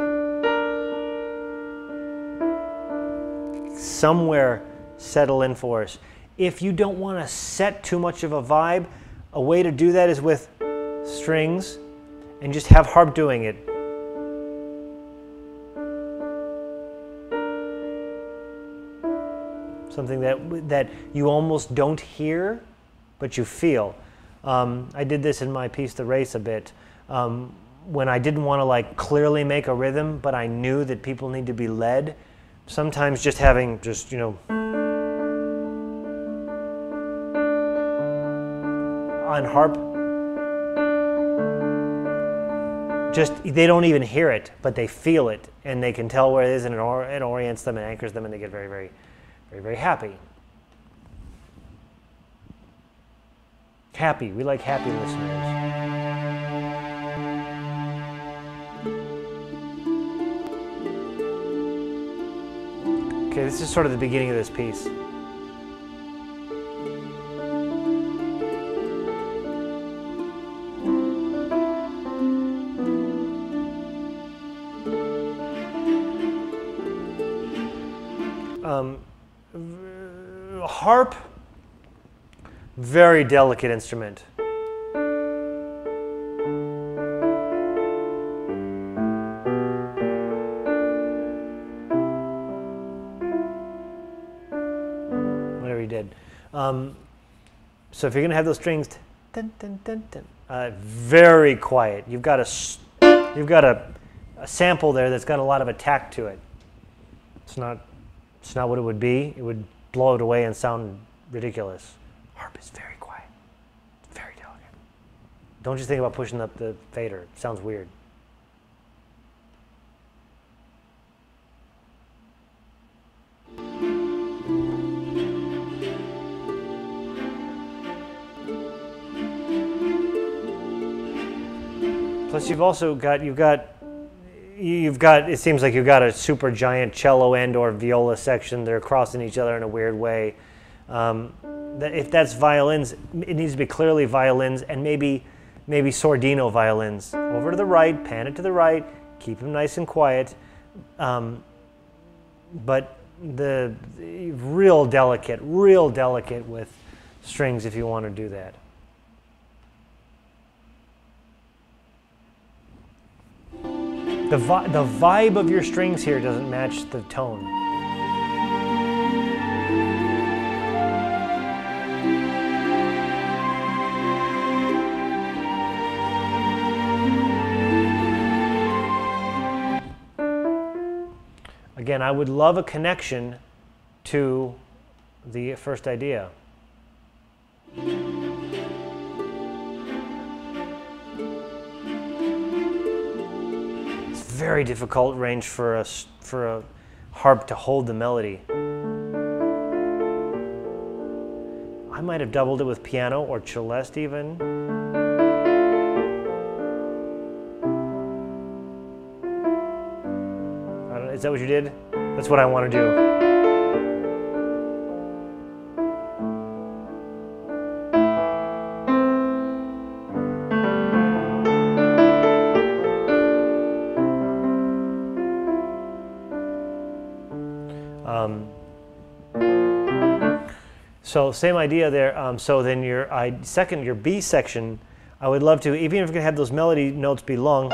somewhere settle in for us. If you don't want to set too much of a vibe, a way to do that is with strings and just have harp doing it. Something that you almost don't hear, but you feel. I did this in my piece, The Race, a bit. When I didn't want to like clearly make a rhythm, but I knew that people need to be led. Sometimes just having you know, on harp, just they don't even hear it, but they feel it, and they can tell where it is, and it orients them and anchors them, and they get very, very, very, very happy. Happy. We like happy listeners. Okay, this is sort of the beginning of this piece. Harp, very delicate instrument. Whatever you did. So if you're going to have those strings, dun, dun, dun, dun, very quiet. You've got a sample there that's got a lot of attack to it. It's not what it would be. It would blow it away and sound ridiculous. Harp is very quiet. It's very delicate. Don't just think about pushing up the fader. It sounds weird. Plus you've also got, it seems like you've got a super giant cello and or viola section. They're crossing each other in a weird way. If that's violins, it needs to be clearly violins and maybe sordino violins. Over to the right, pan it to the right, keep them nice and quiet. But the real delicate with strings if you want to do that. The vibe of your strings here doesn't match the tone. Again, I would love a connection to the first idea. Very difficult range for a harp to hold the melody. I might have doubled it with piano or celeste even. I don't know, is that what you did? That's what I want to do. So same idea there. So then your B section, I would love to, even if you can have those melody notes be long,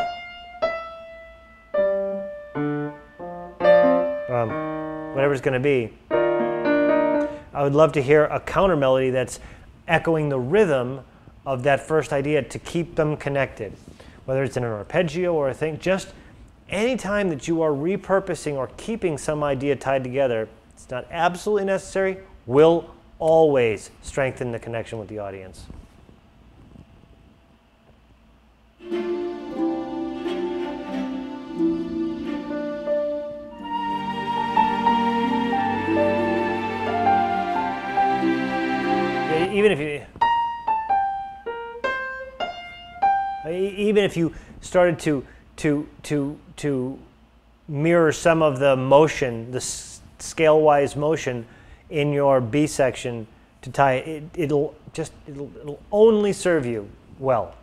whatever it's going to be, I would love to hear a counter melody that's echoing the rhythm of that first idea to keep them connected. Whether it's in an arpeggio or a thing, just any time that you are repurposing or keeping some idea tied together, it's not absolutely necessary, will always strengthen the connection with the audience. Even if you started to mirror some of the motion, the scale-wise motion in your B section to tie it, it'll only serve you well.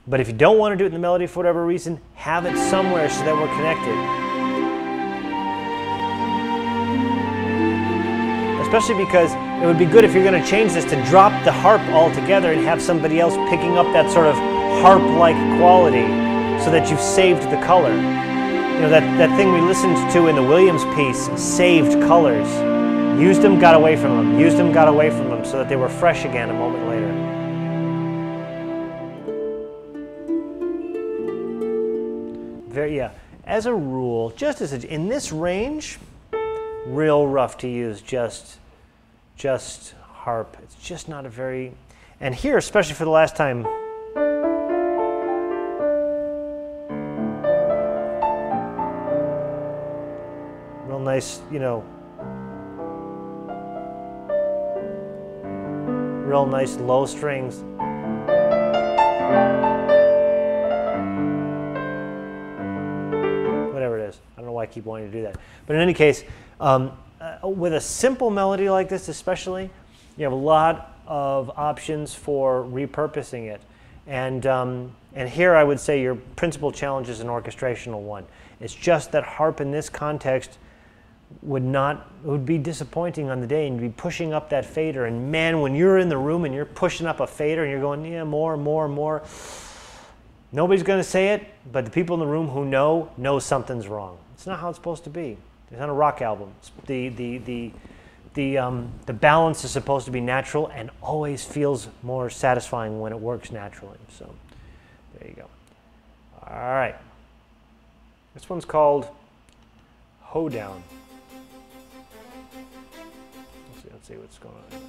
But if you don't want to do it in the melody for whatever reason, have it somewhere so that we're connected. Especially because it would be good if you're going to change this to drop the harp altogether and have somebody else picking up that sort of harp-like quality so that you've saved the color. You know, that thing we listened to in the Williams piece, saved colors. Used them, got away from them. Used them, got away from them so that they were fresh again a moment later. Yeah, as a rule, just as in this range, real rough to use just harp. It's just not a very, and here, especially for the last time, real nice, you know, real nice low strings. I keep wanting to do that. But in any case, with a simple melody like this especially, you have a lot of options for repurposing it. And here I would say your principal challenge is an orchestrational one. It's just that harp in this context would be disappointing on the day, and you'd be pushing up that fader. And man, when you're in the room and you're pushing up a fader and you're going, yeah, more, nobody's going to say it, but the people in the room who know something's wrong. It's not how it's supposed to be. It's not a rock album. The balance is supposed to be natural and always feels more satisfying when it works naturally. So there you go. All right. This one's called Hoedown. Let's see what's going on.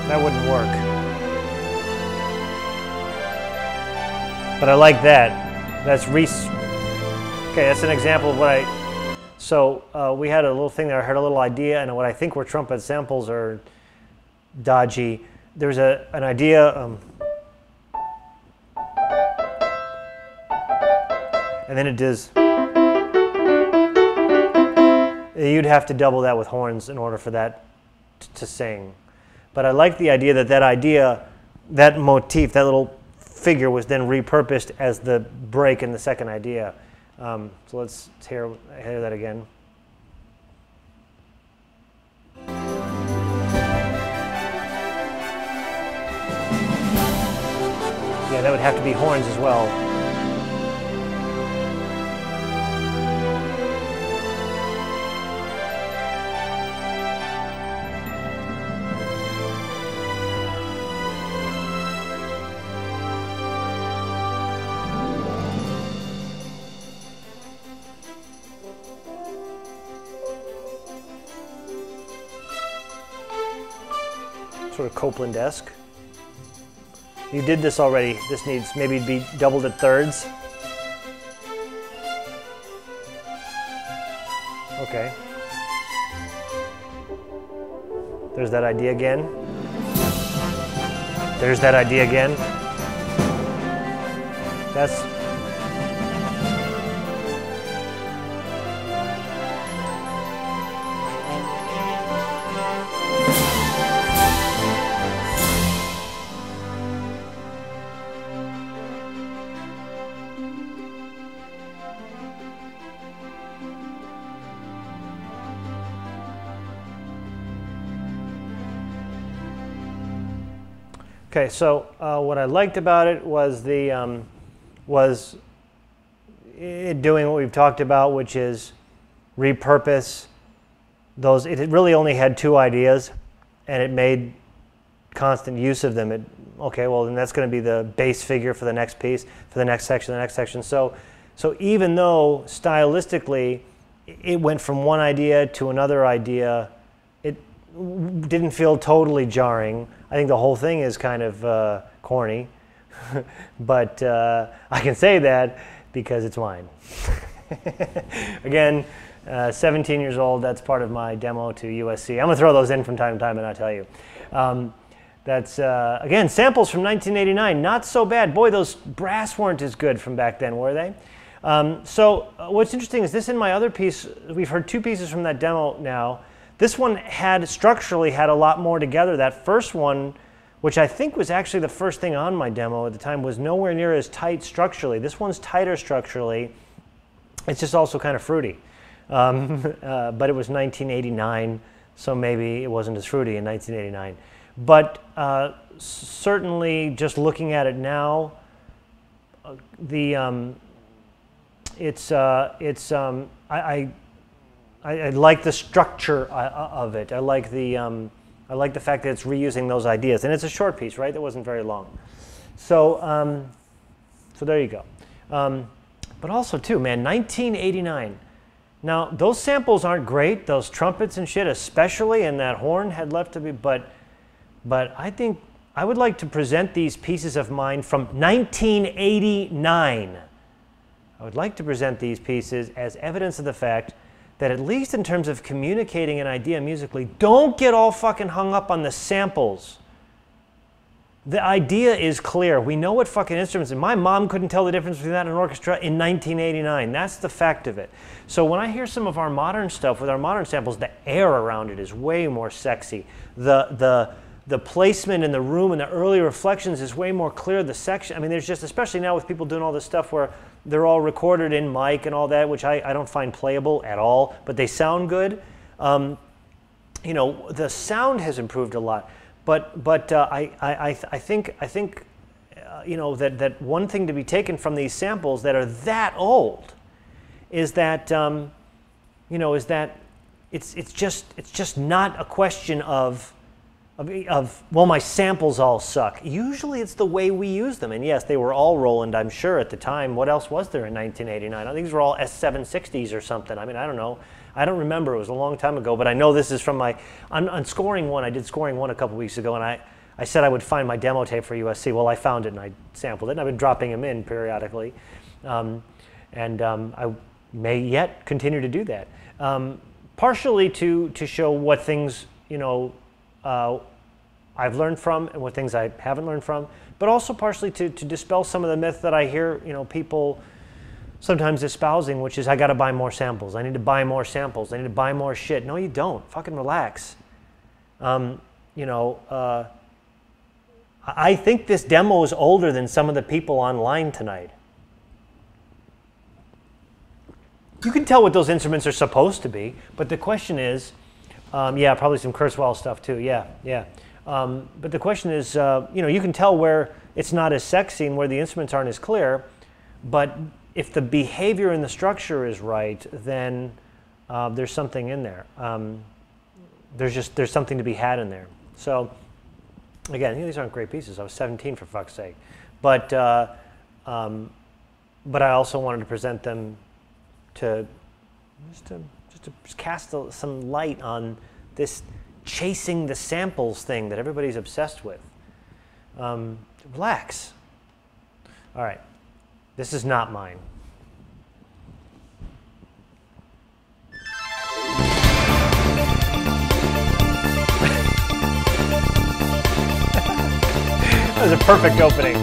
That wouldn't work. But I like that. That's Reese. Okay, that's an example of what I... So we had a little thing there. I heard a little idea, and what I think were trumpet samples are dodgy. There's an idea... and then it does... You'd have to double that with horns in order for that to sing. But I like the idea that motif, that little figure was then repurposed as the break in the second idea. So let's hear that again. Yeah, that would have to be horns as well. Sort of Copeland-esque. You did this already. This needs maybe to be doubled at thirds. Okay. There's that idea again. There's that idea again. That's... Okay, so what I liked about it was it doing what we've talked about, which is repurpose those. It really only had two ideas, and it made constant use of them. Okay, well then that's going to be the bass figure for the next piece, for the next section, So even though stylistically it went from one idea to another idea, it didn't feel totally jarring. I think the whole thing is kind of corny, but I can say that because it's mine. Again, 17 years old, that's part of my demo to USC. I'm going to throw those in from time to time and I'll tell you. That's, again, samples from 1989, not so bad. Boy, those brass weren't as good from back then, were they? So what's interesting is this in my other piece, we've heard two pieces from that demo now. This one structurally had a lot more together. That first one, which I think was actually the first thing on my demo at the time, was nowhere near as tight structurally. This one's tighter structurally. It's just also kind of fruity. But it was 1989, so maybe it wasn't as fruity in 1989. But certainly, just looking at it now, I like the structure of it. I like the fact that it's reusing those ideas, and it's a short piece, right? That wasn't very long. So so there you go. But also too, man, 1989. Now those samples aren't great. Those trumpets and shit, especially, and that horn had left to be. But I think I would like to present these pieces of mine from 1989. I would like to present these pieces as evidence of the fact that, at least in terms of communicating an idea musically, don't get all fucking hung up on the samples. The idea is clear. We know what fucking instruments, and my mom couldn't tell the difference between that and an orchestra in 1989. That's the fact of it. So when I hear some of our modern stuff with our modern samples, the air around it is way more sexy. The placement in the room and the early reflections is way more clear. The section, I mean, there's just, especially now with people doing all this stuff where they're all recorded in mic and all that, which I don't find playable at all, but they sound good. You know, the sound has improved a lot. But I think you know, that one thing to be taken from these samples that are that old is that you know, is that it's just not a question of well, my samples all suck. Usually it's the way we use them. And yes, they were all Roland, I'm sure, at the time. What else was there in 1989? I think these were all S760s or something. I mean, I don't know. I don't remember. It was a long time ago. But I know this is from my, on Scoring One. I did Scoring One a couple weeks ago, and I said I would find my demo tape for USC. Well, I found it, and I sampled it, and I've been dropping them in periodically. I may yet continue to do that. Partially to show what things, you know, I've learned from and what things I haven't learned from, but also partially to dispel some of the myth that I hear, you know, people sometimes espousing, which is I got to buy more samples. I need to buy more samples. I need to buy more shit. No, you don't. Fucking relax. You know, I think this demo is older than some of the people online tonight. You can tell what those instruments are supposed to be, but the question is, yeah, probably some Kurzweil stuff too. Yeah, yeah. But the question is, you know, you can tell where it's not as sexy and where the instruments aren't as clear. But if the behavior and the structure is right, then there's something in there. There's something to be had in there. So again, you know, these aren't great pieces. I was 17 for fuck's sake. But I also wanted to present them to cast some light on this chasing the samples thing that everybody's obsessed with. Relax. All right, this is not mine. That was a perfect opening.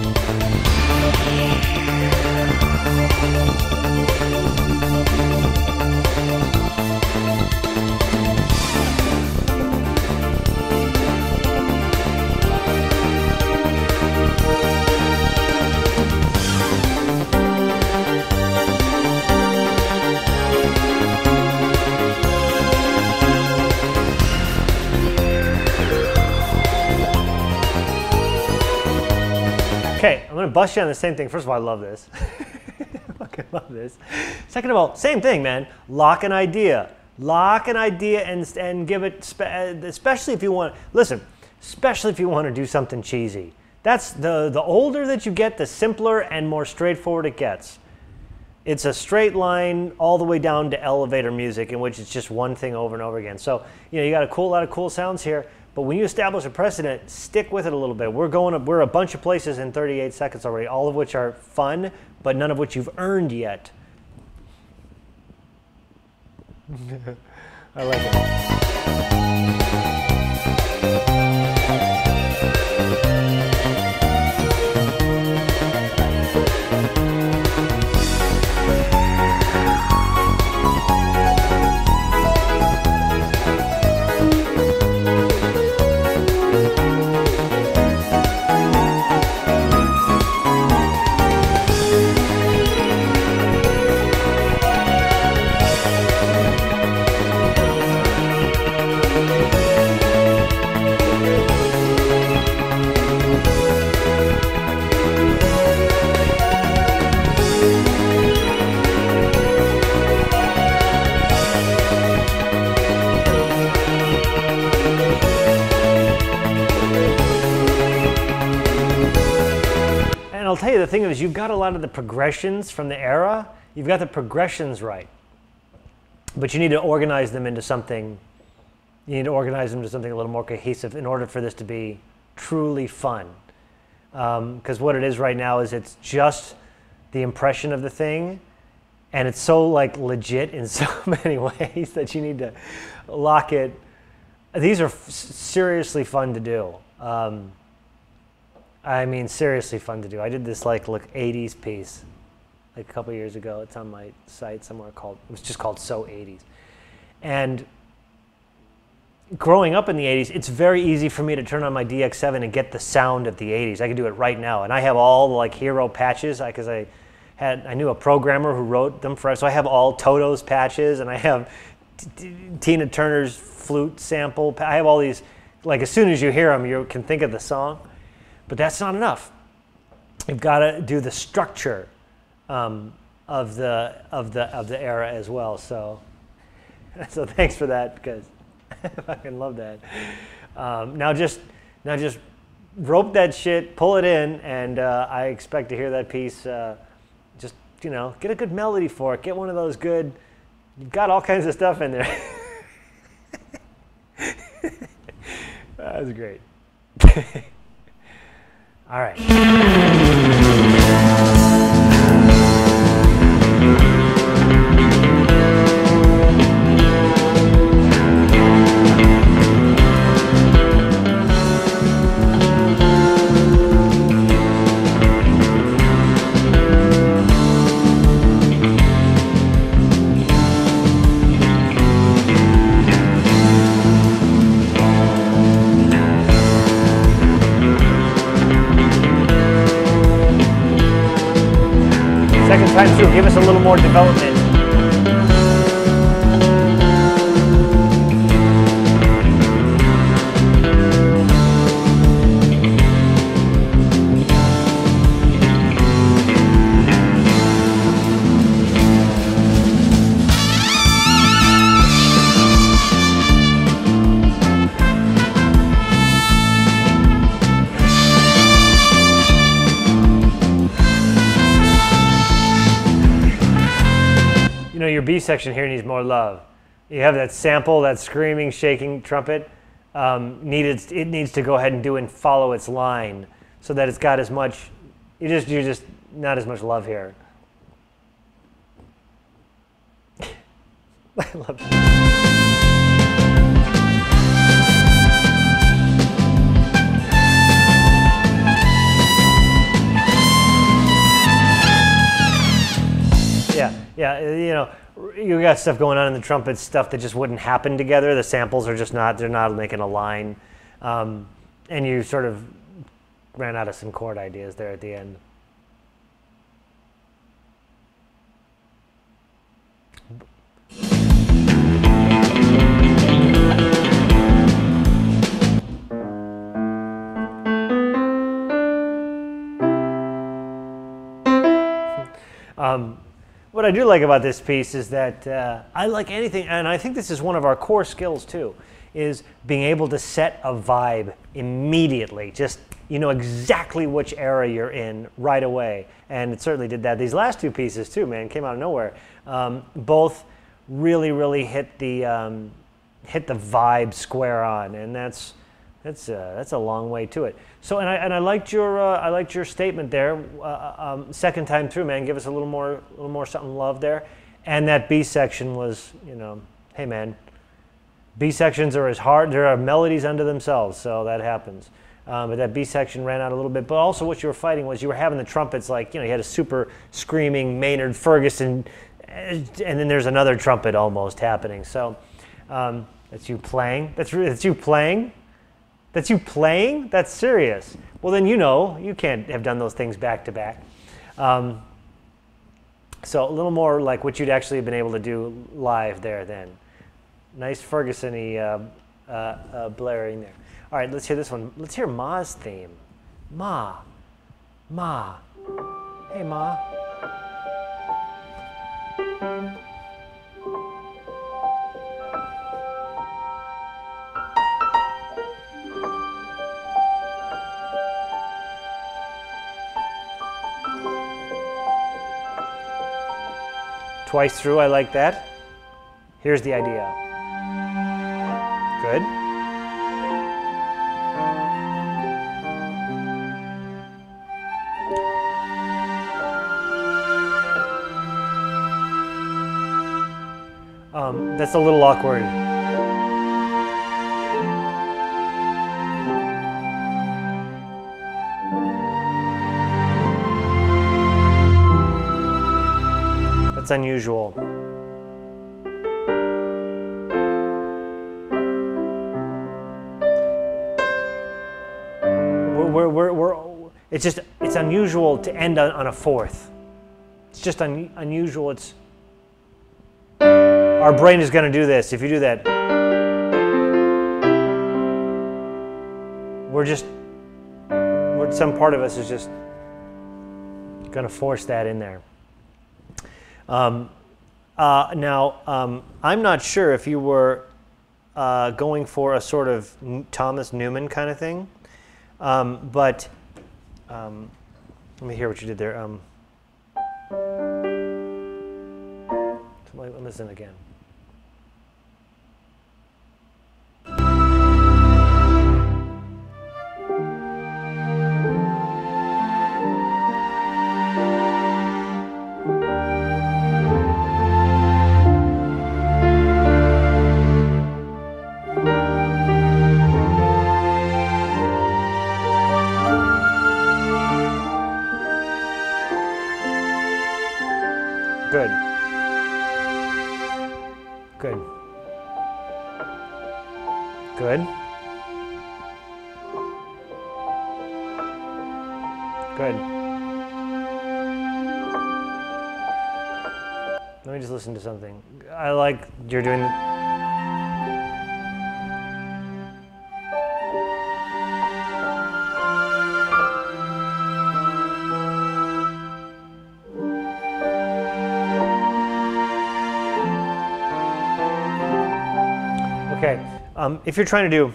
Okay, I'm going to bust you on the same thing. First of all, I love this. I fucking love this. Second of all, same thing, man. Lock an idea. Lock an idea and give it, especially if you want, listen, especially if you want to do something cheesy. That's the older that you get, the simpler and more straightforward it gets. It's a straight line all the way down to elevator music in which it's just one thing over and over again. So, you know, you got a lot of cool sounds here, But when you establish a precedent, stick with it a little bit. We're a bunch of places in 38 seconds already, all of which are fun, but none of which you've earned yet. I like it. I'll tell you, the thing is, you've got a lot of the progressions from the era. You've got the progressions right, but you need to organize them into something. You need to organize them into something a little more cohesive in order for this to be truly fun. Because what it is right now is it's just the impression of the thing, and it's so like legit in so many ways that you need to lock it. These are seriously fun to do. I mean, seriously fun to do. I did this like 80s piece like a couple years ago. It's on my site somewhere it was just called So 80s. And growing up in the 80s, it's very easy for me to turn on my DX7 and get the sound of the 80s. I can do it right now. And I have all the like hero patches because I knew a programmer who wrote them for us. So I have all Toto's patches, and I have Tina Turner's flute sample. I have all these, like as soon as you hear them, you can think of the song. But that's not enough. You've got to do the structure of the era as well. So thanks for that, because I fucking love that. Now just rope that shit, pull it in, and I expect to hear that piece. Just get a good melody for it. Get one of those good. You've got all kinds of stuff in there. That was great. All right. Second time through, give us a little more development. Your B section here needs more love. You have that sample, that screaming, shaking trumpet. It needs to go ahead and follow its line, so that it's got as much. You're just not as much love here. I love that. Yeah, you got stuff going on in the trumpet, stuff that just wouldn't happen together. The samples are just they're not making a line. And you sort of ran out of some chord ideas there at the end. What I do like about this piece is that I like anything, and I think this is one of our core skills too, is being able to set a vibe immediately. Just, you know exactly which era you're in right away. And it certainly did that. These last two pieces too, man, came out of nowhere. Both really, really hit the vibe square on, and that's That's a long way to it. So, and I liked your statement there. Second time through, man, give us a little more something love there. And that B section was, you know, hey man, B sections are as hard. There are melodies unto themselves, so that happens. But that B section ran out a little bit. But also, what you were fighting was you were having the trumpets like, you know, you had a super screaming Maynard Ferguson, and then there's another trumpet almost happening. So that's you playing. That's you playing. That's you playing? That's serious. Well, then you know you can't have done those things back to back. So a little more like what you'd actually have been able to do live there then. Nice Ferguson-y blaring there. All right, let's hear this one. Let's hear Ma's theme. Ma. Ma. Hey, Ma. Twice through, I like that. Here's the idea. Good. That's a little awkward. That's unusual. It's unusual to end on a fourth. It's just unusual. It's our brain is going to do this. If you do that, some part of us is just going to force that in there. Now, I'm not sure if you were going for a sort of Thomas Newman kind of thing, but let me hear what you did there. Listen again. Good. Good. Good. Good. Let me just listen to something. I like you're doing. Okay, if you're trying to do,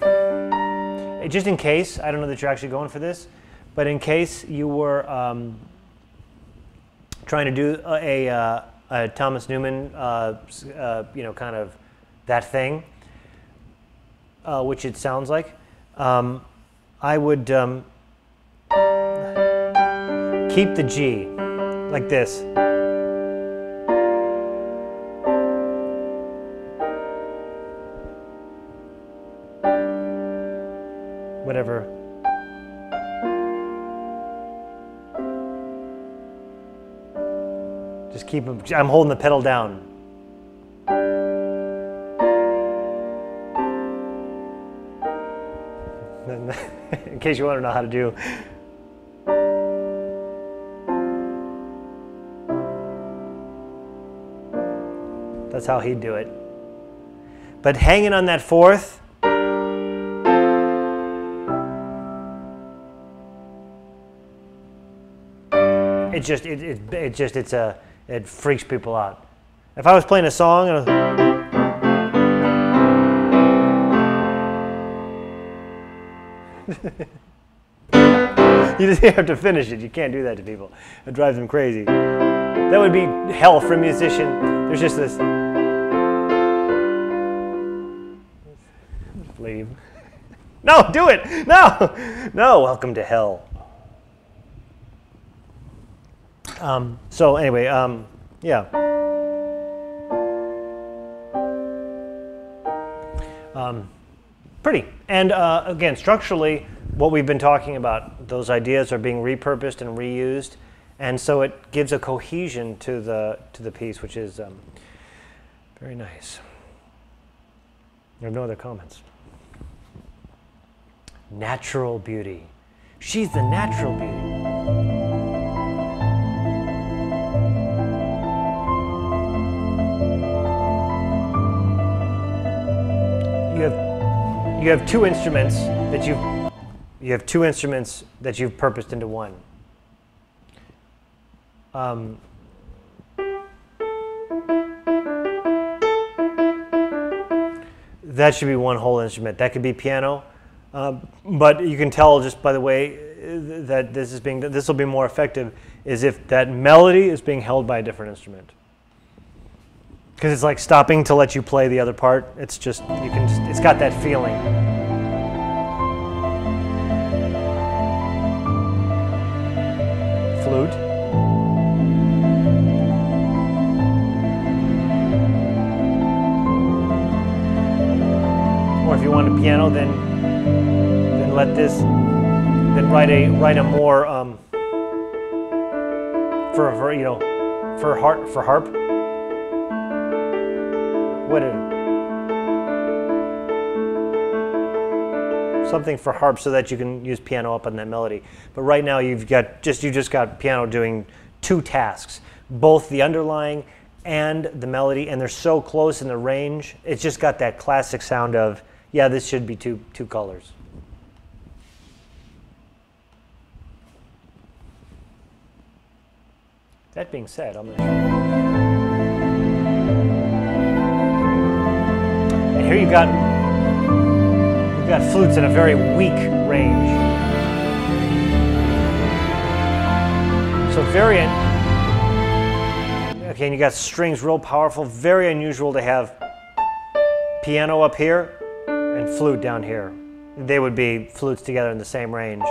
just in case, I don't know that you're actually going for this, but in case you were trying to do a Thomas Newman, you know, kind of that thing, which it sounds like, I would keep the G like this. Whatever. Just keep them. I'm holding the pedal down. In case you want to know how to do. That's how he'd do it. But hanging on that fourth. It freaks people out. If I was playing a song and you just have to finish it. You can't do that to people. It drives them crazy. That would be hell for a musician. There's just this. Leave. No, do it. No. No, welcome to hell. So anyway, yeah. Pretty. And again, structurally, what we've been talking about, those ideas are being repurposed and reused, and so it gives a cohesion to the piece, which is very nice. I have no other comments. Natural beauty. She's the natural beauty. You have two instruments that you've purposed into one. That should be one whole instrument. That could be piano, but you can tell just by the way that this will be more effective is if that melody is being held by a different instrument. Because it's like stopping to let you play the other part. It's just, it's got that feeling. Flute. Or if you want a piano, then write a more for harp. What is something for harp so that you can use piano up on that melody. But right now you just got piano doing two tasks, both the underlying and the melody, and they're so close in the range. It's just got that classic sound of, yeah, this should be two colors. That being said, I'm going to here you've got flutes in a very weak range. So okay, and you got strings real powerful, very unusual to have piano up here and flute down here. They would be flutes together in the same range.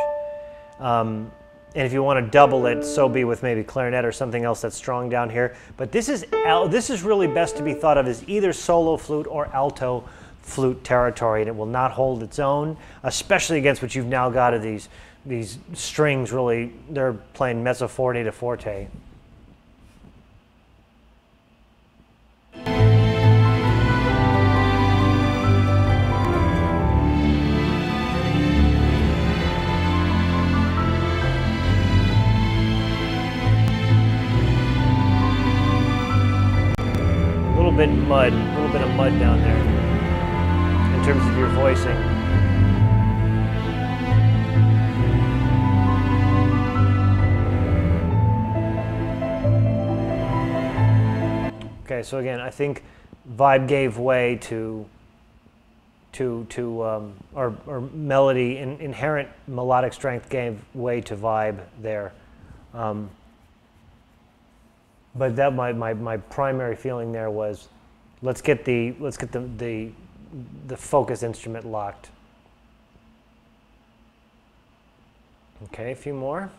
And if you want to double it, so be with maybe clarinet or something else that's strong down here. But this is really best to be thought of as either solo flute or alto flute territory, and it will not hold its own, especially against what you've now got of these strings. Really, they're playing mezzo forte to forte. A little bit of mud down there in terms of your voicing. Okay, so again, I think vibe gave way or melody, inherent melodic strength gave way to vibe there. But that my primary feeling there was, let's get the focus instrument locked. Okay, a few more.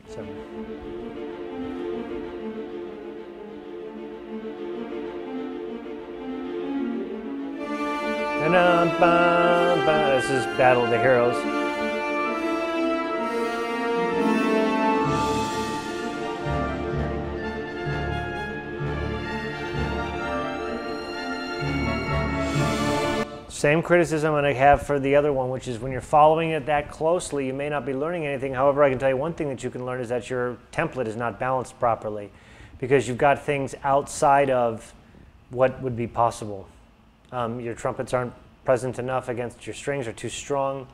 So. This is Battle of the Heroes. Same criticism I'm going to have for the other one, which is when you're following it that closely, you may not be learning anything. However, I can tell you one thing that you can learn is that your template is not balanced properly because you've got things outside of what would be possible. Your trumpets aren't present enough against your strings, are too strong.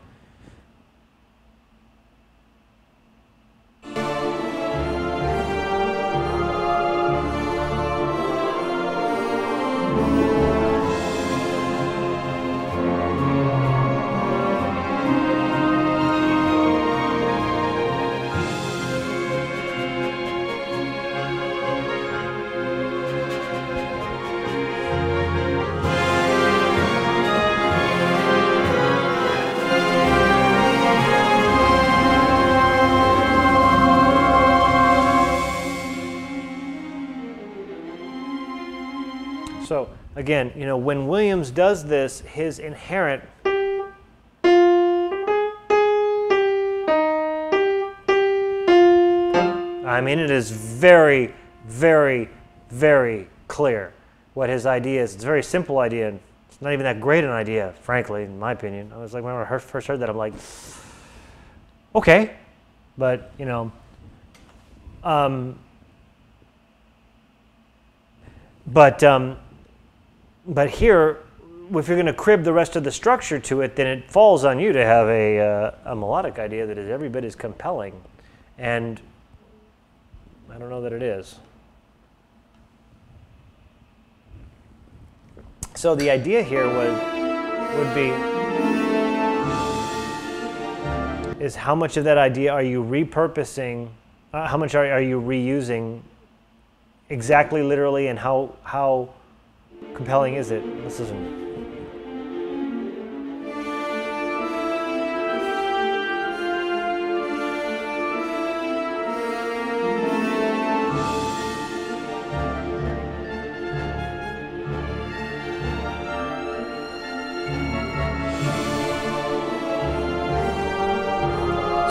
So again, you know, when Williams does this, his inherent I mean, it is very, very, very clear what his idea is. It's a very simple idea. And it's not even that great an idea, frankly, in my opinion. I was like, when I first heard that, I'm like, okay, but you know, but here, if you're going to crib the rest of the structure to it, then it falls on you to have a melodic idea that is every bit as compelling, and I don't know that it is. So the idea here would be is how much of that idea are you repurposing? How much are you reusing exactly literally, and how compelling is it? This isn't.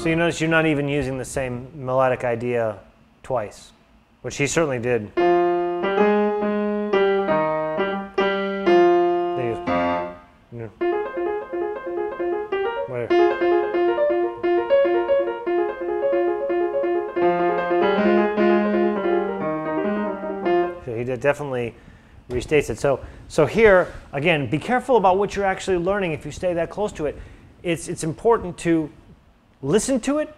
So you notice you're not even using the same melodic idea twice, which he certainly did. So he definitely restates it. So here, again, be careful about what you're actually learning if you stay that close to it. It's important to listen to it,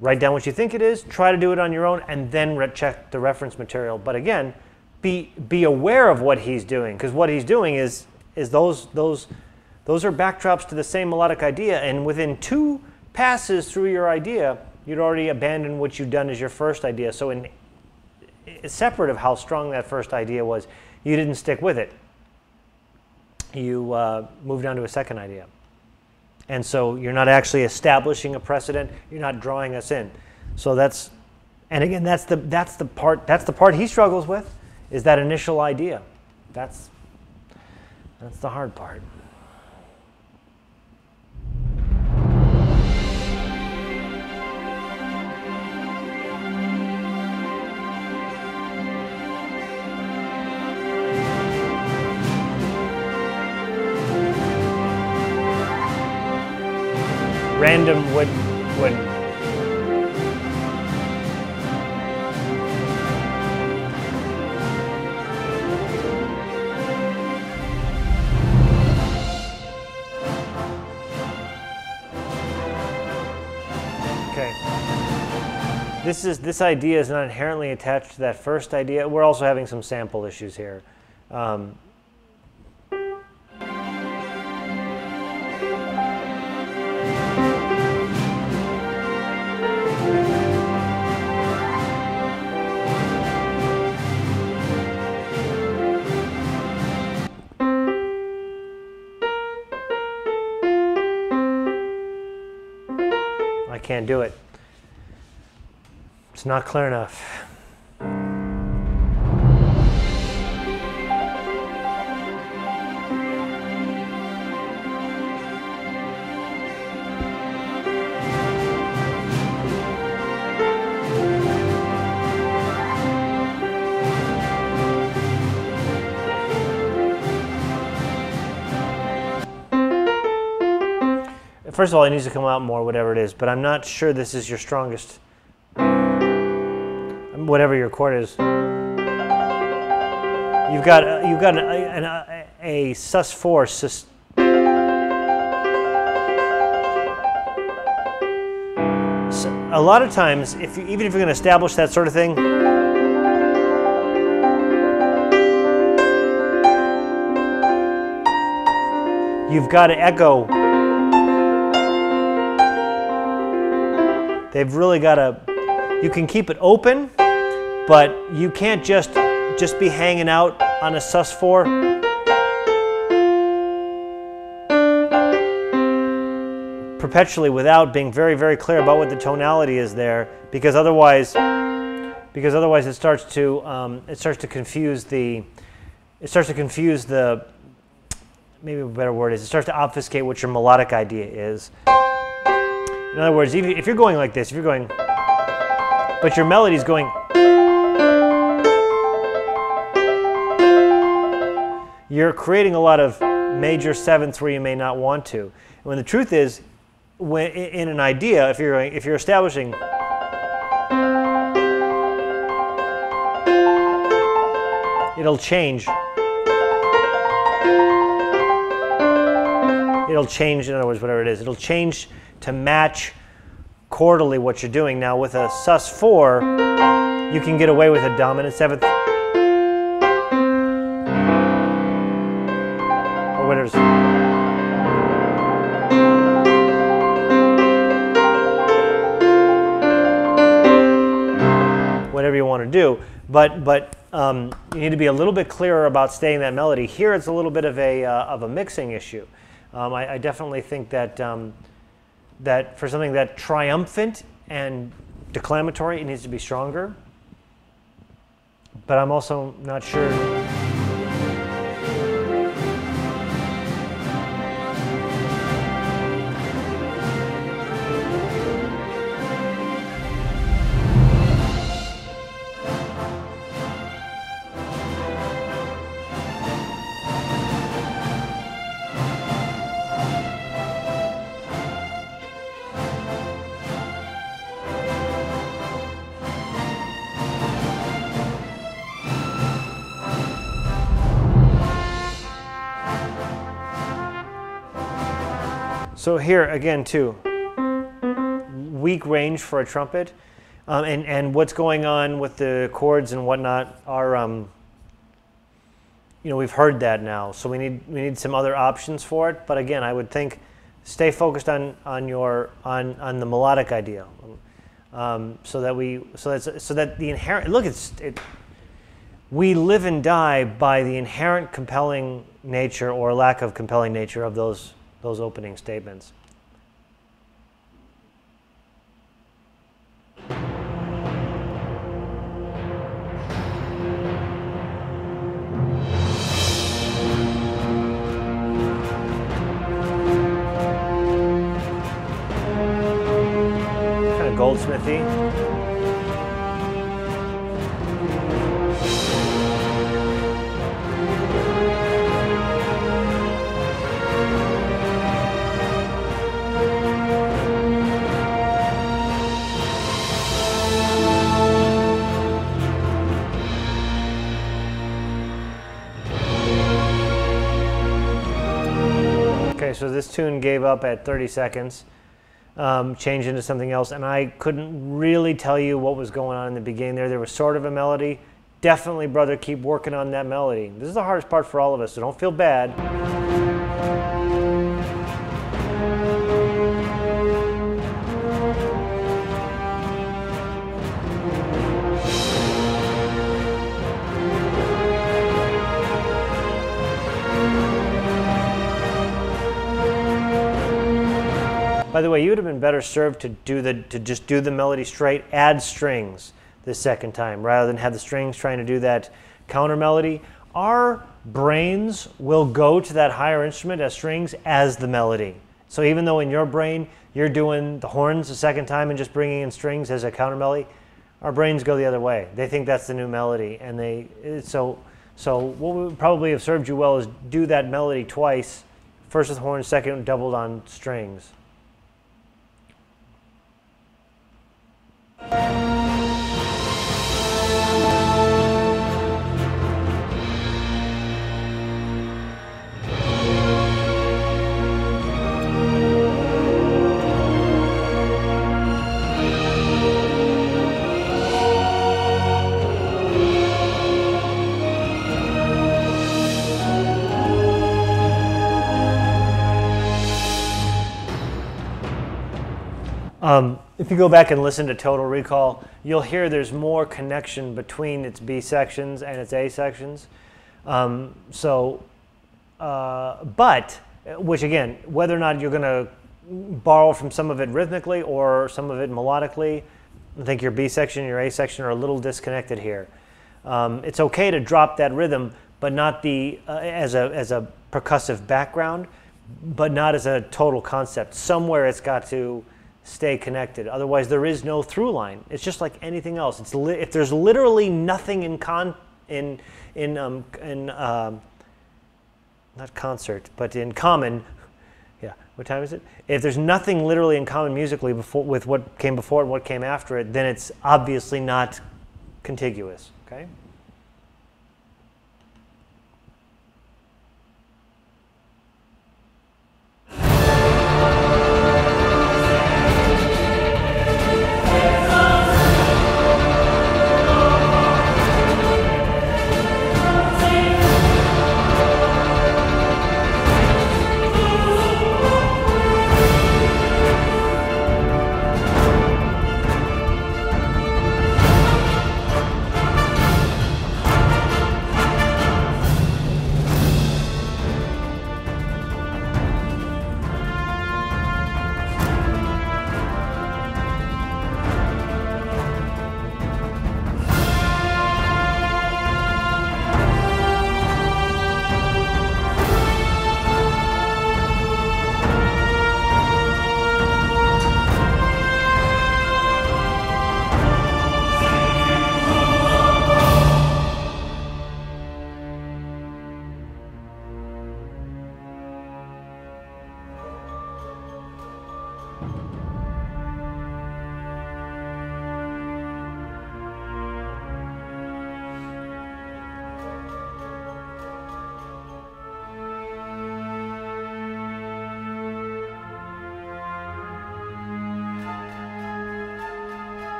write down what you think it is, try to do it on your own, and then check the reference material. But again, be aware of what he's doing, because what he's doing is those are backdrops to the same melodic idea, and within 2 passes through your idea, you'd already abandoned what you'd done as your first idea. So separate of how strong that first idea was, you didn't stick with it. You moved on to a second idea. And so you're not actually establishing a precedent. You're not drawing us in. So and again, that's the part he struggles with, is that initial idea. That's the hard part. Random would okay. This idea is not inherently attached to that first idea. We're also having some sample issues here. Can't do it. It's not clear enough. First of all, it needs to come out more, whatever it is, but I'm not sure this is your strongest, whatever your chord is. You've got a sus4, a lot of times, even if you're going to establish that sort of thing, you've got to echo. They've really got to, you can keep it open, but you can't just be hanging out on a sus4. Perpetually without being very, very clear about what the tonality is there, because otherwise it starts to confuse the it starts to confuse the, maybe a better word is, it starts to obfuscate what your melodic idea is. In other words, if you're going like this, if you're going, but your melody's going, you're creating a lot of major sevenths where you may not want to. When the truth is, when in an idea, if you're establishing, it'll change. It'll change, in other words, whatever it is. It'll change to match chordally what you're doing. Now with a sus4, you can get away with a dominant seventh. Or whatever. Whatever you want to do. But you need to be a little bit clearer about staying that melody. Here it's a little bit of a mixing issue. I definitely think that that for something that triumphant and declamatory, it needs to be stronger. But I'm also not sure. So here again too, weak range for a trumpet, and what's going on with the chords and whatnot are, you know, we've heard that now. So we need some other options for it. But again, I would think stay focused on the melodic idea, so that the inherent we live and die by the inherent compelling nature or lack of compelling nature of those opening statements. Kind of goldsmithy. Okay, so this tune gave up at 30 seconds, changed into something else, and I couldn't really tell you what was going on in the beginning there. There was sort of a melody. Definitely, brother, keep working on that melody. This is the hardest part for all of us, so don't feel bad. By the way, you would have been better served to just do the melody straight, add strings the second time, rather than have the strings trying to do that counter melody. Our brains will go to that higher instrument as strings as the melody. So even though in your brain you're doing the horns the second time and just bringing in strings as a counter melody, our brains go the other way. They think that's the new melody, and so what would probably have served you well is do that melody twice, first with horns, second doubled on strings. If you go back and listen to Total Recall, you'll hear there's more connection between its B sections and its A sections. But, which again, whether or not you're going to borrow from some of it rhythmically or some of it melodically, I think your B section and your A section are a little disconnected here. It's okay to drop that rhythm, but not the as a percussive background, but not as a total concept. Somewhere it's got to stay connected. Otherwise, there is no through line. It's just like anything else. It's if there's literally nothing not concert, but in common. Yeah, what time is it? If there's nothing literally in common musically with what came before and what came after it, then it's obviously not contiguous. Okay.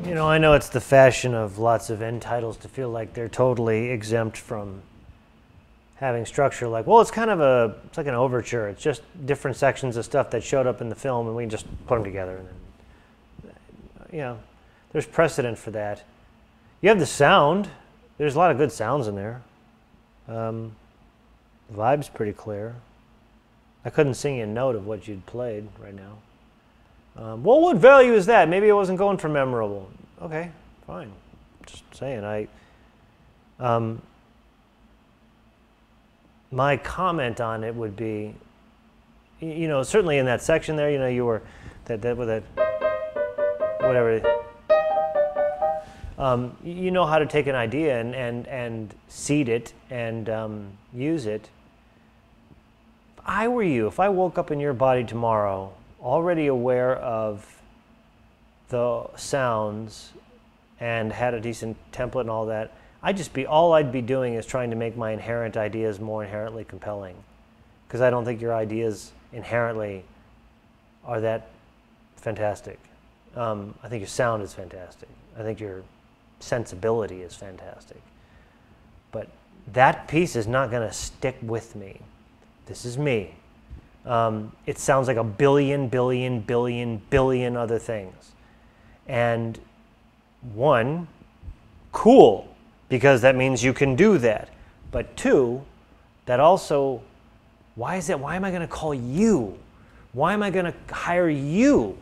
You know, I know it's the fashion of lots of end titles to feel like they're totally exempt from having structure. Like, well, it's kind of it's like an overture. It's just different sections of stuff that showed up in the film, and we can just put them together. And then, you know, there's precedent for that. You have the sound. There's a lot of good sounds in there. The vibe's pretty clear. I couldn't sing you a note of what you'd played right now. Well, what value is that? Maybe I wasn't going for memorable. Okay, fine. Just saying. My comment on it would be, you know, certainly in that section there, you know, you were that with that whatever. You know how to take an idea and seed it and use it. If I were you, if I woke up in your body tomorrow, already aware of the sounds and had a decent template and all that, all I'd be doing is trying to make my inherent ideas more inherently compelling, because I don't think your ideas inherently are that fantastic. I think your sound is fantastic. I think your sensibility is fantastic. But that piece is not going to stick with me. This is me. It sounds like a billion other things. And one, cool, because that means you can do that. But two, that also, why am I going to call you? Why am I going to hire you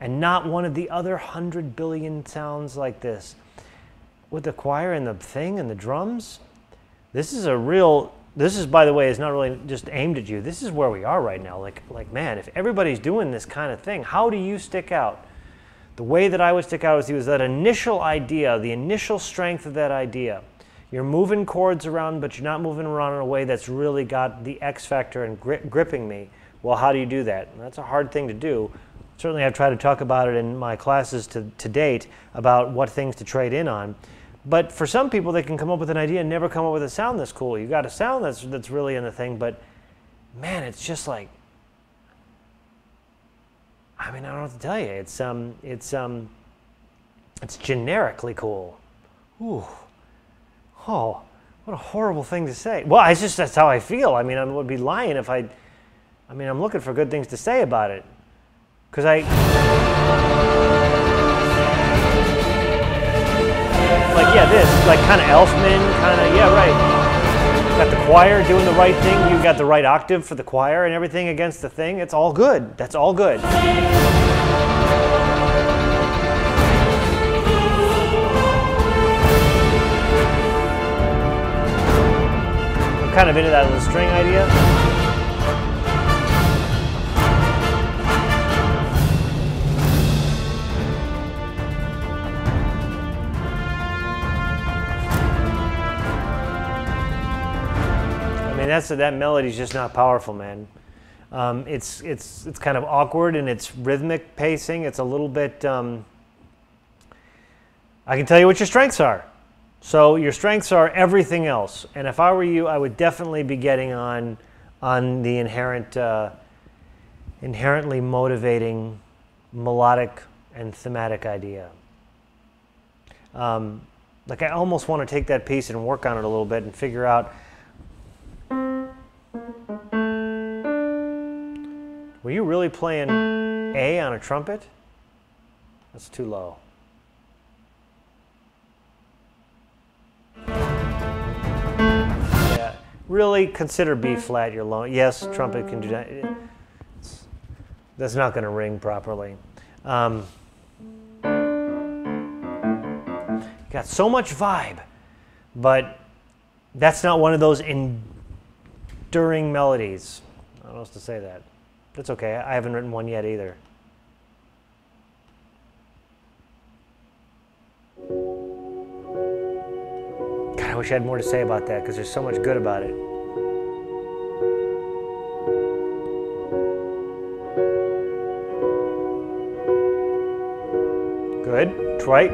and not one of the other 100 billion sounds like this? With the choir and the thing and the drums, this is, by the way, is not really just aimed at you. This is where we are right now. Like, man, if everybody's doing this kind of thing, how do you stick out? The way that I would stick out with you is that initial idea, the initial strength of that idea. You're moving chords around, but you're not moving around in a way that's really got the X factor and gripping me. Well, how do you do that? And that's a hard thing to do. Certainly, I've tried to talk about it in my classes to date about what things to trade in on. But for some people, they can come up with an idea and never come up with a sound that's cool. You got a sound that's really in the thing, but man, it's just like, I mean, I don't know what to tell you. It's generically cool. Ooh. Oh, what a horrible thing to say. Well, that's how I feel. I mean, I would be lying if I'm looking for good things to say about it. Because like, yeah, this, like kind of Elfman, kind of, yeah, right. Got the choir doing the right thing. You got the right octave for the choir and everything against the thing. It's all good. That's all good. I'm kind of into that little string idea. That melody's just not powerful, man. It's kind of awkward in its rhythmic pacing. It's a little bit. I can tell you what your strengths are. So your strengths are everything else. And if I were you, I would definitely be getting on the inherently motivating melodic and thematic idea. Like I almost want to take that piece and work on it a little bit and figure out. Were you really playing A on a trumpet? That's too low. Yeah, really consider B flat your low. Yes, trumpet can do that. That's not going to ring properly. Got so much vibe, but that's not one of those enduring melodies. I don't know how else to say that. That's okay. I haven't written one yet either. God, I wish I had more to say about that because there's so much good about it. Good. Twice.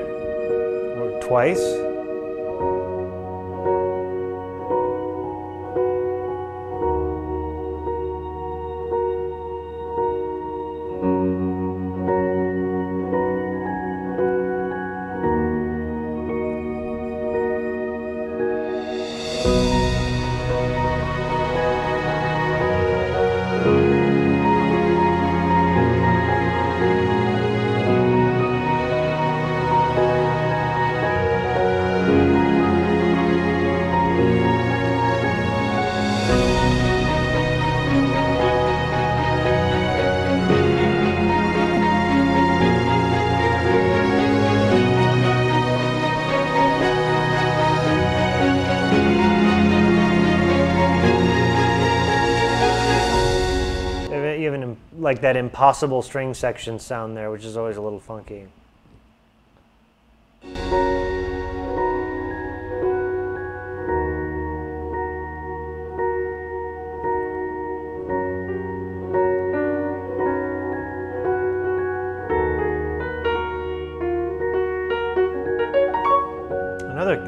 Like that impossible string section sound there, which is always a little funky.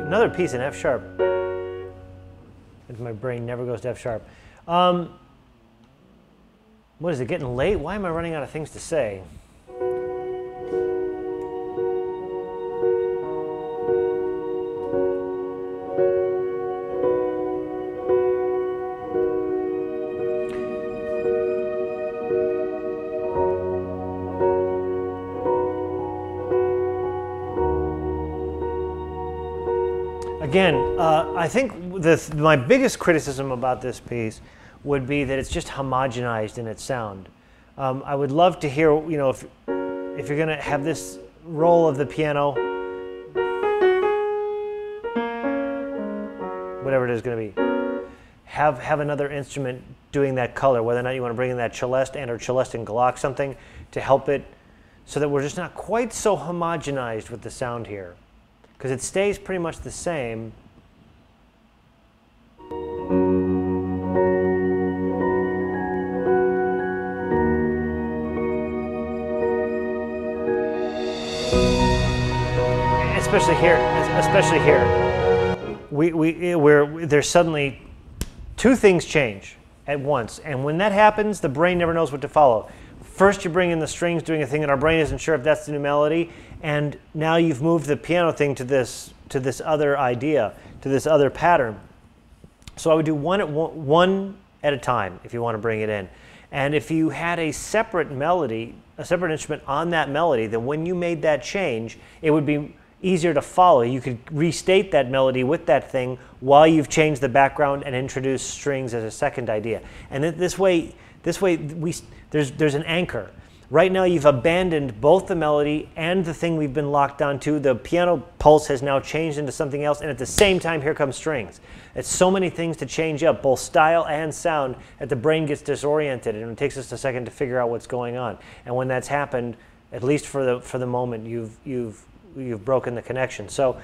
Another piece in F sharp. My brain never goes to F sharp. What is it, getting late? Why am I running out of things to say? Again, I think my biggest criticism about this piece would be that it's just homogenized in its sound. I would love to hear, you know, if you're going to have this roll of the piano, whatever it is going to be, have another instrument doing that color, whether or not you want to bring in that celeste or celeste and Glock, something to help it, so that we're just not quite so homogenized with the sound here, because it stays pretty much the same. Especially here, there's suddenly two things change at once, and when that happens, the brain never knows what to follow. first you bring in the strings doing a thing, and our brain isn't sure if that's the new melody, and now you've moved the piano thing to this other idea, to this other pattern. So I would do one at a time if you want to bring it in. And if you had a separate melody, a separate instrument on that melody, then when you made that change, it would be easier to follow. You could restate that melody with that thing while you've changed the background and introduced strings as a second idea. And this way there's an anchor. Right now you've abandoned both the melody and the thing we've been locked onto. The piano pulse has now changed into something else, and at the same time here comes strings. It's so many things to change up, both style and sound, that the brain gets disoriented, and it takes us a second to figure out what's going on. And when that's happened, at least for the moment, you've broken the connection. So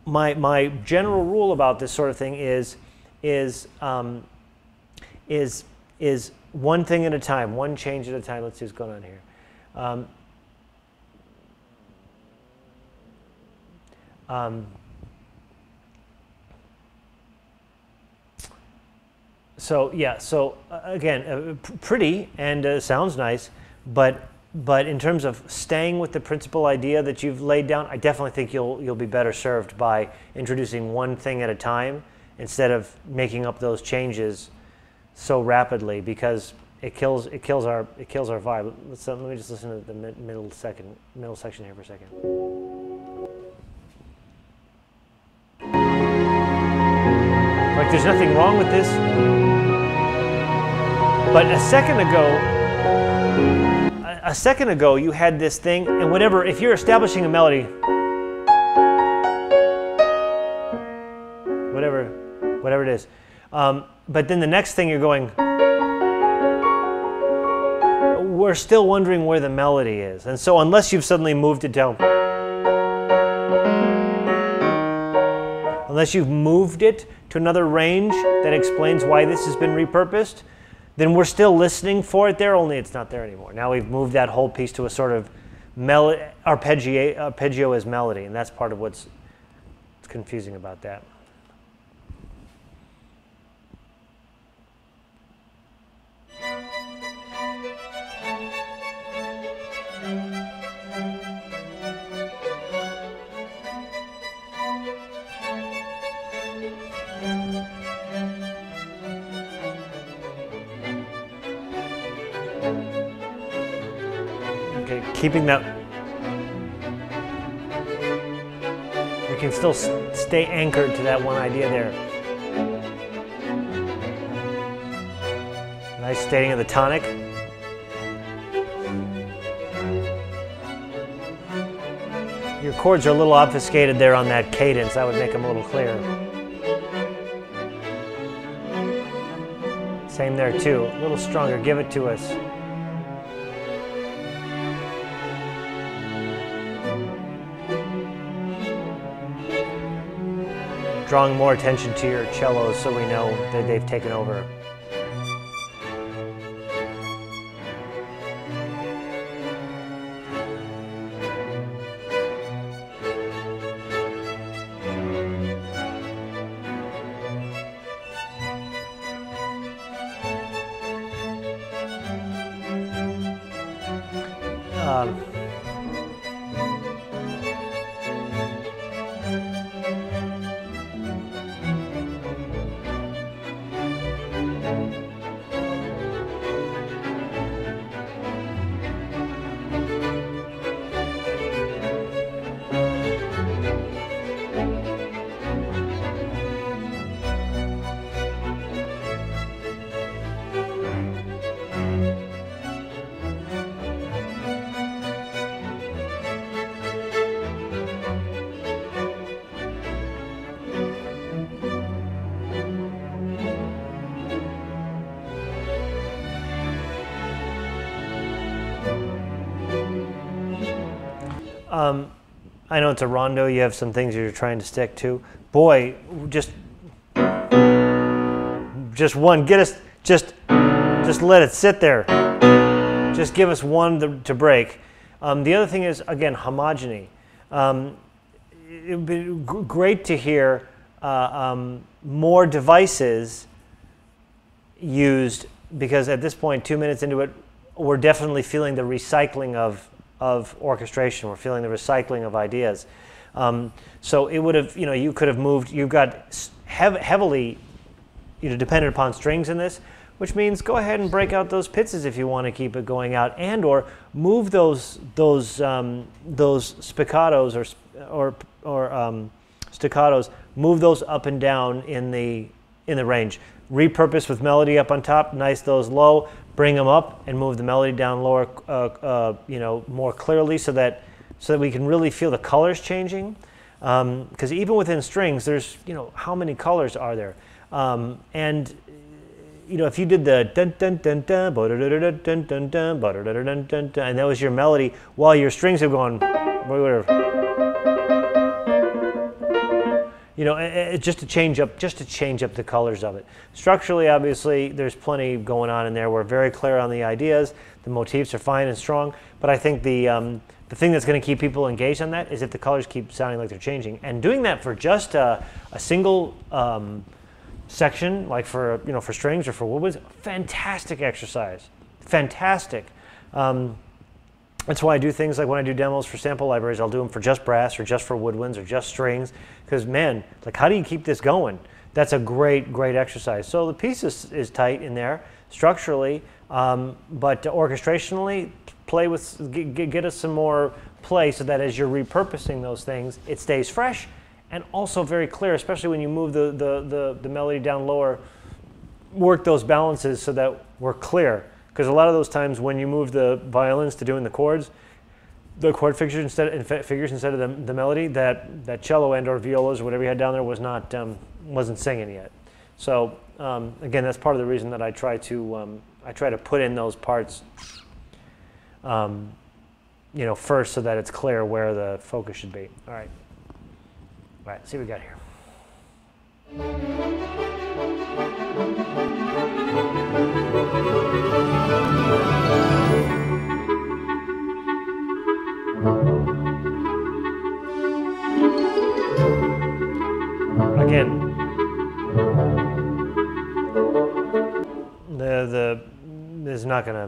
my general rule about this sort of thing is one thing at a time, one change at a time. Let's see what's going on here. So yeah, so again, pretty and sounds nice, but in terms of staying with the principal idea that you've laid down, I definitely think you'll be better served by introducing one thing at a time instead of making up those changes so rapidly, because it kills our vibe. Let me just listen to the middle section here for a second. Like there's nothing wrong with this, but a second ago you had this thing, and whatever, if you're establishing a melody, whatever it is, but then the next thing you're going, we're still wondering where the melody is. And so unless you've suddenly moved it down, unless you've moved it to another range that explains why this has been repurposed, then we're still listening for it there, only it's not there anymore. Now we've moved that whole piece to a sort of arpeggio as melody, and that's part of what's confusing about that. Keeping that, we can still stay anchored to that one idea there. Nice stating of the tonic. Your chords are a little obfuscated there on that cadence. I would make them a little clearer. Same there too, a little stronger. Give it to us. Drawing more attention to your cellos so we know that they've taken over. I know it's a rondo, you have some things you're trying to stick to. Boy, just one, just let it sit there. Just give us one to break. The other thing is, again, homogeny. It would be great to hear more devices used, because at this point, 2 minutes into it, we're definitely feeling the recycling of orchestration. We're feeling the recycling of ideas. So it would have, you could have moved. You've got heavily, dependent upon strings in this, which means go ahead and break out those pizzas if you want to keep it going out, and or move those spiccatos or staccatos. Move those up and down in the range. Repurpose with melody up on top. Nice those low. Bring them up and move the melody down lower, more clearly, so that we can really feel the colors changing. Because even within strings, there's how many colors are there? And if you did the dun dun dun dun dun dun dun dun dun dun dun, and that was your melody, while your strings are going, whatever. Just to change up the colors of it. Structurally, obviously, there's plenty going on in there. We're very clear on the ideas. The motifs are fine and strong. But I think the thing that's going to keep people engaged on that is if the colors keep sounding like they're changing. And doing that for just a single section, like for strings or for woodwinds, fantastic exercise. Fantastic. That's why I do things like when I do demos for sample libraries, I'll do them for just brass or just for woodwinds or just strings. Because man, like, how do you keep this going? That's a great exercise. So the piece is tight in there structurally, but orchestrationally, get us some more play so that as you're repurposing those things, it stays fresh and also very clear, especially when you move the melody down lower. Work those balances so that we're clear. Because a lot of those times when you move the violins to doing the chord figures instead of the melody, that cello and or violas or whatever you had down there wasn't singing yet. So again, that's part of the reason that I try to put in those parts, first, so that it's clear where the focus should be. All right, let's see what we got here. Again, that's not gonna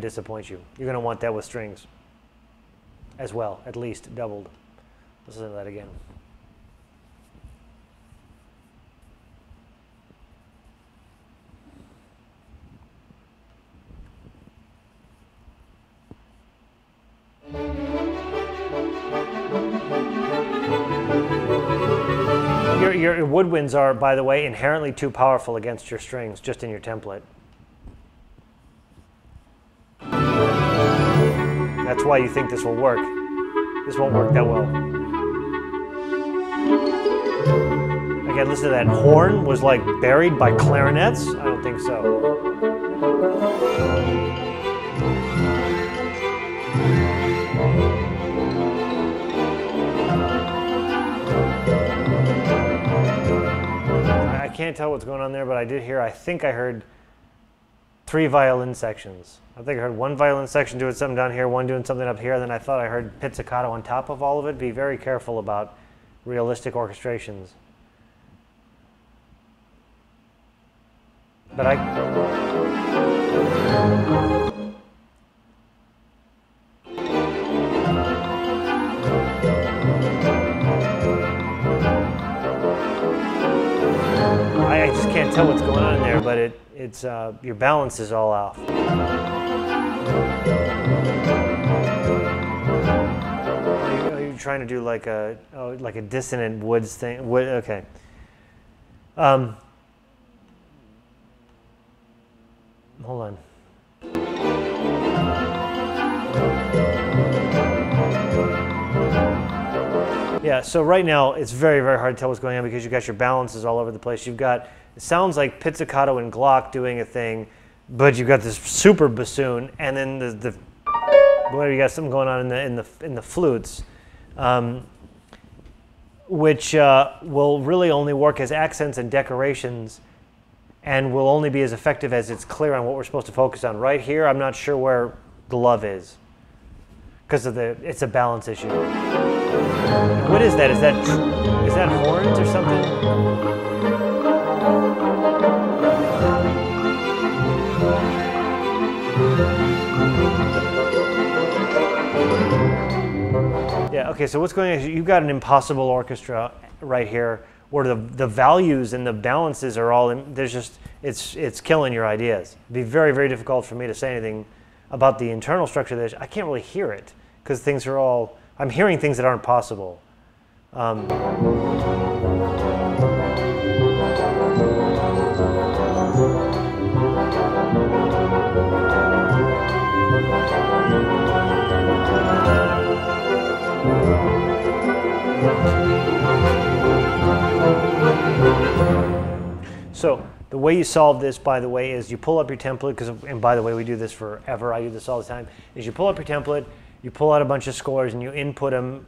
disappoint you. You're gonna want that with strings as well, at least doubled. Listen to that again. Your woodwinds are, by the way, inherently too powerful against your strings, just in your template. That's why you think this will work. This won't work that well. Again, listen to that. Horn was like buried by clarinets? I don't think so. I can't tell what's going on there, but I think I heard 3 violin sections. I think I heard one violin section doing something down here, one doing something up here, and then I thought I heard pizzicato on top of all of it. Be very careful about realistic orchestrations. But I just can't tell what's going on in there, but it's your balance is all off. Are you trying to do like a dissonant woods thing? Okay. Hold on. Yeah, so right now it's very, very hard to tell what's going on because you've got your balances all over the place. You've got, it sounds like pizzicato and Glock doing a thing, but you've got this super bassoon, and then you got something going on in the flutes, which will really only work as accents and decorations, and will only be as effective as it's clear on what we're supposed to focus on. Right here, I'm not sure where the love is, because it's a balance issue. What is that? Is that horns or something? Yeah, okay, so what's going on is you've got an impossible orchestra right here where the values and the balances are all in, there's just, it's killing your ideas. It'd be very, very difficult for me to say anything about the internal structure of this. I can't really hear it because things are all, I'm hearing things that aren't possible. So the way you solve this, by the way, is you pull up your template, and by the way, we do this forever, I do this all the time, is you pull up your template, you pull out a bunch of scores, and you input them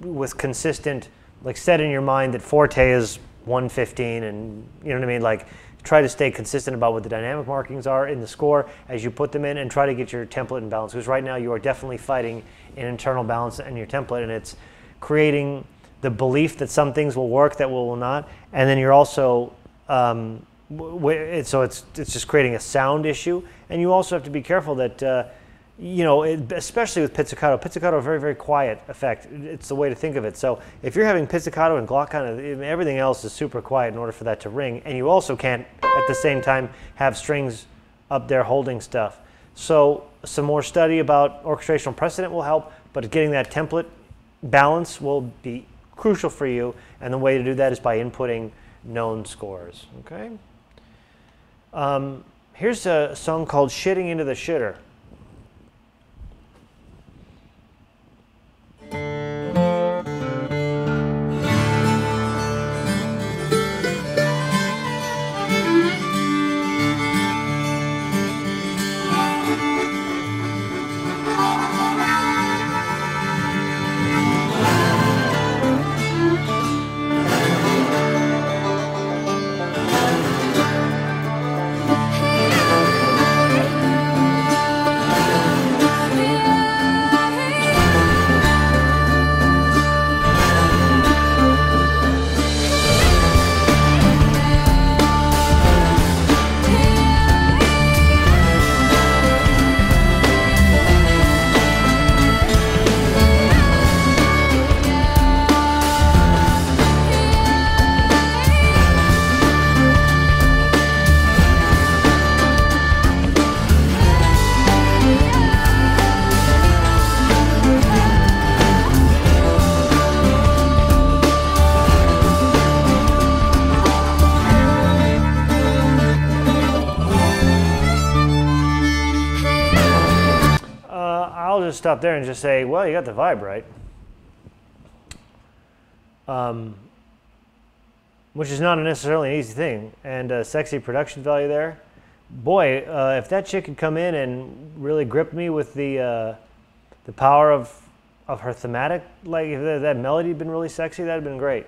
with consistent, like set in your mind that forte is 115, and you know what I mean? Like try to stay consistent about what the dynamic markings are in the score as you put them in, and try to get your template in balance, because right now you are definitely fighting an internal balance in your template, and it's creating the belief that some things will work that will not, and then you're also so it's just creating a sound issue, and you also have to be careful that you know, especially with pizzicato. Pizzicato, a very, very quiet effect. It's the way to think of it. So if you're having pizzicato and glockhand, everything else is super quiet in order for that to ring, and you also can't at the same time have strings up there holding stuff. So some more study about orchestrational precedent will help, but getting that template balance will be crucial for you, and the way to do that is by inputting known scores. Okay. Here's a song called "Shitting into the Shitter." Stop there and just say, well, you got the vibe right, which is not necessarily an easy thing, and a sexy production value there. Boy, if that chick had come in and really gripped me with the power of her thematic, like if that melody had been really sexy, that'd have been great.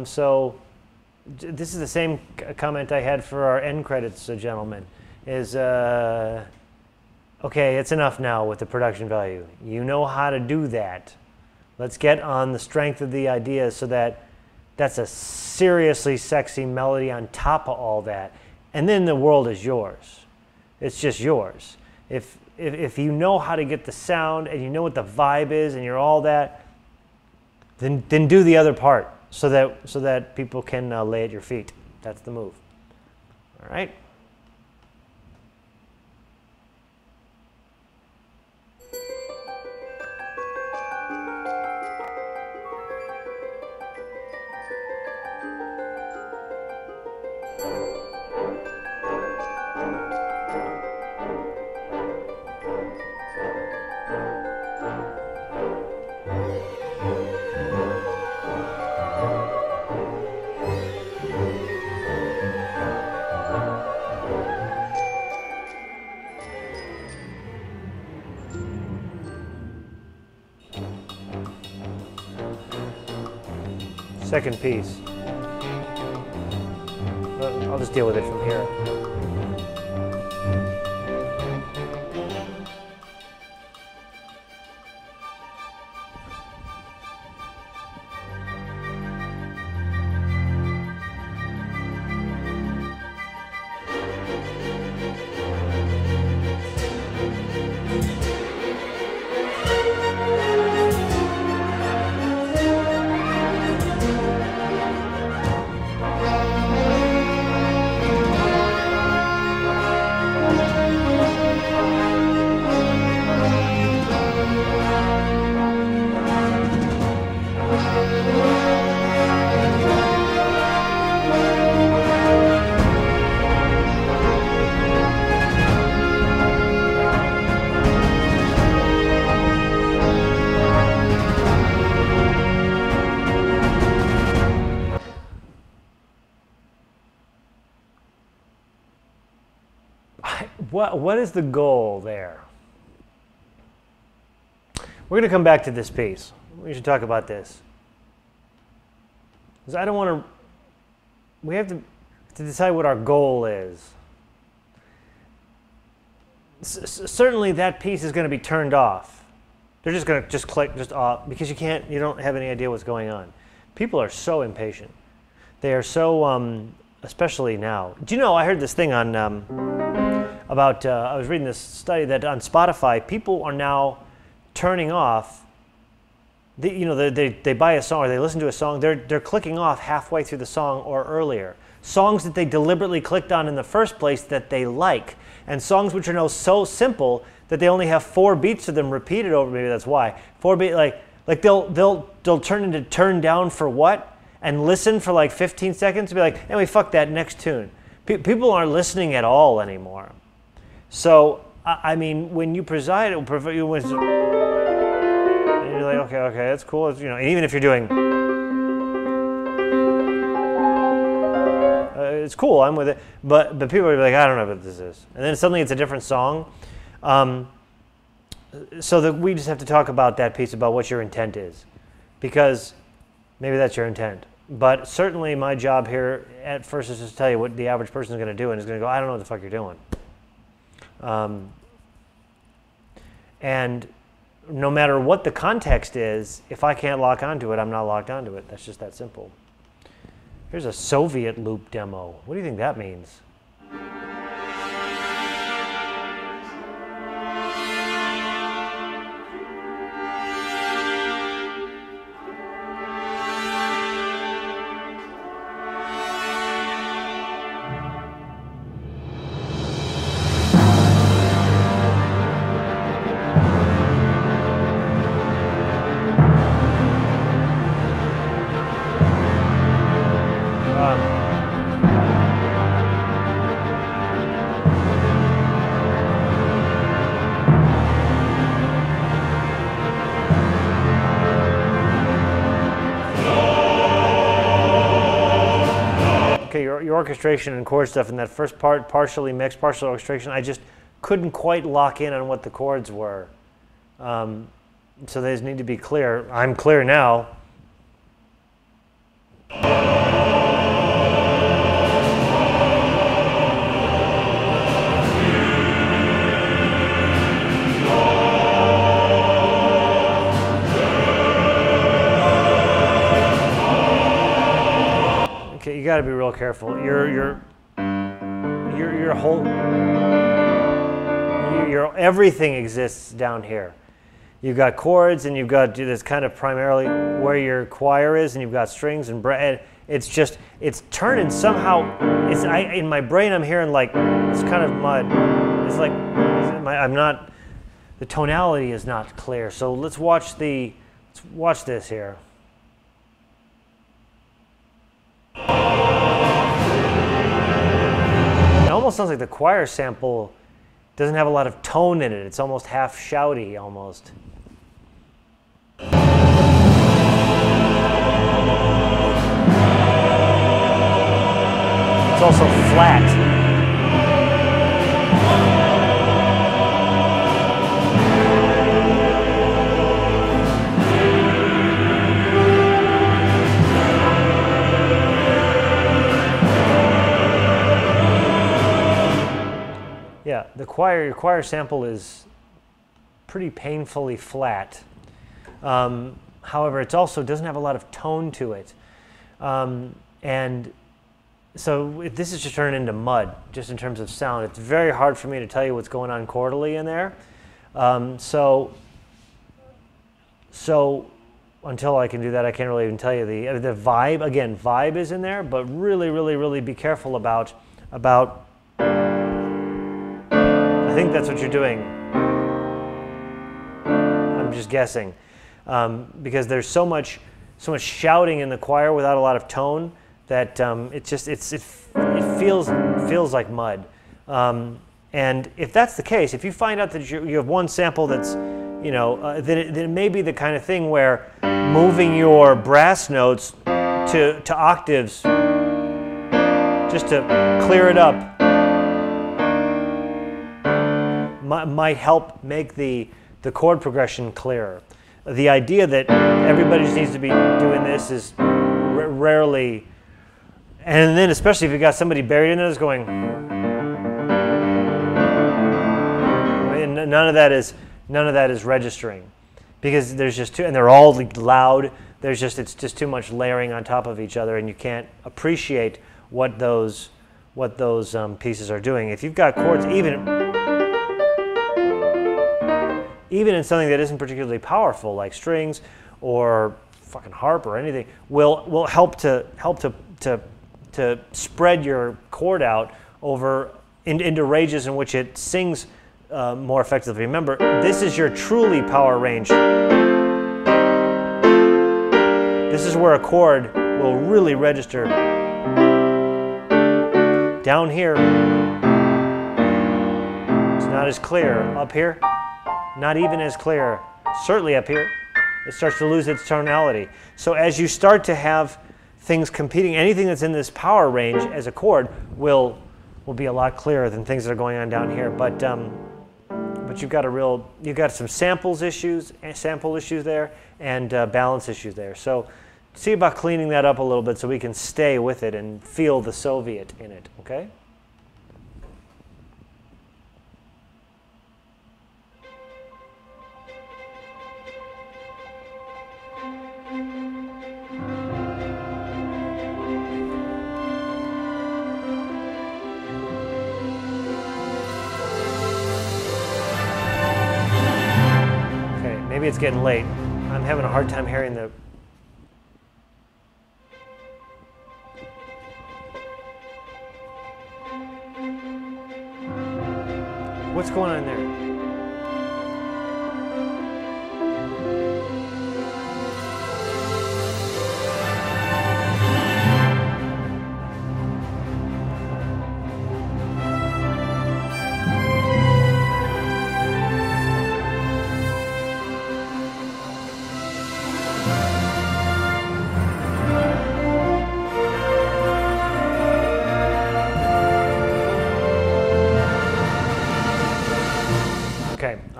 So this is the same comment I had for our end credits, gentlemen, is okay, it's enough now with the production value. You know how to do that. Let's get on the strength of the idea so that that's a seriously sexy melody on top of all that. And then the world is yours. It's just yours. If you know how to get the sound and you know what the vibe is and you're all that, then do the other part so that people can lay at your feet. That's the move. All right? Second piece. I'll just deal with it from here. what is the goal there? We're going to come back to this piece. We should talk about this. Because I don't want to... We have to decide what our goal is. Certainly that piece is going to be turned off. They're just going to click off because you don't have any idea what's going on. People are so impatient. They are so, especially now. Do you know, I heard this thing on, I was reading this study that on Spotify, people are now turning off, they buy a song or they listen to a song, they're clicking off halfway through the song or earlier. Songs that they deliberately clicked on in the first place that they like, and songs which are now so simple that they only have 4 beats to them repeated over. Maybe that's why 4 beat like they'll turn into "Turn Down for What" and listen for like 15 seconds and be like, anyway, fuck that, next tune. People aren't listening at all anymore. So I mean, when you preside, and you're like, okay, that's cool. It's, and even if you're doing, it's cool, I'm with it. But people are like, I don't know what this is, and then suddenly it's a different song. So that we just have to talk about that piece, about what your intent is, because maybe that's your intent. But certainly my job here at first is just to tell you what the average person is going to do, and is going to go, I don't know what the fuck you're doing. And no matter what the context is, if I can't lock onto it, I'm not locked onto it. That's just that simple. Here's a Soviet loop demo. What do you think that means? Your orchestration and chord stuff in that first part, partially mixed, partial orchestration, I just couldn't quite lock in on what the chords were. So they just need to be clear. I'm clear now. You got to be real careful. Your whole everything exists down here. You've got chords, and you've got this kind of primarily where your choir is, and you've got strings and it's turning somehow. In my brain I'm hearing like it's kind of mud. It's like the tonality is not clear. So let's watch this here. It almost sounds like the choir sample doesn't have a lot of tone in it. It's almost half shouty, almost. It's also flat. Yeah, your choir sample is pretty painfully flat. However, it also doesn't have a lot of tone to it. And so this is just turning into mud, just in terms of sound. It's very hard for me to tell you what's going on chordally in there. So until I can do that, I can't really even tell you the vibe. Again, vibe is in there, but really, really, really be careful about. I think that's what you're doing. I'm just guessing, because there's so much shouting in the choir without a lot of tone that it feels like mud. And if that's the case, if you find out that you have one sample that's, then it may be the kind of thing where moving your brass notes to octaves just to clear it up. might help make the chord progression clearer. The idea that everybody just needs to be doing this is rarely, and then especially if you got somebody buried in it that's going, none of that is registering, because there's just too, and they're all loud. It's just too much layering on top of each other, and you can't appreciate what those pieces are doing. If you've got chords, even in something that isn't particularly powerful, like strings or fucking harp or anything, will help to spread your chord out over into ranges in which it sings more effectively. Remember, this is your truly power range. This is where a chord will really register. Down here, it's not as clear. Up here, not even as clear. Certainly up here, it starts to lose its tonality. So as you start to have things competing, anything that's in this power range as a chord will be a lot clearer than things that are going on down here. But you've got some sample issues there, and balance issues there. So see about cleaning that up a little bit so we can stay with it and feel the Soviet in it, okay? Okay, maybe it's getting late. I'm having a hard time hearing the... What's going on there?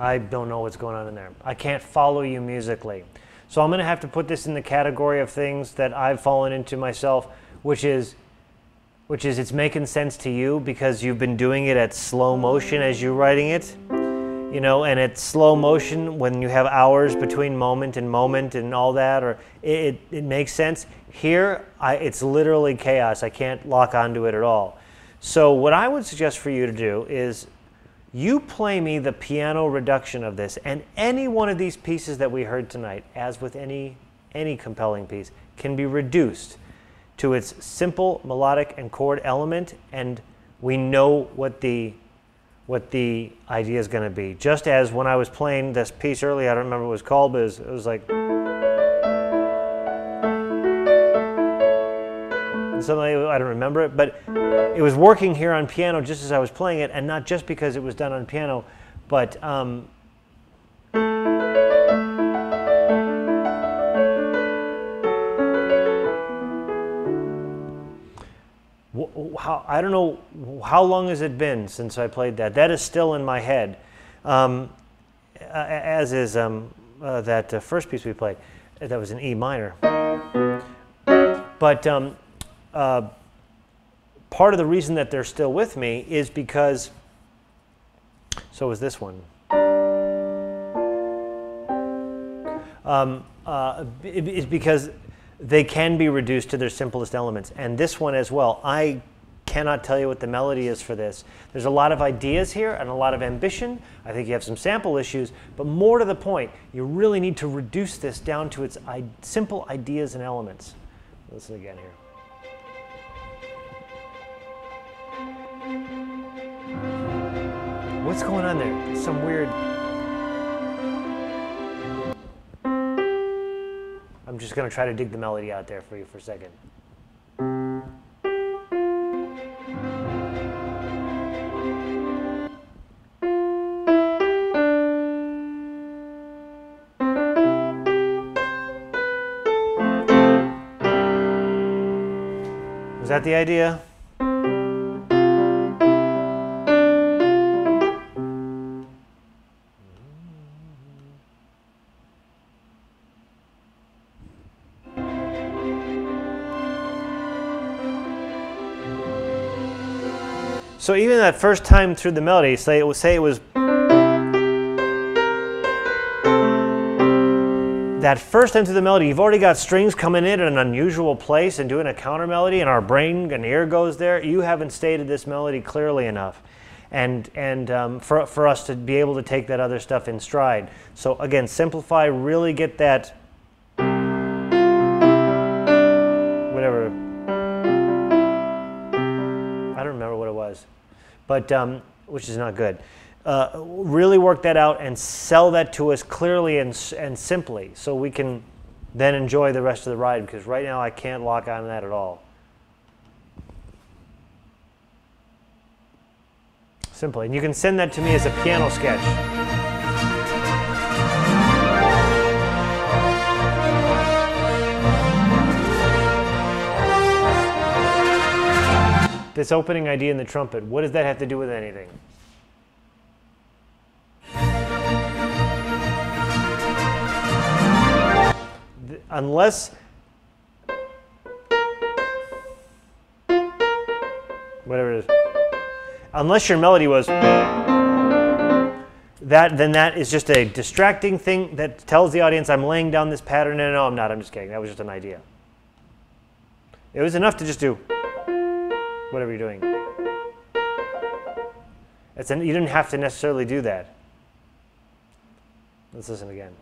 I don't know what's going on in there. I can't follow you musically. So I'm going to have to put this in the category of things that I've fallen into myself, which is it's making sense to you because you've been doing it at slow motion as you're writing it. You know, and at slow motion, when you have hours between moment and all that, or it makes sense. Here, it's literally chaos. I can't lock onto it at all. So what I would suggest for you to do is you play me the piano reduction of this, and any one of these pieces that we heard tonight, as with any compelling piece, can be reduced to its simple melodic and chord element, and we know what the idea is going to be. Just as when I was playing this piece earlier, I don't remember what it was called, but it was like something, I don't remember it, but it was working here on piano just as I was playing it, and not just because it was done on piano, but I don't know how long has it been since I played that. That is still in my head, as is that first piece we played. That was in E minor, but part of the reason that they're still with me is because, so is this one. Is because they can be reduced to their simplest elements. And this one as well. I cannot tell you what the melody is for this. There's a lot of ideas here and a lot of ambition. I think you have some sample issues, but more to the point, you really need to reduce this down to its simple ideas and elements. Listen again here. What's going on there? It's some weird... I'm just going to try to dig the melody out there for you for a second. Was that the idea? So even that first time through the melody, say it was that first time through the melody, you've already got strings coming in at an unusual place and doing a counter melody, and our brain and ear goes there. You haven't stated this melody clearly enough, and for us to be able to take that other stuff in stride. So again, simplify, really get that whatever. I don't remember what it was, but which is not good. Really work that out and sell that to us clearly and simply, so we can then enjoy the rest of the ride, because right now I can't lock on that at all. Simply. And you can send that to me as a piano sketch. This opening idea in the trumpet, what does that have to do with anything? Unless, whatever it is, unless your melody was that, then that is just a distracting thing that tells the audience I'm laying down this pattern. No, I'm not. I'm just kidding. That was just an idea. It was enough to just do whatever you're doing. You didn't have to necessarily do that. Let's listen again.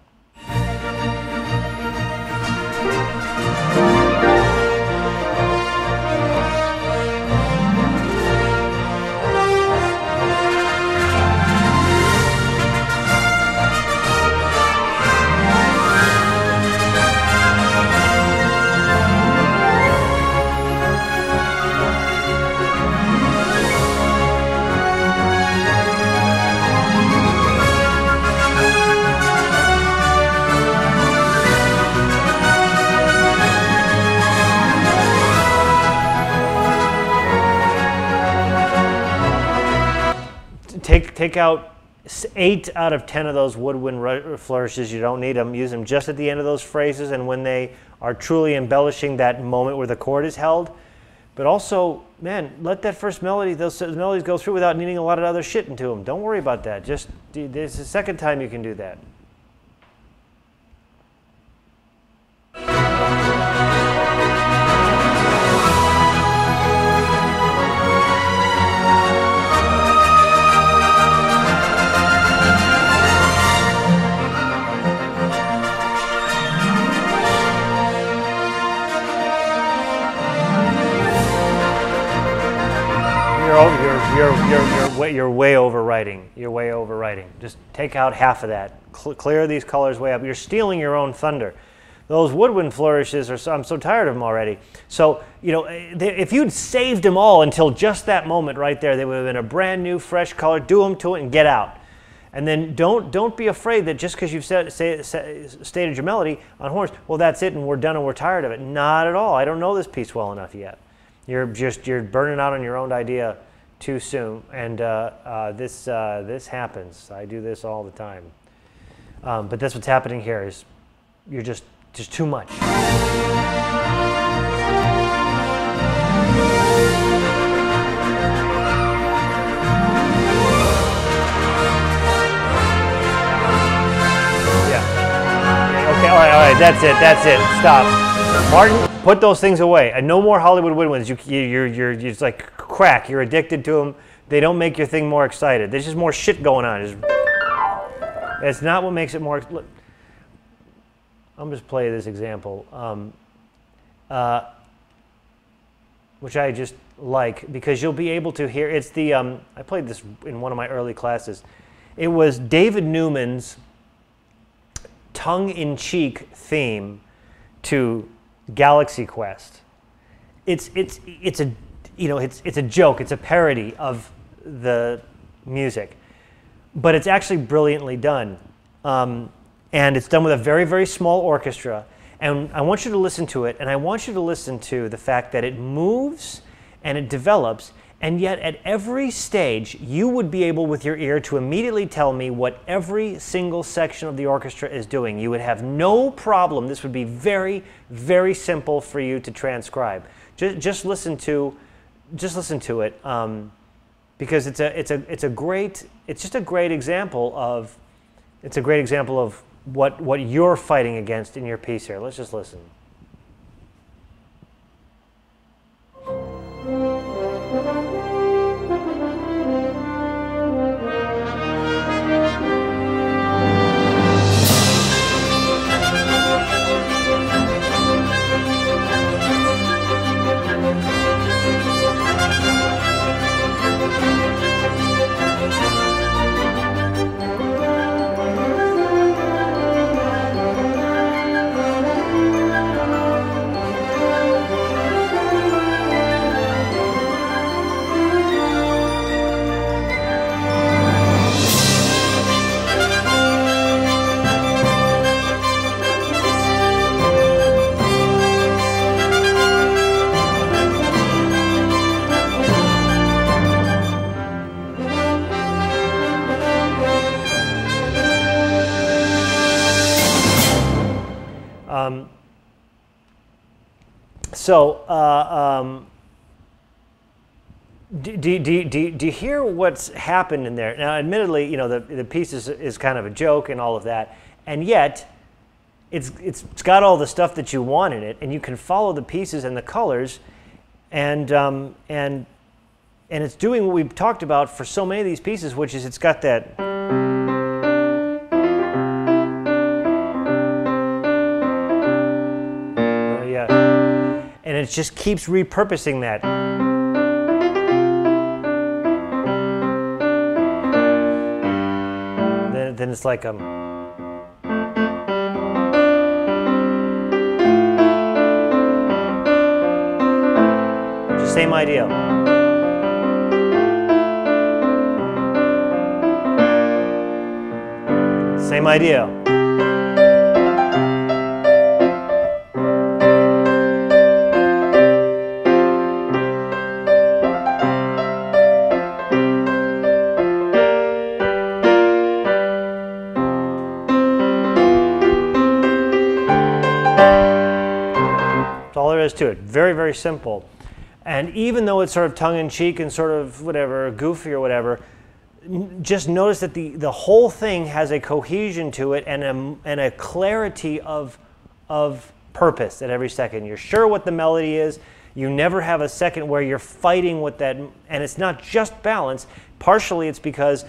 Take out 8 out of 10 of those woodwind flourishes. You don't need them. Use them just at the end of those phrases and when they are truly embellishing that moment where the chord is held. But also, man, let that first melody, those melodies go through without needing a lot of other shit into them. Don't worry about that. Just, this is the second time you can do that. You're way overwriting. You're way overwriting. Just take out half of that. Clear these colors way up. You're stealing your own thunder. Those woodwind flourishes are. I'm so tired of them already. So if you'd saved them all until just that moment right there, they would have been a brand new, fresh color. Do them to it and get out. And then don't be afraid that just because you've stated your melody on horns, well, that's it and we're done and we're tired of it. Not at all. I don't know this piece well enough yet. You're burning out on your own idea too soon, and this happens. I do this all the time, but that's what's happening here. Is you're just too much. Yeah. Okay. All right. That's it. Stop, Martin. Put those things away. And no more Hollywood woodwinds. You're just like crack. You're addicted to them. They don't make your thing more excited. There's just more shit going on. It's not what makes it more. Look, I'm just play this example, which I just like because you'll be able to hear. It's the I played this in one of my early classes. It was David Newman's tongue-in-cheek theme to Galaxy Quest. It's a joke. It's a parody of the music, but it's actually brilliantly done, and it's done with a very, very small orchestra. And I want you to listen to it, and I want you to listen to the fact that it moves and it develops, and yet at every stage you would be able with your ear to immediately tell me what every single section of the orchestra is doing. You would have no problem. This would be very, very simple for you to transcribe. Just listen to it. because it's just a great example of what you're fighting against in your piece here. Let's just listen. Do you hear what's happened in there? Now, admittedly, you know, the piece is kind of a joke and all of that, and yet it's got all the stuff that you want in it, and you can follow the pieces and the colors, and it's doing what we've talked about for so many of these pieces, which is it's got that. And it just keeps repurposing that. Then it's like just same idea. Same idea. To it. Very, very simple. And even though it's sort of tongue-in-cheek and sort of whatever, goofy or whatever, just notice that the whole thing has a cohesion to it and a clarity of purpose at every second. You're sure what the melody is. You never have a second where you're fighting with that, and it's not just balance. Partially it's because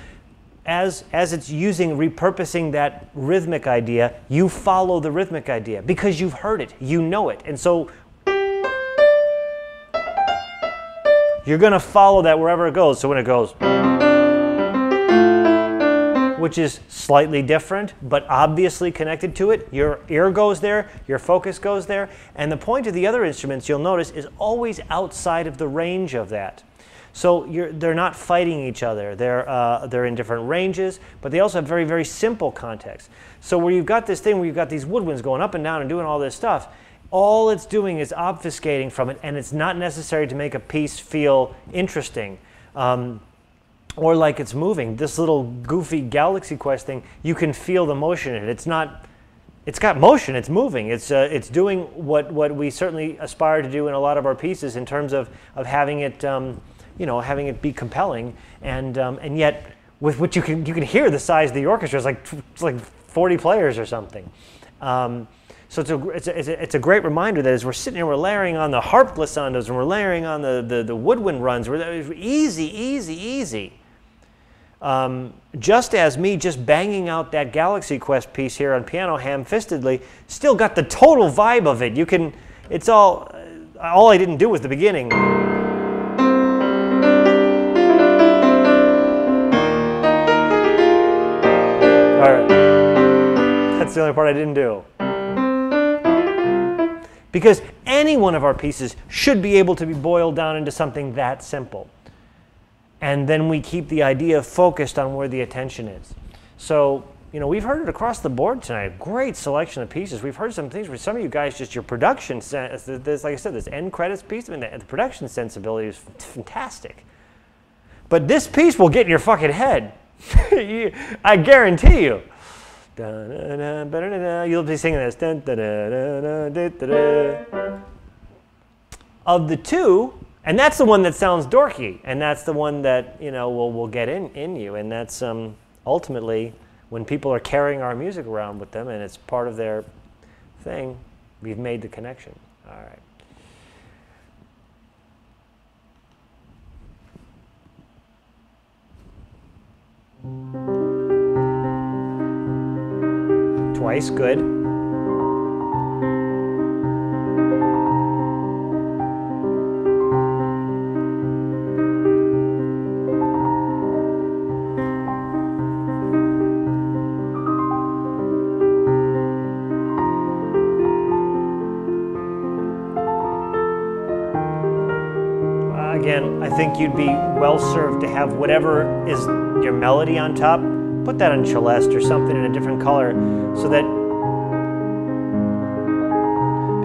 as it's repurposing that rhythmic idea, you follow the rhythmic idea because you've heard it, you know it. And so you're going to follow that wherever it goes. So when it goes, which is slightly different, but obviously connected to it, your ear goes there, your focus goes there. And the point of the other instruments, you'll notice, is always outside of the range of that. So they're not fighting each other. They're in different ranges, but they also have very, very simple context. So where you've got this thing where you've got these woodwinds going up and down and doing all this stuff, all it's doing is obfuscating from it, and it's not necessary to make a piece feel interesting or like it's moving. This little goofy Galaxy Quest thing, you can feel the motion in it. It's got motion, it's moving. It's doing what we certainly aspire to do in a lot of our pieces in terms of having it, having it be compelling, and yet with which you can hear the size of the orchestra. It's like 40 players or something. So it's a great reminder that as we're sitting here, we're layering on the harp glissandos and we're layering on the woodwind runs. We're easy. Just as me just banging out that Galaxy Quest piece here on piano ham-fistedly still got the total vibe of it. It's all I didn't do was the beginning. All right, that's the only part I didn't do. Because any one of our pieces should be able to be boiled down into something that simple. And then we keep the idea focused on where the attention is. So, we've heard it across the board tonight. Great selection of pieces. We've heard some things where some of you guys, just your production sense, like I said, this end credits piece, the production sensibility is fantastic. But this piece will get in your fucking head. I guarantee you. You'll be singing this. Of the two, And that's the one that sounds dorky, and that's the one that, you know, will get in you, and that's ultimately when people are carrying our music around with them and it's part of their thing, we've made the connection. All right. Twice, good. Again, I think you'd be well served to have whatever is your melody on top, put that on celeste or something in a different color, so that,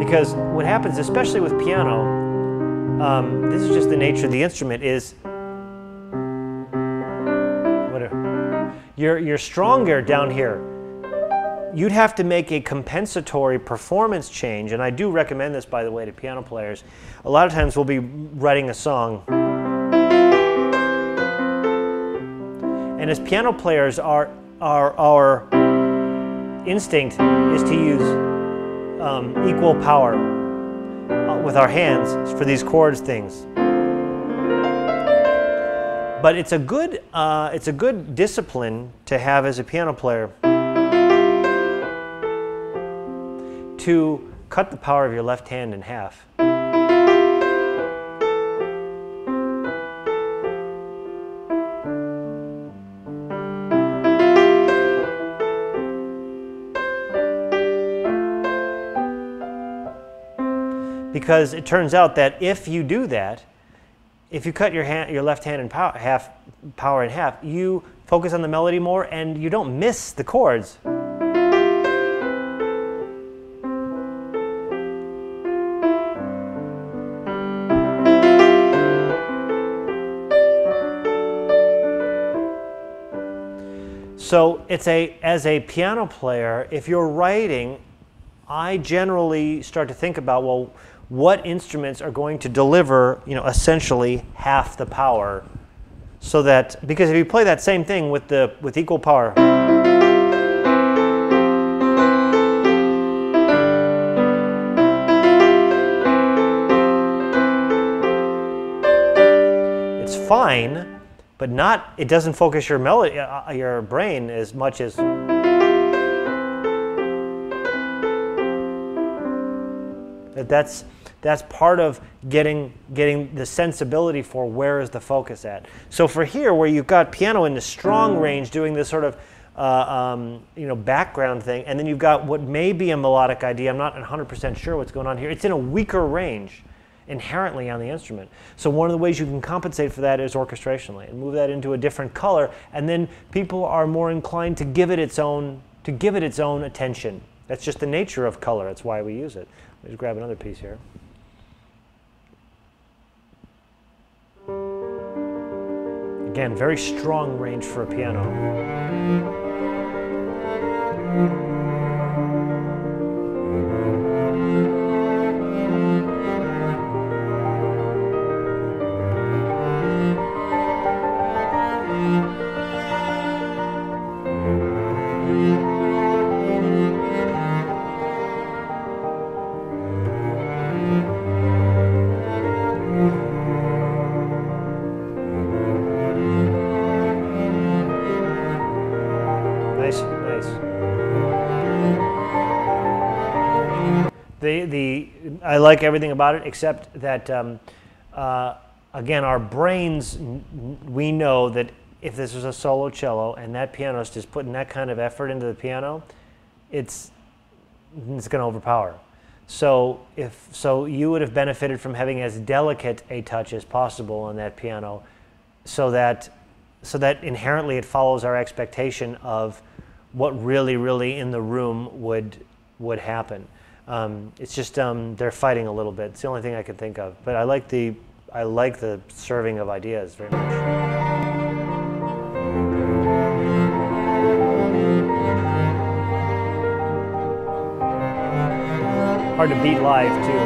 because what happens, especially with piano, this is just the nature of the instrument, is whatever. You're stronger down here. You'd have to make a compensatory performance change, and I do recommend this, by the way, to piano players. A lot of times we'll be writing a song, and as piano players, our instinct is to use equal power with our hands for these chords things. But it's a good discipline to have as a piano player, to cut the power of your left hand in half. Because it turns out that if you do that, if you cut your left hand in power in half, you focus on the melody more and you don't miss the chords. So as a piano player, if you're writing, I generally start to think about, well, what instruments are going to deliver, you know, essentially half the power, so that, because if you play that same thing with equal power, it's fine. But it doesn't focus your melody, your brain as much as. That's part of getting the sensibility for where is the focus at. So for here, where you've got piano in the strong range doing this sort of you know, background thing, and then you've got what may be a melodic idea. I'm not 100% sure what's going on here. It's in a weaker range inherently on the instrument. So one of the ways you can compensate for that is orchestrationally and move that into a different color, and then people are more inclined to give it its own attention. That's just the nature of color. That's why we use it. Let's grab another piece here. Again, very strong range for a piano. I like everything about it, except that, again, our brains, we know that if this was a solo cello and that pianist is putting that kind of effort into the piano, it's going to overpower. So you would have benefited from having as delicate a touch as possible on that piano, so that inherently it follows our expectation of what really in the room would happen. It's just they're fighting a little bit. It's the only thing I can think of. But I like the serving of ideas very much. Hard to beat live too.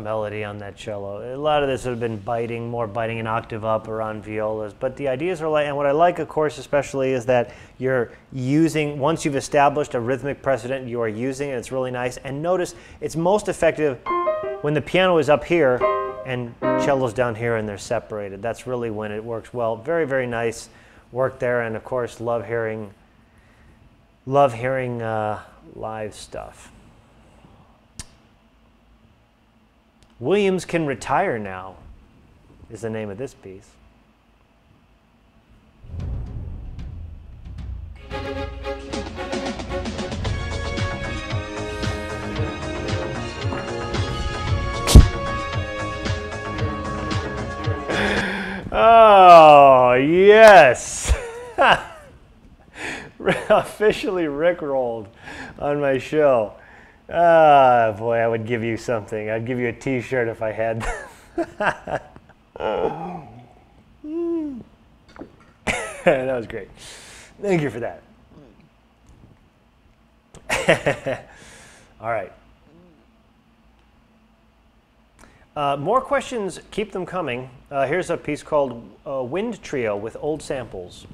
melody on that cello. A lot of this would have been biting, more biting an octave up or on violas, but the ideas are like, and what I like, of course, especially is that you're using, once you've established a rhythmic precedent, you are using it. It's really nice. And notice it's most effective when the piano is up here and cello's down here and they're separated. That's really when it works well. Very, very nice work there, and of course, love hearing live stuff. Williams Can Retire Now is the name of this piece. Oh, yes. Officially rickrolled on my show. Ah, boy, I would give you something. I'd give you a t-shirt if I had that. That was great. Thank you for that. All right. More questions, keep them coming. Here's a piece called Wind Trio with Old Samples.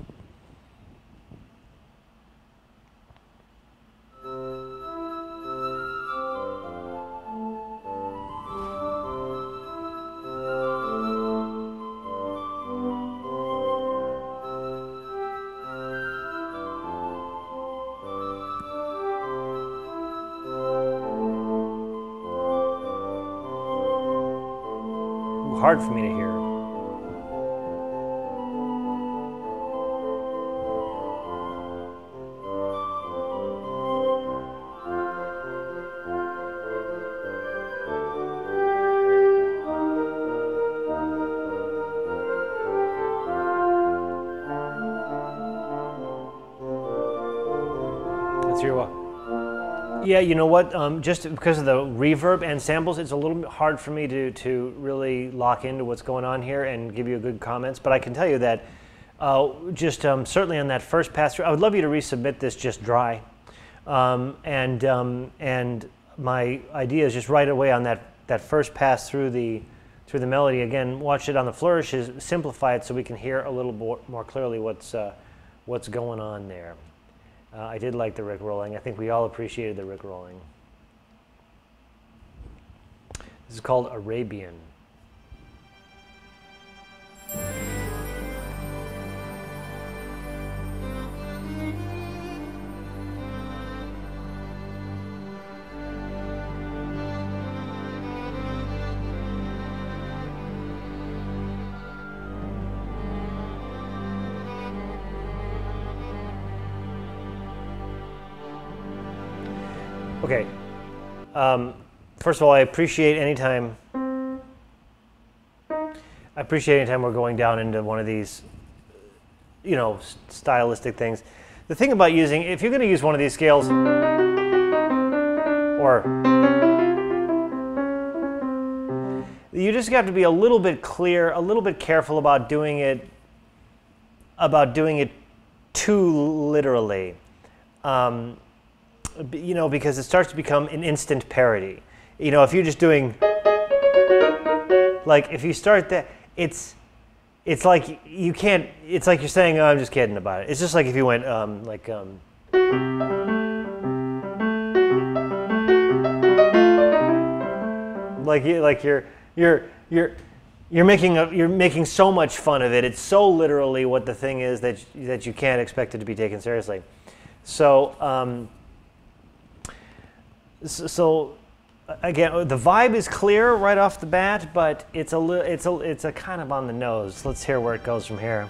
Hard for me to hear. Let's hear what. Yeah, you know what? Just because of the reverb and samples, it's a little bit hard for me to really lock into what's going on here and give you good comments. But I can tell you that certainly on that first pass through, I would love you to resubmit this just dry. And my idea is just right away on that first pass through the melody. Again, watch it on the flourishes, simplify it so we can hear a little more clearly what's going on there. I did like the rickrolling. I think we all appreciated the rickrolling. This is called Arabian. Okay. First of all, I appreciate anytime we're going down into one of these, stylistic things. The thing about if you're going to use one of these scales, you just have to be a little bit clear, a little bit careful about doing it too literally. Because it starts to become an instant parody. If you're just doing, if you start that, it's like you can't, it's like you're saying, oh, I'm just kidding about it. It's just like if you went, you're making so much fun of it. It's so literally what the thing is that you can't expect it to be taken seriously. So, So again, the vibe is clear right off the bat, but it's a kind of on the nose. Let's hear where it goes from here.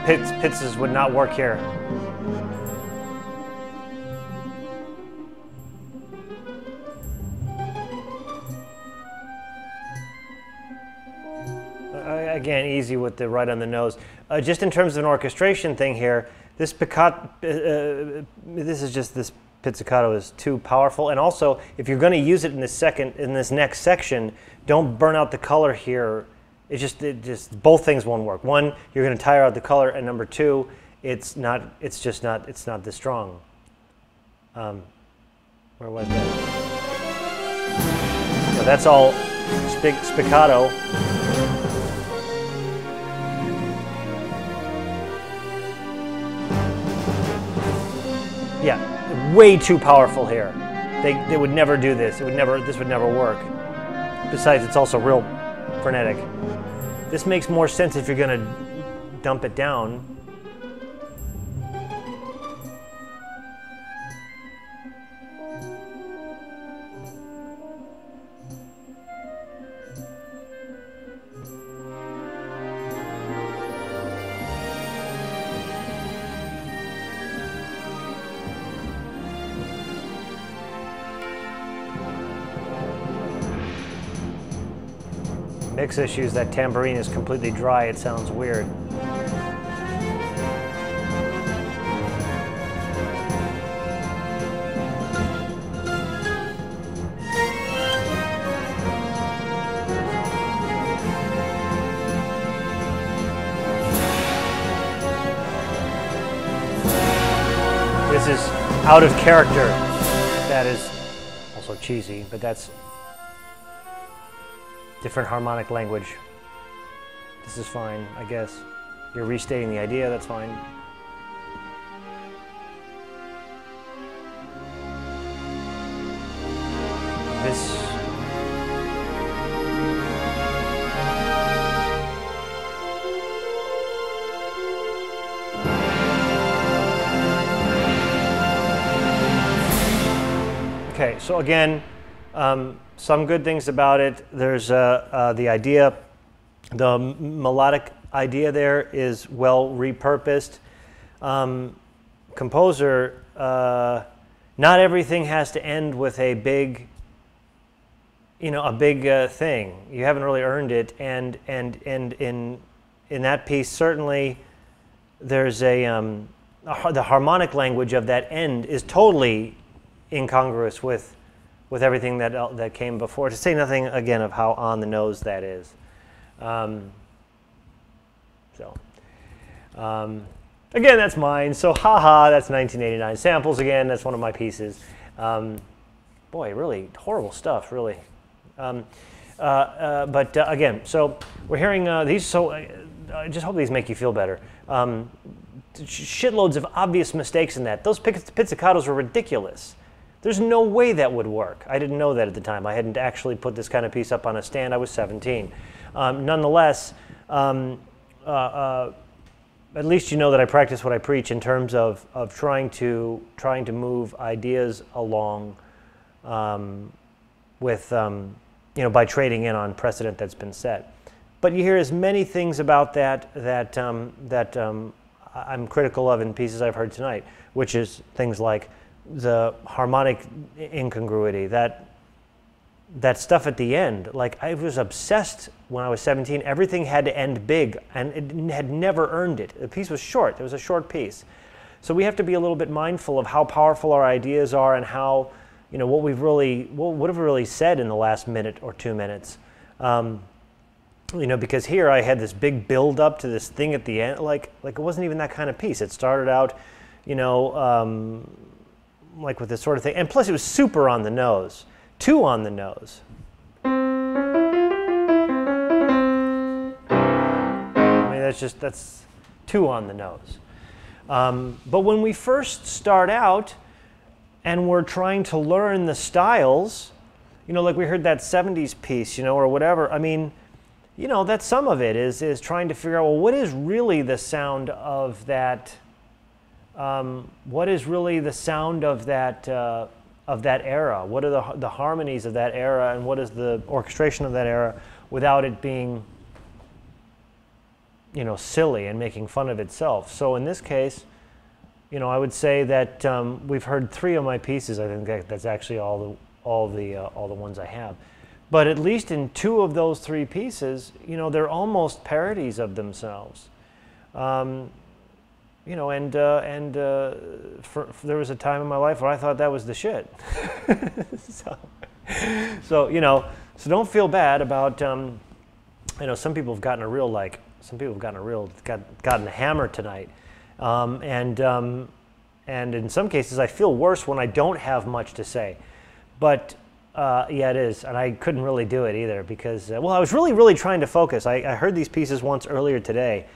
pizzas would not work here. Again, easy with the right on the nose. Just in terms of an orchestration thing here, this pizzicato is too powerful. And also, if you're going to use it in this next section, don't burn out the color here. It just both things won't work. One, you're going to tire out the color, and number two, it's not this strong. Where was that? So that's all spiccato. Yeah, way too powerful here. They would never do this. This would never work. Besides, it's also real frenetic. This makes more sense if you're going to dump it down. Mix issues, that tambourine is completely dry, it sounds weird. This is out of character. That is also cheesy, but that's different harmonic language. This is fine, I guess. You're restating the idea, that's fine. This... Okay, so again, some good things about it. There's the idea, the melodic idea there is well repurposed. Composer, not everything has to end with a big, thing. You haven't really earned it, and in that piece certainly there's the harmonic language of that end is totally incongruous with everything that came before, to say nothing again of how on the nose that is. Again, that's mine. So haha, that's 1989 samples again. That's one of my pieces. Boy, really horrible stuff, really. But again, so we're hearing these. So I just hope these make you feel better. Shitloads of obvious mistakes in that. Those pizzicatos were ridiculous. There's no way that would work. I didn't know that at the time. I hadn't actually put this kind of piece up on a stand. I was 17. Nonetheless, at least you know that I practice what I preach in terms of trying to move ideas along with by trading in on precedent that's been set. But you hear as many things about that I'm critical of in pieces I've heard tonight, which is things like the harmonic incongruity, that stuff at the end. Like, I was obsessed when I was 17. Everything had to end big, and it had never earned it. The piece was short. It was a short piece. So we have to be a little bit mindful of how powerful our ideas are and how, what have we really said in the last minute or 2 minutes. Because here I had this big build up to this thing at the end. Like it wasn't even that kind of piece. It started out, like with this sort of thing. And plus it was super on the nose. Too on the nose. I mean, that's too on the nose. But when we first start out and we're trying to learn the styles, like we heard that 70s piece, or whatever, I mean, that's some of it is trying to figure out, well, what is really the sound of that? What is really the sound of that era? What are the harmonies of that era, and what is the orchestration of that era without it being, you know, silly and making fun of itself. So in this case, you know, I would say that we've heard 3 of my pieces. I think that's actually all the ones I have. But at least in 2 of those 3 pieces, you know, they're almost parodies of themselves. You know, there was a time in my life where I thought that was the shit. So you know, so don't feel bad about, you know, some people have gotten a real, gotten a hammer tonight. And in some cases, I feel worse when I don't have much to say. But yeah, it is. And I couldn't really do it either because, well, I was really trying to focus. I heard these pieces once earlier today.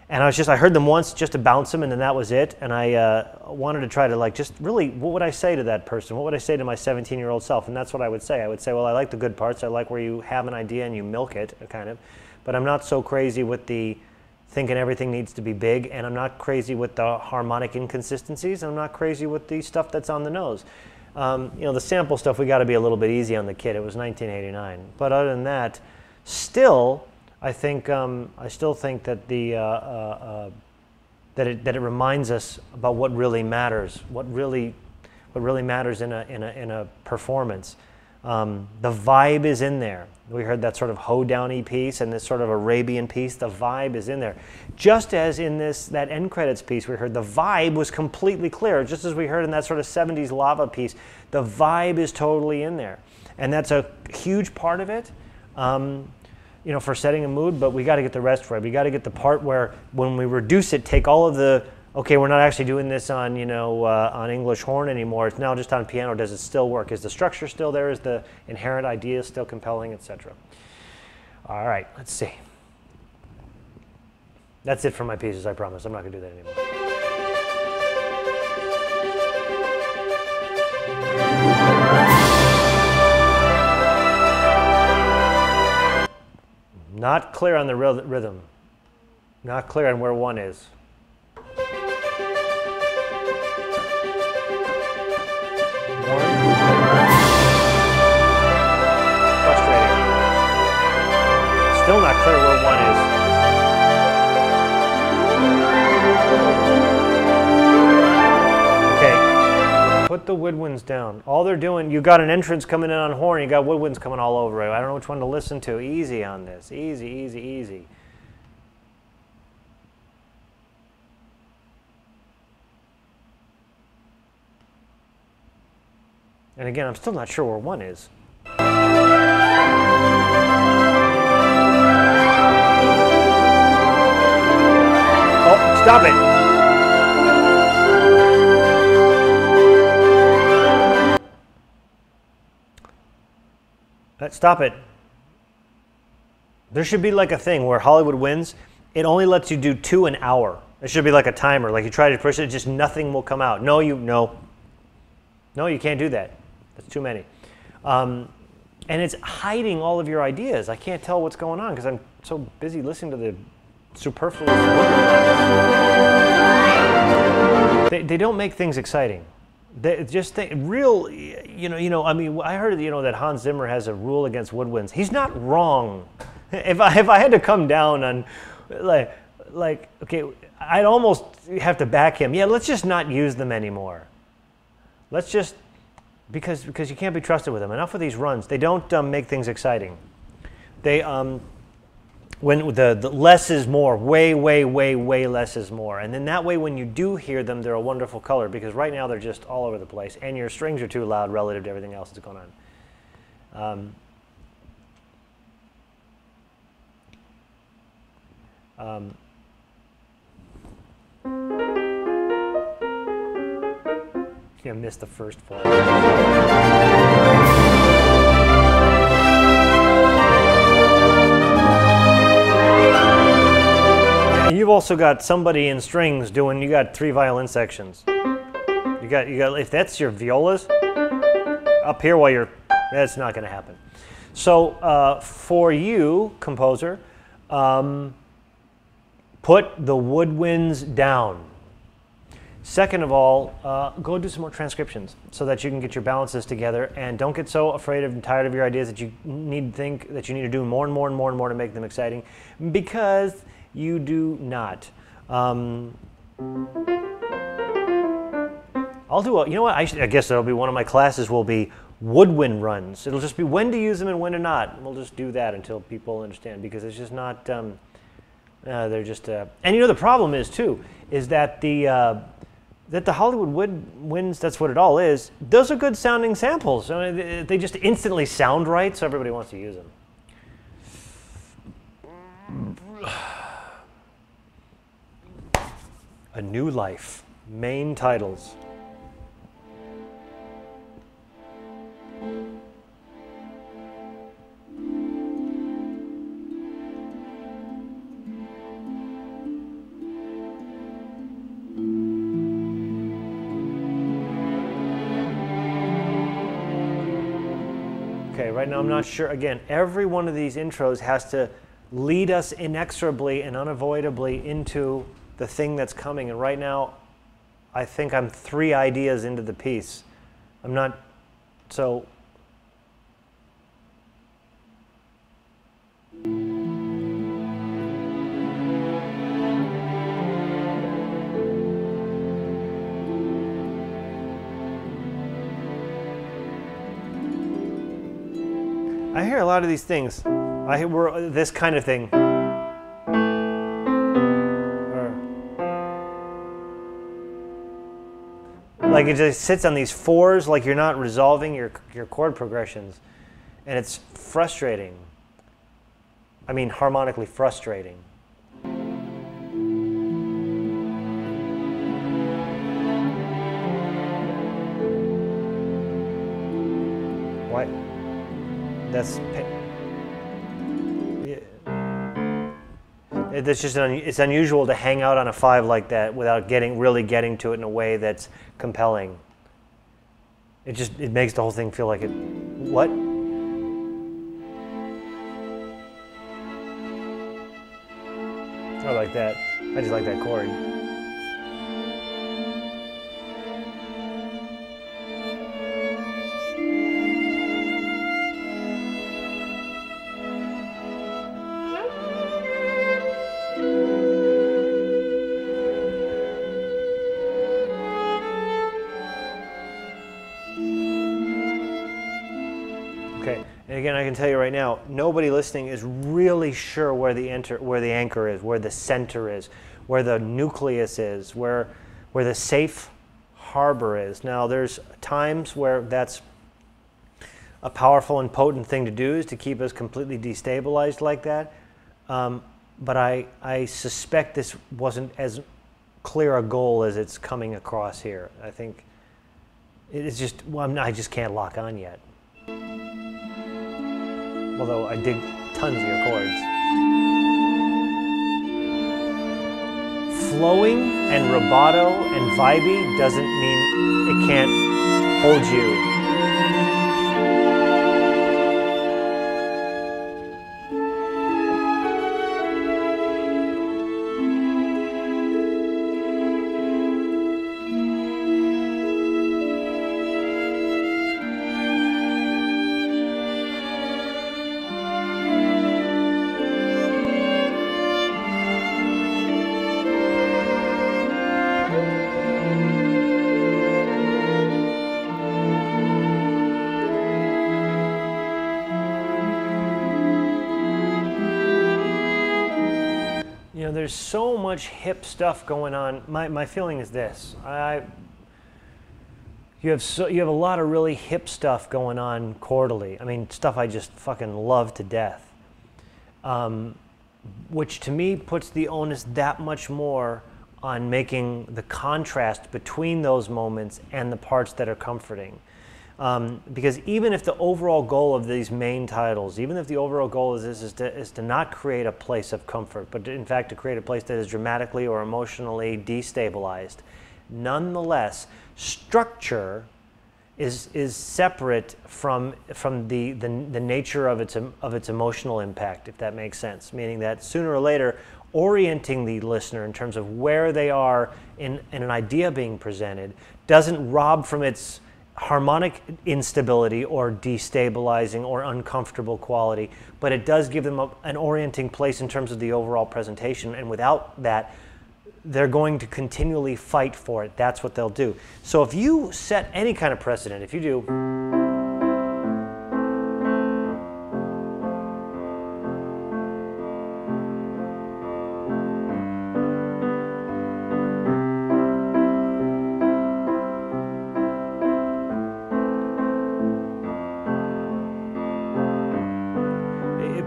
And I heard them once just to bounce them, and then that was it. And I wanted to try to, like, just really, what would I say to that person? What would I say to my 17-year-old self? And that's what I would say. I would say, well, I like the good parts. I like where you have an idea and you milk it, kind of. But I'm not so crazy with the thinking everything needs to be big, and I'm not crazy with the harmonic inconsistencies, and I'm not crazy with the stuff that's on the nose. You know, the sample stuff, we got to be a little bit easy on the kid. It was 1989. But other than that, still, I think I still think that that it reminds us about what really matters, what really matters in a performance. The vibe is in there. We heard that sort of Hoedown-y piece and this sort of Arabian piece. The vibe is in there. Just as in that end credits piece, we heard the vibe was completely clear. Just as we heard in that sort of 70s lava piece, the vibe is totally in there, and that's a huge part of it. You know, for setting a mood, but we got to get the rest right. We got to get the part where, when we reduce it, take all of the, okay, we're not actually doing this on, you know, on English horn anymore. It's now just on piano. Does it still work? Is the structure still there? Is the inherent idea still compelling, etc.? All right, let's see. That's it for my pieces, I promise. I'm not going to do that anymore. Not clear on the rhythm. Not clear on where 1 is. Frustrating. Still not clear where 1 is. Okay. Put the woodwinds down. All they're doing, you got an entrance coming in on horn, you got woodwinds coming all over it. I don't know which one to listen to. Easy on this. Easy, easy, easy. And again, I'm still not sure where 1 is. Oh, stop it! Stop it. There should be like a thing where Hollywood wins. It only lets you do 2 an hour. It should be like a timer. Like you try to push it, just nothing will come out. No, you can't do that. That's too many. And it's hiding all of your ideas. I can't tell what's going on because I'm so busy listening to the superfluous. They don't make things exciting. They just think real, you know. I mean, I heard, you know, that Hans Zimmer has a rule against woodwinds. He's not wrong. If I had to come down on, like, okay, I'd almost have to back him. Yeah, let's just not use them anymore. Let's just, because you can't be trusted with them. Enough of these runs. They don't make things exciting. They when the less is more, way less is more. And then that way when you do hear them, they're a wonderful color, because right now they're just all over the place and your strings are too loud relative to everything else that's going on. I missed the first part. You've also got somebody in strings doing, you got 3 violin sections. You got, if that's your violas, up here while you're, that's not going to happen. So for you, composer, put the woodwinds down. Second of all, go do some more transcriptions so that you can get your balances together, and don't get so afraid of and tired of your ideas that you need to think that you need to do more and more and more and more to make them exciting, because You do not. I'll do a, you know what, I guess that'll be one of my classes will be woodwind runs. It'll just be when to use them and when to not. And we'll just do that until people understand, because it's just not, they're just, and you know the problem is too, is that the Hollywood woodwinds, that's what it all is, those are good sounding samples. I mean, they just instantly sound right, so everybody wants to use them. A New Life, main titles. Okay, right now I'm not sure. Again, every one of these intros has to lead us inexorably and unavoidably into the thing that's coming. And right now, I think I'm 3 ideas into the piece. I'm not, so. I hear a lot of these things. I hear this kind of thing. Like it just sits on these 4s, like you're not resolving your chord progressions. And it's frustrating. I mean, harmonically frustrating. What? That's it's just it's unusual to hang out on a 5 like that without really getting to it in a way that's compelling. It makes the whole thing feel like it. What? I like that. I just like that chord. Again, I can tell you right now, nobody listening is really sure where the anchor is, where the center is, where the nucleus is, where the safe harbor is. Now, there's times where that's a powerful and potent thing to do, is to keep us completely destabilized like that. But I suspect this wasn't as clear a goal as it's coming across here. I think it's just, well, I just can't lock on yet. Although I dig tons of your chords. Flowing and rubato and vibey doesn't mean it can't hold you. There's so much hip stuff going on. My feeling is this: you have a lot of really hip stuff going on chordally. I mean, stuff I just fucking love to death. Which to me puts the onus that much more on making the contrast between those moments and the parts that are comforting. Because even if the overall goal of these main titles, even if the overall goal is to not create a place of comfort, but in fact to create a place that is dramatically or emotionally destabilized, nonetheless, structure is separate from the nature of its emotional impact, if that makes sense. Meaning that sooner or later, orienting the listener in terms of where they are in an idea being presented doesn't rob from its harmonic instability or destabilizing or uncomfortable quality, but it does give them an orienting place in terms of the overall presentation, and without that, they're going to continually fight for it. That's what they'll do. So if you set any kind of precedent, if you do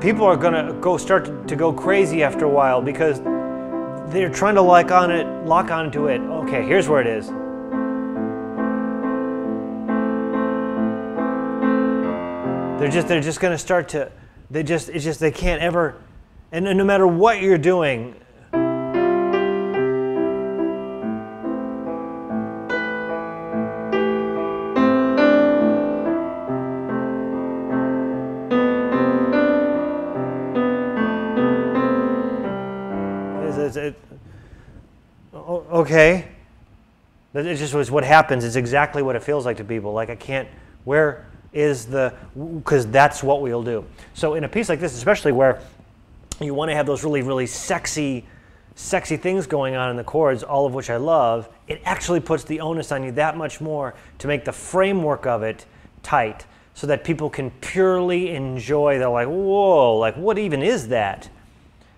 people are gonna start to go crazy after a while because they're trying to lock onto it. Okay, here's where it is. They're just gonna start to. They can't ever, and no matter what you're doing. Okay, it just was what happens. It's exactly what it feels like to people. Like I can't. Where is the? Because that's what we'll do. So in a piece like this, especially where you want to have those really, really sexy things going on in the chords, all of which I love, it actually puts the onus on you that much more to make the framework of it tight, so that people can purely enjoy. They're like, whoa, like what even is that?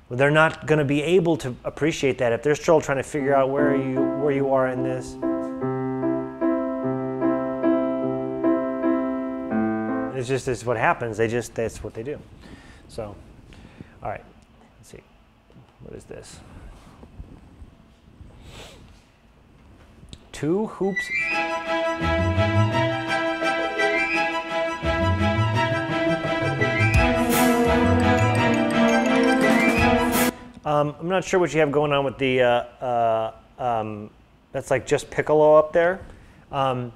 Well, they're not going to be able to appreciate that if they're still trying to figure out where you are in this. It's what happens. That's what they do. So, all right, let's see. What is this? 2 hoops. I'm not sure what you have going on with the, that's like just piccolo up there. That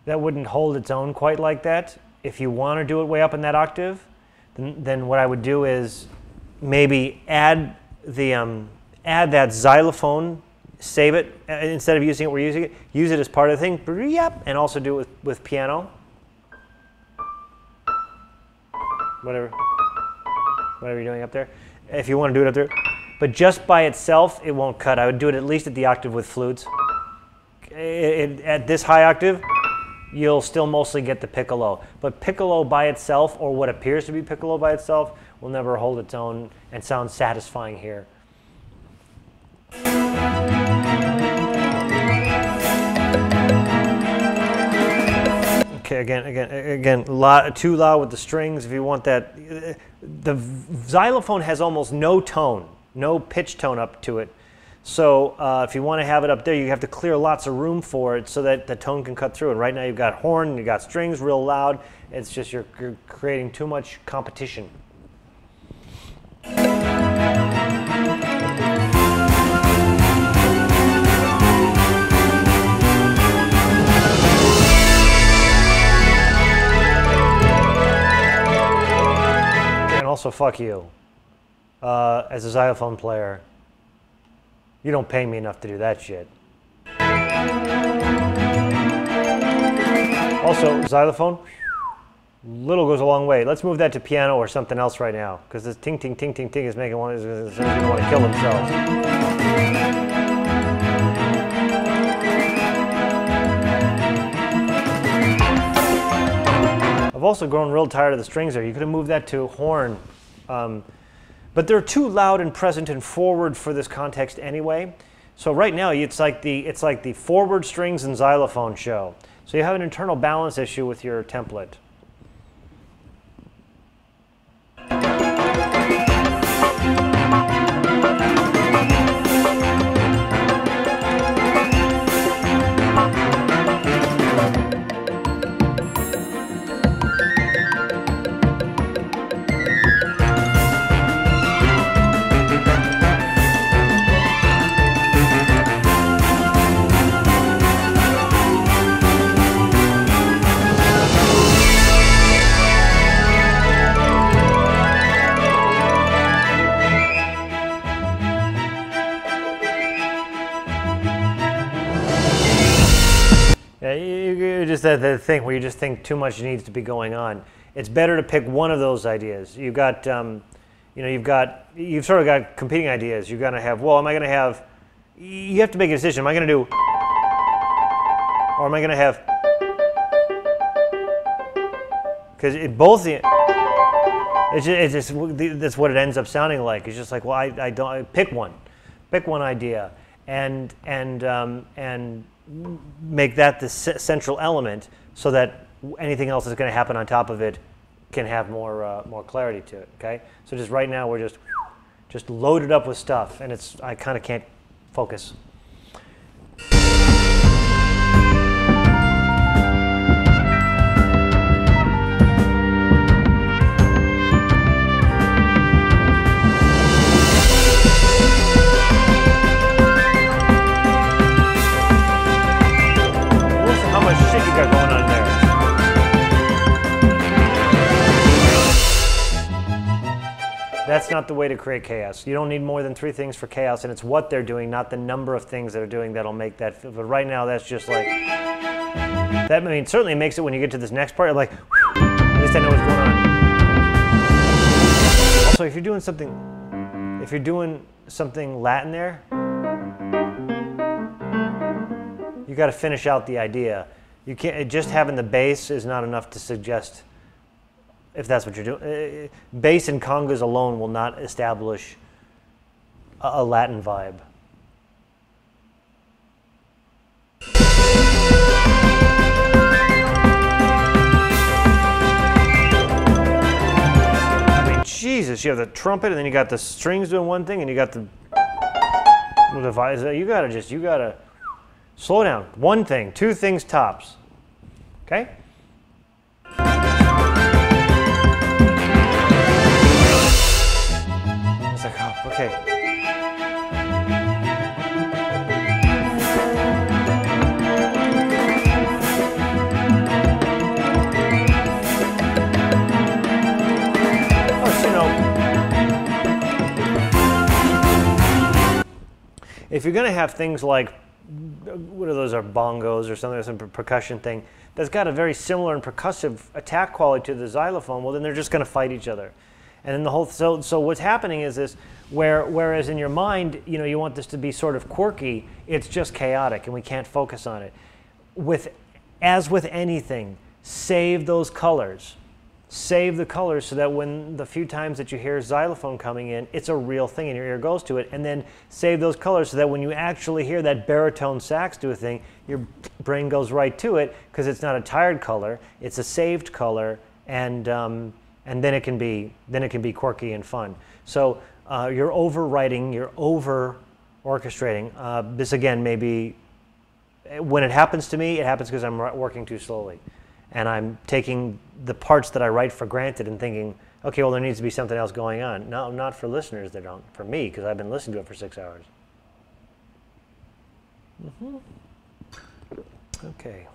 wouldn't hold its own quite like that. If you want to do it way up in that octave, then what I would do is maybe add that xylophone, save it, instead of using it, we're using it, use it as part of the thing, yep, and also do it with piano. Whatever you're doing up there. If you want to do it up there. But just by itself, it won't cut. I would do it at least at the octave with flutes. At this high octave, you'll still mostly get the piccolo. But piccolo by itself, or what appears to be piccolo by itself, will never hold its own and sound satisfying here. Okay, again, too loud with the strings if you want that. The xylophone has almost no tone, no pitch tone up to it. So if you want to have it up there, you have to clear lots of room for it so that the tone can cut through. And right now you've got horn, you've got strings real loud. It's just you're creating too much competition. Also, fuck you. As a xylophone player, you don't pay me enough to do that shit. Also, xylophone, little goes a long way. Let's move that to piano or something else right now, because this ting ting ting ting ting is making one want to kill themselves. I've also grown real tired of the strings there. You could have moved that to horn. But they're too loud and present and forward for this context anyway. So right now it's like the forward strings and xylophone show. So you have an internal balance issue with your template. just the thing where you just think too much needs to be going on. It's better to pick one of those ideas. You've got, you've sort of got competing ideas. You're going to have, well, am I going to have, you have to make a decision. Am I going to do, or am I going to have, because both the, it's just, that's what it ends up sounding like. It's just like, well, I don't, pick one idea, and make that the central element, so that anything else that's going to happen on top of it can have more clarity to it. Okay, so just right now we're just loaded up with stuff, and I kind of can't focus. Shit you got going on there. That's not the way to create chaos. You don't need more than 3 things for chaos, and it's what they're doing, not the number of things they're doing that'll make that. But right now, that's just like that. I mean, certainly makes it when you get to this next part. You're like, whew, at least I know what's going on. Also, if you're doing something Latin there, you got to finish out the idea. You can't, just having the bass is not enough to suggest if that's what you're doing. Bass and congas alone will not establish a Latin vibe. I mean, Jesus, you have the trumpet, and then you got the strings doing one thing, and you got the you gotta slow down. One thing, 2 things tops. Okay? It's like, oh, okay. Plus, if you're going to have things like, what are those, are bongos or something, some percussion thing that's got a very similar and percussive attack quality to the xylophone, well, then they're just going to fight each other. And then the whole, so what's happening is this, whereas in your mind, you want this to be sort of quirky, it's just chaotic and we can't focus on it. As with anything, save those colors. Save the colors so that when the few times that you hear xylophone coming in, it's a real thing and your ear goes to it. And then save those colors so that when you actually hear that baritone sax do a thing, your brain goes right to it, because it's not a tired color, it's a saved color, and then it can be quirky and fun. So you're overwriting, you're over orchestrating. This again may be, when it happens to me, it happens because I'm working too slowly. And I'm taking the parts that I write for granted and thinking, okay, well, there needs to be something else going on. No, not for listeners, they don't. For me, because I've been listening to it for 6 hours. Okay.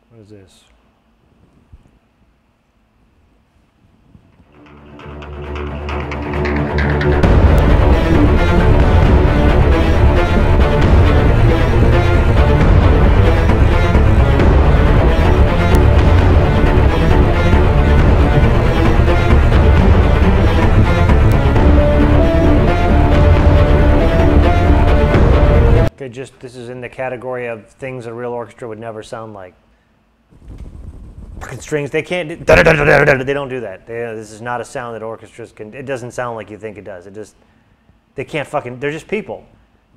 What is this? This is in the category of things a real orchestra would never sound like. Fucking strings, they can't, they don't do that. This is not a sound that orchestras can, it doesn't sound like you think it does. They can't fucking, they're just people.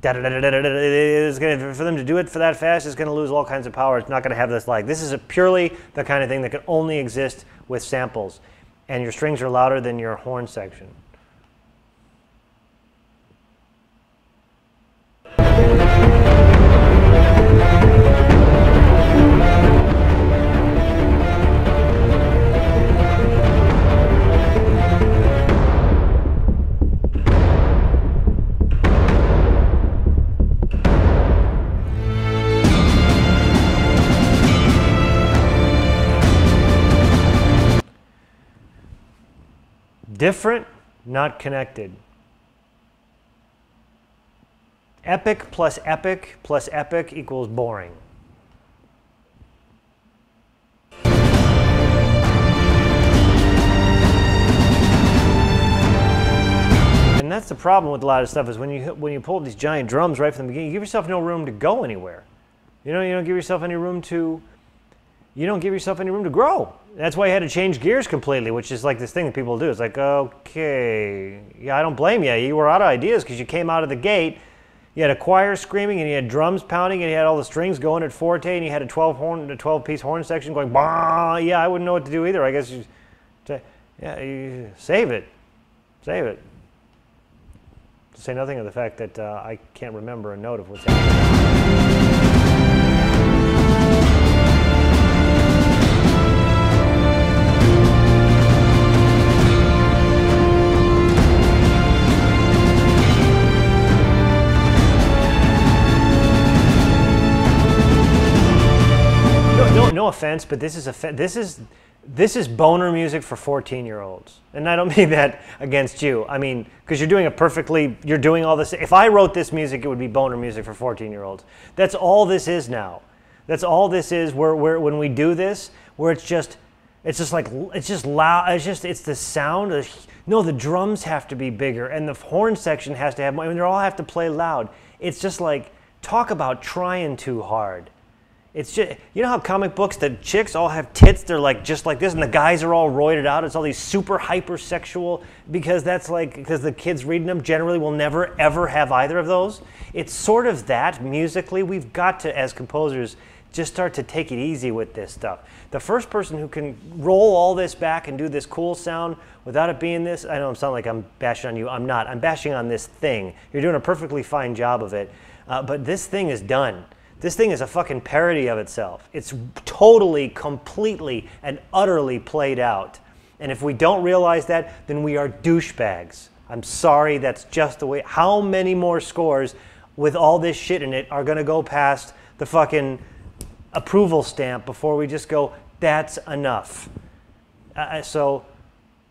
It's gonna, for them to do it for that fast, it's going to lose all kinds of power. It's not going to have this this is purely the kind of thing that can only exist with samples. And your strings are louder than your horn section. Different, not connected. Epic plus epic plus epic equals boring. that's the problem with a lot of stuff is when you pull up these giant drums right from the beginning, you give yourself no room to go anywhere. You don't give yourself any room to. You don't give yourself any room to grow. That's why you had to change gears completely, which is like this thing that people do. It's like, okay, yeah, I don't blame you. You were out of ideas because you came out of the gate. You had a choir screaming, and you had drums pounding, and you had all the strings going at forte, and you had a 12-piece horn section going, bah. Yeah, I wouldn't know what to do either. I guess you save it. Save it. To say nothing of the fact that I can't remember a note of what's happening. No offense, but this is boner music for 14-year-olds, and I don't mean that against you. I mean, because you're doing all this. If I wrote this music, it would be boner music for 14-year-olds. That's all this is now. That's all this is. Where when we do this, where it's just loud. It's the sound. No, the drums have to be bigger, and the horn section has to have. I mean, they all have to play loud. It's just like, talk about trying too hard. It's just, you know how comic books, the chicks all have tits, they're like just like this, and the guys are all roided out. It's all these super hypersexual, because the kids reading them generally will never ever have either of those. It's sort of that musically. We've got to, as composers, just start to take it easy with this stuff. The first person who can roll all this back and do this cool sound without it being this, I know I sound like I'm bashing on you. I'm not. I'm bashing on this thing. You're doing a perfectly fine job of it, but this thing is done. This thing is a fucking parody of itself. It's totally, completely, and utterly played out. And if we don't realize that, then we are douchebags. I'm sorry, that's just the way. How many more scores with all this shit in it are going to go past the fucking approval stamp before we just go, that's enough? So,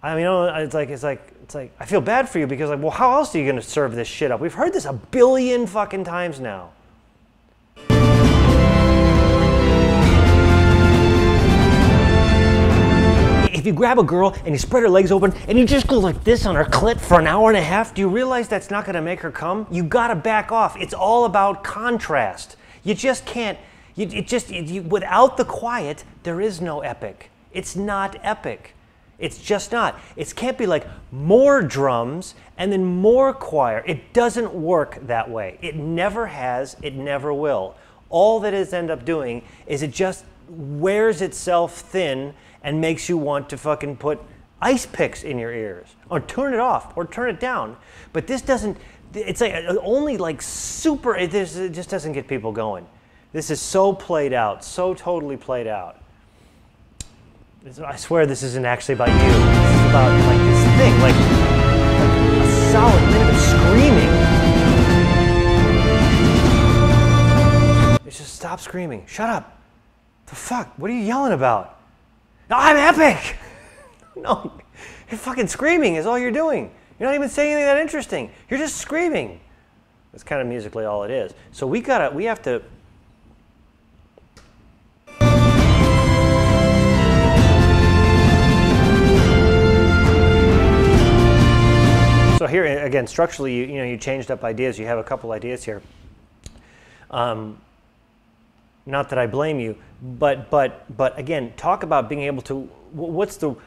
I mean, it's like, I feel bad for you because, like, well, how else are you going to serve this shit up? We've heard this a billion fucking times now. If you grab a girl and you spread her legs open and you just go like this on her clit for an hour and a half, do you realize that's not going to make her come? You got to back off. It's all about contrast. You just can't. Without the quiet, there is no epic. It's not epic. It's just not. It can't be like more drums and then more choir. It doesn't work that way. It never has. It never will. All that it ends up doing is it just wears itself thin and makes you want to fucking put ice picks in your ears, or turn it off, or turn it down. But this doesn't, it's like only like super, it just doesn't get people going. This is so played out, so totally played out. I swear this isn't actually about you. This is about like this thing, like a solid minute of screaming. It's just stop screaming. Shut up. The fuck? What are you yelling about? No, I'm epic! No, you're fucking screaming is all you're doing. You're not even saying anything that interesting. You're just screaming. That's kind of musically all it is. So we have to... So here, again, structurally, you changed up ideas. You have a couple ideas here. Not that I blame you, but again, talk about being able to,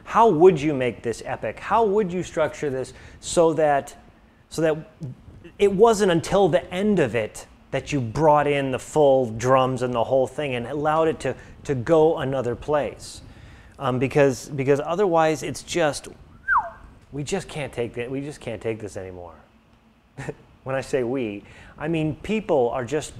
how would you make this epic? How would you structure this so that it wasn't until the end of it that you brought in the full drums and the whole thing and allowed it to go another place? Because otherwise it's just, we just can't take it. We just can't take this anymore. When I say we, I mean people are just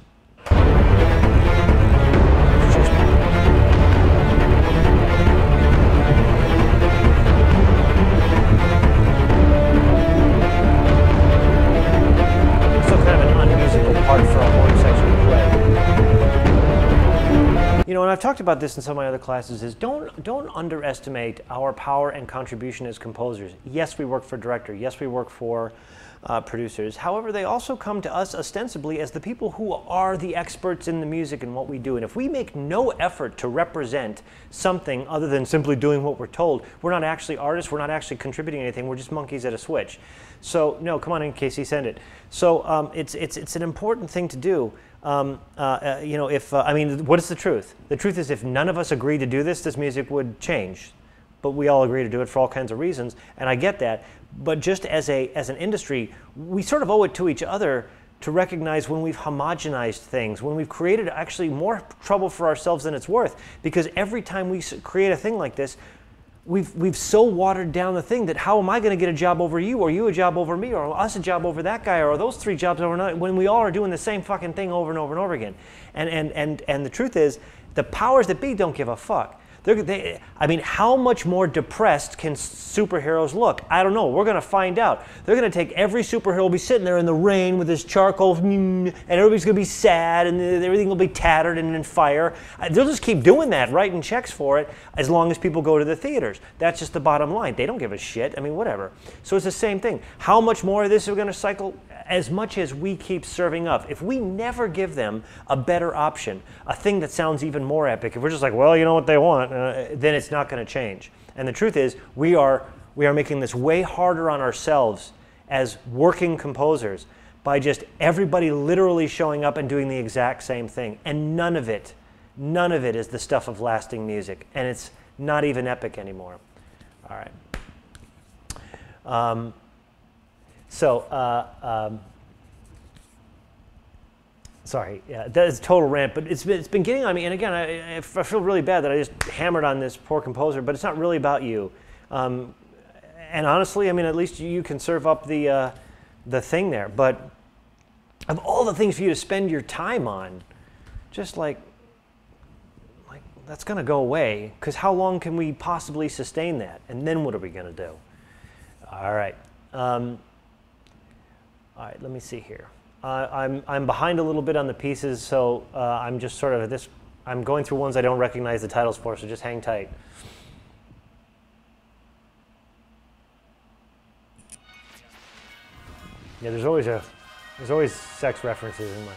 part for a horn section to play. And I've talked about this in some of my other classes, is don't underestimate our power and contribution as composers. Yes, we work for director. Yes, we work for producers. However, they also come to us ostensibly as the people who are the experts in the music and what we do. And if we make no effort to represent something other than simply doing what we're told, we're not actually artists, we're not actually contributing anything, we're just monkeys at a switch. So, no, come on in, Casey, send it. So it's an important thing to do. You know, I mean, what is the truth? The truth is if none of us agreed to do this, this music would change. But we all agree to do it for all kinds of reasons, and I get that. But just as an industry, we sort of owe it to each other to recognize when we've homogenized things, when we've created actually more trouble for ourselves than it's worth. Because every time we create a thing like this, we've so watered down the thing that how am I going to get a job over you, or you a job over me, or us a job over that guy, or those three jobs over another, when we all are doing the same fucking thing over and over and over again. And the truth is, the powers that be don't give a fuck. I mean, how much more depressed can superheroes look? I don't know. We're going to find out. They're going to take every superhero, will be sitting there in the rain with his charcoal, and everybody's going to be sad, and everything will be tattered and in fire. They'll just keep doing that, writing checks for it, as long as people go to the theaters. That's just the bottom line. They don't give a shit. I mean, whatever. So it's the same thing. How much more of this are we going to cycle? As much as we keep serving up. If we never give them a better option, a thing that sounds even more epic, if we're just like, well, you know what they want, then it's not going to change. And the truth is, we are making this way harder on ourselves as working composers by just everybody literally showing up and doing the exact same thing. And none of it is the stuff of lasting music. And it's not even epic anymore. All right. Sorry, yeah, that is a total rant, but it's been getting on me. And again, I feel really bad that I just hammered on this poor composer, but it's not really about you. And honestly, I mean, at least you can serve up the thing there. But of all the things for you to spend your time on, just like that's going to go away, because how long can we possibly sustain that? And then what are we going to do? All right. All right, let me see here. I'm behind a little bit on the pieces, so I'm just sort of at this. I'm going through ones I don't recognize the titles for, so just hang tight. Yeah, there's always sex references in my.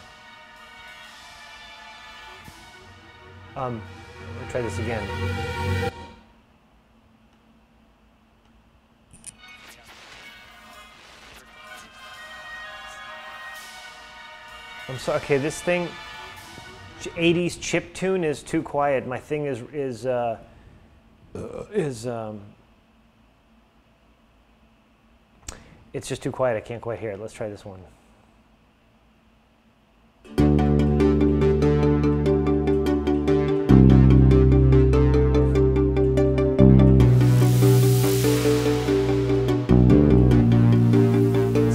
Let me try this again. I'm sorry. Okay, this thing, 80s chip tune is too quiet. My thing is it's just too quiet. I can't quite hear it. Let's try this one.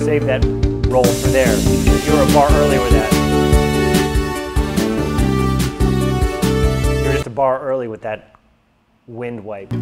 Save that roll for there. You were a bar early with that. You were just a bar early with that wind wipe.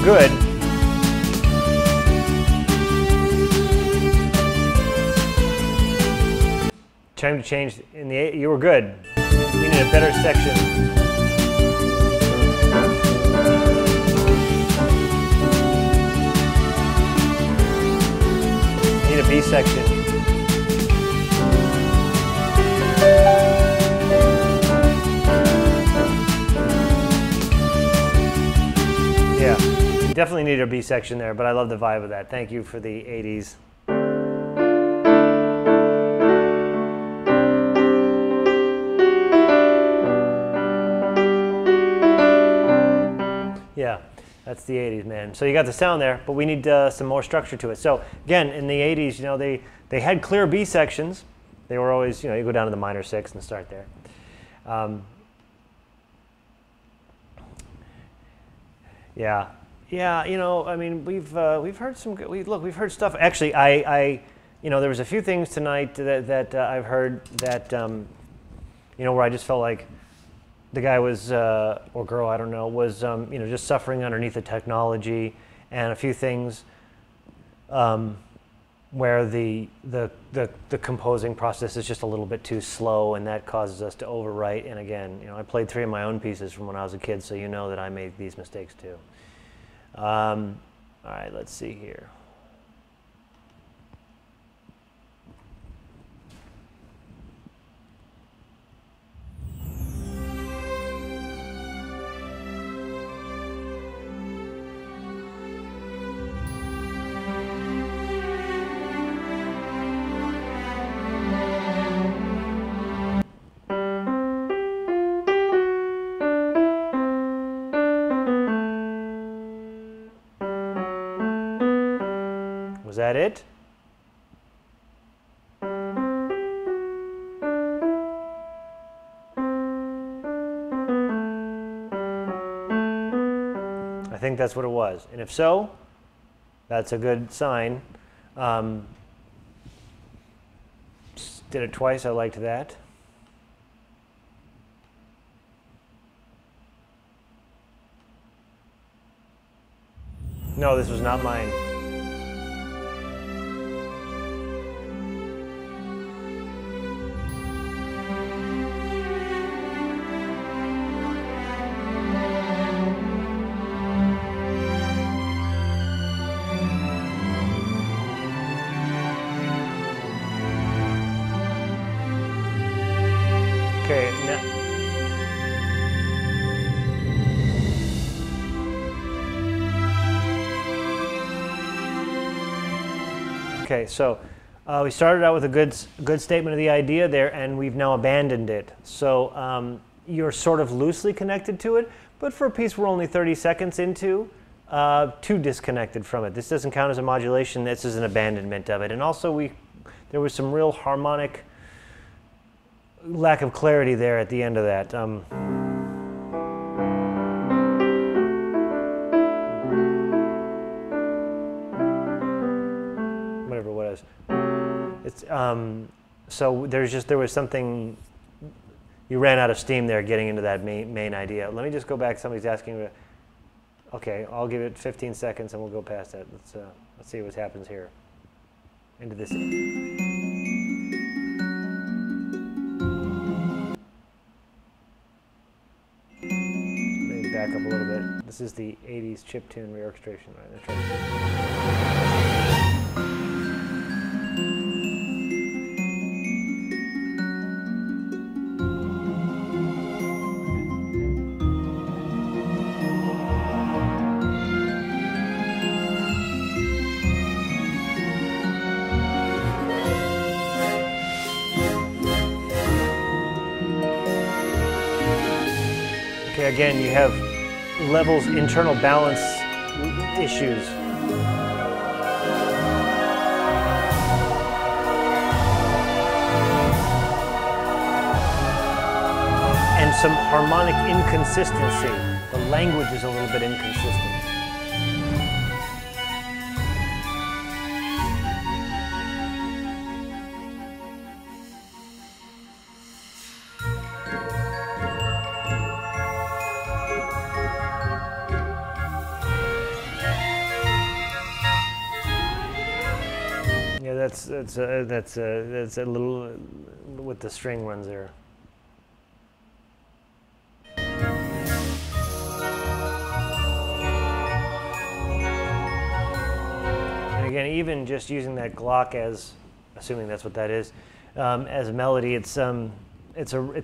Good. Time to change in the. You were good. You need a better section. You need a B section. Yeah. Definitely need a B section there, but I love the vibe of that. Thank you for the 80s. Yeah, that's the 80s, man. So you got the sound there, but we need some more structure to it. So again, in the 80s, you know, they had clear B sections. They were always, you know, you go down to the minor 6 and start there. Yeah, yeah. You know, I mean, we've heard some. We've heard stuff. Actually, I you know, there was a few things tonight that I've heard that you know, where I just felt like the guy was or girl, I don't know, was you know, just suffering underneath the technology, and a few things where the composing process is just a little bit too slow, and that causes us to overwrite. And again, you know, I played 3 of my own pieces from when I was a kid, so you know that I made these mistakes too. All right, let's see here. Was that it? I think that's what it was. And if so, that's a good sign. Did it twice, I liked that. No, this was not mine. Okay, okay, so we started out with a good statement of the idea there, and we've now abandoned it. So you're sort of loosely connected to it, but for a piece we're only 30 seconds into, too disconnected from it. This doesn't count as a modulation. This is an abandonment of it. And also there was some real harmonic lack of clarity there at the end of that. Whatever it was. It's so there was something, you ran out of steam there getting into that main idea. Let me just go back. Somebody's asking. Okay, I'll give it 15 seconds and we'll go past that. Let's see what happens here. Into this. Back up a little bit. This is the 80s chiptune reorchestration. Right, okay, again, you have levels, internal balance issues. And some harmonic inconsistency. The language is a little bit inconsistent. That's a little with the string runs there. And again, even just using that Glock as, assuming that's what that is, as a melody, it's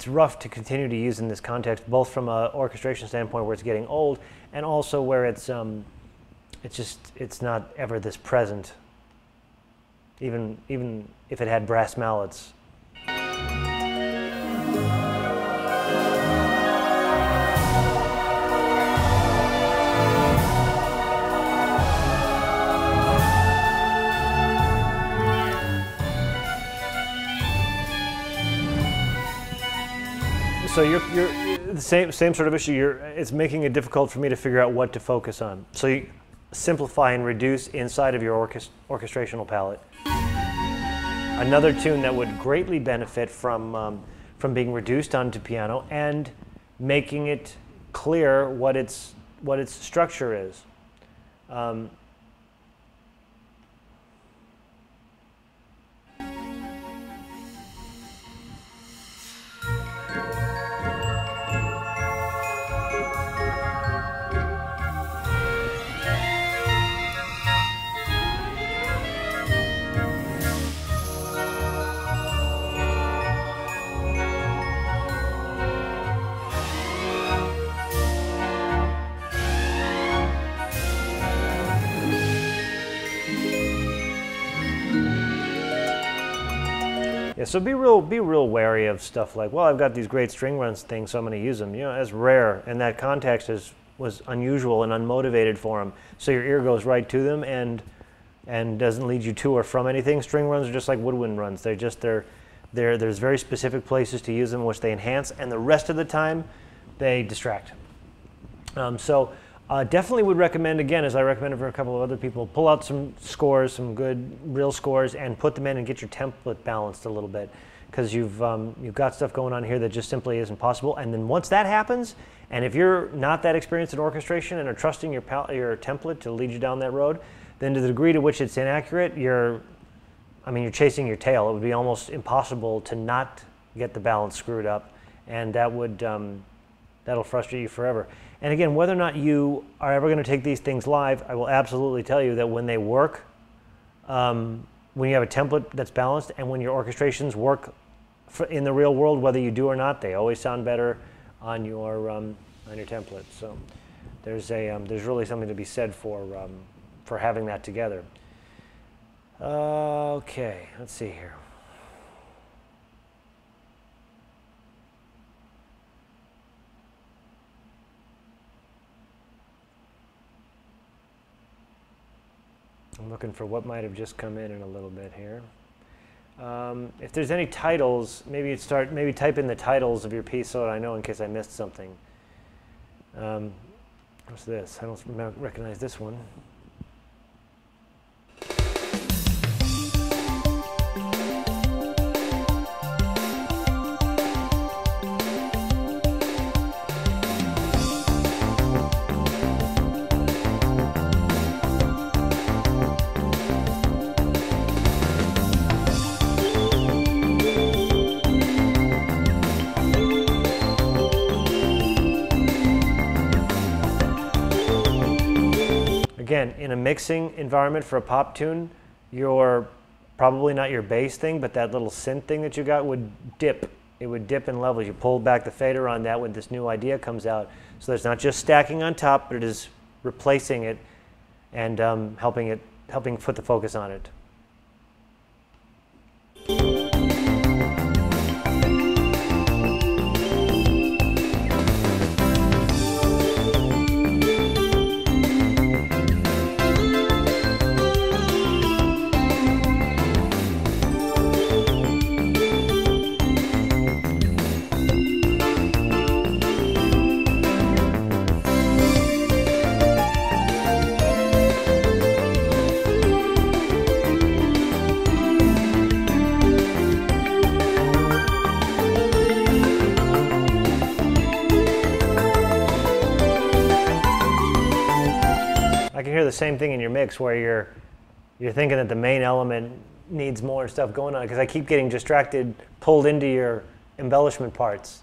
rough to continue to use in this context, both from an orchestration standpoint where it's getting old, and also where it's not ever this present. Even if it had brass mallets. So you're the same sort of issue. It's making it difficult for me to figure out what to focus on. So you simplify and reduce inside of your orchestrational palette. Another tune that would greatly benefit from being reduced onto piano and making it clear what its structure is. Yeah, so be real wary of stuff like, well, I've got these great string runs things, so I'm going to use them. You know, that's rare, and that context was unusual and unmotivated for them. So your ear goes right to them and doesn't lead you to or from anything. String runs are just like woodwind runs. There's very specific places to use them in which they enhance, and the rest of the time they distract. Definitely would recommend, again, as I recommended for a couple of other people, pull out some scores, some good real scores, and put them in and get your template balanced a little bit, because you've got stuff going on here that just simply isn't possible. And then once that happens, and if you're not that experienced in orchestration and are trusting your template to lead you down that road, then to the degree to which it's inaccurate, you're chasing your tail. It would be almost impossible to not get the balance screwed up, and that would that'll frustrate you forever. And again, whether or not you are ever going to take these things live, I will absolutely tell you that when they work, when you have a template that's balanced, and when your orchestrations work in the real world, whether you do or not, they always sound better on your template. So there's really something to be said for having that together. Okay, let's see here. I'm looking for what might have just come in a little bit here. If there's any titles, maybe type in the titles of your piece so that I know in case I missed something. What's this? I don't recognize this one. Again, in a mixing environment for a pop tune, you're probably not your bass thing, but that little synth thing that you got would dip. It would dip in levels. You pull back the fader on that when this new idea comes out. So there's not just stacking on top, but it is replacing it and helping put the focus on it. I can hear the same thing in your mix where you're thinking that the main element needs more stuff going on, because I keep getting distracted, pulled into your embellishment parts.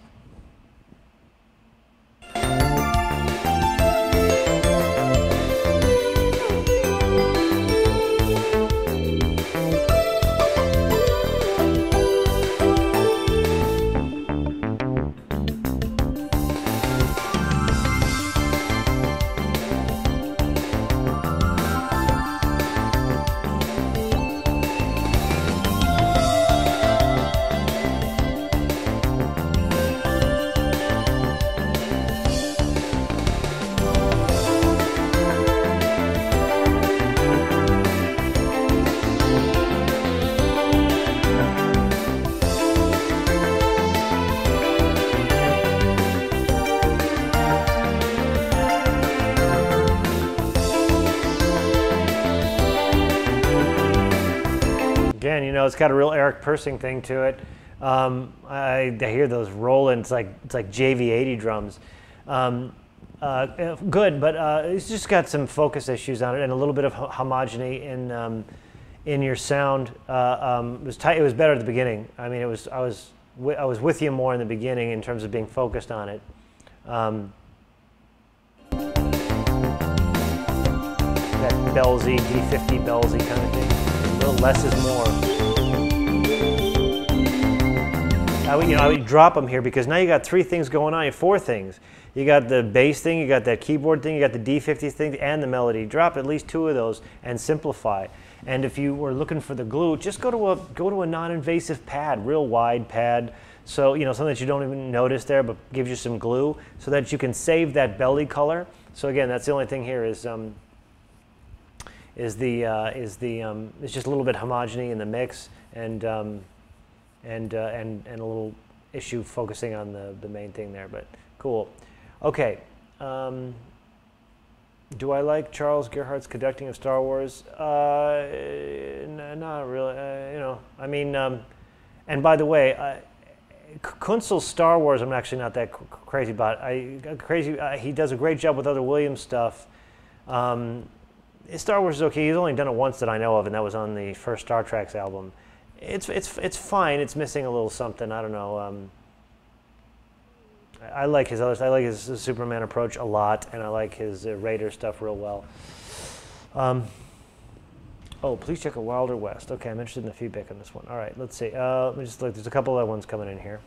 it's got a real Eric Persing thing to it. I hear those rolling. It's like JV80 drums. Good, but it's just got some focus issues on it and a little bit of homogeny in your sound. It was tight. It was better at the beginning. I mean, I was with you more in the beginning in terms of being focused on it. That Bellsy, D50 Bellsy kind of thing. A little less is more. I would drop them here because now you got 3 things going on. You have 4 things. You got the bass thing, you got that keyboard thing, you got the D50 thing, and the melody. Drop at least 2 of those and simplify. And if you were looking for the glue, just go to a non-invasive pad, real wide pad. So something that you don't even notice there, but gives you some glue, so that you can save that belly color. So again, that's the only thing here is it's just a little bit homogeny in the mix, and a little issue focusing on the main thing there. But cool. Okay. Do I like Charles Gerhardt's conducting of Star Wars? Not really. I mean, and by the way, Kunzel's Star Wars, I'm actually not that crazy about. He does a great job with other Williams stuff. Star Wars is okay. He's only done it once that I know of, and that was on the first Star Trek's album. It's fine. It's missing a little something. I don't know. I like his others. I like his Superman approach a lot, and I like his Raider stuff real well. Oh, please check a Wilder West. Okay, I'm interested in the feedback on this one. All right, let's see. Let me just look. There's a couple other ones coming in here.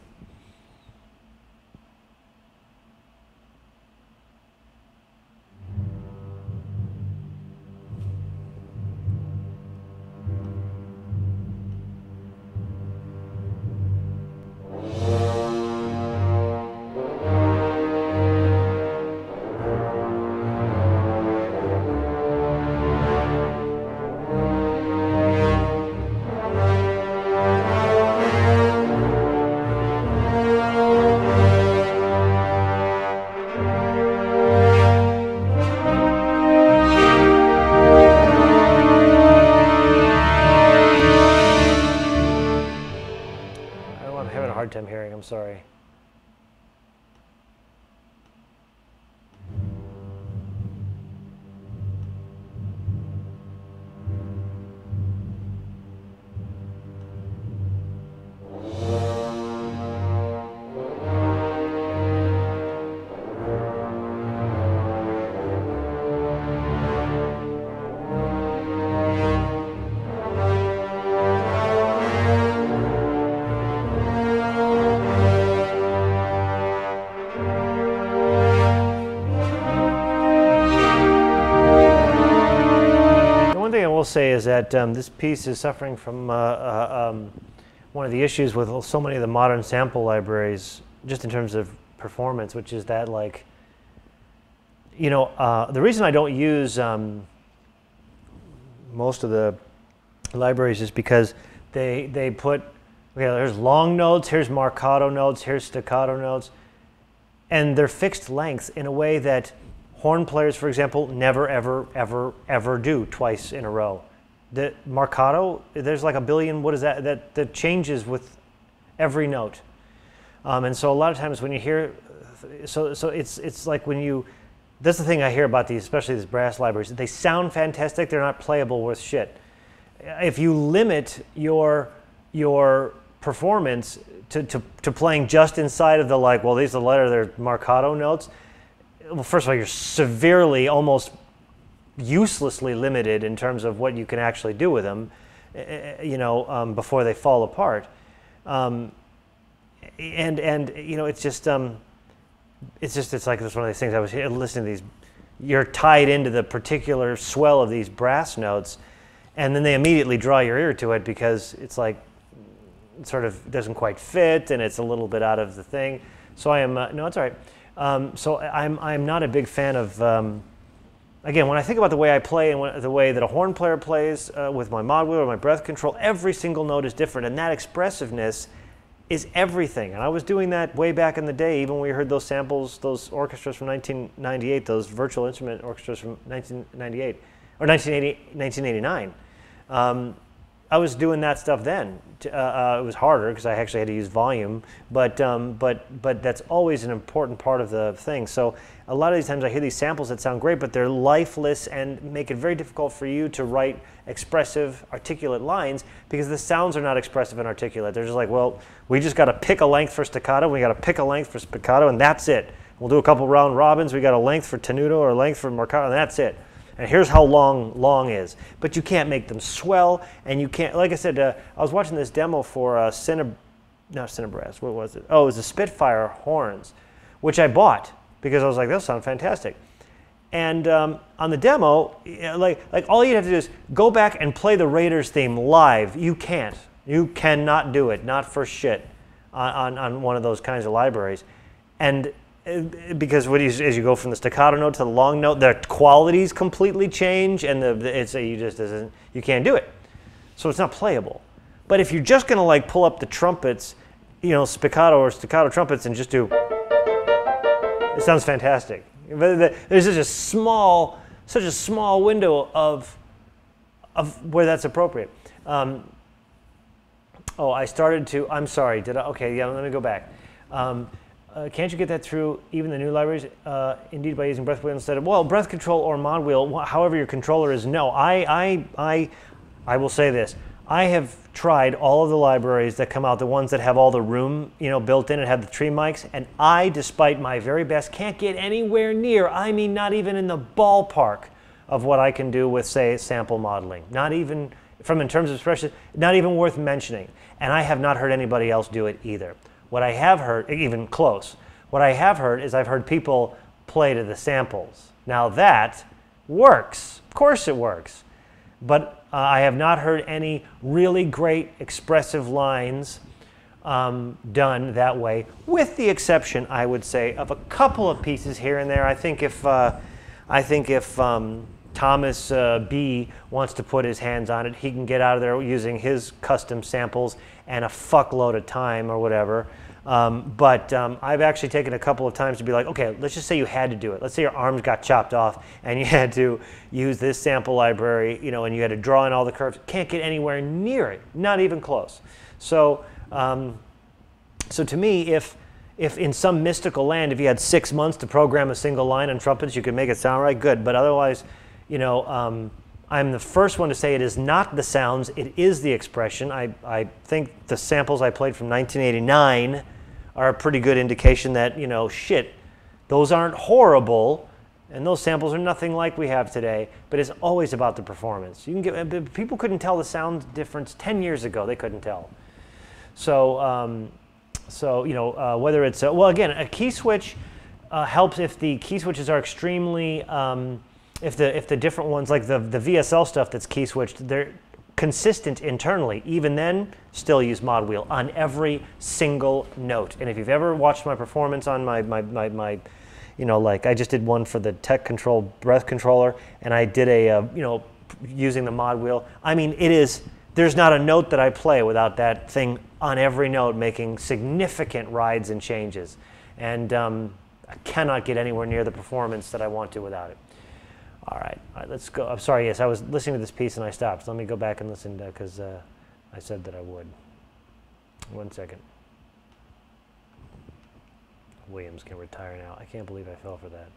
I'm hearing. I'm sorry. Will say is that this piece is suffering from one of the issues with so many of the modern sample libraries, just in terms of performance, which is that, like, the reason I don't use most of the libraries is because they put, there's long notes, here's marcato notes, here's staccato notes, and they're fixed lengths in a way that horn players, for example, never, ever, ever, ever do twice in a row. The marcato, there's like a billion, what is that? That changes with every note. And so a lot of times when you hear, so it's like when you, that's the thing I hear about these, especially these brass libraries. They sound fantastic, they're not playable worth shit. If you limit your performance to playing just inside of the, like, well, these are the letter, they're marcato notes, well, first of all, you're severely, almost uselessly limited in terms of what you can actually do with them, before they fall apart. It's like one of these things. I was listening to these. You're tied into the particular swell of these brass notes, and then they immediately draw your ear to it because it's like it sort of doesn't quite fit, and it's a little bit out of the thing. So I am no, it's all right. So I'm not a big fan of, again, when I think about the way I play and the way that a horn player plays with my mod wheel or my breath control, every single note is different, and that expressiveness is everything. And I was doing that way back in the day, even when we heard those samples, those orchestras from 1998, those virtual instrument orchestras from 1998, or 1989. I was doing that stuff then. It was harder because I actually had to use volume, but that's always an important part of the thing. So a lot of these times I hear these samples that sound great, but they're lifeless and make it very difficult for you to write expressive, articulate lines because the sounds are not expressive and articulate. They're just like, well, we just got to pick a length for staccato, we got to pick a length for spiccato, and that's it. We'll do a couple round robins. We got a length for tenuto or a length for marcato, and that's it. And here's how long is. But you can't make them swell, and you can't, like I said, I was watching this demo for not Cinebrass, what was it? Oh, it was the Spitfire horns, which I bought because I was like, those sound fantastic. And on the demo, like all you'd have to do is go back and play the Raiders theme live. You can't. You cannot do it, not for shit, on one of those kinds of libraries. And because as you go from the staccato note to the long note, the qualities completely change, and you can't do it. So it's not playable. But if you're just going to like pull up the trumpets, you know, spiccato or staccato trumpets, and just do, it sounds fantastic. But there's such a small window of where that's appropriate. Oh, I started to. I'm sorry. Did I? Okay, yeah. Let me go back. Can't you get that through even the new libraries? Indeed, by using breath wheel instead of, well, breath control or mod wheel, however your controller is. No, I will say this. I have tried all of the libraries that come out, the ones that have all the room, you know, built in and have the tree mics, and I, despite my very best, can't get anywhere near, I mean, not even in the ballpark of what I can do with, say, sample modeling. Not even in terms of expression, not even worth mentioning. And I have not heard anybody else do it either. What I have heard, even close, what I have heard is I've heard people play to the samples. Now that works. Of course it works. But I have not heard any really great expressive lines done that way, with the exception, I would say, of a couple of pieces here and there. I think if Thomas B wants to put his hands on it, he can get out of there using his custom samples and a fuckload of time or whatever. But I've actually taken a couple of times to be like, okay, let's just say you had to do it. Let's say your arms got chopped off and you had to use this sample library, you know, and you had to draw in all the curves. Can't get anywhere near it, not even close. So, so to me, if in some mystical land, if you had 6 months to program a single line on trumpets, you could make it sound right, good. But otherwise, you know, I'm the first one to say it is not the sounds, it is the expression. I think the samples I played from 1989 are a pretty good indication that, you know, shit, those aren't horrible, and those samples are nothing like we have today, but it's always about the performance. You can get, people couldn't tell the sound difference 10 years ago, they couldn't tell. So, so you know, whether it's, well, again, a key switch helps if the key switches are extremely, if the different ones, like the VSL stuff that's key switched, they're consistent internally. Even then, still use mod wheel on every single note. And if you've ever watched my performance on my you know, like I just did one for the tech control breath controller, and I did a, you know, using the mod wheel. I mean, it is, there's not a note that I play without that thing on every note making significant rides and changes. And I cannot get anywhere near the performance that I want to without it. All right, let's go. I'm sorry, yes, I was listening to this piece and I stopped. So let me go back and listen because I said that I would. 1 second. Williams can retire now. I can't believe I fell for that.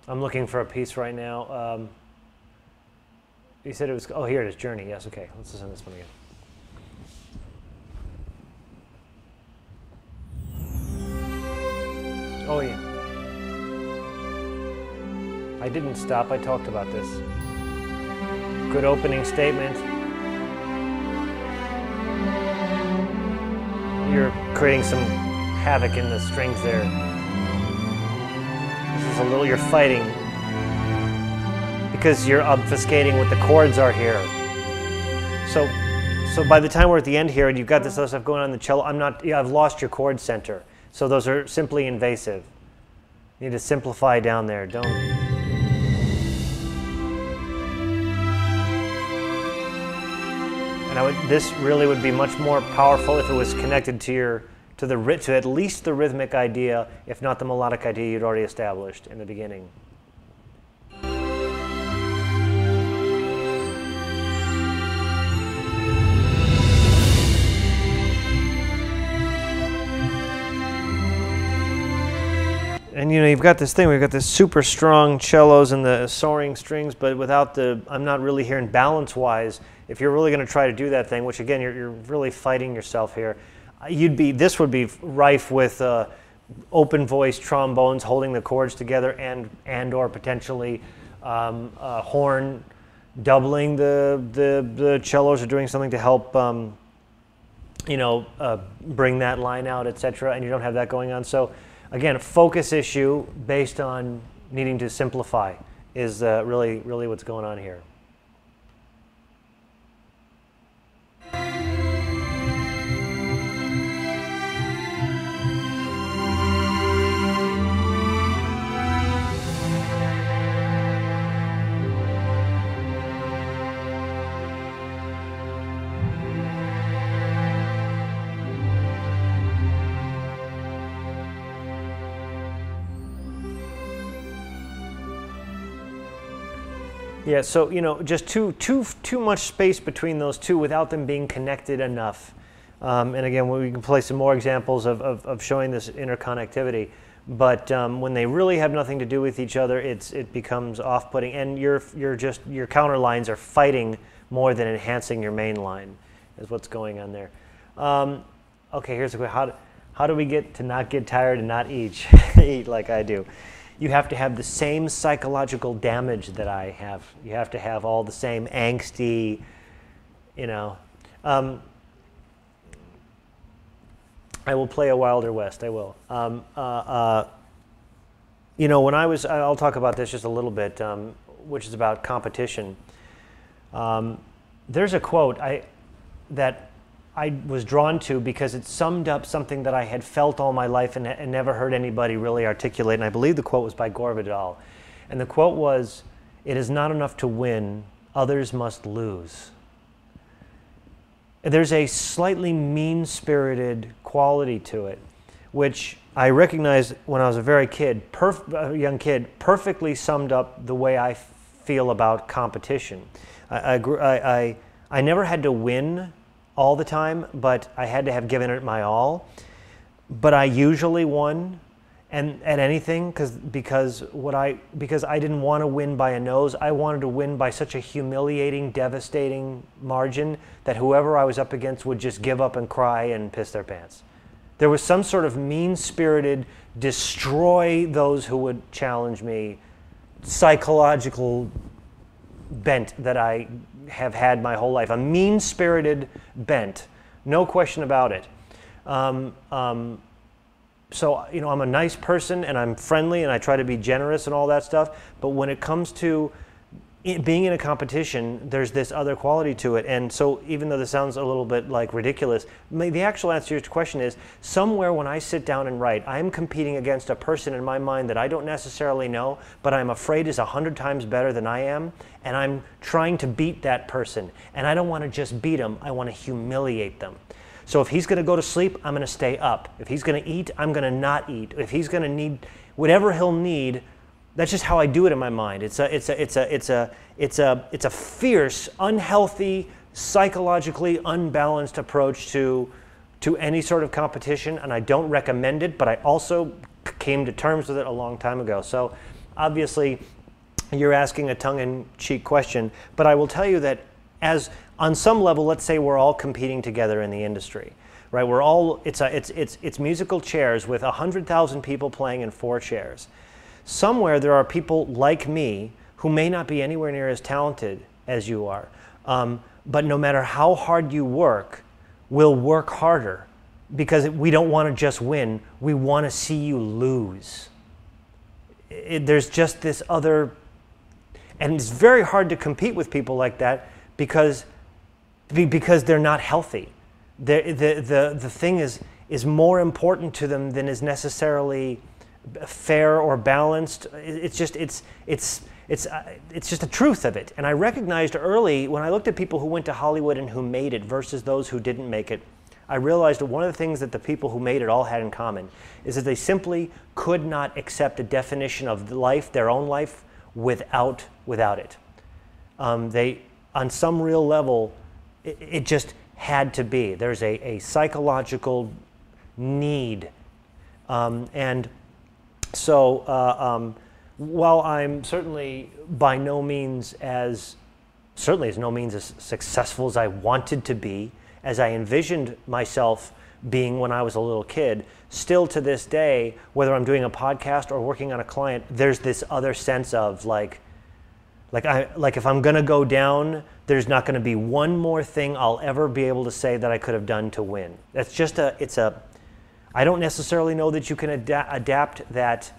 I'm looking for a piece right now. You said it was, oh, here it is, Journey. Yes, okay. Let's listen to this one again. Oh, yeah. I didn't stop. I talked about this. Good opening statement. You're creating some havoc in the strings there. This is a little, you're fighting. Because you're obfuscating what the chords are here. So by the time we're at the end here and you've got this other stuff going on in the cello, I've lost your chord center. So those are simply invasive. You need to simplify down there. Don't. And this really would be much more powerful if it was connected to to at least the rhythmic idea, if not the melodic idea you'd already established in the beginning. And you know, you've got this thing, we've got this super strong cellos and the soaring strings, but without I'm not really hearing balance-wise. If you're really going to try to do that thing, which again, you're really fighting yourself here, this would be rife with open voice trombones holding the chords together and or potentially horn doubling the cellos or doing something to help bring that line out, etc. And you don't have that going on. So again, a focus issue based on needing to simplify is really what's going on here. Yeah, so you know, just too much space between those two without them being connected enough. And again, we can play some more examples of showing this interconnectivity. But when they really have nothing to do with each other, it becomes off-putting, and your counter lines are fighting more than enhancing your main line, is what's going on there. Okay, here's a question: how do we get to not get tired and not eat like I do? You have to have the same psychological damage that I have. You have to have all the same angsty, you know. I will play a Wilder West, I will. You know, when I'll talk about this just a little bit, which is about competition. There's a quote that I was drawn to because it summed up something that I had felt all my life and never heard anybody really articulate. And I believe the quote was by Gore Vidal. And the quote was, "It is not enough to win, others must lose." There's a slightly mean-spirited quality to it, which I recognized when I was a young kid, perfectly summed up the way I feel about competition. I never had to win all the time, but I had to have given it my all. But I usually won, and at anything, because I didn't want to win by a nose. I wanted to win by such a humiliating, devastating margin that whoever I was up against would just give up and cry and piss their pants. There was some sort of mean-spirited, destroy those who would challenge me, psychological bent that I have had my whole life. A mean-spirited bent, no question about it. So, you know, I'm a nice person and I'm friendly and I try to be generous and all that stuff. But when it comes to being in a competition, there's this other quality to it. And so even though this sounds a little bit like ridiculous, the actual answer to your question is somewhere when I sit down and write, I'm competing against a person in my mind that I don't necessarily know, but I'm afraid is 100 times better than I am. And I'm trying to beat that person. And I don't want to just beat them, I want to humiliate them. So if he's going to go to sleep, I'm going to stay up. If he's going to eat, I'm going to not eat. If he's going to need whatever he'll need, that's just how I do it in my mind. It's a fierce, unhealthy, psychologically unbalanced approach to any sort of competition, and I don't recommend it. But I also came to terms with it a long time ago. So obviously, you're asking a tongue-in-cheek question, but I will tell you that on some level, let's say we're all competing together in the industry, right? We're all it's musical chairs with 100,000 people playing in 4 chairs. Somewhere there are people like me who may not be anywhere near as talented as you are, but no matter how hard you work, we'll work harder because we don't want to just win. We want to see you lose. There's just this other, and it's very hard to compete with people like that because they're not healthy. The thing is more important to them than is necessarily fair or balanced. It's it's just the truth of it. And I recognized early when I looked at people who went to Hollywood and who made it versus those who didn't make it, I realized that one of the things that the people who made it all had in common is that they simply could not accept a definition of life, their own life, without it. They, on some real level, it just had to be. There's a psychological need. And so while I'm certainly by no means as successful as I wanted to be, as I envisioned myself being when I was a little kid, still to this day, whether I'm doing a podcast or working on a client, there's this other sense of like if I'm gonna go down, there's not gonna be one more thing I'll ever be able to say that I could have done to win. That's just I don't necessarily know that you can adapt that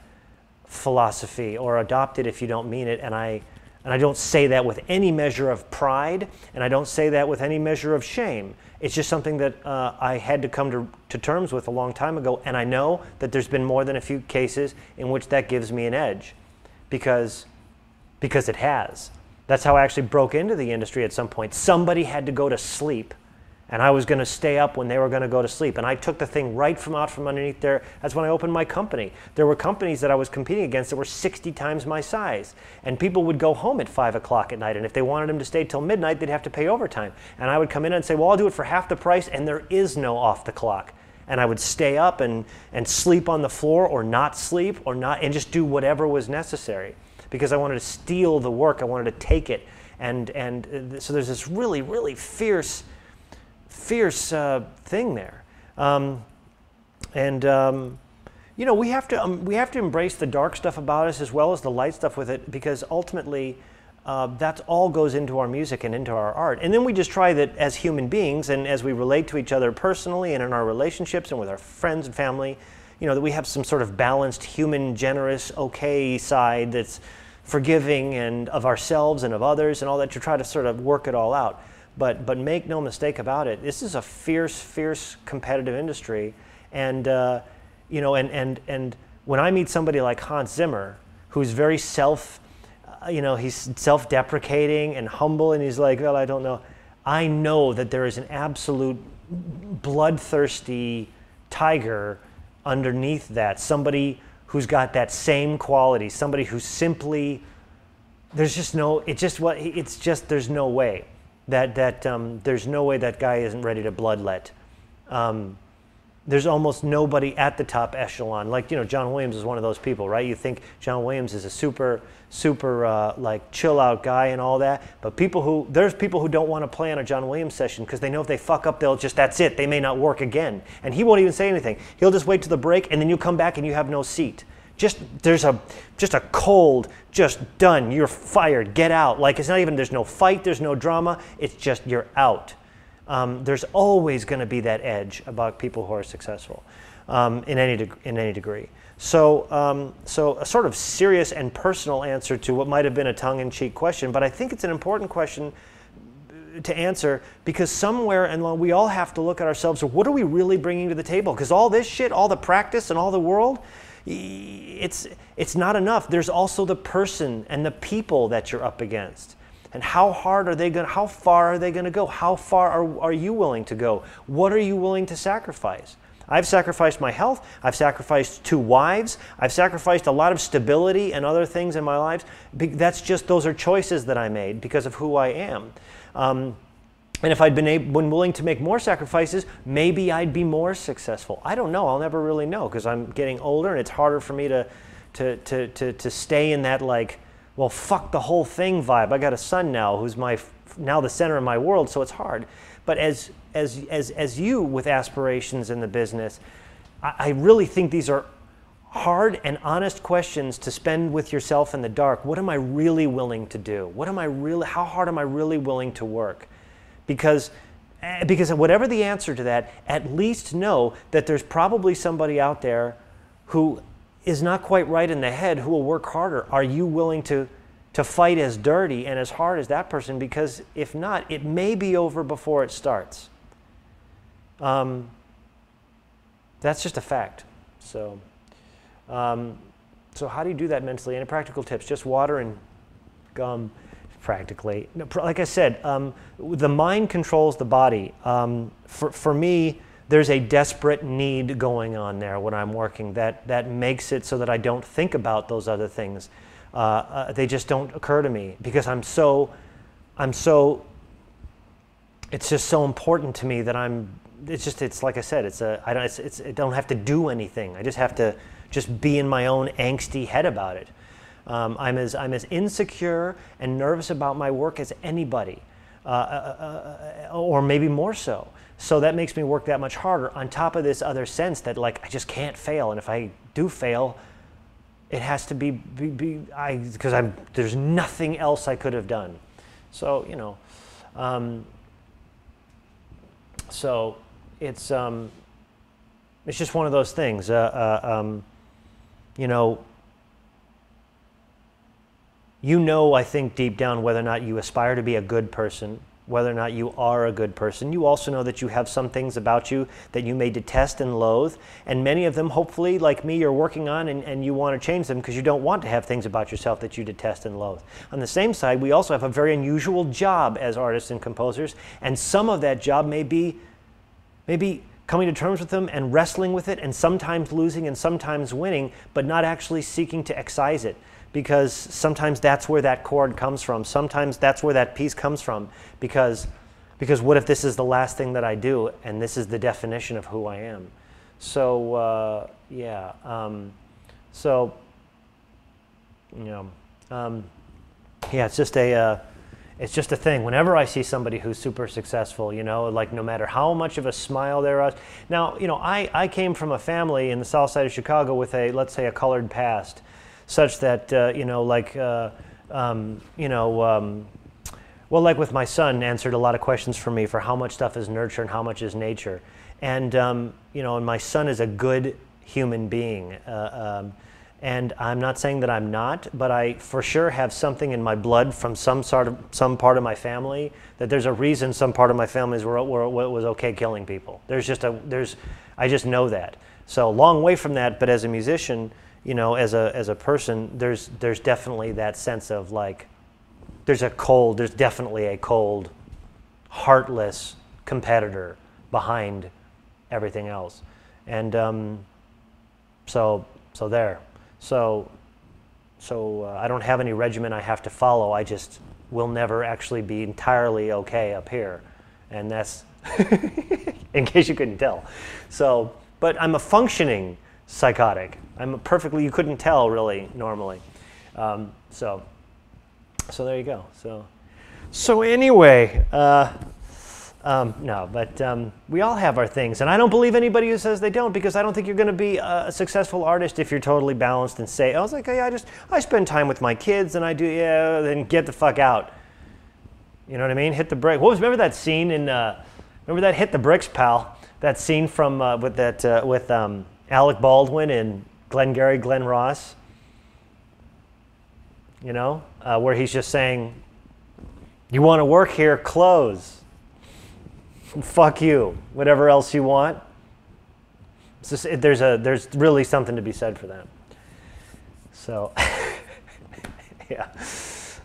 philosophy or adopt it if you don't mean it, and I don't say that with any measure of pride, and I don't say that with any measure of shame. It's just something that I had to come to terms with a long time ago, and I know that there's been more than a few cases in which that gives me an edge, because it has. That's how I actually broke into the industry at some point. Somebody had to go to sleep, and I was going to stay up when they were going to go to sleep, and I took the thing right from out from underneath there. That's when I opened my company. There were companies that I was competing against that were 60 times my size, and people would go home at 5 o'clock at night, and if they wanted them to stay till midnight, they'd have to pay overtime. And I would come in and say, well, I'll do it for half the price, and there is no off the clock. And I would stay up and sleep on the floor or not sleep or not, and just do whatever was necessary, because I wanted to steal the work. I wanted to take it. And so there's this really, really fierce thing there, you know, we have to embrace the dark stuff about us as well as the light stuff with it, because ultimately that all goes into our music and into our art. And then we just try that as human beings, and as we relate to each other personally and in our relationships and with our friends and family, you know, that we have some sort of balanced, human, generous, okay side that's forgiving and of ourselves and of others and all that, to try to sort of work it all out. But make no mistake about it, this is a fierce competitive industry, and you know, and when I meet somebody like Hans Zimmer, who's very he's self-deprecating and humble, and he's like, well, I don't know. I know that there is an absolute bloodthirsty tiger underneath that, somebody who's got that same quality, somebody who's simply, there's no way. There's no way that guy isn't ready to bloodlet. There's almost nobody at the top echelon. Like, you know, John Williams is one of those people, right? You think John Williams is a super like chill out guy and all that, but there's people who don't want to play on a John Williams session because they know if they fuck up, that's it. They may not work again. And he won't even say anything. He'll just wait to the break, and then you come back and you have no seat. There's a cold, just done, you're fired, get out. Like, it's not even, there's no fight, there's no drama, it's just you're out. There's always going to be that edge about people who are successful in any degree. So a sort of serious and personal answer to what might have been a tongue-in-cheek question, but I think it's an important question to answer, because somewhere along we all have to look at ourselves, what are we really bringing to the table? Because all this shit, all the practice and all the world, it's not enough. There's also the person and the people that you're up against. And how far are they going to go? How far are you willing to go? What are you willing to sacrifice? I've sacrificed my health. I've sacrificed 2 wives. I've sacrificed a lot of stability and other things in my life. Those are choices that I made because of who I am. And if I'd been willing to make more sacrifices, maybe I'd be more successful. I don't know. I'll never really know, because I'm getting older, and it's harder for me to stay in that, like, well, fuck the whole thing vibe. I got a son now who's now the center of my world, so it's hard. But as you with aspirations in the business, I really think these are hard and honest questions to spend with yourself in the dark. What am I really willing to do? How hard am I really willing to work? Because whatever the answer to that, at least know that there's probably somebody out there who is not quite right in the head who will work harder. Are you willing to fight as dirty and as hard as that person? Because if not, it may be over before it starts. That's just a fact. So how do you do that mentally? Any practical tips? Just water and practically. Like I said, the mind controls the body. For me, there's a desperate need going on there when I'm working that makes it so that I don't think about those other things. They just don't occur to me because it's just so important to me that it's like I said, I don't have to do anything. I just have to just be in my own angsty head about it. I'm as insecure and nervous about my work as anybody, or maybe more so. So that makes me work that much harder on top of this other sense that like I just can't fail, and if I do fail, it has to be because there's nothing else I could have done. So so it's just one of those things. I think deep down whether or not you aspire to be a good person, whether or not you are a good person. You also know that you have some things about you that you may detest and loathe, and many of them, hopefully, like me, you're working on and you want to change them because you don't want to have things about yourself that you detest and loathe. On the same side, we also have a very unusual job as artists and composers, and some of that job may be coming to terms with them and wrestling with it, and sometimes losing and sometimes winning, but not actually seeking to excise it. Because sometimes that's where that chord comes from. Sometimes that's where that piece comes from. Because what if this is the last thing that I do, and this is the definition of who I am? So yeah. Yeah. It's just a thing. Whenever I see somebody who's super successful, like no matter how much of a smile there is. Now, I came from a family in the South Side of Chicago with let's say a colored past. Such that, well, like with my son, answered a lot of questions for me for how much stuff is nurture and how much is nature. And, and my son is a good human being. And I'm not saying that I'm not, but I for sure have something in my blood from some part of my family that there's a reason some part of my family is where it was okay killing people. I just know that. So long way from that, but as a musician, as a person, there's definitely that sense of like, there's definitely a cold, heartless competitor behind everything else, and so there. So I don't have any regimen I have to follow. I just will never actually be entirely okay up here, and that's in case you couldn't tell. So, but I'm a functioning psychotic. You couldn't tell really normally. So there you go. So anyway, no, but we all have our things, and I don't believe anybody who says they don't, because I don't think you're going to be a successful artist if you're totally balanced and say, I was like, yeah, I spend time with my kids and I do, yeah, then get the fuck out. You know what I mean? Hit the brake. Remember that scene in, remember that Hit the Bricks, pal? That scene from, with Alec Baldwin and Glenn Ross, where he's just saying, you want to work here, close. Fuck you. Whatever else you want. There's really something to be said for that. So, yeah.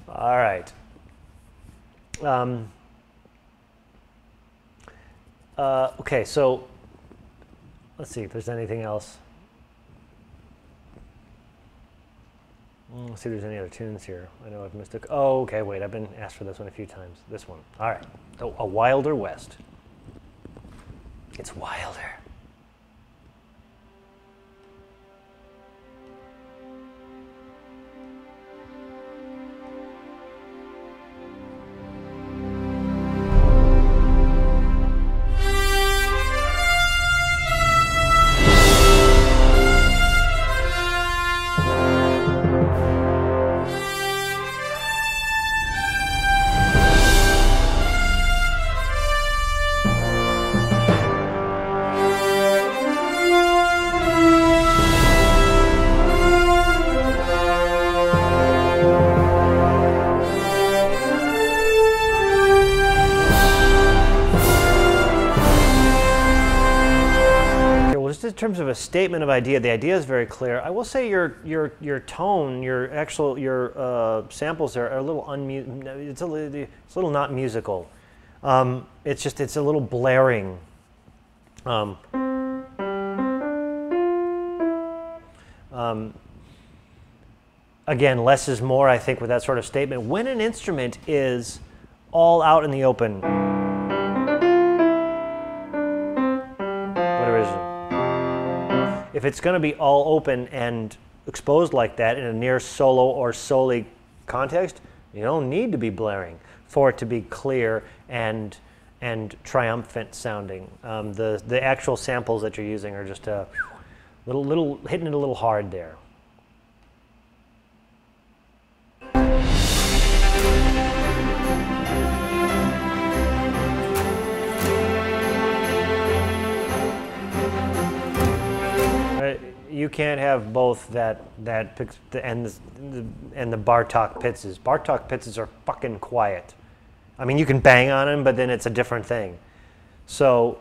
All right. Okay, so let's see if there's anything else. Let's see if there's any other tunes here. I know I've missed it. Oh, okay, wait, I've been asked for this one a few times. This one. All right. So, A Wilder West. It's wilder. terms of a statement of idea, the idea is very clear. I will say your tone, your samples are a little it's a little not musical. It's a little blaring. Again, less is more, I think, with that sort of statement. When an instrument is all out in the open, what is it? If it's going to be all open and exposed like that in a near solo or soli context, you don't need to be blaring for it to be clear and triumphant sounding. The actual samples that you're using are just a little hitting it a little hard there. You can't have both that and the Bartok pizzas. Bartok pizzas are fucking quiet. I mean, you can bang on them, but then it's a different thing. So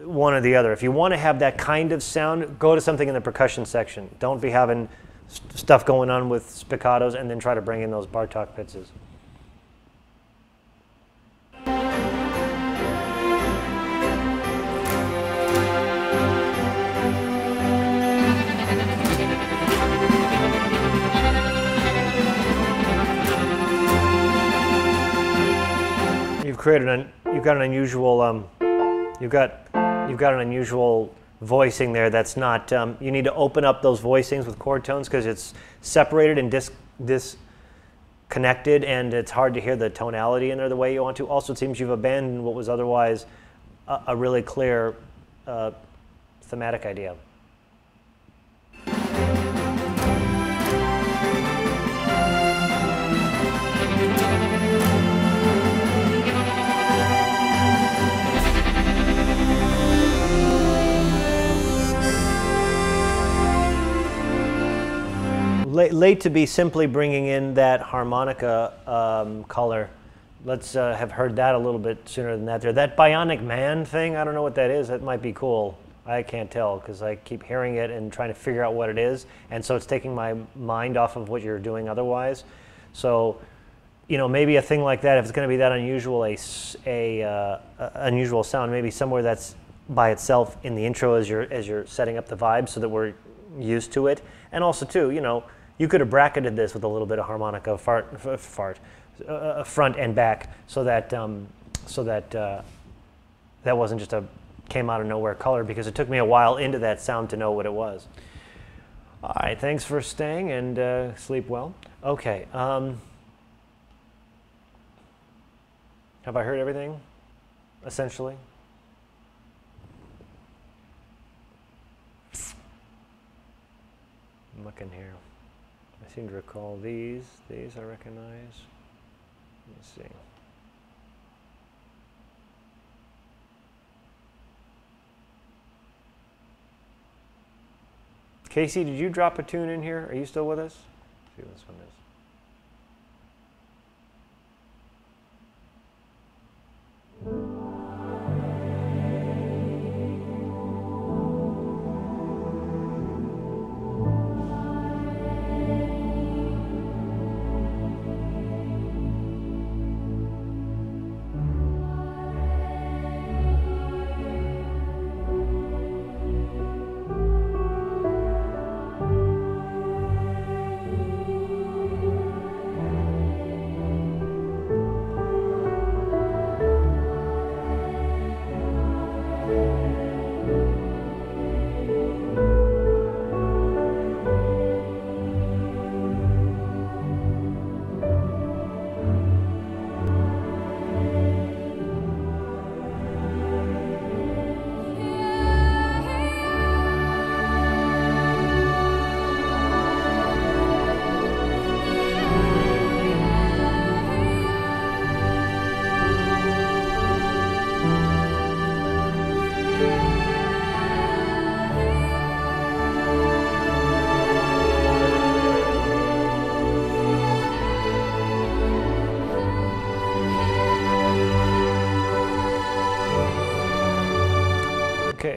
one or the other. If you want to have that kind of sound, go to something in the percussion section. Don't be having stuff going on with spiccatos and then try to bring in those Bartok pizzas. You've got an unusual voicing there. That's not. You need to open up those voicings with chord tones because it's separated and disconnected, and it's hard to hear the tonality in there the way you want to. Also, it seems you've abandoned what was otherwise a really clear thematic idea. Late to be simply bringing in that harmonica color. Let's have heard that a little bit sooner than that. That Bionic Man thing, I don't know what that is. That might be cool. I can't tell because I keep hearing it and trying to figure out what it is. And so it's taking my mind off of what you're doing otherwise. So, you know, maybe a thing like that, if it's going to be that unusual, unusual sound, maybe somewhere that's by itself in the intro as you're setting up the vibe so that we're used to it. And also, too, you know, you could have bracketed this with a little bit of harmonica front and back, so that that wasn't just a came out of nowhere color, because it took me a while into that sound to know what it was. All right, thanks for staying and sleep well. Okay, have I heard everything? Essentially. I'm looking here. I seem to recall these. These I recognize. Let me see. Casey, did you drop a tune in here? Are you still with us? Let's see what this one is.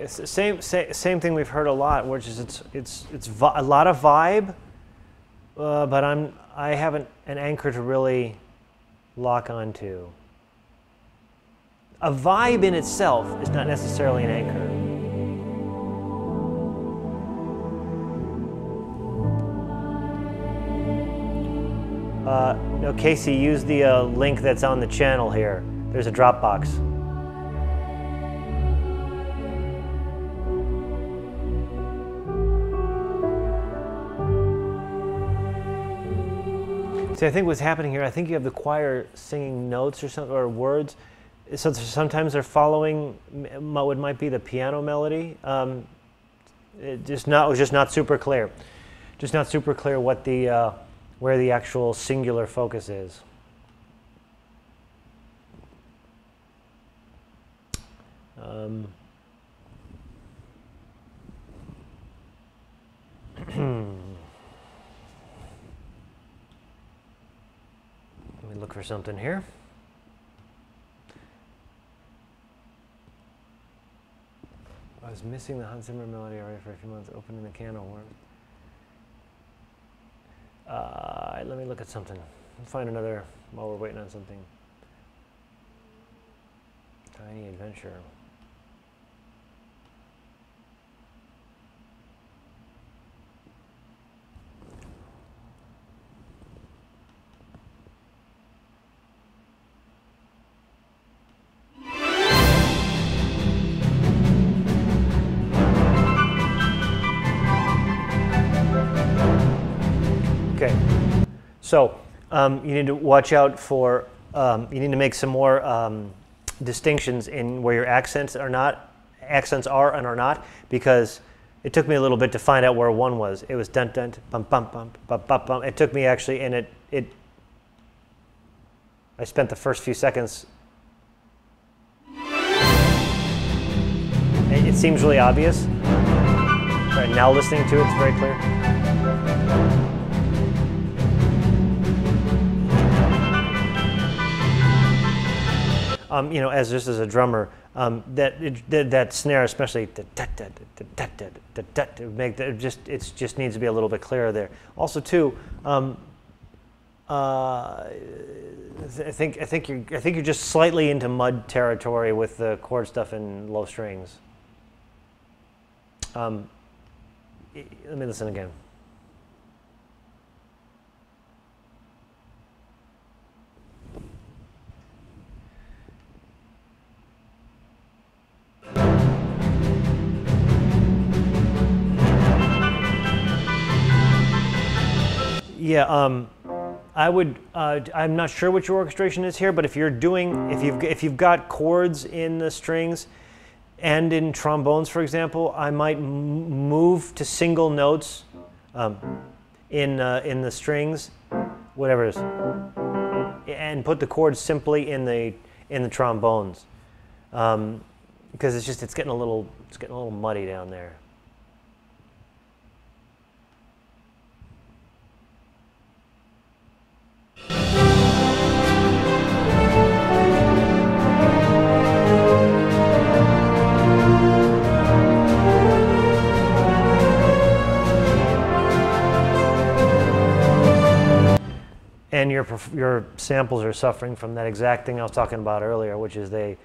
Same thing we've heard a lot, which is it's a lot of vibe, but I haven't an anchor to really lock onto. A vibe in itself is not necessarily an anchor. No, Casey, use the link that's on the channel here. There's a Dropbox. See, I think what's happening here, I think you have the choir singing notes or something, or words. So sometimes they're following what might be the piano melody. It was just not super clear. Just not super clear what the where the actual singular focus is. Let me look for something here. I was missing the Hans Zimmer melody already for a few months, opening the can of worms. Let me look at something. Let's find another while we're waiting on something. Tiny Adventure. Okay, so you need to watch out for, you need to make some more distinctions in where your accents are and are not, because it took me a little bit to find out where one was. It was dun dun bum bum bum bum bum bum. It took me actually, and I spent the first few seconds. It seems really obvious. Right now, listening to it, it's very clear. You know, as just as a drummer, that snare, especially make that it just needs to be a little bit clearer there. Also, too, I think you're just slightly into mud territory with the chord stuff and low strings. Let me listen again. Yeah, I would. I'm not sure what your orchestration is here, but if you've got chords in the strings and in trombones, for example, I might move to single notes in the strings, whatever it is, and put the chords simply in the trombones, because it's getting a little muddy down there. And your samples are suffering from that exact thing I was talking about earlier, which is they're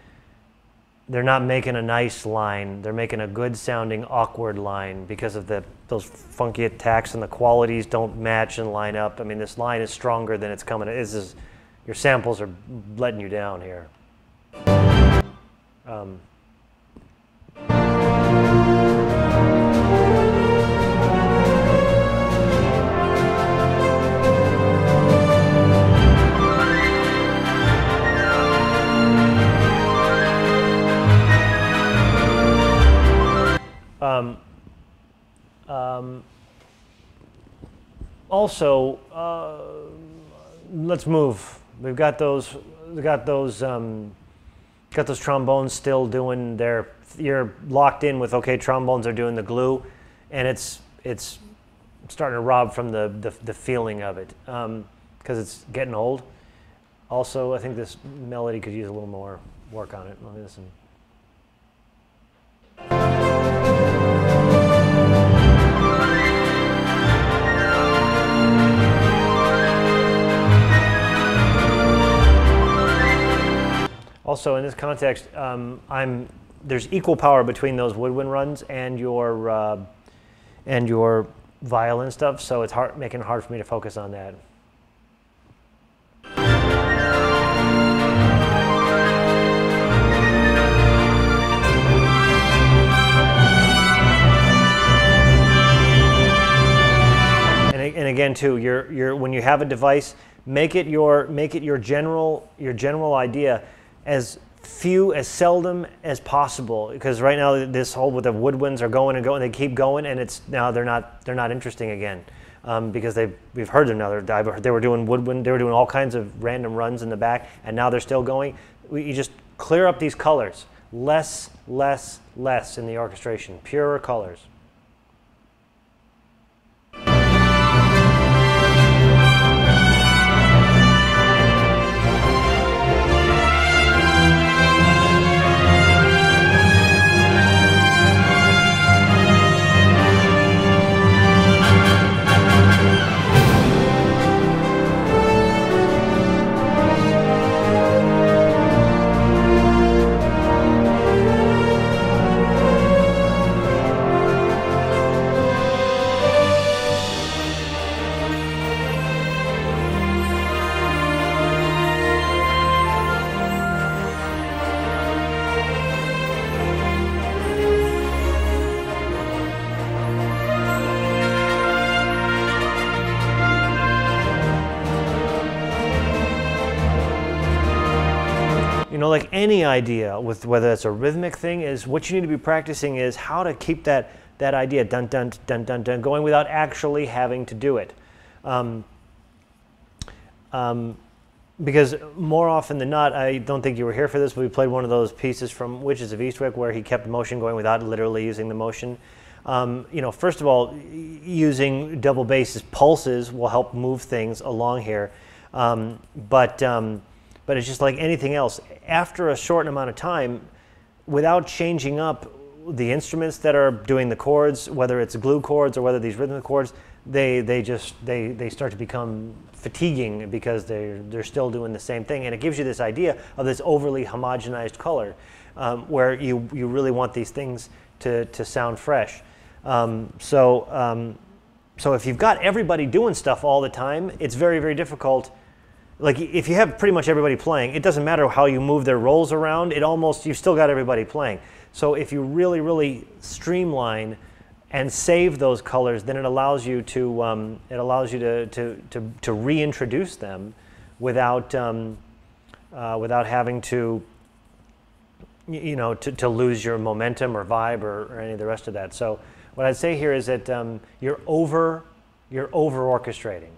not making a nice line. They're making a good sounding awkward line because of those funky attacks, and the qualities don't match and line up. I mean, this line is stronger than it's coming. Your samples are letting you down here. Also, let's move. We've got those trombones still doing their. You're locked in with, okay, trombones are doing the glue, and it's starting to rob from the feeling of it, because it's getting old. Also, I think this melody could use a little more work on it. Let me listen. Also, in this context, there's equal power between those woodwind runs and your violin stuff, so it's making it hard for me to focus on that. And again, too, when you have a device, make it your general idea as seldom as possible, because right now this whole with the woodwinds are going and going, they keep going, and they're not interesting again, because we've heard them now. They were doing woodwind, they were doing all kinds of random runs in the back, and now they're still going. You just clear up these colors, less in the orchestration, purer colors. You know, like any idea, with whether it's a rhythmic thing, is what you need to be practicing is how to keep that idea dun dun dun dun dun going without actually having to do it. Because more often than not, I don't think you were here for this, but we played one of those pieces from Witches of Eastwick where he kept motion going without literally using the motion. You know, first of all, using double bass pulses will help move things along here, but it's just like anything else. After a short amount of time, without changing up the instruments that are doing the chords, whether it's glue chords or whether these rhythmic chords, they start to become fatiguing because they're still doing the same thing, and it gives you this idea of this overly homogenized color, where you really want these things to sound fresh. So if you've got everybody doing stuff all the time, it's very, very difficult. Like if you have pretty much everybody playing, it doesn't matter how you move their roles around, you've still got everybody playing. So if you really, really streamline and save those colors, then it allows you to reintroduce them without having to to lose your momentum or vibe or any of the rest of that. So what I'd say here is that you're over orchestrating.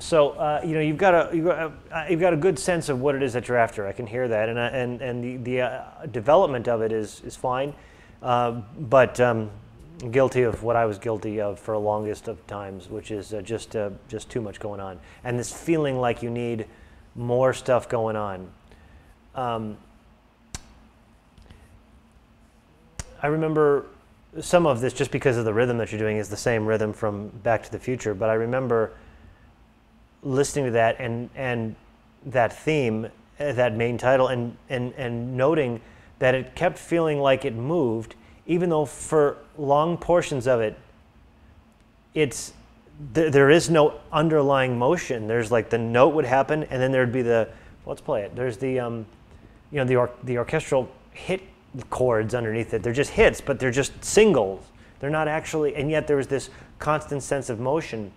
So you've got a good sense of what it is that you're after. I can hear that, and the development of it is fine, but guilty of what I was guilty of for the longest of times, which is just too much going on, and this feeling like you need more stuff going on. I remember some of this just because of the rhythm that you're doing is the same rhythm from Back to the Future, but I remember listening to that and that theme, that main title, and noting that it kept feeling like it moved, even though for long portions of it, there is no underlying motion. There's like the note would happen, and then there'd be let's play it. There's the the orchestral hit chords underneath it. They're just hits, but they're just singles. They're not actually, and yet there was this constant sense of motion.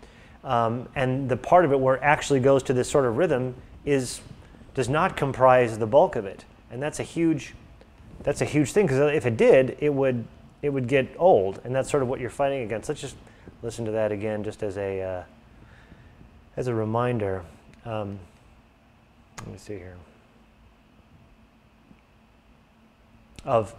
And the part of it where it actually goes to this sort of rhythm does not comprise the bulk of it, and that's a huge thing, because if it did, it would get old, and that's sort of what you're fighting against. Let's just listen to that again, just as a reminder. Let me see here. Of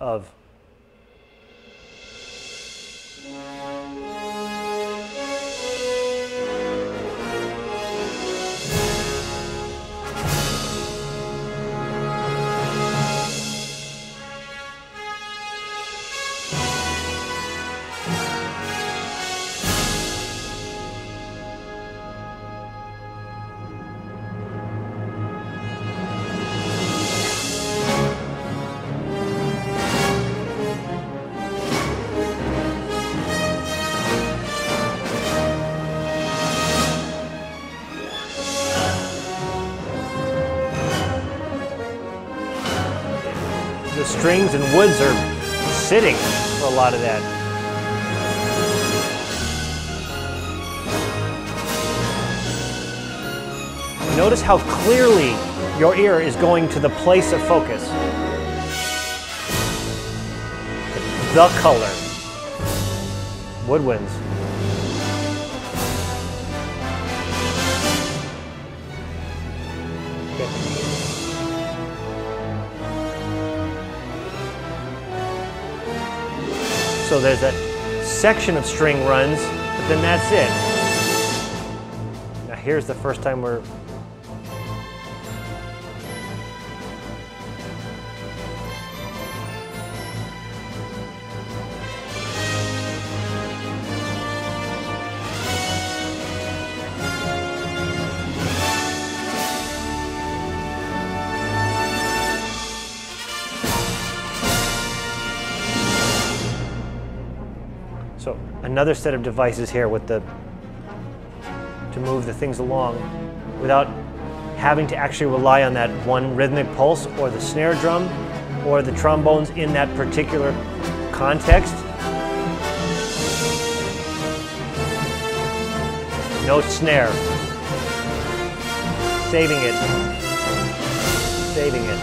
the strings and woods are sitting for a lot of that. Notice how clearly your ear is going to the place of focus. The color. Woodwinds. So there's that section of string runs, but then that's it. Now here's the first time we're... So another set of devices here with to move the things along without having to actually rely on that one rhythmic pulse or the snare drum or the trombones in that particular context. No snare. Saving it. Saving it.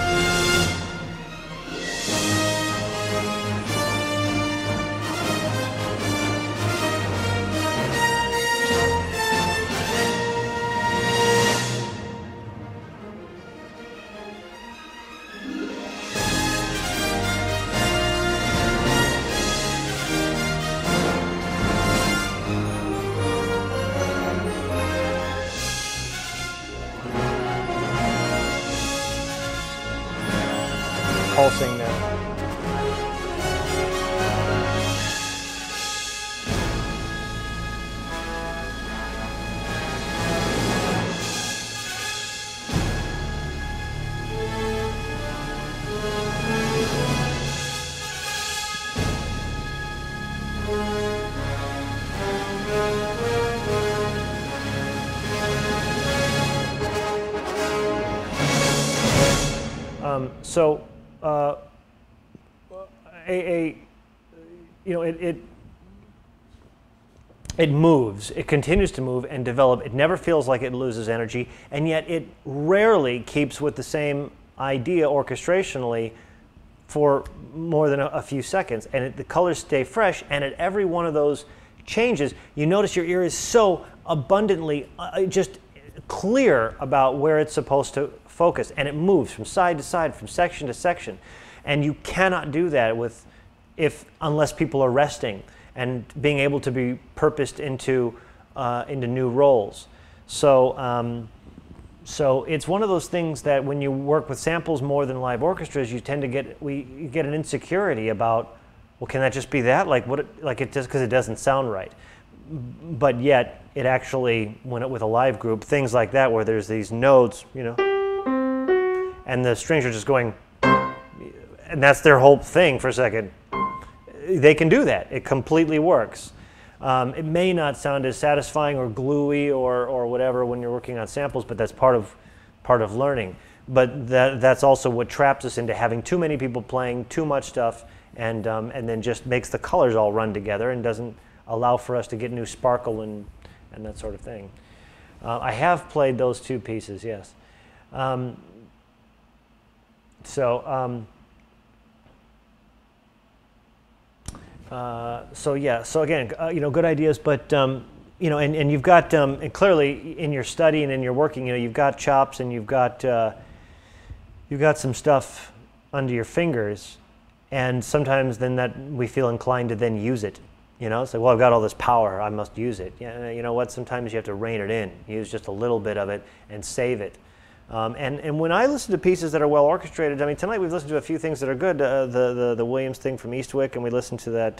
Pulsing there. So you know, it moves, it continues to move and develop. It never feels like it loses energy, and yet it rarely keeps with the same idea orchestrationally for more than a few seconds. And the colors stay fresh, and at every one of those changes, you notice your ear is so abundantly just clear about where it's supposed to focus, and it moves from side to side, from section to section. And you cannot do that unless people are resting and being able to be purposed into new roles. So so it's one of those things that when you work with samples more than live orchestras, you tend to get you get an insecurity about, well, can that just be that? Like it just because it doesn't sound right. But yet it actually, with a live group, things like that where there's these nodes, you know, and the strings are just going, and that's their whole thing for a second. They can do that. It completely works. It may not sound as satisfying or gluey or whatever when you're working on samples, but that's part of learning. But that's also what traps us into having too many people playing too much stuff, and then just makes the colors all run together and doesn't allow for us to get new sparkle and that sort of thing. I have played those two pieces, yes. So yeah. So again, you know, good ideas, but and you've got, and clearly in your study and in your working, you've got chops and you've got some stuff under your fingers, and sometimes then that we feel inclined to then use it. It's like, well, I've got all this power, I must use it. Yeah, you know what? Sometimes you have to rein it in, use just a little bit of it and save it. And when I listen to pieces that are well orchestrated, I mean, tonight we've listened to a few things that are good. The Williams thing from Eastwick, and we listened to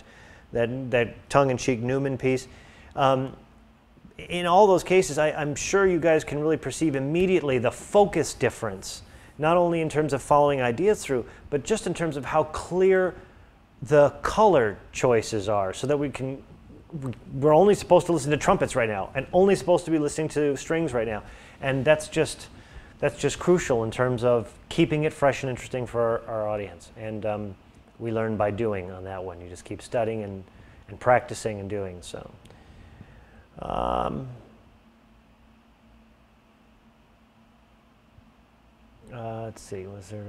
that tongue-in-cheek Newman piece. In all those cases, I'm sure you guys can really perceive immediately the focus difference, not only in terms of following ideas through, but just in terms of how clear the color choices are, so that we're only supposed to listen to trumpets right now, and only supposed to be listening to strings right now, and that's just crucial in terms of keeping it fresh and interesting for our audience. And we learn by doing on that one. You just keep studying and practicing and doing so. Let's see, was there...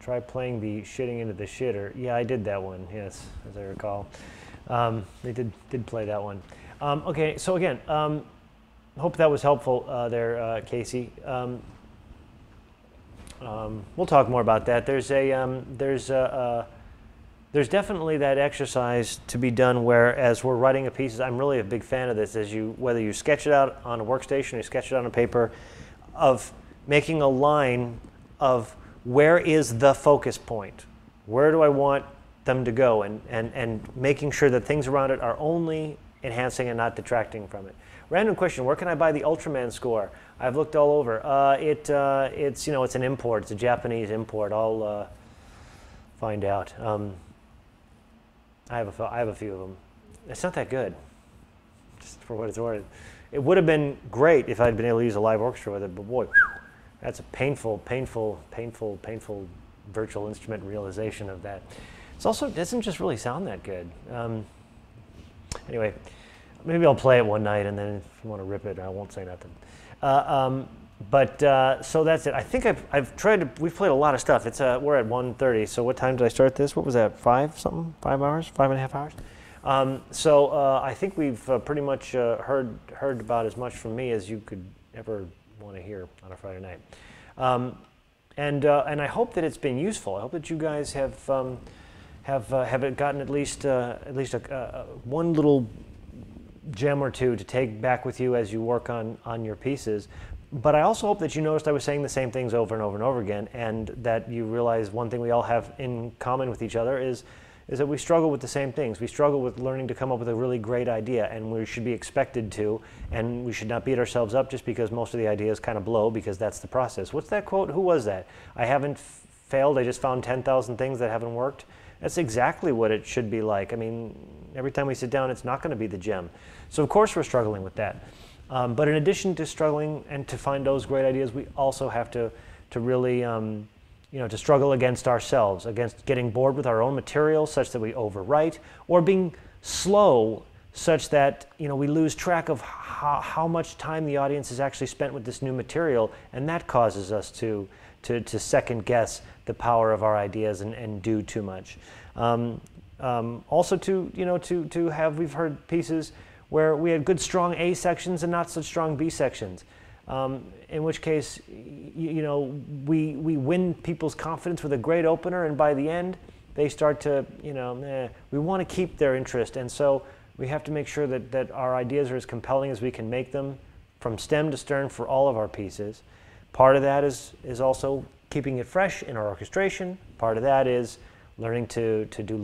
Try playing the shitting into the shitter. Yeah, I did that one, yes, as I recall. They did play that one. Okay, so again, hope that was helpful there, Casey. We'll talk more about that. There's definitely that exercise to be done where, as we're writing a piece, I'm really a big fan of this, whether you sketch it out on a workstation or you sketch it on a paper, of making a line of where is the focus point? Where do I want them to go? And making sure that things around it are only enhancing and not detracting from it. Random question, where can I buy the Ultraman score? I've looked all over. It's an import, it's a Japanese import. I'll find out. I have a few of them. It's not that good, just for what it's worth. It would have been great if I'd been able to use a live orchestra with it, but boy, that's a painful virtual instrument realization of that. It doesn't just really sound that good. Anyway, maybe I'll play it one night, and then if you want to rip it, I won't say nothing. So that's it. I think we've played a lot of stuff. We're at 1:30, so what time did I start this? What was that, 5 something? 5 hours? 5.5 hours? I think we've pretty much heard about as much from me as you could ever want to hear on a Friday night. And I hope that it's been useful. I hope that you guys have gotten at least one little gem or two to take back with you as you work on your pieces. But I also hope that you noticed I was saying the same things over and over and over again, and that you realize one thing we all have in common with each other is that we struggle with the same things. We struggle with learning to come up with a really great idea, and we should be expected to, and we should not beat ourselves up just because most of the ideas kind of blow, because that's the process. What's that quote? Who was that? I haven't failed, I just found 10,000 things that haven't worked. That's exactly what it should be like. I mean, every time we sit down, it's not going to be the gem. So of course we're struggling with that. But in addition to struggling and to find those great ideas, we also have to really to struggle against ourselves, against getting bored with our own material such that we overwrite, or being slow such that we lose track of how much time the audience has actually spent with this new material, and that causes us to second guess the power of our ideas and do too much. Also we've heard pieces where we had good strong A sections and not such strong B sections. In which case, we win people's confidence with a great opener, and by the end, they start to, we want to keep their interest, and so we have to make sure that our ideas are as compelling as we can make them from stem to stern for all of our pieces. Part of that is also keeping it fresh in our orchestration. Part of that is learning to do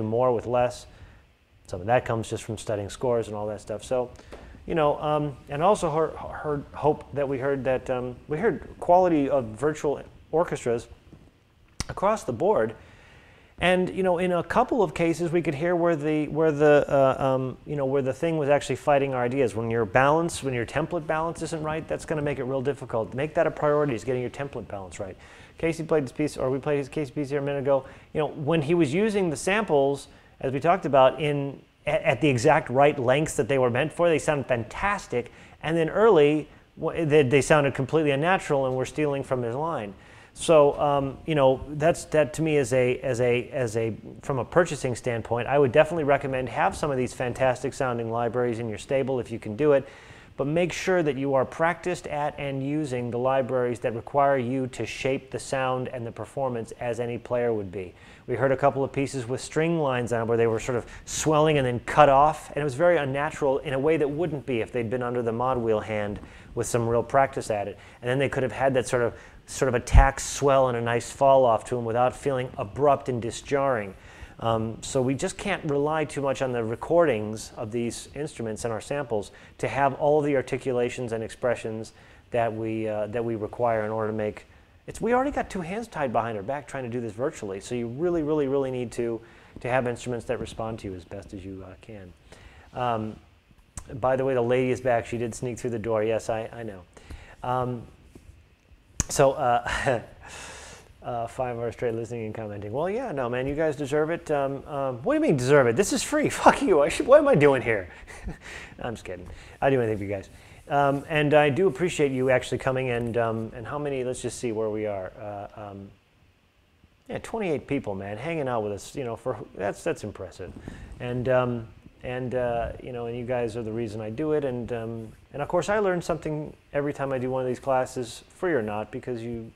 more with less. Some of that comes just from studying scores and all that stuff. So, and also we heard quality of virtual orchestras across the board, and in a couple of cases we could hear where the thing was actually fighting our ideas. When your template balance isn't right, that's going to make it real difficult. Make that a priority, is getting your template balance right. Casey played this piece, or we played his Casey piece here a minute ago. When he was using the samples, as we talked about, at the exact right lengths that they were meant for, they sounded fantastic. And then early, they sounded completely unnatural, and we're stealing from his line. So you know, that to me is from a purchasing standpoint, I would definitely recommend have some of these fantastic sounding libraries in your stable if you can do it, but make sure that you are practiced at and using the libraries that require you to shape the sound and the performance as any player would be. We heard a couple of pieces with string lines on where they were sort of swelling and then cut off, and it was very unnatural in a way that wouldn't be if they'd been under the mod wheel hand with some real practice at it. And then they could have had that sort of attack swell and a nice fall off to them without feeling abrupt and disjarring. So we just can't rely too much on the recordings of these instruments and our samples to have all the articulations and expressions that we require in order to make. We already got two hands tied behind our back trying to do this virtually, so you really, really, really need to have instruments that respond to you as best as you can. By the way, the lady is back. She did sneak through the door. Yes, I know. 5 hours straight listening and commenting. Well, yeah, no, man, you guys deserve it. What do you mean deserve it? This is free. Fuck you. What am I doing here? I'm just kidding. I do anything for you guys. And I do appreciate you actually coming and how many, let's just see where we are. Yeah, 28 people, man, hanging out with us, you know, that's impressive. And you know, and you guys are the reason I do it. And of course I learn something every time I do one of these classes, free or not, because you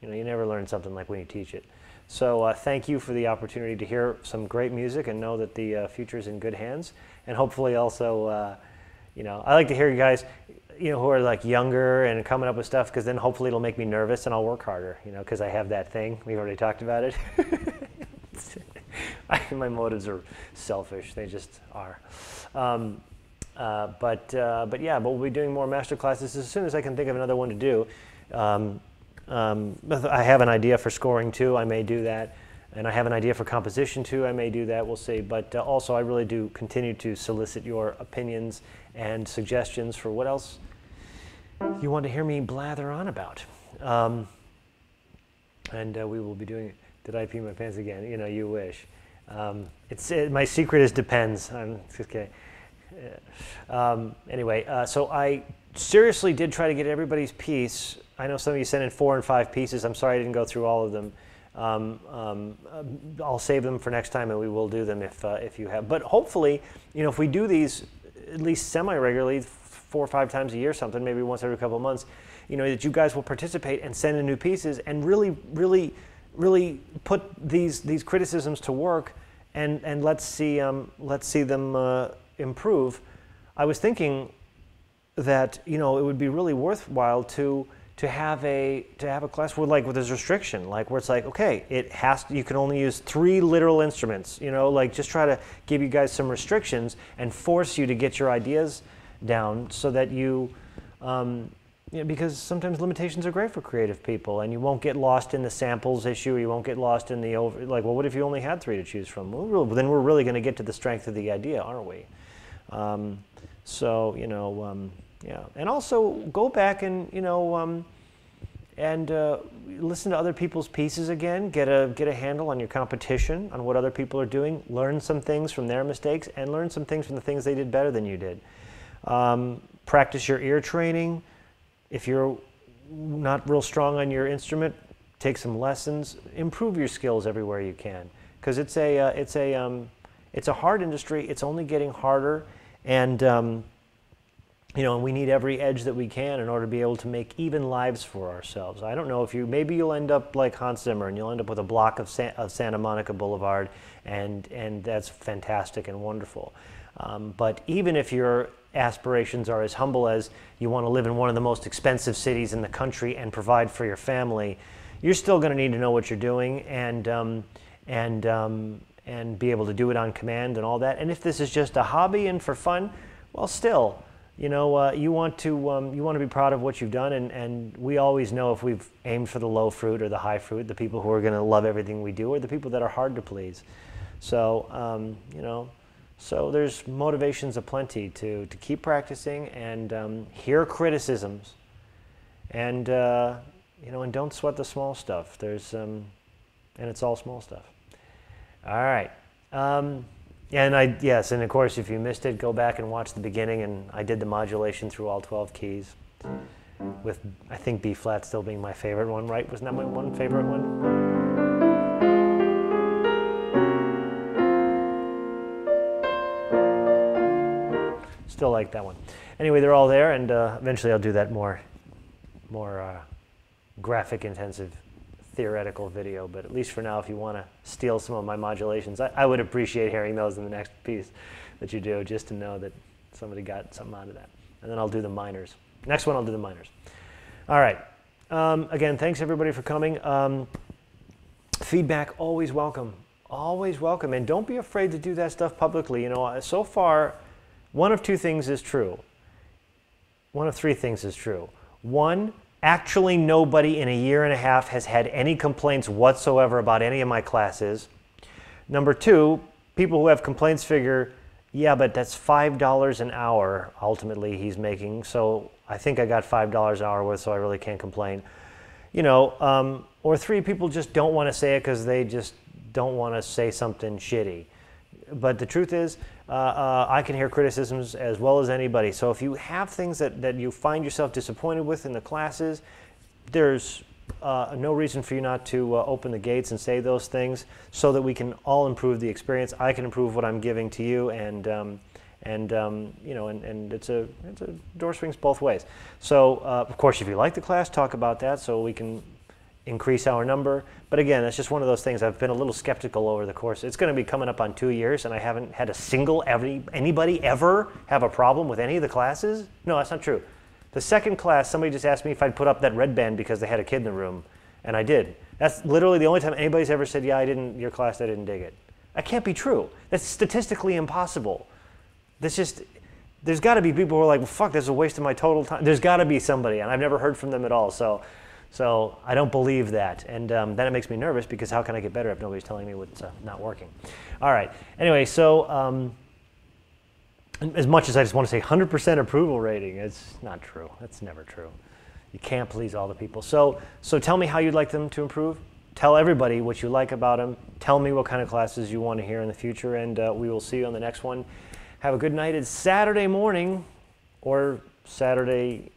know, you never learn something like when you teach it. So thank you for the opportunity to hear some great music and know that the future is in good hands. And hopefully also, you know, I like to hear you guys, you know, who are like younger and coming up with stuff, because then hopefully it'll make me nervous and I'll work harder, you know, because I have that thing. We've already talked about it. My motives are selfish. They just are. But we'll be doing more master classes as soon as I can think of another one to do. I have an idea for scoring too. I may do that. And I have an idea for composition too. I may do that. We'll see. But also, I really do continue to solicit your opinions and suggestions for what else you want to hear me blather on about. And we will be doing it. Did I pee my pants again? You know, you wish. My secret is depends. I'm just kidding. Anyway, so I seriously did try to get everybody's piece. I know some of you sent in 4 and 5 pieces. I'm sorry I didn't go through all of them. I'll save them for next time, and we will do them if you have. But hopefully, you know, if we do these at least semi-regularly, 4 or 5 times a year, something, maybe once every couple of months, you know, that you guys will participate and send in new pieces and really, really, really put these criticisms to work, and let's see them improve. I was thinking that, you know, it would be really worthwhile to have a class where, like, where there's restriction, like where it's like, okay, you can only use 3 literal instruments, you know, like just try to give you guys some restrictions and force you to get your ideas down so that you know, because sometimes limitations are great for creative people, and you won't get lost in the samples issue, you won't get lost in the like, well, what if you only had 3 to choose from? Well, then we're really going to get to the strength of the idea, aren't we? So, you know, yeah, and also go back and, you know, listen to other people's pieces again. Get a handle on your competition, on what other people are doing. Learn some things from their mistakes, and learn some things from the things they did better than you did. Practice your ear training. If you're not real strong on your instrument, take some lessons. Improve your skills everywhere you can, because it's a hard industry. It's only getting harder, and you know, and we need every edge that we can in order to be able to make even lives for ourselves. I don't know if maybe you'll end up like Hans Zimmer, and you'll end up with a block of Santa Monica Boulevard, and that's fantastic and wonderful. But even if your aspirations are as humble as you want to live in one of the most expensive cities in the country and provide for your family, you're still going to need to know what you're doing and be able to do it on command and all that. And if this is just a hobby and for fun, well, still, you know, you want to be proud of what you've done, and we always know if we've aimed for the low fruit or the high fruit, the people who are going to love everything we do are the people that are hard to please. So, you know, so there's motivations aplenty to keep practicing and hear criticisms, and you know, and don't sweat the small stuff. There's and it's all small stuff. All right. Yes, and of course, if you missed it, go back and watch the beginning, and I did the modulation through all 12 keys. with, I think, B flat still being my favorite one, right? Wasn't that my one favorite one? Still like that one. Anyway, they're all there, and eventually I'll do that more graphic intensive theoretical video, but at least for now, if you want to steal some of my modulations, I would appreciate hearing those in the next piece that you do, just to know that somebody got something out of that. And then I'll do the minors. Next one, I'll do the minors. All right. Again, thanks everybody for coming. Feedback, always welcome. Always welcome. And don't be afraid to do that stuff publicly. You know, so far, one of two things is true. One of three things is true. One, actually nobody in a year and a half has had any complaints whatsoever about any of my classes. Number two, people who have complaints figure, yeah, but that's $5 an hour ultimately he's making, so I think I got $5 an hour worth, so I really can't complain. You know, or three, people just don't want to say it because they just don't want to say something shitty. But the truth is, I can hear criticisms as well as anybody. So if you have things that you find yourself disappointed with in the classes, there's no reason for you not to open the gates and say those things, so that we can all improve the experience. I can improve what I'm giving to you, and you know, and it's a door swings both ways. So of course, if you like the class, talk about that so we can increase our number. But again, it's just one of those things. I've been a little skeptical over the course. It's going to be coming up on 2 years, and I haven't had a single anybody ever have a problem with any of the classes. No, that's not true. The second class, somebody just asked me if I'd put up that red band because they had a kid in the room, and I did. That's literally the only time anybody's ever said, yeah, I didn't, your class, I didn't dig it. That can't be true. That's statistically impossible. There's got to be people who are like, well, fuck, this is a waste of my total time. There's got to be somebody, and I've never heard from them at all. So I don't believe that, and then it makes me nervous, because how can I get better if nobody's telling me what's not working? All right. Anyway, so as much as I just want to say 100% approval rating, it's not true. That's never true. You can't please all the people. So tell me how you'd like them to improve. Tell everybody what you like about them. Tell me what kind of classes you want to hear in the future, and we will see you on the next one. Have a good night. It's Saturday morning, or Saturday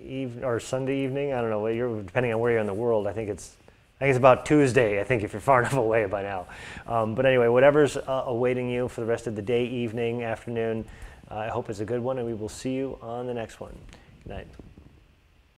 evening, or Sunday evening. I don't know. Depending on where you're in the world. I think it's about Tuesday. I think if you're far enough away by now. But anyway, whatever's awaiting you for the rest of the day, evening, afternoon, I hope it's a good one, and we will see you on the next one. Good night.